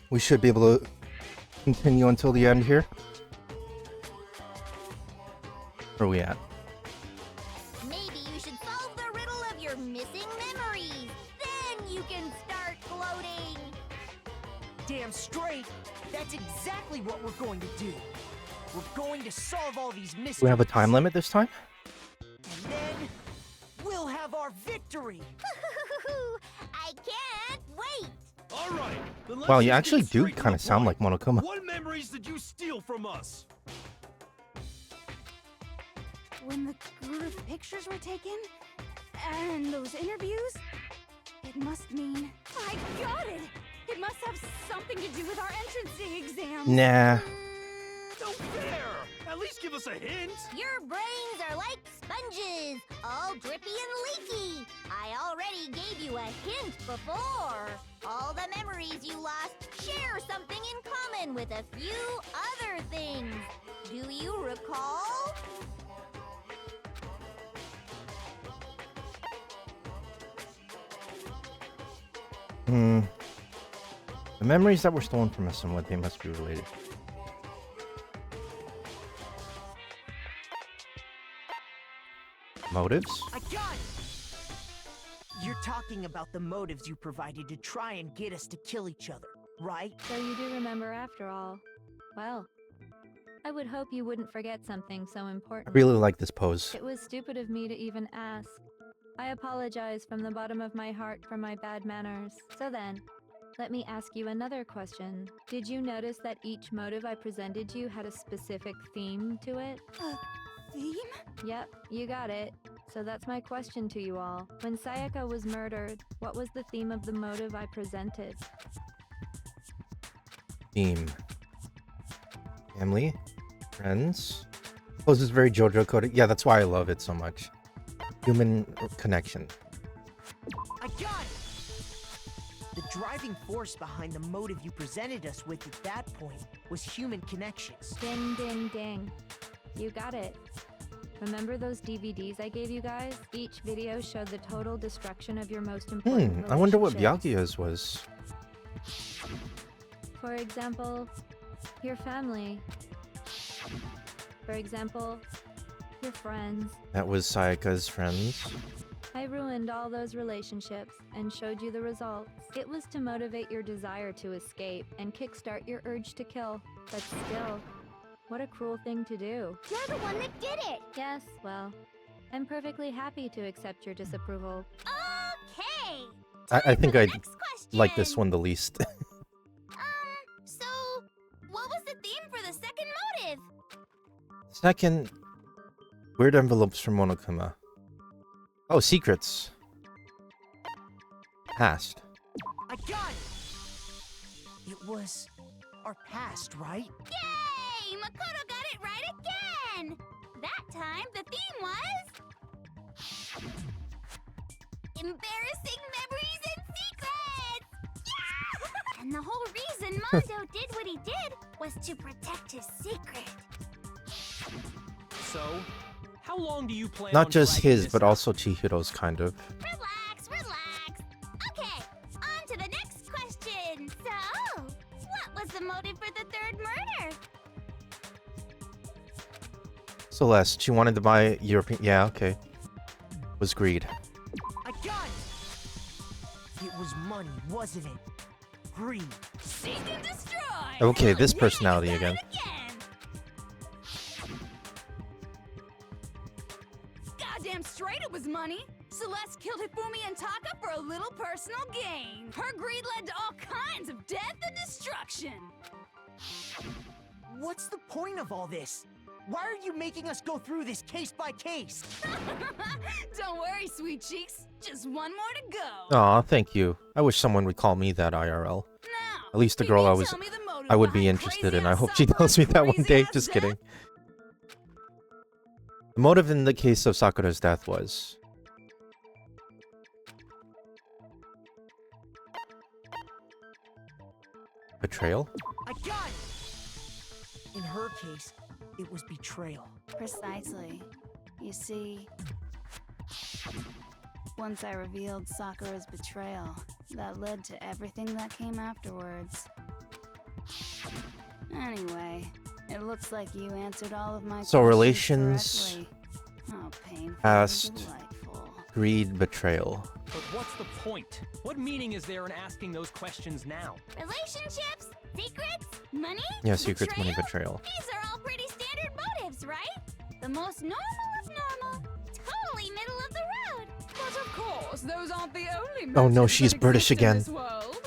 We should be able to continue until the end here. Where are we at? Maybe you should solve the riddle of your missing memories. Then you can start gloating. Damn straight. That's exactly what we're going to do. We're going to solve all these mysteries. Do we have a time limit this time? And then we'll have our victory. I can't wait. All right. Then let's Wow, you just actually get do straight to kind the of sound like point. Monokuma. What memories did you steal from us? When the group pictures were taken, and those interviews, it must mean... I got it! It must have something to do with our entrancing exam. Nah. No fair! At least give us a hint! Your brains are like sponges, all drippy and leaky. I already gave you a hint before. All the memories you lost share something in common with a few other things. Do you recall? The memories that were stolen from us and what they must be related. Motives? I got it! You're talking about the motives you provided to try and get us to kill each other, right? So you do remember after all. Well, I would hope you wouldn't forget something so I important. really like this pose. It was stupid of me to even ask. I apologize from the bottom of my heart for my bad manners. So then, let me ask you another question. Did you notice that each motive I presented you had a specific theme to it? Theme? Yep, you got it. So that's my question to you all. When Sayaka was murdered, what was the theme of the motive I presented? Theme. Family? Friends? Pose is very JoJo coded. Yeah, that's why I love it so much. Human connection. I got it! The driving force behind the motive you presented us with at that point was human connections. Ding, ding, ding. You got it. Remember those DVDs I gave you guys? Each video showed the total destruction of your most important I wonder what relationships. Byakuya's was. For example, your family. For example, your friends. That was Sayaka's friends. I ruined all those relationships and showed you the results. It was to motivate your desire to escape and kickstart your urge to kill. But still, what a cruel thing to do. You're the one that did it. Yes, well, I'm perfectly happy to accept your disapproval. Okay. I think I Next question. like this one the least. So, what was the theme for the second motive? Second, weird envelopes from Monokuma. Oh, secrets. Past. I got it! It was our past, right? Yay! Makoto got it right again! That time, the theme was... embarrassing memories and secrets! Yeah! And the whole reason Mondo did what he did was to protect his secret. So, how long do you plan Not on just dragging his, this but out? also Chihiro's, kind of. Relax, relax. Okay, on to the next question. So, what was the motive for the third murder? Celeste, she wanted to buy European. Yeah, okay. Was greed. I got it! It was money, wasn't it? Greed. Seek and destroy! Okay, this personality again. Goddamn straight it was money! Celeste killed Hifumi and Taka for a little personal gain. Her greed led to all kinds of death and destruction. What's the point of all this? Why are you making us go through this case by case? Don't worry, sweet cheeks. Just one more to go. Aw, thank you. I wish someone would call me that IRL. Now, At least the can girl you I was tell me the motive I would be behind interested in. crazy I ass hope she Sakura's tells me that one crazy day. ass Just death? kidding. The motive in the case of Sakura's death was betrayal? I got it! In her case, it was betrayal. Precisely. You see, once I revealed Sakura's betrayal, that led to everything that came afterwards. Anyway, it looks like you answered all of my So questions relations, correctly. How painfully past, delightful. greed, betrayal. But what's the point? What meaning is there in asking those questions now? Relationships? Secrets? Money? Yeah, secrets, Betrayal? money, betrayal. These are all pretty standard motives, right? The most normal of normal. Totally middle of the road. But of course, those aren't the only Oh no, motives she's that British exist in again. this world.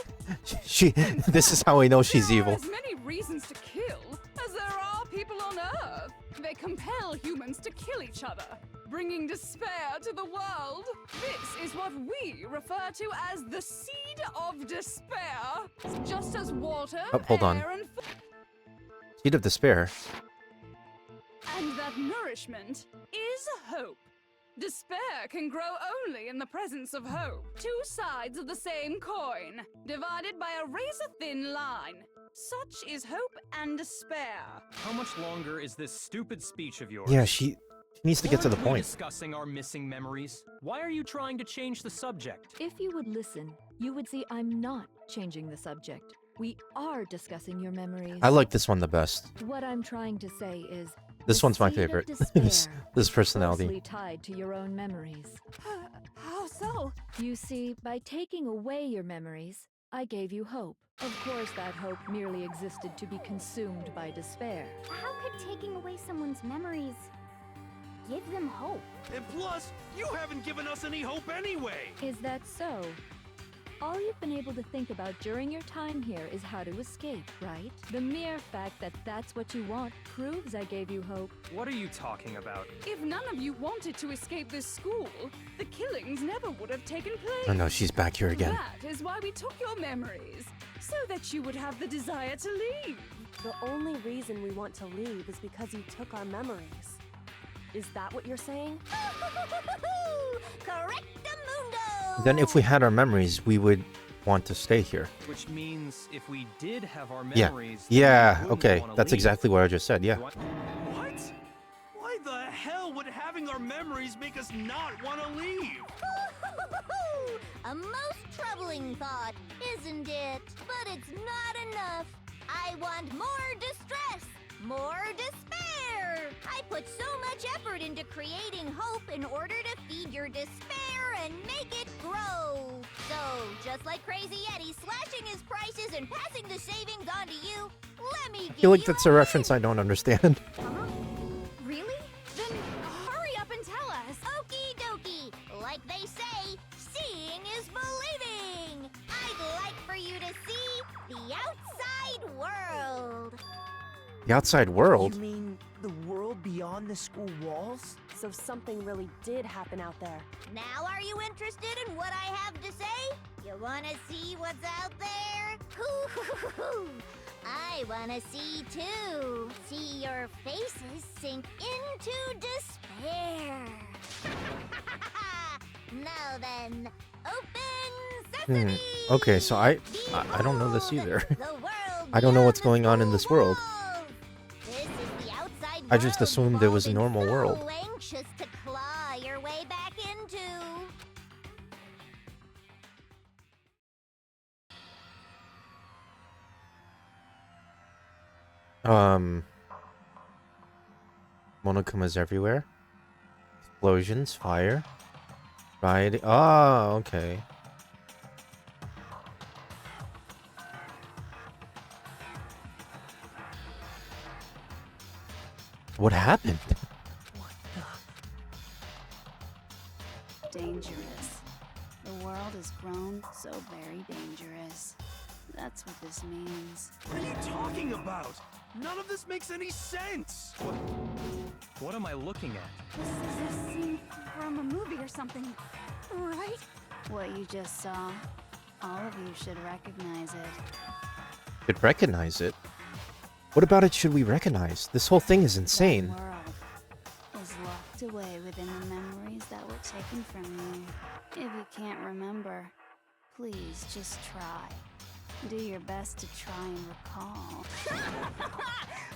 She. This is how I know she's There evil. are as many reasons to kill as there are people on Earth. They compel humans to kill each other, bringing despair to the world. This is what we refer to as the seed of despair. Just as water, Oh, hold on. air, and Seed of despair. and that nourishment is hope. Despair can grow only in the presence of hope. Two sides of the same coin, divided by a razor-thin line. Such is hope and despair. How much longer is this stupid speech of yours? Yeah, she needs to get to the Aren't we point. discussing our missing memories? Why are you trying to change the subject? If you would listen, you would see I'm not changing the subject. We are discussing your memories. I like this one the best. What I'm trying to say is This the one's my seed of favorite. despair this is personality. closely tied to your own memories. How so? You see, by taking away your memories, I gave you hope. Of course, that hope merely existed to be consumed by despair. How could taking away someone's memories give them hope? And plus, you haven't given us any hope anyway! Is that so? All you've been able to think about during your time here is how to escape, right? The mere fact that that's what you want proves I gave you hope. What are you talking about? If none of you wanted to escape this school, the killings never would have taken place. Oh no, she's back here again. That is why we took your memories, so that you would have the desire to leave. The only reason we want to leave is because you took our memories. Is that what you're saying? Correctamundo! Then if we had our memories, we would want to stay here. Which means if we did have our Yeah. memories... Yeah, we wouldn't okay. wanna That's leave. exactly what I just said, yeah. What? Why the hell would having our memories make us not want to leave? A most troubling thought, isn't it? But it's not enough. I want more distress, more despair. I put so much effort into creating hope in order to feed your despair and make it grow. So, just like Crazy Eddie slashing his prices and passing the savings on to you, let me give I feel like you that's a reference I don't understand. Really? Then hurry up and tell us. Okie dokie. Like they say, seeing is believing. I'd like for you to see the outside world. The outside world? You mean the world beyond the school walls? So something really did happen out there. Now are you interested in what I have to say? You wanna see what's out there? I wanna see too. See your faces sink into despair. Now then, open sesame! Okay, so I don't know this either. I don't know what's going on in this world. This is the outside I just world assumed it was a you've all normal been world. so anxious to claw your way back into. Monokuma's everywhere. Explosions, fire. Ride. Oh, okay. What happened? Dangerous. The world has grown so very dangerous. That's what this means. What are you talking about? None of this makes any sense! What am I looking at? This is a scene from a movie or something, right? What you just saw, all of you should recognize it. Should recognize it? What about it should we recognize? This whole thing is insane. The world is locked away within the memories that were taken from you. If you can't remember, please just try. Do your best to try and recall.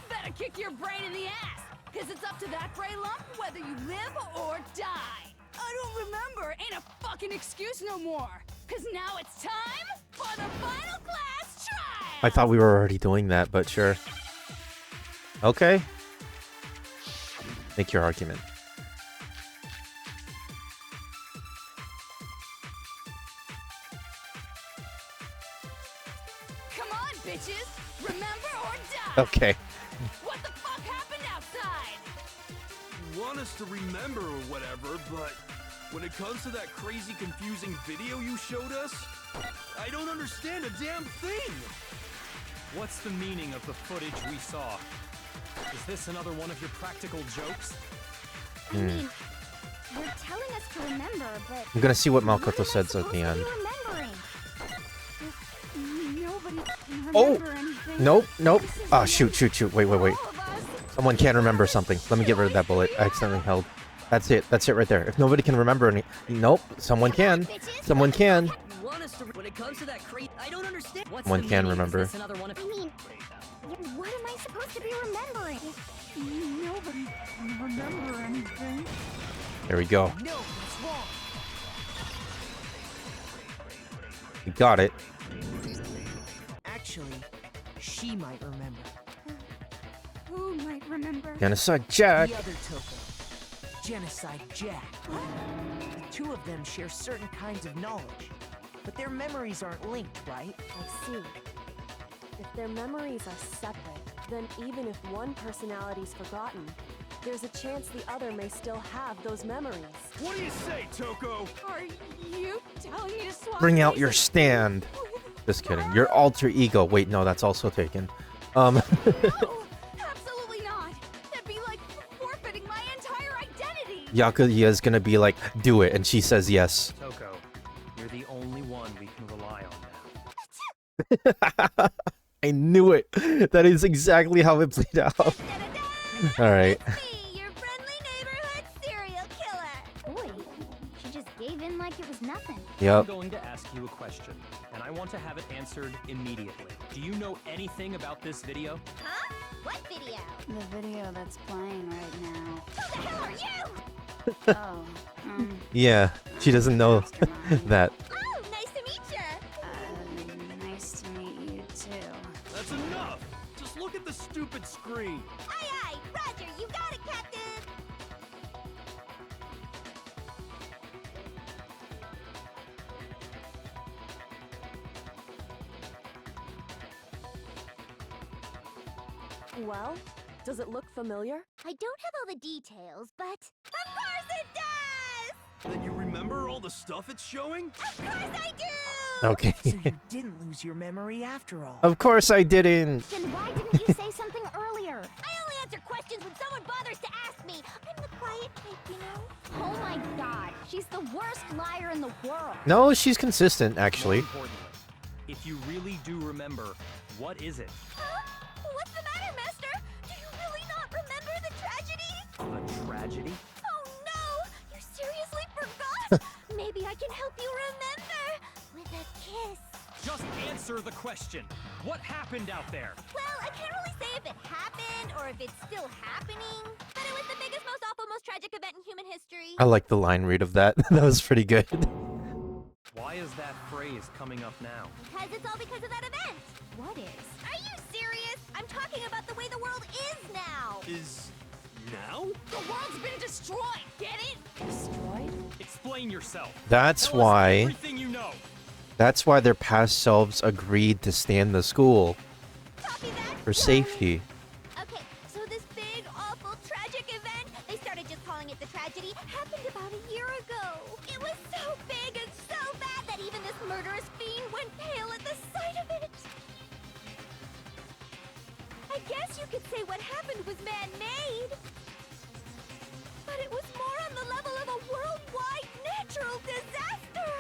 Better kick your brain in the ass, because it's up to that brain lump whether you live or die. I don't remember ain't a fucking excuse no more. Cause now it's time for the final class trial! I thought we were already doing that, but sure. Okay. Make your argument. Come on, bitches! Remember or die! Okay. What the fuck happened outside? You want us to remember or whatever, but when it comes to that crazy confusing video you showed us, I don't understand a damn thing! What's the meaning of the footage we saw? Is this another one of your practical jokes? I mean, you're telling us to remember, but I'm gonna see what what Malkoto am I says at supposed the to end. be remembering? Nobody can Oh! remember anything. Nope, nope. This is Oh, shoot. Wait. all of us. Someone can't remember something. Let me get rid of that bullet. I accidentally held. That's it right there. If nobody can remember any... Nope, someone can. Someone can. Want us to, when it comes to that crate, I don't understand. What's Someone the can meaning? remember. Is this another one of... I mean, what am I supposed to be remembering? Nobody can remember anything. There we go. No, that's wrong. We got it. Actually, she might remember. Who might remember? Genocide Jack. The other Toko. Genocide Jack. The two of them share certain kinds of knowledge, but their memories aren't linked, right? I see. If their memories are separate, then even if one personality's forgotten, there's a chance the other may still have those memories. What do you say, Toko? Are you telling me to swap Bring out your places stand. Just kidding. Your alter ego. Wait, no, that's also taken. No, absolutely not. That'd be like forfeiting my entire identity. Yakuya is gonna be like, do it, and she says yes. Toko, you're the only one we can rely on now. I knew it. That is exactly how it played out. All right. It's me, your friendly neighborhood serial killer. Boy, she just gave in like it was nothing. I'm Yep. going to ask you a question, and I want to have it answered immediately. Do you know anything about this video? Huh? What video? The video that's playing right now. Who the hell are you? Oh, Yeah. She doesn't know Mastermind. that. Oh, nice to meet you. Nice to meet you too. That's enough! Just look at the stupid screen! Aye, aye, Roger, you got it, Captain. Well, does it look familiar? I don't have all the details, but of course it does. Then you remember all the stuff it's showing? Of course I do. Okay. So you didn't lose your memory after all. Of course I didn't. Then why didn't you say something earlier? I only answer questions when someone bothers to ask me. I'm the quiet type, you know? Oh my god, she's the worst liar in the world. No, she's consistent, actually. More importantly, if you really do remember, what is it? Huh? What's the matter, Master? Do you really not remember the tragedy? A tragedy? Oh no! You seriously forgot? Maybe I can help you remember with a kiss. Just answer the question. What happened out there? Well, I can't really say if it happened or if it's still happening, but it was the biggest, most awful, most tragic event in human history. I like the line read of that. That was pretty good. Why is that phrase coming up now? Because it's all because of that event. What is? Are you serious? I'm talking about the way the world is now. Is... now? The world's been destroyed. Get it? Destroyed? Explain yourself. That's Tell us why. everything you know. That's why their past selves agreed to stay in the school Copy that. for safety. Okay, so this big, awful, tragic event, they started just calling it the tragedy, happened about a year ago. It was so big and so bad that even this murderous fiend went pale at the sight of it. I guess you could say what happened was man-made. But it was more on the level of a worldwide natural disaster.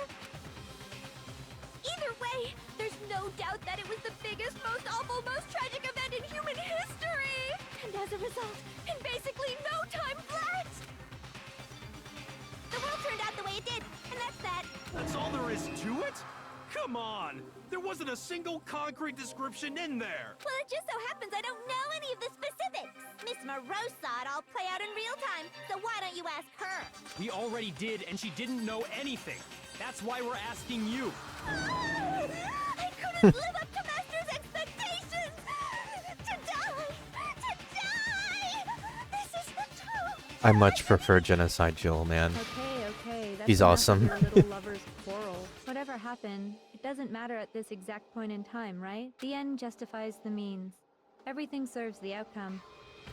Either way, there's no doubt that it was the biggest, most awful, most tragic event in human history! And as a result, in basically no time flat! The world turned out the way it did, and that's that. That's all there is to it? Come on! There wasn't a single concrete description in there! Well, it just so happens I don't know any of the specifics. Miss Moreau saw it all play out in real time, so why don't you ask her? We already did, and she didn't know anything. That's why we're asking you. I couldn't live up to Master's expectations! To die! This is the truth! I much prefer Genocide Jill, man. Okay, that's She's enough awesome. of your little lovers' quarrel. Whatever happened, it doesn't matter at this exact point in time, right? The end justifies the means. Everything serves the outcome.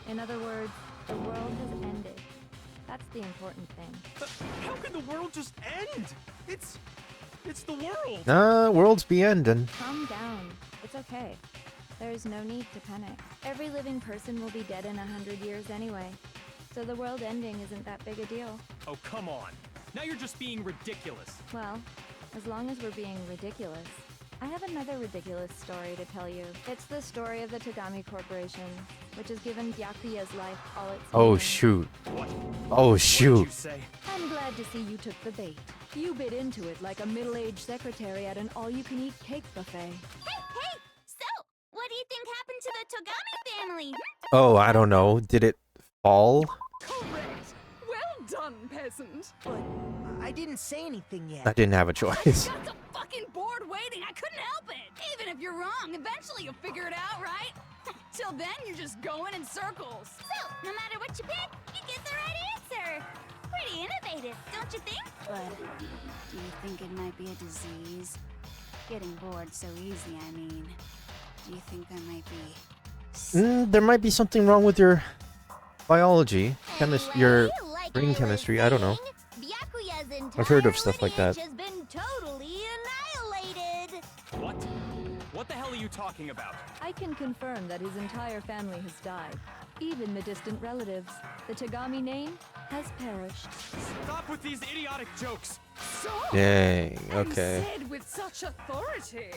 In other words, the world has ended. That's the important thing. How can the world just end? It's the world. Worlds be ending. Calm down. It's okay. There's no need to panic. Every living person will be dead in 100 years anyway. So the world ending isn't that big a deal. Oh, come on. Now you're just being ridiculous. Well, as long as we're being ridiculous. I have another ridiculous story to tell you. It's the story of the Tagami Corporation, which has given Byakuya's life all its Oh meaning. shoot. What? Oh shoot. I'm glad to see you took the bait. You bit into it like a middle-aged secretary at an all-you-can-eat cake buffet. Hey! So, what do you think happened to the Togami family? Oh, I don't know. Did it fall? Correct. Well done, peasant. But I didn't say anything yet. I didn't have a choice. I got so fucking bored waiting, I couldn't help it. Even if you're wrong, eventually you'll figure it out, right? Till then, you're just going in circles. So, no matter what you pick, you get the right answer. Pretty innovative, don't you think? But do you think it might be a disease? Getting bored so easy, I mean. Do you think I might be... There might be something wrong with your biology, your brain chemistry. I don't know. I've heard of stuff like that. Has been totally annihilated. What? What the hell are you talking about? I can confirm that his entire family has died. Even the distant relatives. The Tagami name has perished. Stop with these idiotic jokes. So, Dang, and okay. said with such authority.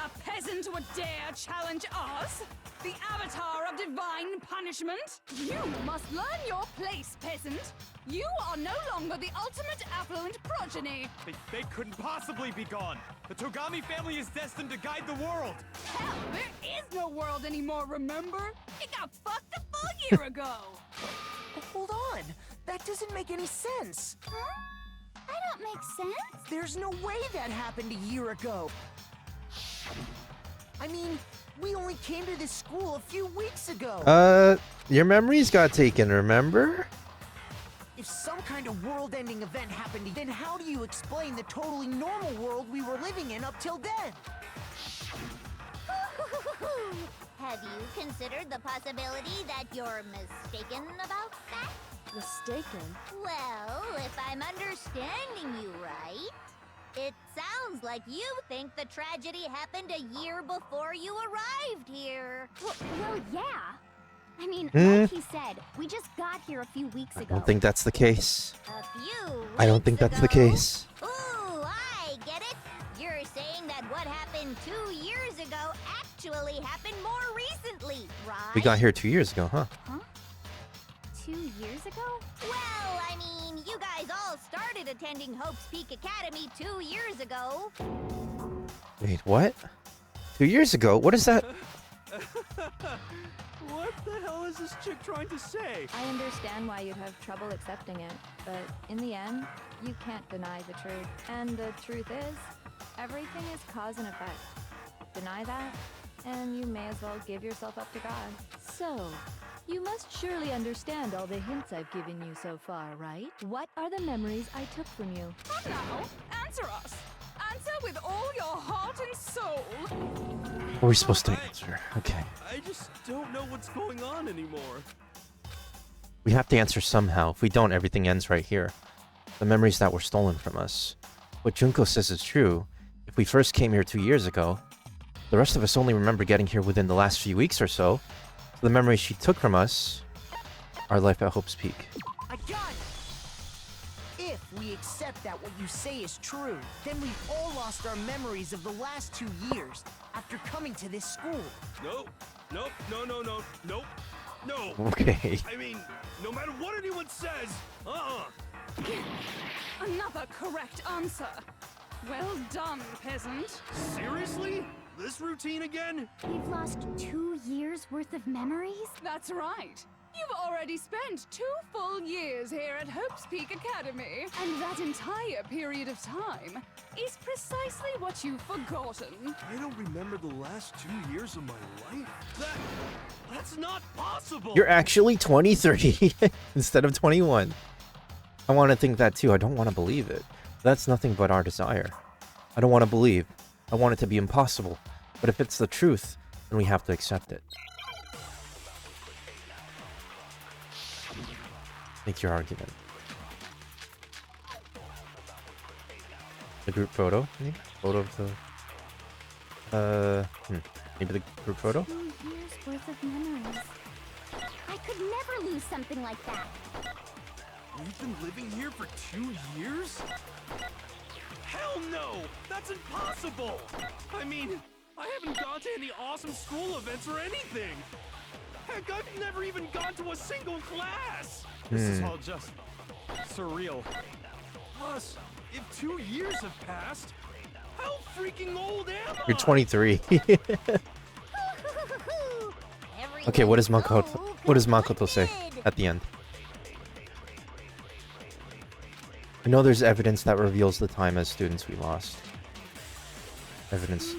A peasant would dare challenge us? The avatar of divine punishment? You must learn your place, peasant. You are no longer the ultimate affluent progeny. They couldn't possibly be gone. The Togami family is destined to guide the world. Hell, there is no world anymore, remember? It got fucked a full year ago. Hold on. That doesn't make any sense. Huh? I don't make sense. There's no way that happened a year ago. I mean, we only came to this school a few weeks ago. Your memories got taken, remember? If some kind of world-ending event happened, then how do you explain the totally normal world we were living in up till then? Have you considered the possibility that you're mistaken about that? Mistaken? Well, if I'm understanding you right, it sounds like you think the tragedy happened a year before you arrived here. Well, yeah. I mean, like he said, we just got here a few weeks I ago. don't think that's the case. A few I don't think weeks that's the ago? case. Ooh, I get it. You're saying that what happened 2 years ago actually happened more recently, right? We got here 2 years ago, huh? Huh? 2 years ago? Well, I mean, you guys all started attending Hope's Peak Academy 2 years ago. Wait, what? 2 years ago? What is that? What the hell is this chick trying to say? I understand why you'd have trouble accepting it, but in the end, you can't deny the truth. And the truth is, everything is cause and effect. Deny that, and you may as well give yourself up to God. So, you must surely understand all the hints I've given you so far, right? What are the memories I took from you? Come now, answer us. Answer with all your heart and soul. What are we supposed to answer? Okay. I just don't know what's going on anymore. We have to answer somehow. If we don't, everything ends right here. The memories that were stolen from us. What Junko says is true. If we first came here 2 years ago, the rest of us only remember getting here within the last few weeks or so. The memories she took from us, our life at Hope's Peak. I got it! If we accept that what you say is true, then we've all lost our memories of the last 2 years after coming to this school. Nope. Nope. No. Nope. No. Okay. I mean, no matter what anyone says, Another correct answer. Well done, peasant. Seriously? This routine again? We've lost 2 years worth of memories? That's right. You've already spent 2 full years here at Hope's Peak Academy, and that entire period of time is precisely what you've forgotten. I don't remember the last 2 years of my life. That's not possible! You're actually 23 instead of 21. I want to think that too. I don't want to believe it. That's nothing but our desire. I don't want to believe. I want it to be impossible. But if it's the truth, then we have to accept it. Make your argument. The group photo? Maybe? Photo of the... Maybe the group photo? 2 years worth of memories. I could never lose something like that. We've been living here for 2 years? Hell no! That's impossible! I mean, I haven't gone to any awesome school events or anything! Heck, I've never even gone to a single class! This is all just surreal. Plus, if 2 years have passed, how freaking old am I? You're 23. Okay, what does Makoto say at the end? I know there's evidence that reveals the time as students we lost. Evidence.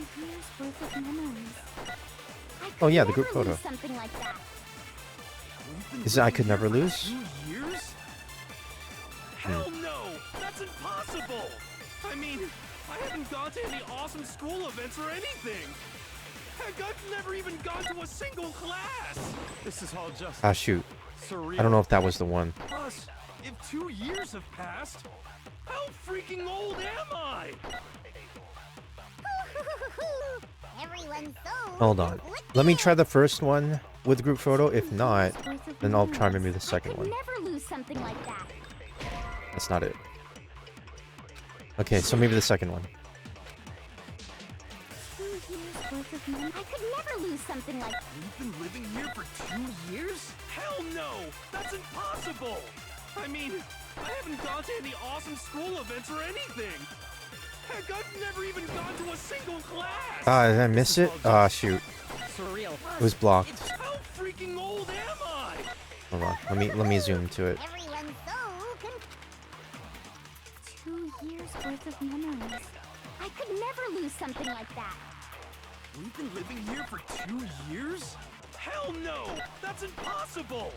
Oh yeah, the group photo. Is it I could never lose? 2 years? Hell no! That's impossible! I mean, I haven't gone to any awesome school events or anything! Heck, I've never even gone to a single class! This is all just Ah shoot. surreal. I don't know if that was the one. Plus, if 2 years have passed, how freaking old am I? Everyone's so Hold on. Let me try the first one with group photo. If not, then I'll try maybe the second one. never lose something like that. That's not it. Okay, so maybe the second one. 2 years worth of memories. I could never lose something like that. We've been living here for 2 years? Hell no! That's impossible! I mean, I haven't gone to any awesome school events or anything! Heck, I've never even gone to a single class! Ah, did I miss it? Ah, shoot. Surreal. It was blocked. How freaking old am I? Hold on. Let me zoom to it. Everyone's so 2 years worth of memories. I could never lose something like that. We've been living here for 2 years? Hell no! That's impossible!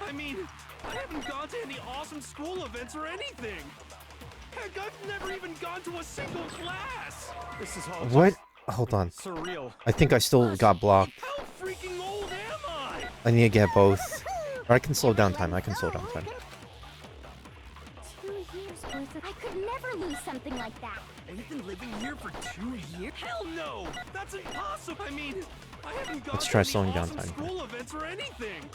I mean, I haven't gone to any awesome school events or anything! Heck, I've never even gone to a single class! This is all What? Hold on. surreal. I think I still got blocked. How freaking old am I? I need to get both. Or I can slow down time. I can slow down time. 2 years worth of... I could never lose something like that. We've been living here for 2 years? Hell no! That's impossible! I mean, I haven't gone Let's to try any slowing down awesome time. school events or anything!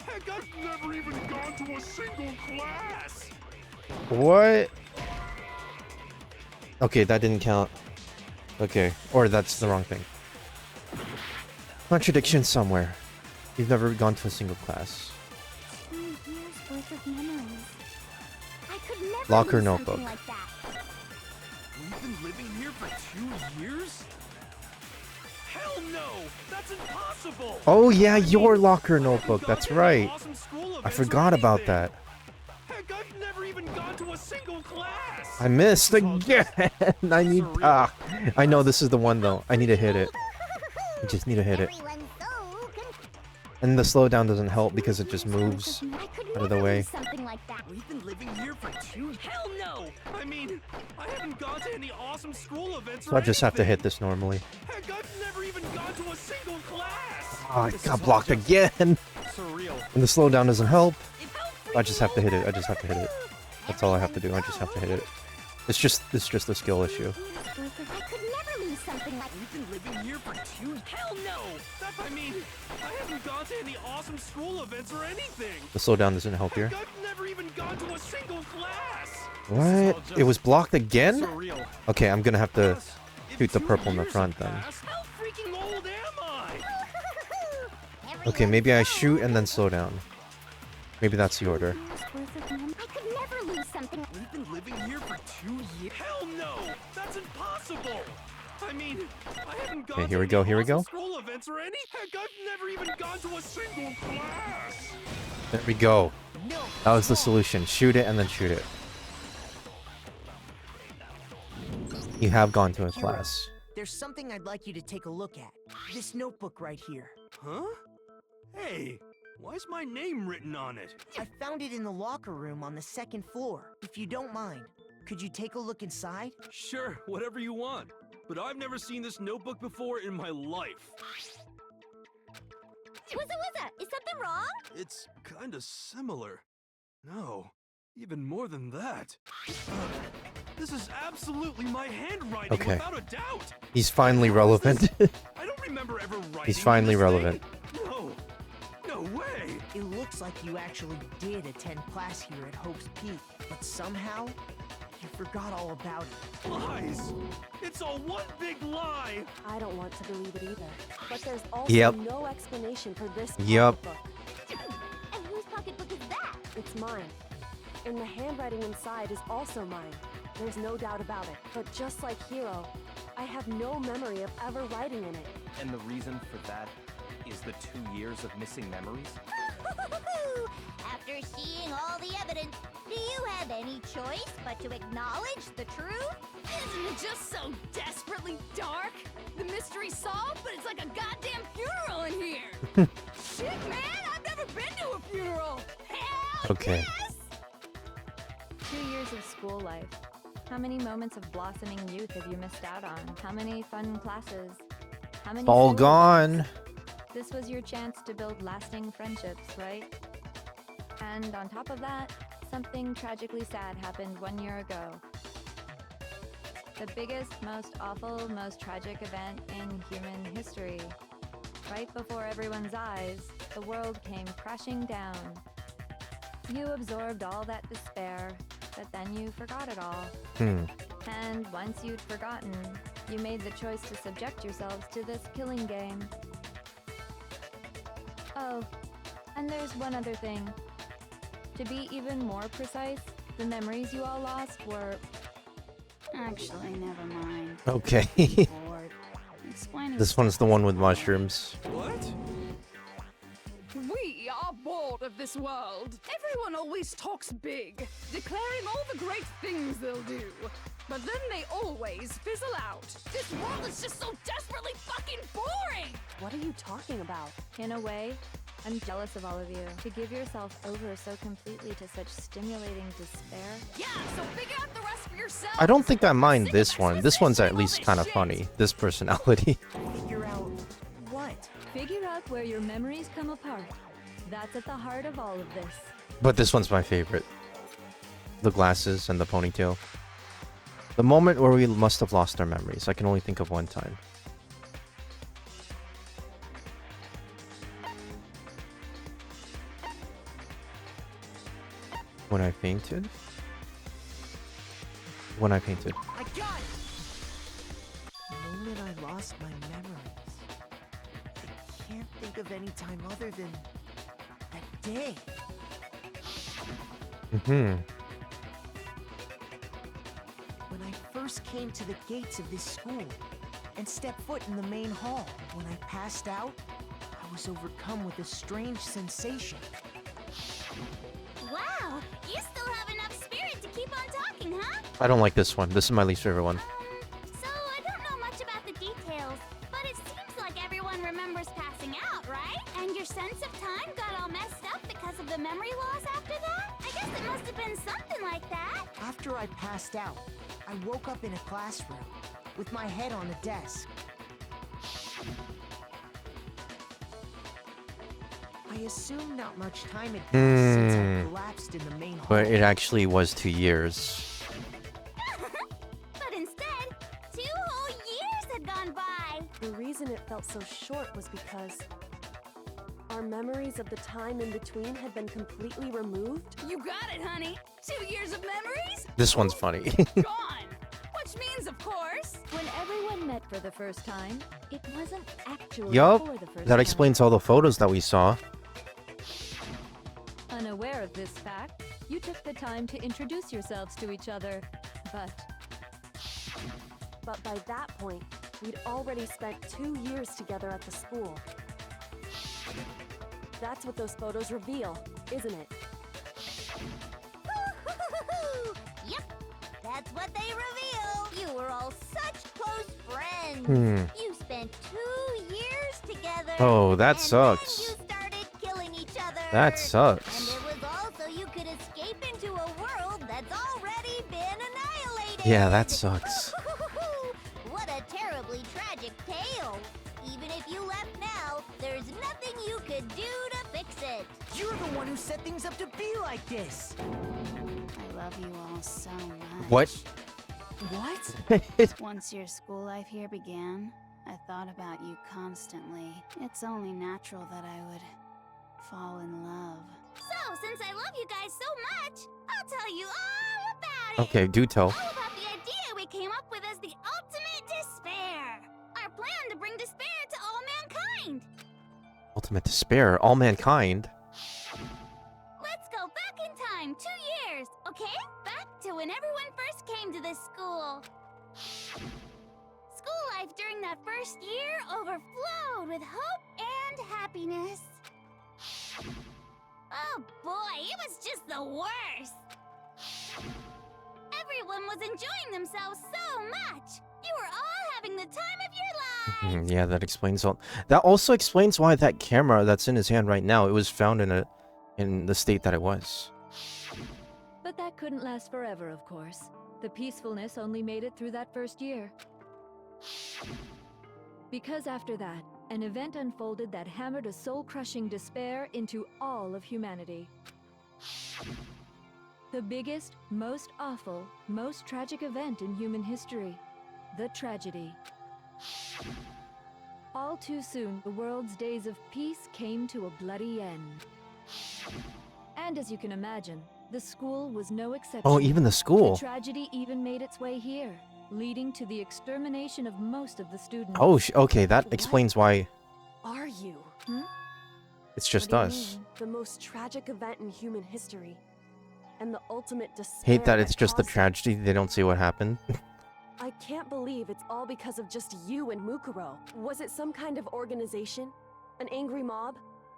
Heck, I've never even gone to a single class! What? Okay, that didn't count. Okay, or that's the wrong thing. Contradiction somewhere. You've never gone to a single class. 2 years worth of memories. I could never Locker lose notebook. something like that. We've been living here for 2 years? Hell no! That's impossible! Oh yeah, your locker notebook. That's right. I forgot about that. Heck, I've never even gone to a single class! I missed again. I need. Ah, I know this is the one though. I need to hit it. I just need to hit it. And the slowdown doesn't help because it just moves out of the way. Something like that. We've been living here for 2... Hell no! I mean, I haven't gone to any awesome school events or So I just have to anything. hit this normally. Heck, I've never even gone to a single class! Oh, I got blocked again. Surreal. And the slowdown doesn't help. I just have to hit it. I just have to hit it. That's all I have to do. I just have to hit it. It's just a skill issue. I could never lose something like... We've been living here for 2... Hell no! I mean, I haven't gone to any awesome school events or anything! The slowdown doesn't help here. Heck, I've never even gone to a single class! What? It was blocked again? Surreal. Okay, I'm gonna have to shoot the purple in the front then. How freaking old am I? Okay, maybe I shoot and then slow down. Maybe that's the order. I could never lose something. We've been living here for 2 years? Hell no! That's impossible! I mean, I haven't gone Okay, here we to go, any here we go. awesome school events or any... Heck, I've never even gone to a single class. There we go. That was the solution. Shoot it and then shoot it. You have gone to a class. There's something I'd like you to take a look at. This notebook right here. Huh? Hey, why is my name written on it? I found it in the locker room on the second floor. If you don't mind, could you take a look inside? Sure, whatever you want. But I've never seen this notebook before in my life. What's Is something wrong? It's kinda similar. No, even more than that. This is absolutely my handwriting, Okay. without a doubt. He's finally relevant. I don't remember ever writing. He's finally this relevant. thing. No way. It looks like you actually did attend class here at Hope's Peak, but somehow you forgot all about it. Lies! It's all one big lie! I don't want to believe it either. But there's also Yep. no explanation for this Yep. pocketbook. And whose pocketbook is that? It's mine. And the handwriting inside is also mine. There's no doubt about it. But just like Hiro, I have no memory of ever writing in it. And the reason for that is the 2 years of missing memories? After seeing all the evidence, do you have any choice but to acknowledge the truth? Isn't it just so desperately dark? The mystery's solved, but it's like a goddamn funeral in here. Shit, man, I've never been to a funeral. Hell Okay. yes! 2 years of school life. How many moments of blossoming youth have you missed out on? How many fun classes? How many All school gone. events? This was your chance to build lasting friendships, right? And on top of that, something tragically sad happened 1 year ago. The biggest, most awful, most tragic event in human history. Right before everyone's eyes, the world came crashing down. You absorbed all that despair, but then you forgot it all. And once you'd forgotten, you made the choice to subject yourselves to this killing game. Oh, and there's one other thing. To be even more precise, the memories you all lost were... Actually, never mind. Okay. Bored. Explaining This one's the one with mushrooms. What? We are bored of this world. Everyone always talks big, declaring all the great things they'll do. But then they always fizzle out. This world is just so desperately fucking boring! What are you talking about? In a way, I'm jealous of all of you. To give yourself over so completely to such stimulating despair. Yeah, so figure out the rest for yourself. I don't think I mind this one. This one's at least kind of funny. This personality. Figure out what? Figure out where your memories come apart. That's at the heart of all of this. But this one's my favorite. The glasses and the ponytail. The moment where we must have lost our memories. I can only think of one time. When I fainted? When I fainted. I got it! The moment I lost my memories. I can't think of any time other than that day. When I first came to the gates of this school and stepped foot in the main hall, when I passed out, I was overcome with a strange sensation. Wow, you still have enough spirit to keep on talking, huh? I don't like this one. This is my least favorite one. So I don't know much about the details, but it seems like everyone remembers passing out, right? And your sense of time got all messed up because of the memory loss after that? I guess it must have been something like that. After I passed out, I woke up in a classroom with my head on a desk. I assume not much time had passed since I collapsed in the main hall. But it actually was 2 years. But instead, 2 whole years had gone by. The reason it felt so short was because our memories of the time in between had been completely removed. You got it, honey. 2 years of memories? This one's funny. Gone. Which means, of course, When everyone met for the first time, it wasn't actually Yup. for the first That time. explains all the photos that we saw. Unaware of this fact, you took the time to introduce yourselves to each other. But by that point, we'd already spent 2 years together at the school. That's what those photos reveal, isn't it? Yep, that's what they reveal. You were all such close friends. You spent 2 years together. Oh, that and sucks. Then you started killing each other. That sucks. And it was also you could escape into a world that's already been annihilated. Yeah, that sucks. What a terribly tragic tale. Even if you left now, there's nothing you could do to fix it. You're the one who set things up to be like this. I love you all so much. What? What? Once your school life here began, I thought about you constantly. It's only natural that I would fall in love. So, since I love you guys so much, I'll tell you all about it. Okay, do tell. All about the idea we came up with as the ultimate despair. Our plan to bring despair to all mankind. Ultimate despair, all mankind. Let's go back in time 2 years, okay? Back to when everyone first came to this school. School life during that first year overflowed with hope and happiness. Oh boy, it was just the worst. Everyone was enjoying themselves so much. You were all having the time of your lives. Yeah, that explains all. That also explains why that camera that's in his hand right now, it was found in the state that it was. But that couldn't last forever, of course. The peacefulness only made it through that first year. Because after that, an event unfolded that hammered a soul-crushing despair into all of humanity. The biggest, most awful, most tragic event in human history. The tragedy. All too soon, the world's days of peace came to a bloody end. And as you can imagine, the school was no exception. Oh, even the school. The tragedy even made its way here, leading to the extermination of most of the students. Oh, okay, that explains why Are you? it's just What do you us. mean? The most tragic event in human history. And the ultimate despair. Hate that it's just the caused- tragedy. They don't see what happened. I can't believe it's all because of just you and Mukuro. Was it some kind of organization? An angry mob?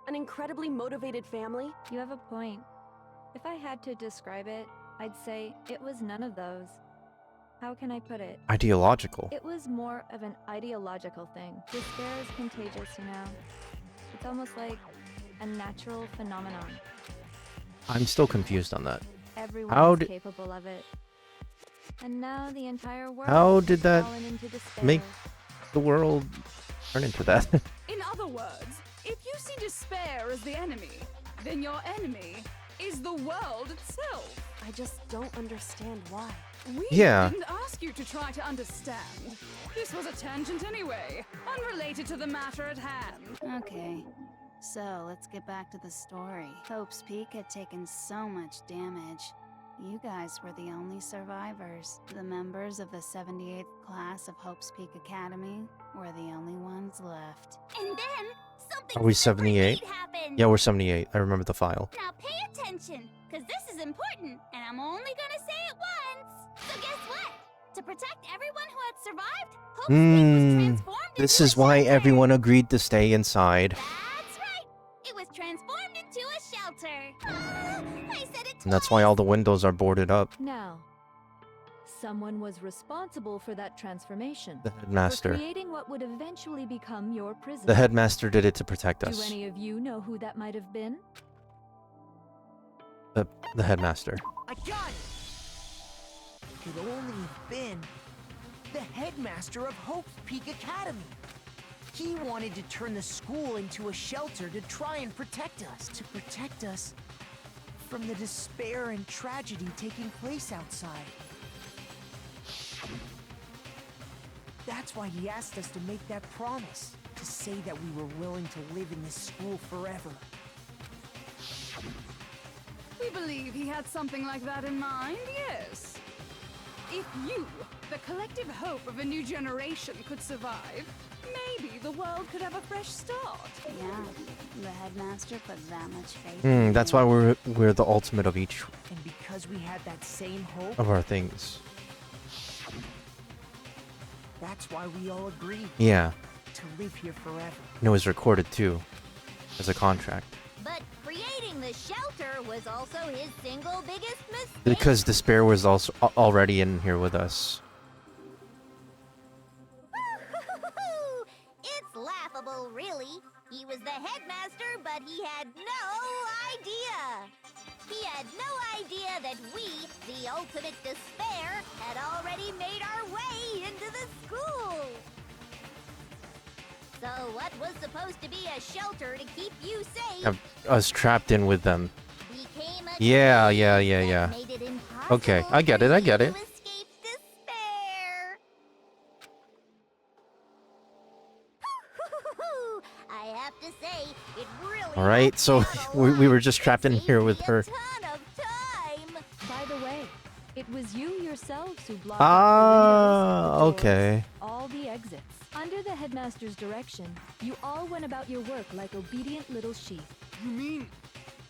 An incredibly motivated family? You have a point. If I had to describe it, I'd say it was none of those. How can I put it? Ideological. It was more of an ideological thing. Despair is contagious, you know. It's almost like a natural phenomenon. I'm still confused on that. Everyone is capable of it. And now the entire world How did has that fallen into despair. make the world turn into that? In other words, if you see despair as the enemy, then your enemy is the world itself. I just don't understand why. We Yeah. didn't ask you to try to understand. This was a tangent anyway, unrelated to the matter at hand. Okay, so let's get back to the story. Hope's Peak had taken so much damage. You guys were the only survivors. The members of the 78th class of Hope's Peak Academy were the only ones left. And then something Are we 78? great happened. Yeah, we're 78. I remember the file. Now pay attention, because this is important, and I'm only gonna say it once. So guess what? To protect everyone who had survived, Hope's Peak was transformed This into is a why shelter. everyone agreed to stay inside. That's right. It was transformed into a shelter. I said it And that's why all the windows are boarded up. Now, someone was responsible for that transformation. The headmaster. For creating what would eventually become your prison. The headmaster did it to protect Do us. any of you know who that might have been? The headmaster. I got it! Could only have been the headmaster of Hope's Peak Academy. He wanted to turn the school into a shelter to try and protect us. To protect us from the despair and tragedy taking place outside. That's why he asked us to make that promise. To say that we were willing to live in this school forever. We believe he had something like that in mind, yes. If you, the collective hope of a new generation, could survive, maybe the world could have a fresh start. Yeah, the headmaster put that much faith in That's you. why we're the ultimate of each And because we had that same hope, of our things. that's why we all agreed Yeah. to live here forever. And it was recorded too. as a contract. But creating the shelter was also his single biggest mistake. Because Despair was also already in here with us. It's laughable, really. He was the headmaster, but he had no idea. He had no idea that we, the ultimate despair, had already made our way into the school. So what was supposed to be a shelter to keep you safe Have us trapped in with them. became a Yeah. that made it impossible Okay, I get it, for I you get to it. escape despair. I have to say, it really Alright, so we were just trapped in here with her. By the way, it was you yourselves who blocked Ah, off the windows, the okay. doors, all the exits. Under the headmaster's direction, you all went about your work like obedient little sheep. You mean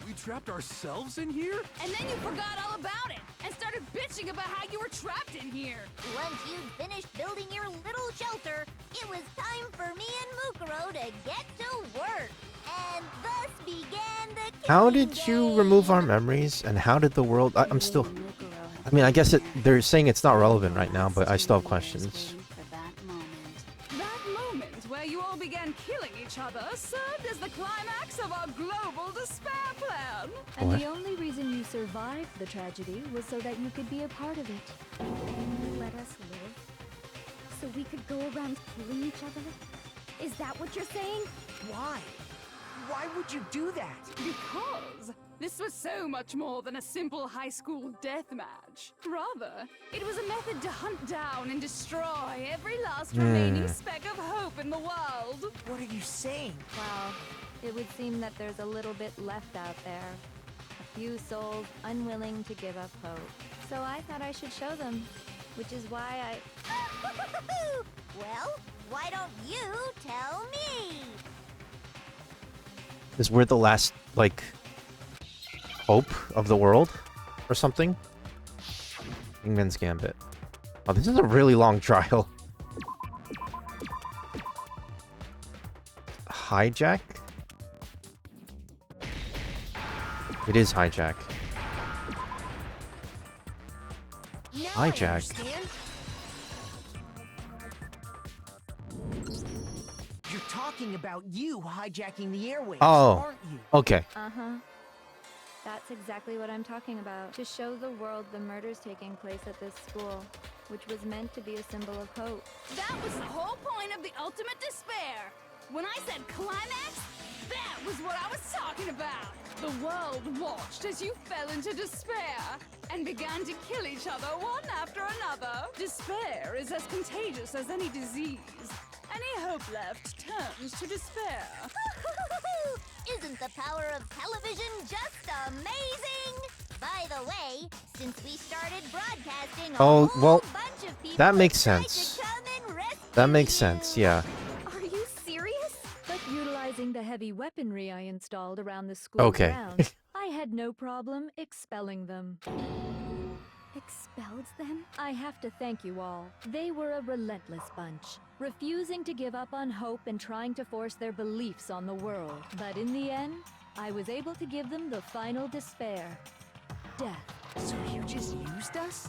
we trapped ourselves in here? And then you forgot all about it and started bitching about how you were trapped in here. Once you'd finished building your little shelter, it was time for me and Mukuro to get to work. And thus began the How did you remove our memories, and how did the world... I'm still... I mean, I guess they're saying it's not relevant right now, but I still have questions. That moment where you all began killing each other served as the climax of our global despair plan. And What? the only reason you survived the tragedy was so that you could be a part of it. Let us live? So we could go around killing each other? Is that what you're saying? Why? Why would you do that? Because this was so much more than a simple high school death match. Rather, it was a method to hunt down and destroy every last remaining speck of hope in the world. What are you saying? Well, it would seem that there's a little bit left out there. A few souls unwilling to give up hope. So I thought I should show them, which is why I... Well, why don't you tell me? Is we're the last, like, hope of the world? Or something? Kingman's Gambit. Oh, this is a really long trial. Hijack? It is hijack. Now I Hijack. understand. You're talking about you hijacking the airwaves, Oh, aren't you? okay. Uh-huh. That's exactly what I'm talking about. To show the world the murders taking place at this school, which was meant to be a symbol of hope. That was the whole point of the ultimate despair. When I said climax, that was what I was talking about. The world watched as you fell into despair and began to kill each other one after another. Despair is as contagious as any disease. Any hope left turns to despair. Isn't the power of television just amazing? By the way, since we started broadcasting, Oh, a whole well, bunch of people that makes have tried to sense. come and rescue That makes sense, yeah. Are you serious? But utilizing the heavy weaponry I installed around the school Okay. grounds, I had no problem expelling them. Expelled them? I have to thank you all. They were a relentless bunch, refusing to give up on hope and trying to force their beliefs on the world. But in the end, I was able to give them the final despair. Death. So you just used us?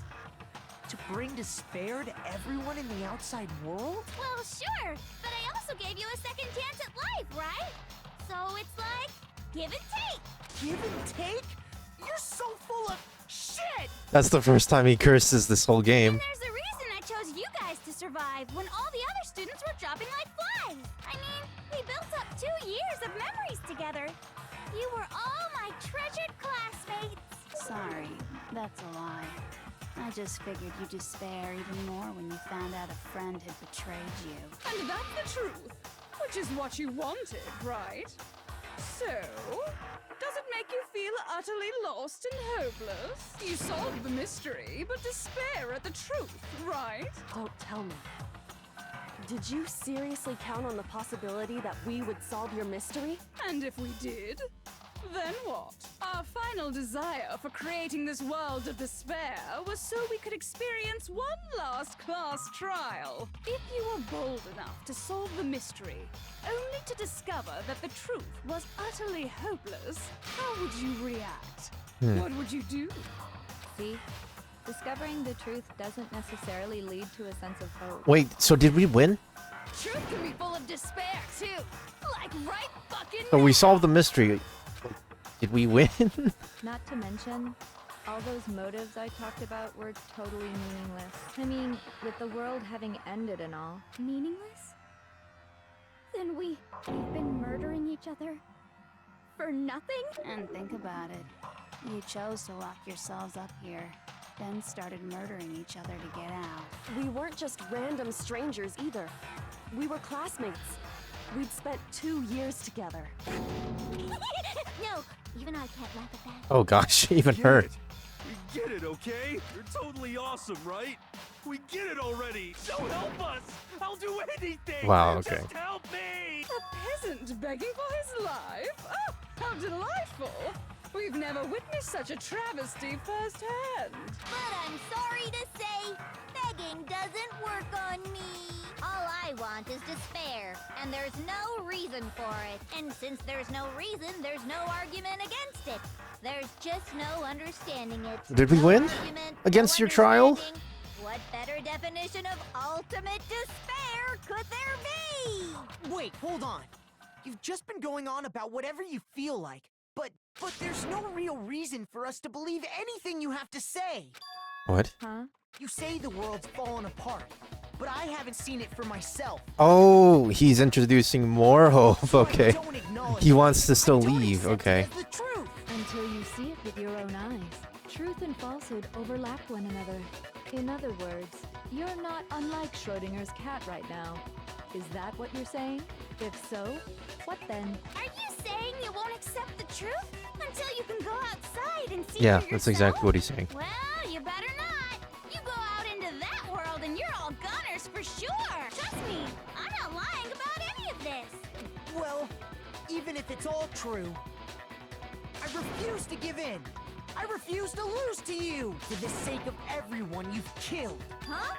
To bring despair to everyone in the outside world? Well, sure, but I also gave you a second chance at life, right? So it's like, give and take. Give and take? You're so full of shit! That's the first time he curses this whole game. There's a reason I chose you guys to survive when all the other students were dropping like flies. I mean, we built up 2 years of memories together. You were all my treasured classmates. Sorry, that's a lie. I just figured you'd despair even more when you found out a friend had betrayed you. And that's the truth, which is what you wanted, right? So, does it make you feel utterly lost and hopeless? You solved the mystery, but despair at the truth, right? Don't tell me. Did you seriously count on the possibility that we would solve your mystery? And if we did, Then what? Our final desire for creating this world of despair was so we could experience one last class trial. If you were bold enough to solve the mystery, only to discover that the truth was utterly hopeless, how would you react? What would you do? See? Discovering the truth doesn't necessarily lead to a sense of hope. Wait, so did we win? Truth can be full of despair, too. Like right fucking So we now. solved the mystery. Did we win? Not to mention, all those motives I talked about were totally meaningless. I mean, with the world having ended and all. Meaningless? Then we've been murdering each other for nothing? And think about it. You chose to lock yourselves up here, then started murdering each other to get out. We weren't just random strangers either. We were classmates. We'd spent 2 years together. No, even I can't laugh at that. Oh gosh, even Get her. it. We get it, okay? You're totally awesome, right? We get it already. So help us. I'll do anything. Wow, okay. Just help me. A peasant begging for his life? Oh, how delightful! We've never witnessed such a travesty firsthand. But I'm sorry to say, begging doesn't work on me. All I want is despair, and there's no reason for it. And since there's no reason, there's no argument against it. There's just no understanding it. Did we No win argument, against no your trial? understanding. What better definition of ultimate despair could there be? Wait, hold on. You've just been going on about whatever you feel like, but there's no real reason for us to believe anything you have to say. What? Huh? You say the world's fallen apart, but I haven't seen it for myself. Oh, he's introducing more hope. So I Okay. don't acknowledge He it. wants to still I don't leave. accept it Okay. as the truth. Until you see it with your own eyes. Truth and falsehood overlap one another. In other words, you're not unlike Schrodinger's cat right now. Is that what you're saying? If so, what then? Are you saying you won't accept the truth until you can go outside and see Yeah, for that's yourself? exactly what he's saying. Well, you better not. You go out into that world and you're all gunners for sure. Trust me, I'm not lying about any of this. Well, even if it's all true, I refuse to give in. I refuse to lose to you for the sake of everyone you've killed. Huh?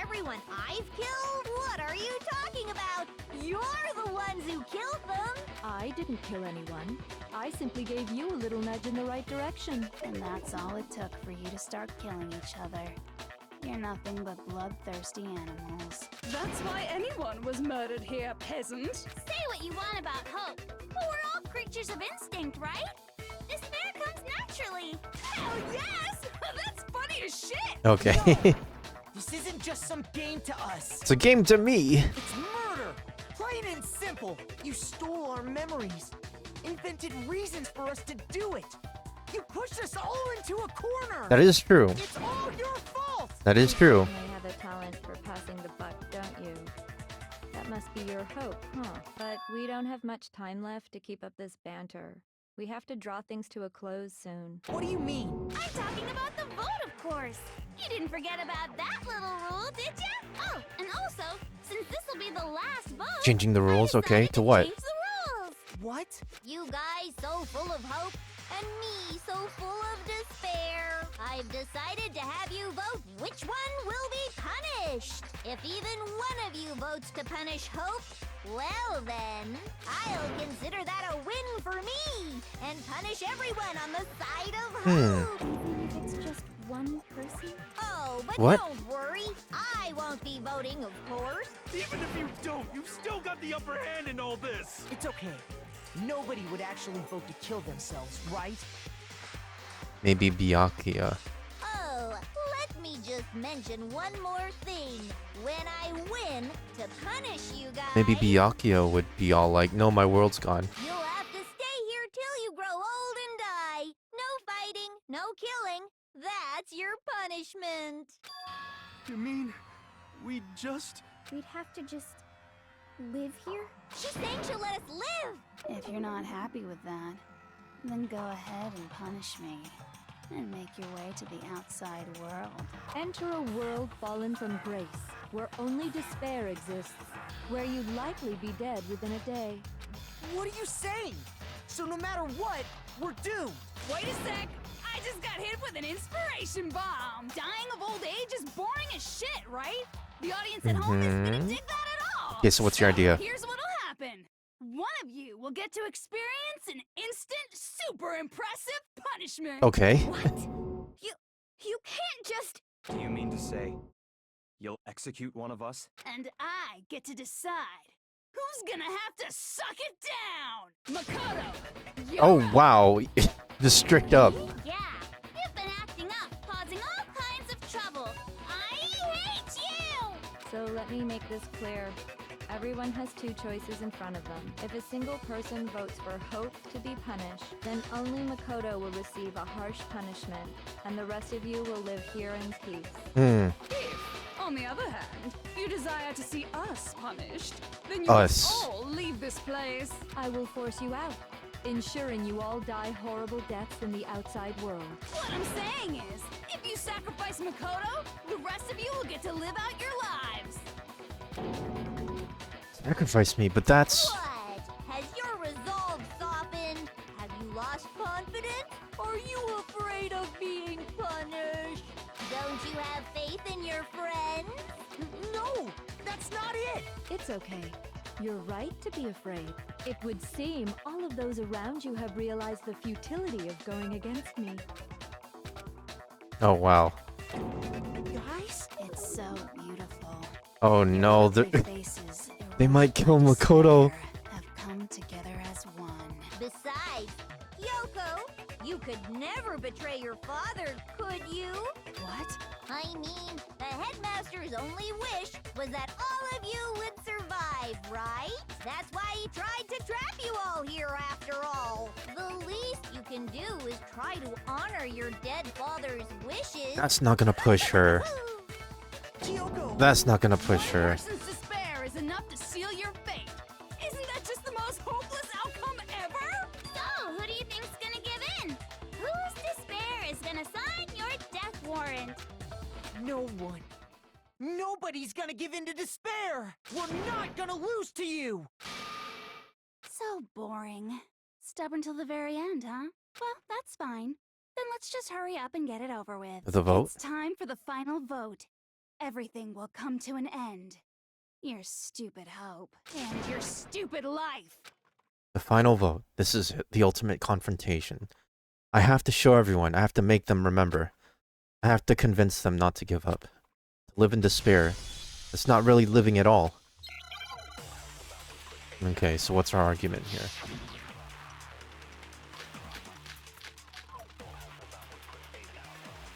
Everyone I've killed? What are you talking about? You're the ones who killed them. I didn't kill anyone. I simply gave you a little nudge in the right direction. And that's all it took for you to start killing each other. You're nothing but bloodthirsty animals. That's why anyone was murdered here, peasant. Say what you want about hope, but we're all creatures of instinct, right? Despair comes naturally. Hell yes! That's funny as shit! Okay. This isn't just some game to us. It's a game to me. It's murder! Plain and simple. You stole our memories, invented reasons for us to do it. You pushed us all into a corner. That is true. It's all your fault. That is true. You may have a talent for passing the buck, don't you? That must be your hope, huh? But we don't have much time left to keep up this banter. We have to draw things to a close soon. What do you mean? I'm talking about the vote, of course. You didn't forget about that little rule, did you? Oh, and also, since this will be the last vote, Changing the rules, I okay? decided To what? change the rules. What? You guys so full of hope, and me so full of despair. I've decided to have you vote which one will be punished. If even one of you votes to punish hope, well then, I'll consider that a win for me, and punish everyone on the side of hope. Even if it's just one person? Oh, but What? don't worry, I won't be voting, of course. Even if you don't, you've still got the upper hand in all this. It's okay. Nobody would actually vote to kill themselves, right? Maybe Byakuya. Oh, let me just mention one more thing. When I win, to punish you guys, Maybe Byakuya would be all like, no, my world's gone. you'll have to stay here till you grow old and die. No fighting, no killing. That's your punishment. You mean we just... We'd have to just live here? She's saying she'll let us live. If you're not happy with that, then go ahead and punish me. And make your way to the outside world. Enter a world fallen from grace, where only despair exists. where you'd likely be dead within a day. What are you saying? So no matter what, we're doomed. Wait a sec. I just got hit with an inspiration bomb. Dying of old age is boring as shit, right? The audience at home isn't gonna dig that at all. Okay, so what's your idea? Here's what'll happen. One of you will get to experience an instant, super impressive punishment. Okay. What? You can't just... Do you mean to say you'll execute one of us? And I get to decide who's gonna have to suck it down. Makoto! Oh, wow. Just strict up. Yeah, you've been acting up, causing all kinds of trouble. I hate you! So let me make this clear. Everyone has two choices in front of them. If a single person votes for Hope to be punished, then only Makoto will receive a harsh punishment, and the rest of you will live here in peace. If, on the other hand, you desire to see us punished, then you must all leave this place. I will force you out, ensuring you all die horrible deaths in the outside world. What I'm saying is, if you sacrifice Makoto, the rest of you will get to live out your lives. Sacrifice me, but that's... What? Has your resolve softened? Have you lost confidence? Are you afraid of being punished? Don't you have faith in your friends? No, that's not it. It's okay. You're right to be afraid. It would seem all of those around you have realized the futility of going against me. Oh, wow. Guys, it's so beautiful. Oh, no. Their faces They might kill Makoto. have come together as one. Besides, Yoko, you could never betray your father, could you? What? I mean, the headmaster's only wish was that all of you would survive, right? That's why he tried to trap you all here after all. The least you can do is try to honor your dead father's wishes. That's not gonna push her. That's not gonna push her. One person's despair is enough to seal your fate. Isn't that just the most hopeless outcome ever? So, who do you think's gonna give in? Whose despair is gonna sign your death warrant? No one. Nobody's gonna give in to despair. We're not gonna lose to you. So boring. Stubborn till the very end, huh? Well, that's fine. Then let's just hurry up and get it over with. The vote? It's time for the final vote. Everything will come to an end. Your stupid hope and your stupid life. The final vote. This is it, the ultimate confrontation. I have to show everyone. I have to make them remember. I have to convince them not to give up. To live in despair. It's not really living at all. Okay, so what's our argument here?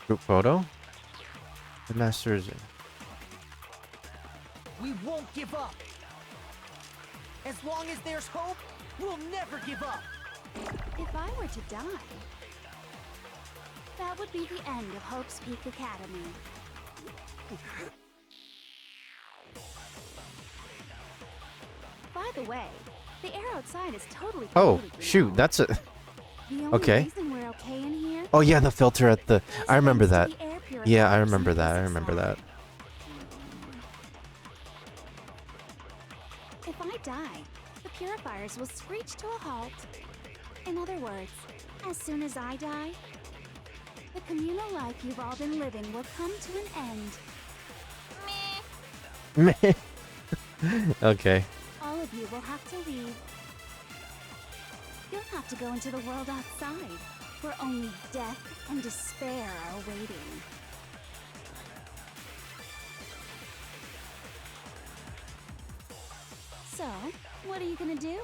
Group photo? The master is in. We won't give up. As long as there's hope, we'll never give up. If I were to die, that would be the end of Hope's Peak Academy. By the way, the air outside is totally Oh, polluted, you shoot, know? that's a... The only Okay. reason we're okay in here Oh yeah, the filter at the... I remember is that. thanks to the air Yeah, I purifiers remember in the that. I physics remember lab. that. If I die, the purifiers will screech to a halt. In other words, as soon as I die, the communal life you've all been living will come to an end. Meh. Okay. All of you will have to leave. You'll have to go into the world outside, where only death and despair are waiting. So, what are you gonna do?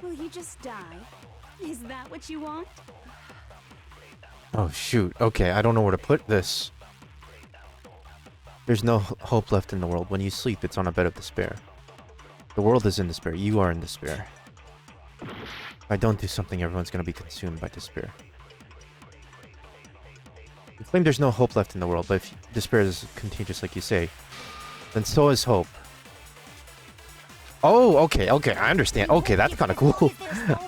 Will you just die? Is that what you want? Oh shoot. Okay, I don't know where to put this. There's no hope left in the world. When you sleep, it's on a bed of despair. The world is in despair. You are in despair. If I don't do something, everyone's gonna be consumed by despair. You claim there's no hope left in the world, but if despair is contagious like you say, then so is hope. Oh, okay, I understand. Okay, that's kind of cool.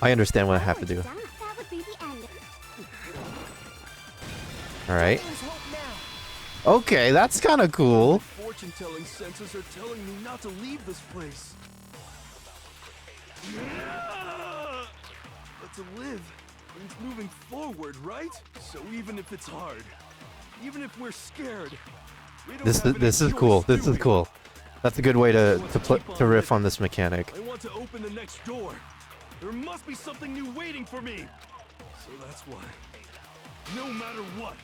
I understand what I have to do. That would be the end. Alright. Okay, that's kind of cool. fortune-telling senses are telling me not to leave this place. But to live means moving forward, right? So even if it's hard, even if we're scared, we don't have any This is choice, cool. do This is we? cool. That's a good way to riff on this mechanic. I want to open the next door. There must be something new waiting for me. So that's why, no matter what,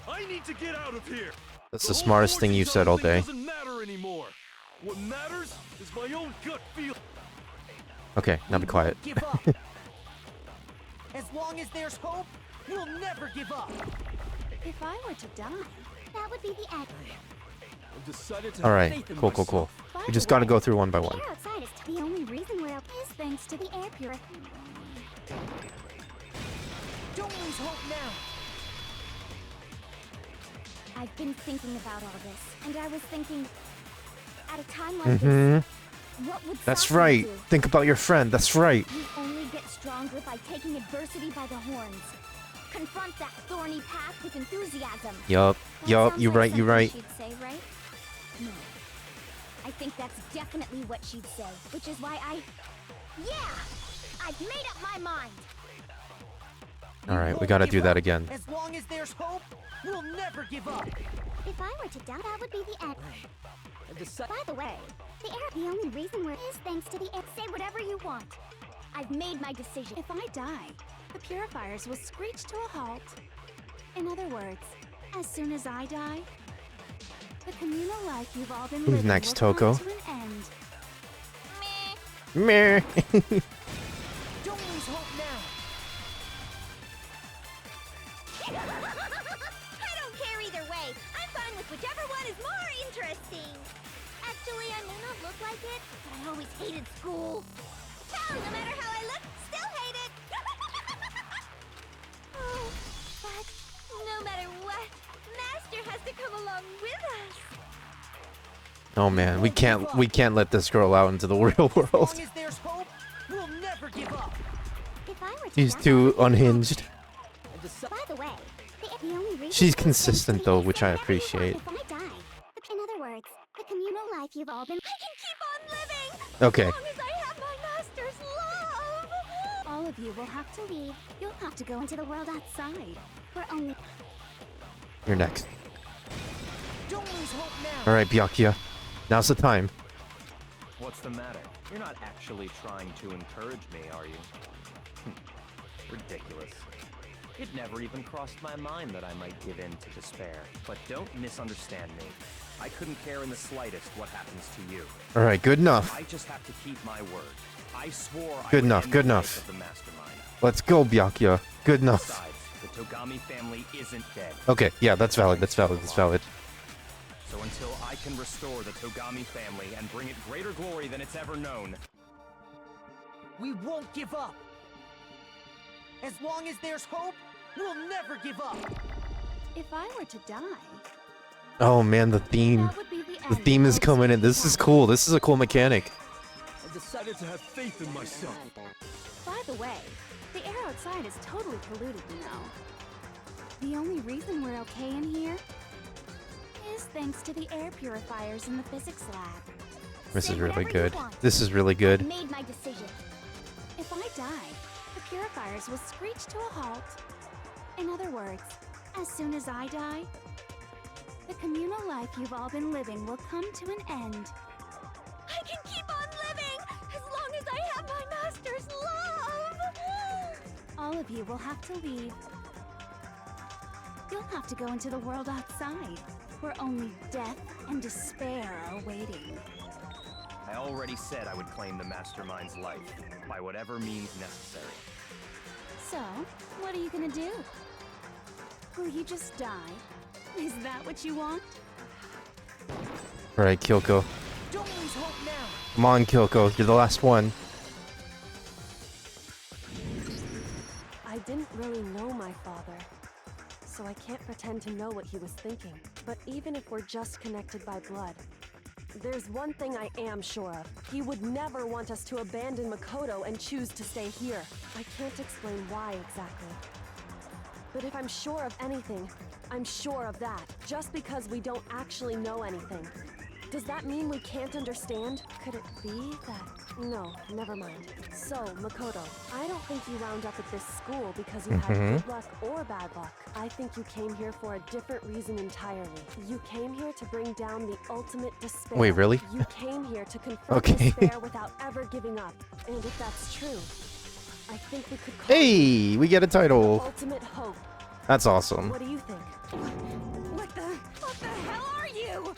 I need to get out of here. That's the smartest thing you've said all day. Doesn't matter anymore. What matters is my own gut feel. Okay, now be quiet. Give up. As long as there's hope, we'll never give up. If I were to die, that would be the end. I've decided to All have right, faith in cool. myself. We just gotta go through one by one. The air outside is the only reason we're okay is thanks to the air purifier. Don't lose hope now. I've been thinking about all this, and I was thinking, at a time like this, what would That's Sakura right. do? Think about your friend. That's right. You only get stronger by taking adversity by the horns. Confront that thorny path with enthusiasm. Yup. Yup. Sounds You like right. You something right. She'd say, right? No. I think that's definitely what she'd say, which is why I've made up my mind. All right, we gotta do that again. As long as there's hope, we'll never give up. If I were to die, that would be the end. By the way, the only reason we're is thanks to the air. Say whatever you want. I've made my decision. If I die, the purifiers will screech to a halt. In other words, as soon as I die, the communal life you've all been Who's living next, will come Toko? to an end. Meh. Don't lose hope now. I don't care either way. I'm fine with whichever one is more interesting. Actually, I may not look like it, but I always hated school. Hell, no matter how I look, still hate it. Oh, but no matter what, Master has to come along with us. Oh man, we can't let this girl out into the real As world. long as there's hope, we'll never give up. If I were to She's die, too unhinged. by the way, the only reason She's we're consistent though, which I whatever you want. appreciate. If I die, in other words, the communal life you've all been. I can keep on living. Okay. As long as I have my master's love. All of you will have to leave. You'll have to go into the world outside. We're only. You're next. Don't lose hope now. All right, Byakuya. Now's the time. What's the matter? You're not actually trying to encourage me, are you? Ridiculous. It never even crossed my mind that I might give in to despair. But don't misunderstand me. I couldn't care in the slightest what happens to you. All right, good enough. I just have to keep my word. I swore I Good would enough, end good the enough. life of the mastermind. Let's go, Byakuya. Good enough. Besides, the Togami family isn't dead. Okay, yeah, that's valid. That's valid. That's valid. So until I can restore the Togami family and bring it greater glory than it's ever known, We won't give up. As long as there's hope, we'll never give up. If I were to die, Oh man, the theme. that would be the The end theme of is most coming in. people's This is lives. cool. This is a cool mechanic. I decided to have faith in myself. By the way, the air outside is totally polluted, you know. The only reason we're okay in here is thanks to the air purifiers in the physics lab. This Say is really whatever you good. want. This is really good. I've made my decision. If I die, the purifiers will screech to a halt. In other words, as soon as I die, the communal life you've all been living will come to an end. I can keep on living as long as I have my master's love. All of you will have to leave. You'll have to go into the world outside, where only death and despair are waiting. I already said I would claim the mastermind's life, by whatever means necessary. So, what are you gonna do? Will you just die? Is that what you want? All right, Kyoko. Don't lose hope now. Come on, Kyoko. You're the last one. I didn't really know my father, so I can't pretend to know what he was thinking. But even if we're just connected by blood, there's one thing I am sure of. He would never want us to abandon Makoto and choose to stay here. I can't explain why exactly. But if I'm sure of anything, I'm sure of that. Just because we don't actually know anything Does that mean we can't understand? Could it be that... No, never mind. So, Makoto, I don't think you wound up at this school because you had good luck or bad luck. I think you came here for a different reason entirely. You came here to bring down the ultimate despair. Wait, really? You came here to confront despair without ever giving up. And if that's true, I think we could call Hey, we get a title. Ultimate Hope. That's awesome. What do you think? What the hell are you?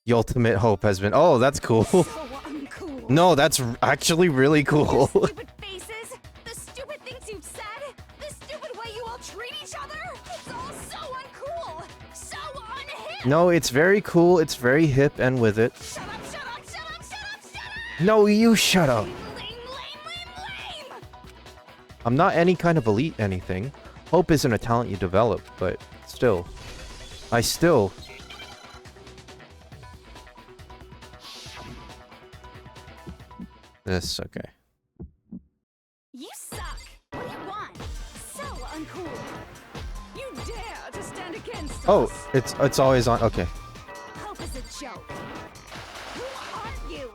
The ultimate hope has been... Oh, that's cool. So uncool. No, that's actually really cool. The stupid faces, the stupid things you've said, the stupid way you all treat each other. It's all so uncool, so unhip. No, it's very cool. It's very hip and with it. Shut up, shut up, shut up, shut up, shut up. No, you shut up. Lame. I'm not any kind of elite anything. Hope isn't a talent you develop, but still. This, okay. You suck. What do you want? So uncool. You dare to stand against us. Oh, it's always on. Okay. Hope is a joke. Who are you?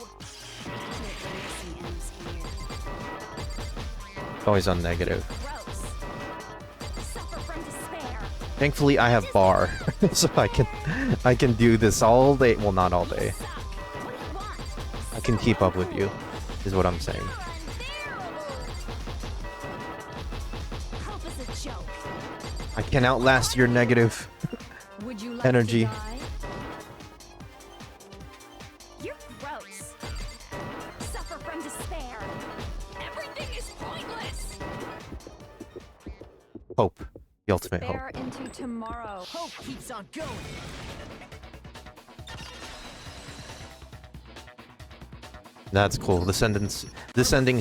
It's always on negative. Gross. Suffer from despair. Thankfully, I have bar, so I can do this all day. Well, not all day. I can keep up with you, is what I'm saying. Hope is a joke. I can outlast your negative Would you like energy. To die? You're gross. Suffer from despair. Everything is pointless. Hope. The ultimate hope. Bear into tomorrow. Hope keeps on going. That's cool. This ending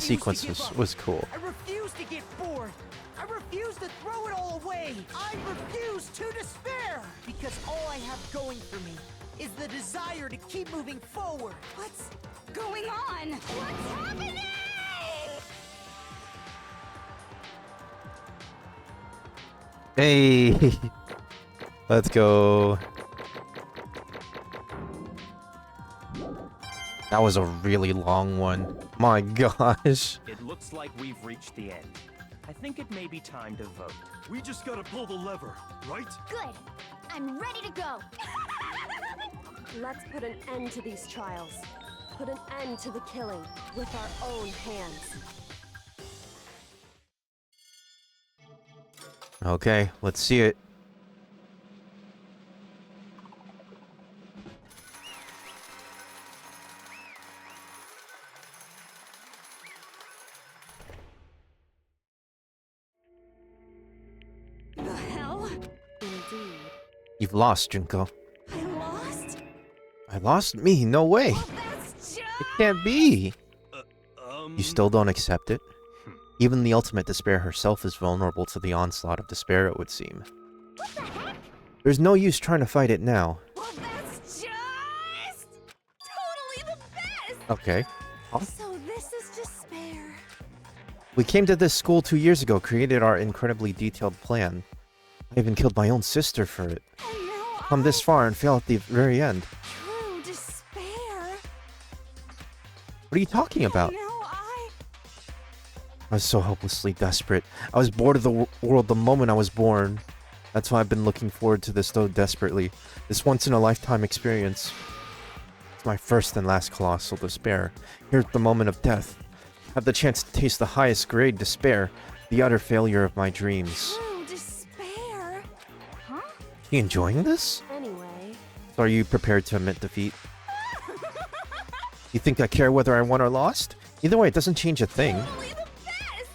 sequence was cool. I refuse to get bored. I refuse to throw it all away. I refuse to despair. Because all I have going for me is the desire to keep moving forward. What's going on? What's happening? Hey, let's go. That was a really long one. My gosh. It looks like we've reached the end. I think it may be time to vote. We just gotta pull the lever, right? Good. I'm ready to go. Let's put an end to these trials. Put an end to the killing with our own hands. Okay, let's see it. The hell? Indeed. You've lost, Junko. I lost? I lost me? No way. Well, that's just... It can't be. You still don't accept it? Even the ultimate despair herself is vulnerable to the onslaught of despair, it would seem. What the heck? There's no use trying to fight it now. Well, that's just... totally the best! Okay. Huh? So this is despair. We came to this school 2 years ago, created our incredibly detailed plan. I even killed my own sister for it. And now Come this far and fail at the very end. true despair. What are you talking about? Now I was so hopelessly desperate. I was bored of the world the moment I was born. That's why I've been looking forward to this so desperately. This once-in-a-lifetime experience. It's my first and last colossal despair. Here at the moment of death. I have the chance to taste the highest grade despair. The utter failure of my dreams. true despair. Huh? You enjoying this? Anyway. So are you prepared to admit defeat? You think I care whether I won or lost? Either way, it doesn't change a thing.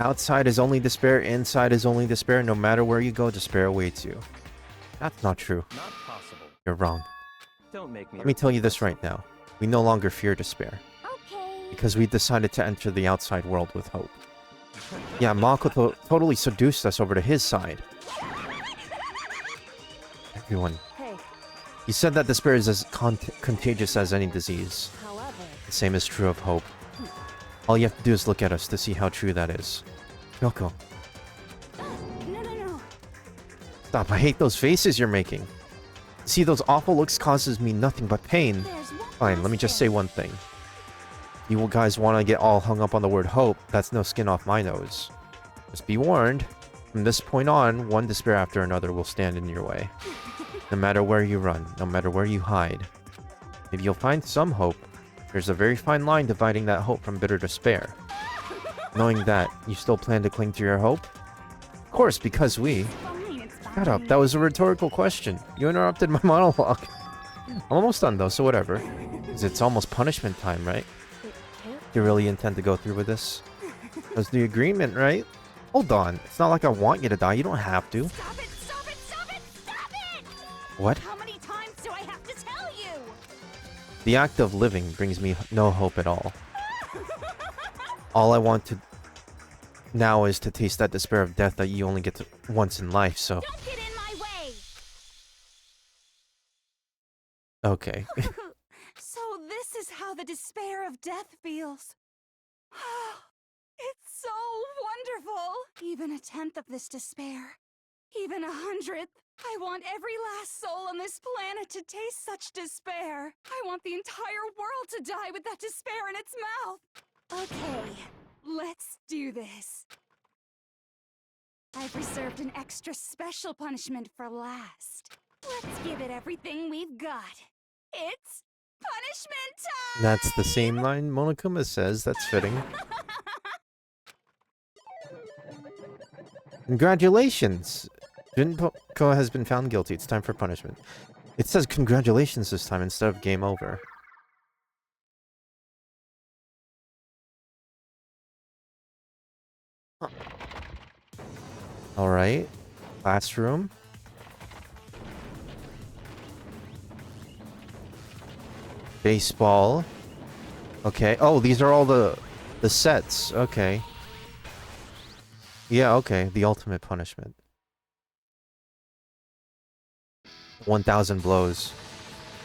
Outside is only despair, inside is only despair. No matter where you go, despair awaits you. That's not true. Not possible. You're wrong. Don't make me. Let me tell you this right now. We no longer fear despair. Okay. Because we decided to enter the outside world with hope. Yeah, Makoto totally seduced us over to his side. Everyone. Hey, He said that despair is as contagious as any disease. however, The same is true of hope. All you have to do is look at us to see how true that is. Yoko, No. stop. I hate those faces you're making. See, those awful looks causes me nothing but pain. Fine, let me just say one thing. You guys want to get all hung up on the word hope, that's no skin off my nose. Just be warned, from this point on, one despair after another will stand in your way. No matter where you run, no matter where you hide. Maybe you'll find some hope. There's a very fine line dividing that hope from bitter despair. Knowing that, you still plan to cling to your hope? Of course, because we... Shut up, that was a rhetorical question. You interrupted my monologue. I'm almost done though, so whatever. 'Cause it's almost punishment time, right? You really intend to go through with this? That's the agreement, right? Hold on, it's not like I want you to die, you don't have to. Stop it! Stop it! Stop it! Stop it! What? How many times do I have to tell you? The act of living brings me no hope at all. All I want to now is to taste that despair of death that you only get to once in life, so... Don't get in my way! Okay. So this is how the despair of death feels. It's so wonderful! Even a tenth of this despair, even 100th. I want every last soul on this planet to taste such despair. I want the entire world to die with that despair in its mouth. Okay, let's do this. I've reserved an extra special punishment for last. Let's give it everything we've got. It's punishment time! That's the same line Monokuma says, that's fitting. Congratulations! Junko has been found guilty. It's time for punishment. It says congratulations this time instead of game over. Alright. Classroom. Baseball. Okay. Oh, these are all the sets. Okay. Yeah, okay. The ultimate punishment. 1,000 blows.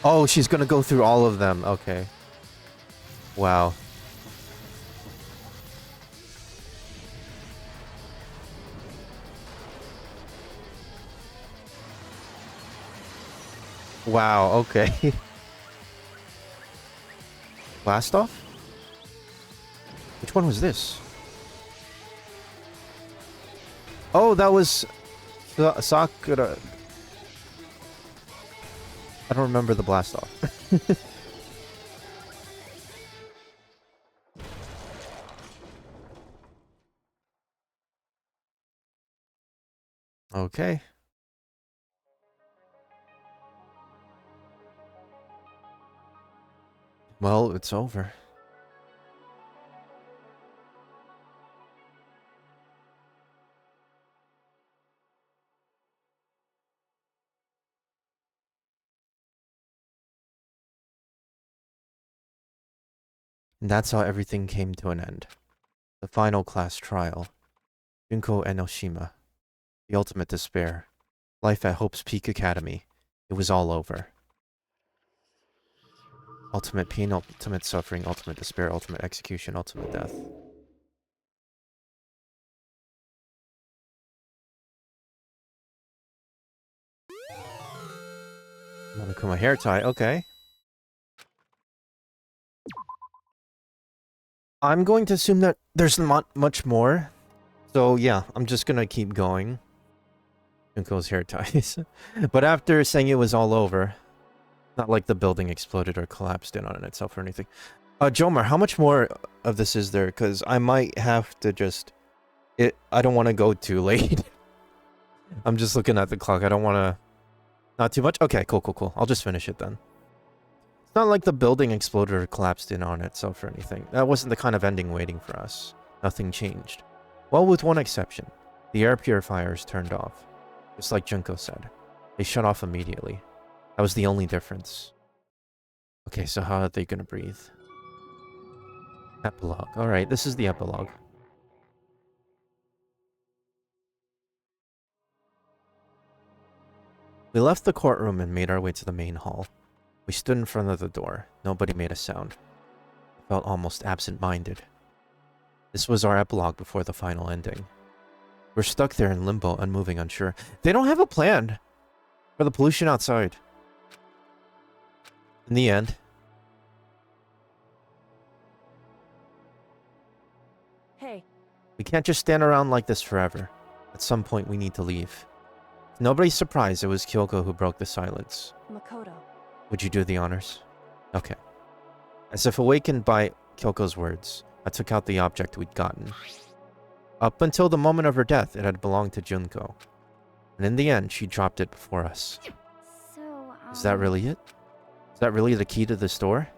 Oh, she's gonna go through all of them. Okay. Wow. Wow, okay. Blast off? Which one was this? Oh, that was Sakura. I don't remember the blast off. Okay. Well, it's over. And that's how everything came to an end. The final class trial. Junko Enoshima. The ultimate despair. Life at Hope's Peak Academy. It was all over. Ultimate pain, ultimate suffering, ultimate despair, ultimate execution, ultimate death. Monokuma hair tie, okay. I'm going to assume that there's not much more. So yeah, I'm just gonna keep going. Junko's hair ties. But after saying it was all over, not like the building exploded or collapsed in on itself or anything. Jomar, how much more of this is there? Because I might have to just... I don't want to go too late. I'm just looking at the clock. I don't want to... Not too much? Okay, cool. I'll just finish it then. It's not like the building exploded or collapsed in on itself or anything. That wasn't the kind of ending waiting for us. Nothing changed. Well, with one exception. The air purifiers turned off. Just like Junko said. They shut off immediately. That was the only difference. Okay, so how are they gonna breathe? Epilogue. Alright, this is the epilogue. We left the courtroom and made our way to the main hall. We stood in front of the door. Nobody made a sound. I felt almost absent-minded. This was our epilogue before the final ending. We're stuck there in limbo, unmoving, unsure. They don't have a plan for the pollution outside. In the end, Hey, we can't just stand around like this forever. At some point, we need to leave. If nobody's surprised it was Kyoko who broke the silence. Makoto. Would you do the honors? Okay. As if awakened by Kyoko's words, I took out the object we'd gotten. Up until the moment of her death, it had belonged to Junko. And in the end, she dropped it before us. So, Is that really it? Is that really the key to this door?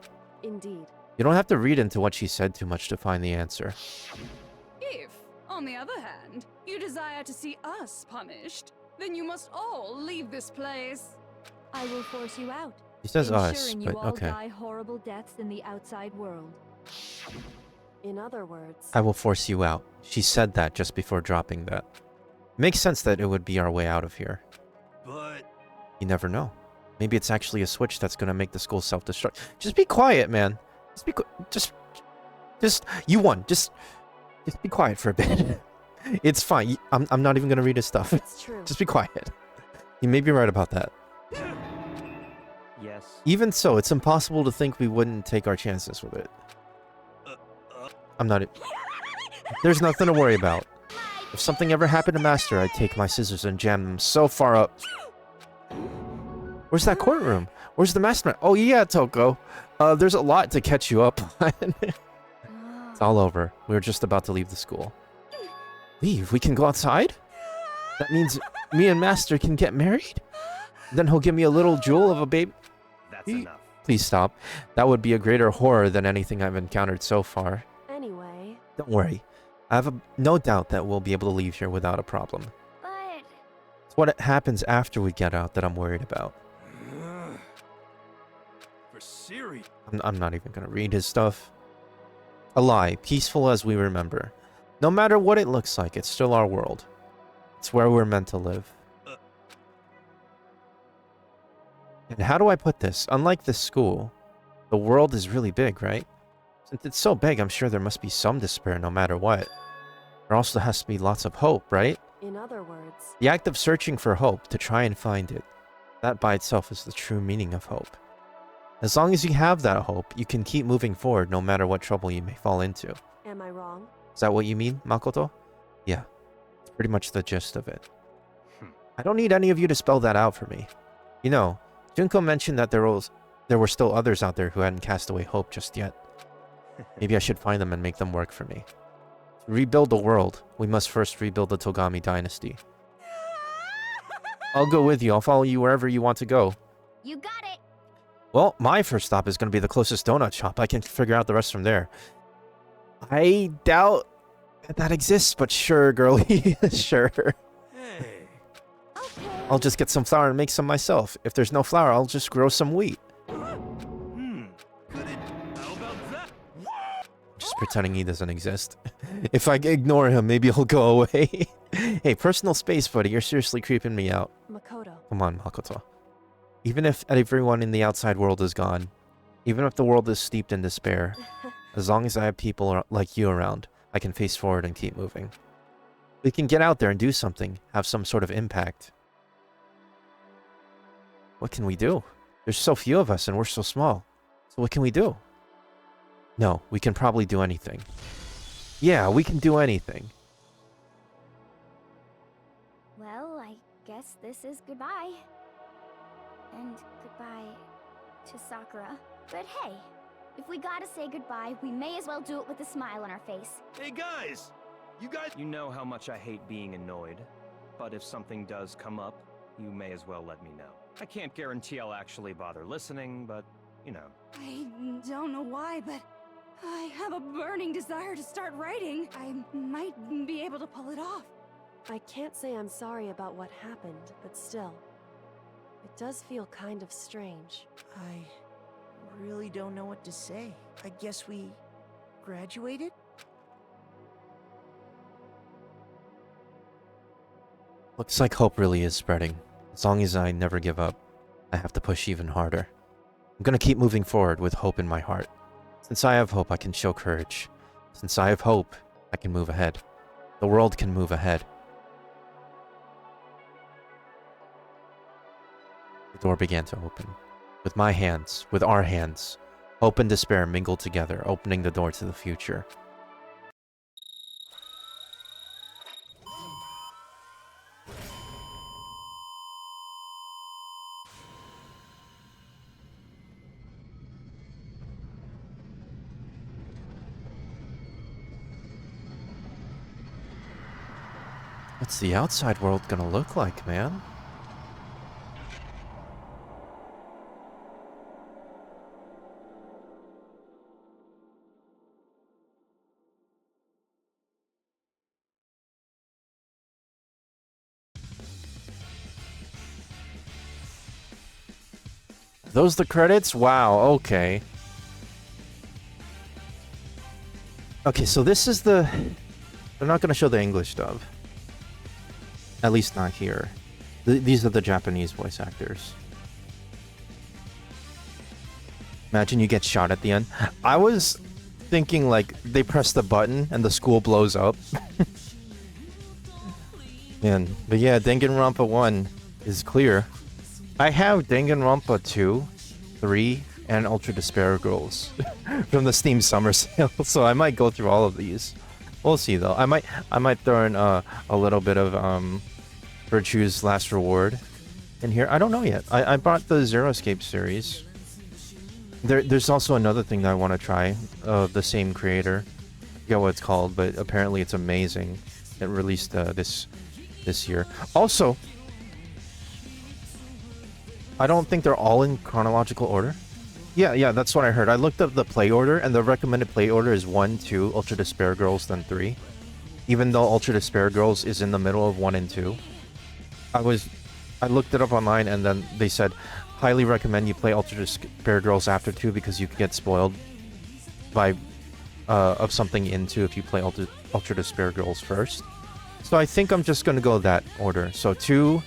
Indeed. You don't have to read into what she said too much to find the answer. If, on the other hand, you desire to see us punished, then you must all leave this place. I will force you out. She says us, ensuring but you all okay. die horrible deaths in the outside world. In other words, I will force you out. She said that just before dropping that. Makes sense that it would be our way out of here. But You never know. Maybe it's actually a switch that's gonna make the school self-destruct. Just be quiet, man. Just be you won. Just be quiet for a bit. It's fine. I'm not even gonna read his stuff. it's true. Just be quiet. You may be right about that. Yes. Even so, it's impossible to think we wouldn't take our chances with it. I'm not. There's nothing to worry about. If something ever happened to Master, I'd take my scissors and jam them so far up. Where's that courtroom? Where's the mastermind? Oh yeah, Toko. There's a lot to catch you up on. It's all over. We were just about to leave the school. Leave? We can go outside? That means me and Master can get married? Then he'll give me a little jewel of a baby? That's enough. Please stop. That would be a greater horror than anything I've encountered so far. Anyway, Don't worry. I have no doubt that we'll be able to leave here without a problem. But It's what happens after we get out that I'm worried about. for Siri. I'm not even gonna read his stuff. A lie, peaceful as we remember. No matter what it looks like, it's still our world. It's where we're meant to live. And how do I put this? Unlike this school, the world is really big, right? Since it's so big, I'm sure there must be some despair no matter what. There also has to be lots of hope, right? in other words, The act of searching for hope, to try and find it, that by itself is the true meaning of hope. As long as you have that hope, you can keep moving forward no matter what trouble you may fall into. am I wrong? Is that what you mean, Makoto? Yeah, it's pretty much the gist of it. I don't need any of you to spell that out for me. You know, Junko mentioned that there were still others out there who hadn't cast away hope just yet. Maybe I should find them and make them work for me. To rebuild the world, we must first rebuild the Togami dynasty. I'll go with you. I'll follow you wherever you want to go. You got it. Well, my first stop is going to be the closest donut shop. I can figure out the rest from there. I doubt that exists, but sure, girlie. Sure. Hey. I'll just get some flour and make some myself. If there's no flour, I'll just grow some wheat. Could it? How about that? Just pretending he doesn't exist. If I ignore him, maybe he'll go away. Hey, personal space, buddy. You're seriously creeping me out. Makoto. Come on, Makoto. Even if everyone in the outside world is gone, even if the world is steeped in despair, as long as I have people like you around, I can face forward and keep moving. We can get out there and do something, have some sort of impact. What can we do? There's so few of us and we're so small. So what can we do? No, we can probably do anything. Yeah, we can do anything. Well, I guess this is goodbye. And goodbye to Sakura. But hey, if we gotta say goodbye, we may as well do it with a smile on our face. Hey guys, you guys. You know how much I hate being annoyed, but if something does come up, you may as well let me know. I can't guarantee I'll actually bother listening, but, you know. I don't know why, but I have a burning desire to start writing. I might be able to pull it off. I can't say I'm sorry about what happened, but still, it does feel kind of strange. I really don't know what to say. I guess we graduated? Looks like hope really is spreading. As long as I never give up, I have to push even harder. I'm gonna keep moving forward with hope in my heart. Since I have hope, I can show courage. Since I have hope, I can move ahead. The world can move ahead. The door began to open. With my hands, with our hands. Hope and despair mingle together, opening the door to the future. What's the outside world gonna look like, man? Those the credits? Wow, okay. Okay, so this is the... They're not gonna show the English dub. At least not here. These are the Japanese voice actors. Imagine you get shot at the end. I was thinking like they press the button and the school blows up. Man, but yeah, Danganronpa 1 is clear. I have Danganronpa 2, 3, and Ultra Despair Girls from the Steam Summer Sale, so I might go through all of these. We'll see though. I might throw in a little bit of Virtue's Last Reward in here. I don't know yet. I bought the Zero Escape series. There's also another thing that I want to try. The same creator. I forget what it's called, but apparently it's amazing. It released this year. Also, I don't think they're all in chronological order. Yeah, that's what I heard. I looked up the play order, and the recommended play order is 1, 2, Ultra Despair Girls, then 3. Even though Ultra Despair Girls is in the middle of 1 and 2. I looked it up online, and then they said, highly recommend you play Ultra Despair Girls after 2 because you could get spoiled by of something in 2 if you play Ultra Despair Girls first. So I think I'm just gonna go that order. So 2,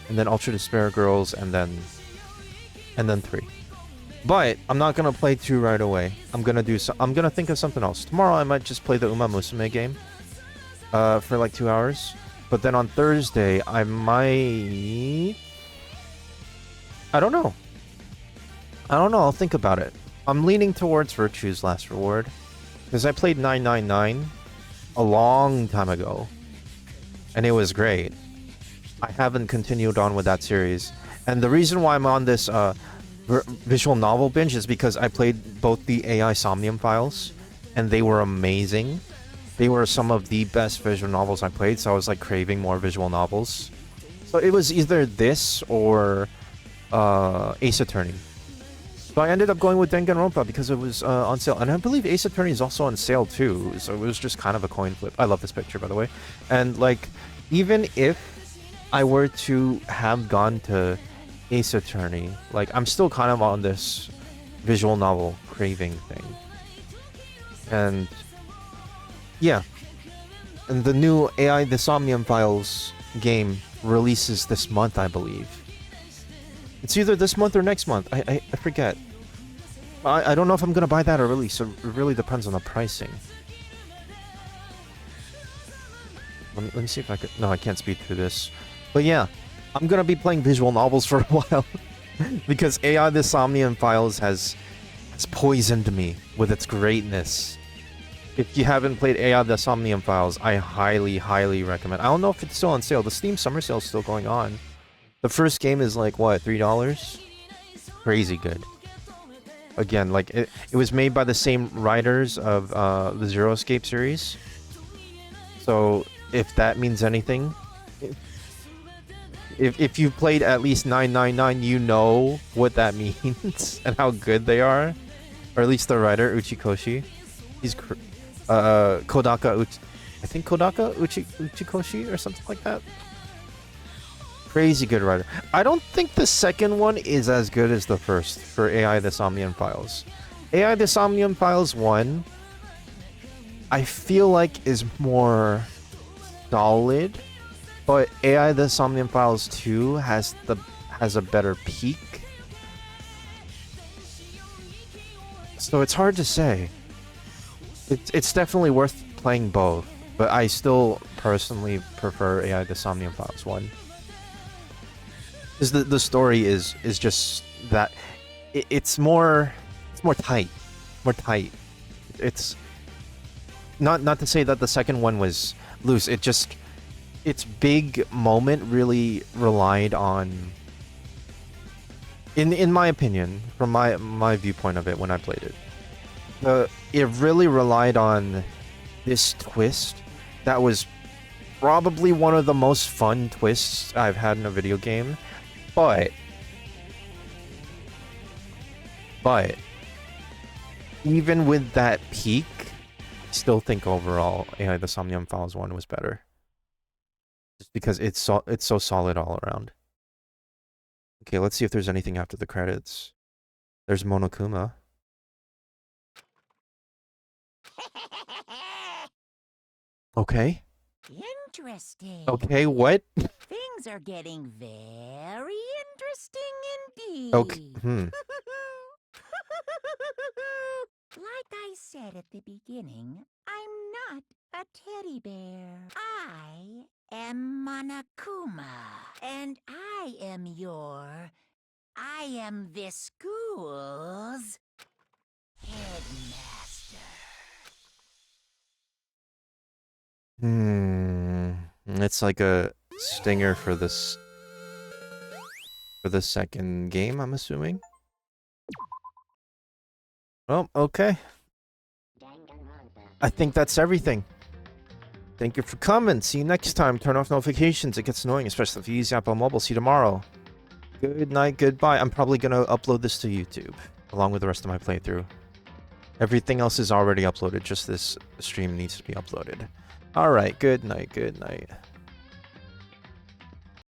and then Ultra Despair Girls, and then 3. But I'm not gonna play 2 right away. I'm gonna think of something else. Tomorrow I might just play the Uma Musume game for like 2 hours. But then on Thursday I might... I don't know. I'll think about it. I'm leaning towards Virtue's Last Reward because I played 999 a long time ago and it was great. I haven't continued on with that series, and the reason why I'm on this visual novel binge is because I played both the AI Somnium Files and they were amazing. They were some of the best visual novels I played, so I was like craving more visual novels. So it was either this or Ace Attorney. So I ended up going with Danganronpa because it was on sale, and I believe Ace Attorney is also on sale too, so it was just kind of a coin flip. I love this picture, by the way. And like, even if I were to have gone to Ace Attorney, like, I'm still kind of on this visual novel craving thing. And yeah, and the new AI The Somnium Files game releases this month, I believe. It's either this month or next month. I forget. I don't know if I'm gonna buy that early, so it really depends on the pricing. Let me see if I could... No, I can't speed through this. But yeah, I'm gonna be playing visual novels for a while. Because AI The Somnium Files has poisoned me with its greatness. If you haven't played AI The Somnium Files, I highly, highly recommend. I don't know if it's still on sale. The Steam Summer Sale is still going on. The first game is like, what, $3? Crazy good. Again, like, it was made by the same writers of the Zero Escape series. So, if that means anything, if you've played at least 999, you know what that means and how good they are. Or at least the writer, Uchikoshi. He's Kodaka Uchikoshi or something like that. Crazy good writer. I don't think the second one is as good as the first for AI The Somnium Files. AI The Somnium Files 1, I feel like is more solid, but AI The Somnium Files 2 has a better peak. So it's hard to say. It's definitely worth playing both, but I still personally prefer AI The Somnium Files 1. Because the story is just that it's more tight, It's not to say that the second one was loose. Its big moment really relied on, in my opinion, from my viewpoint of it when I played it, it really relied on this twist that was probably one of the most fun twists I've had in a video game, but even with that peak, I still think overall AI the Somnium Files one was better. Just because it's so solid all around. Okay, let's see if there's anything after the credits. There's Monokuma. Okay. Interesting. Okay, what? Things are getting very interesting indeed. Okay. Like I said at the beginning, I'm not a teddy bear. I am Monokuma, and I am this school's headmaster. It's like a stinger for this, for the second game, I'm assuming. Well, okay. I think that's everything. Thank you for coming. See you next time. Turn off notifications. It gets annoying, especially if you use Apple Mobile. See you tomorrow. Good night, goodbye. I'm probably going to upload this to YouTube, along with the rest of my playthrough. Everything else is already uploaded. Just this stream needs to be uploaded. Alright, good night, good night.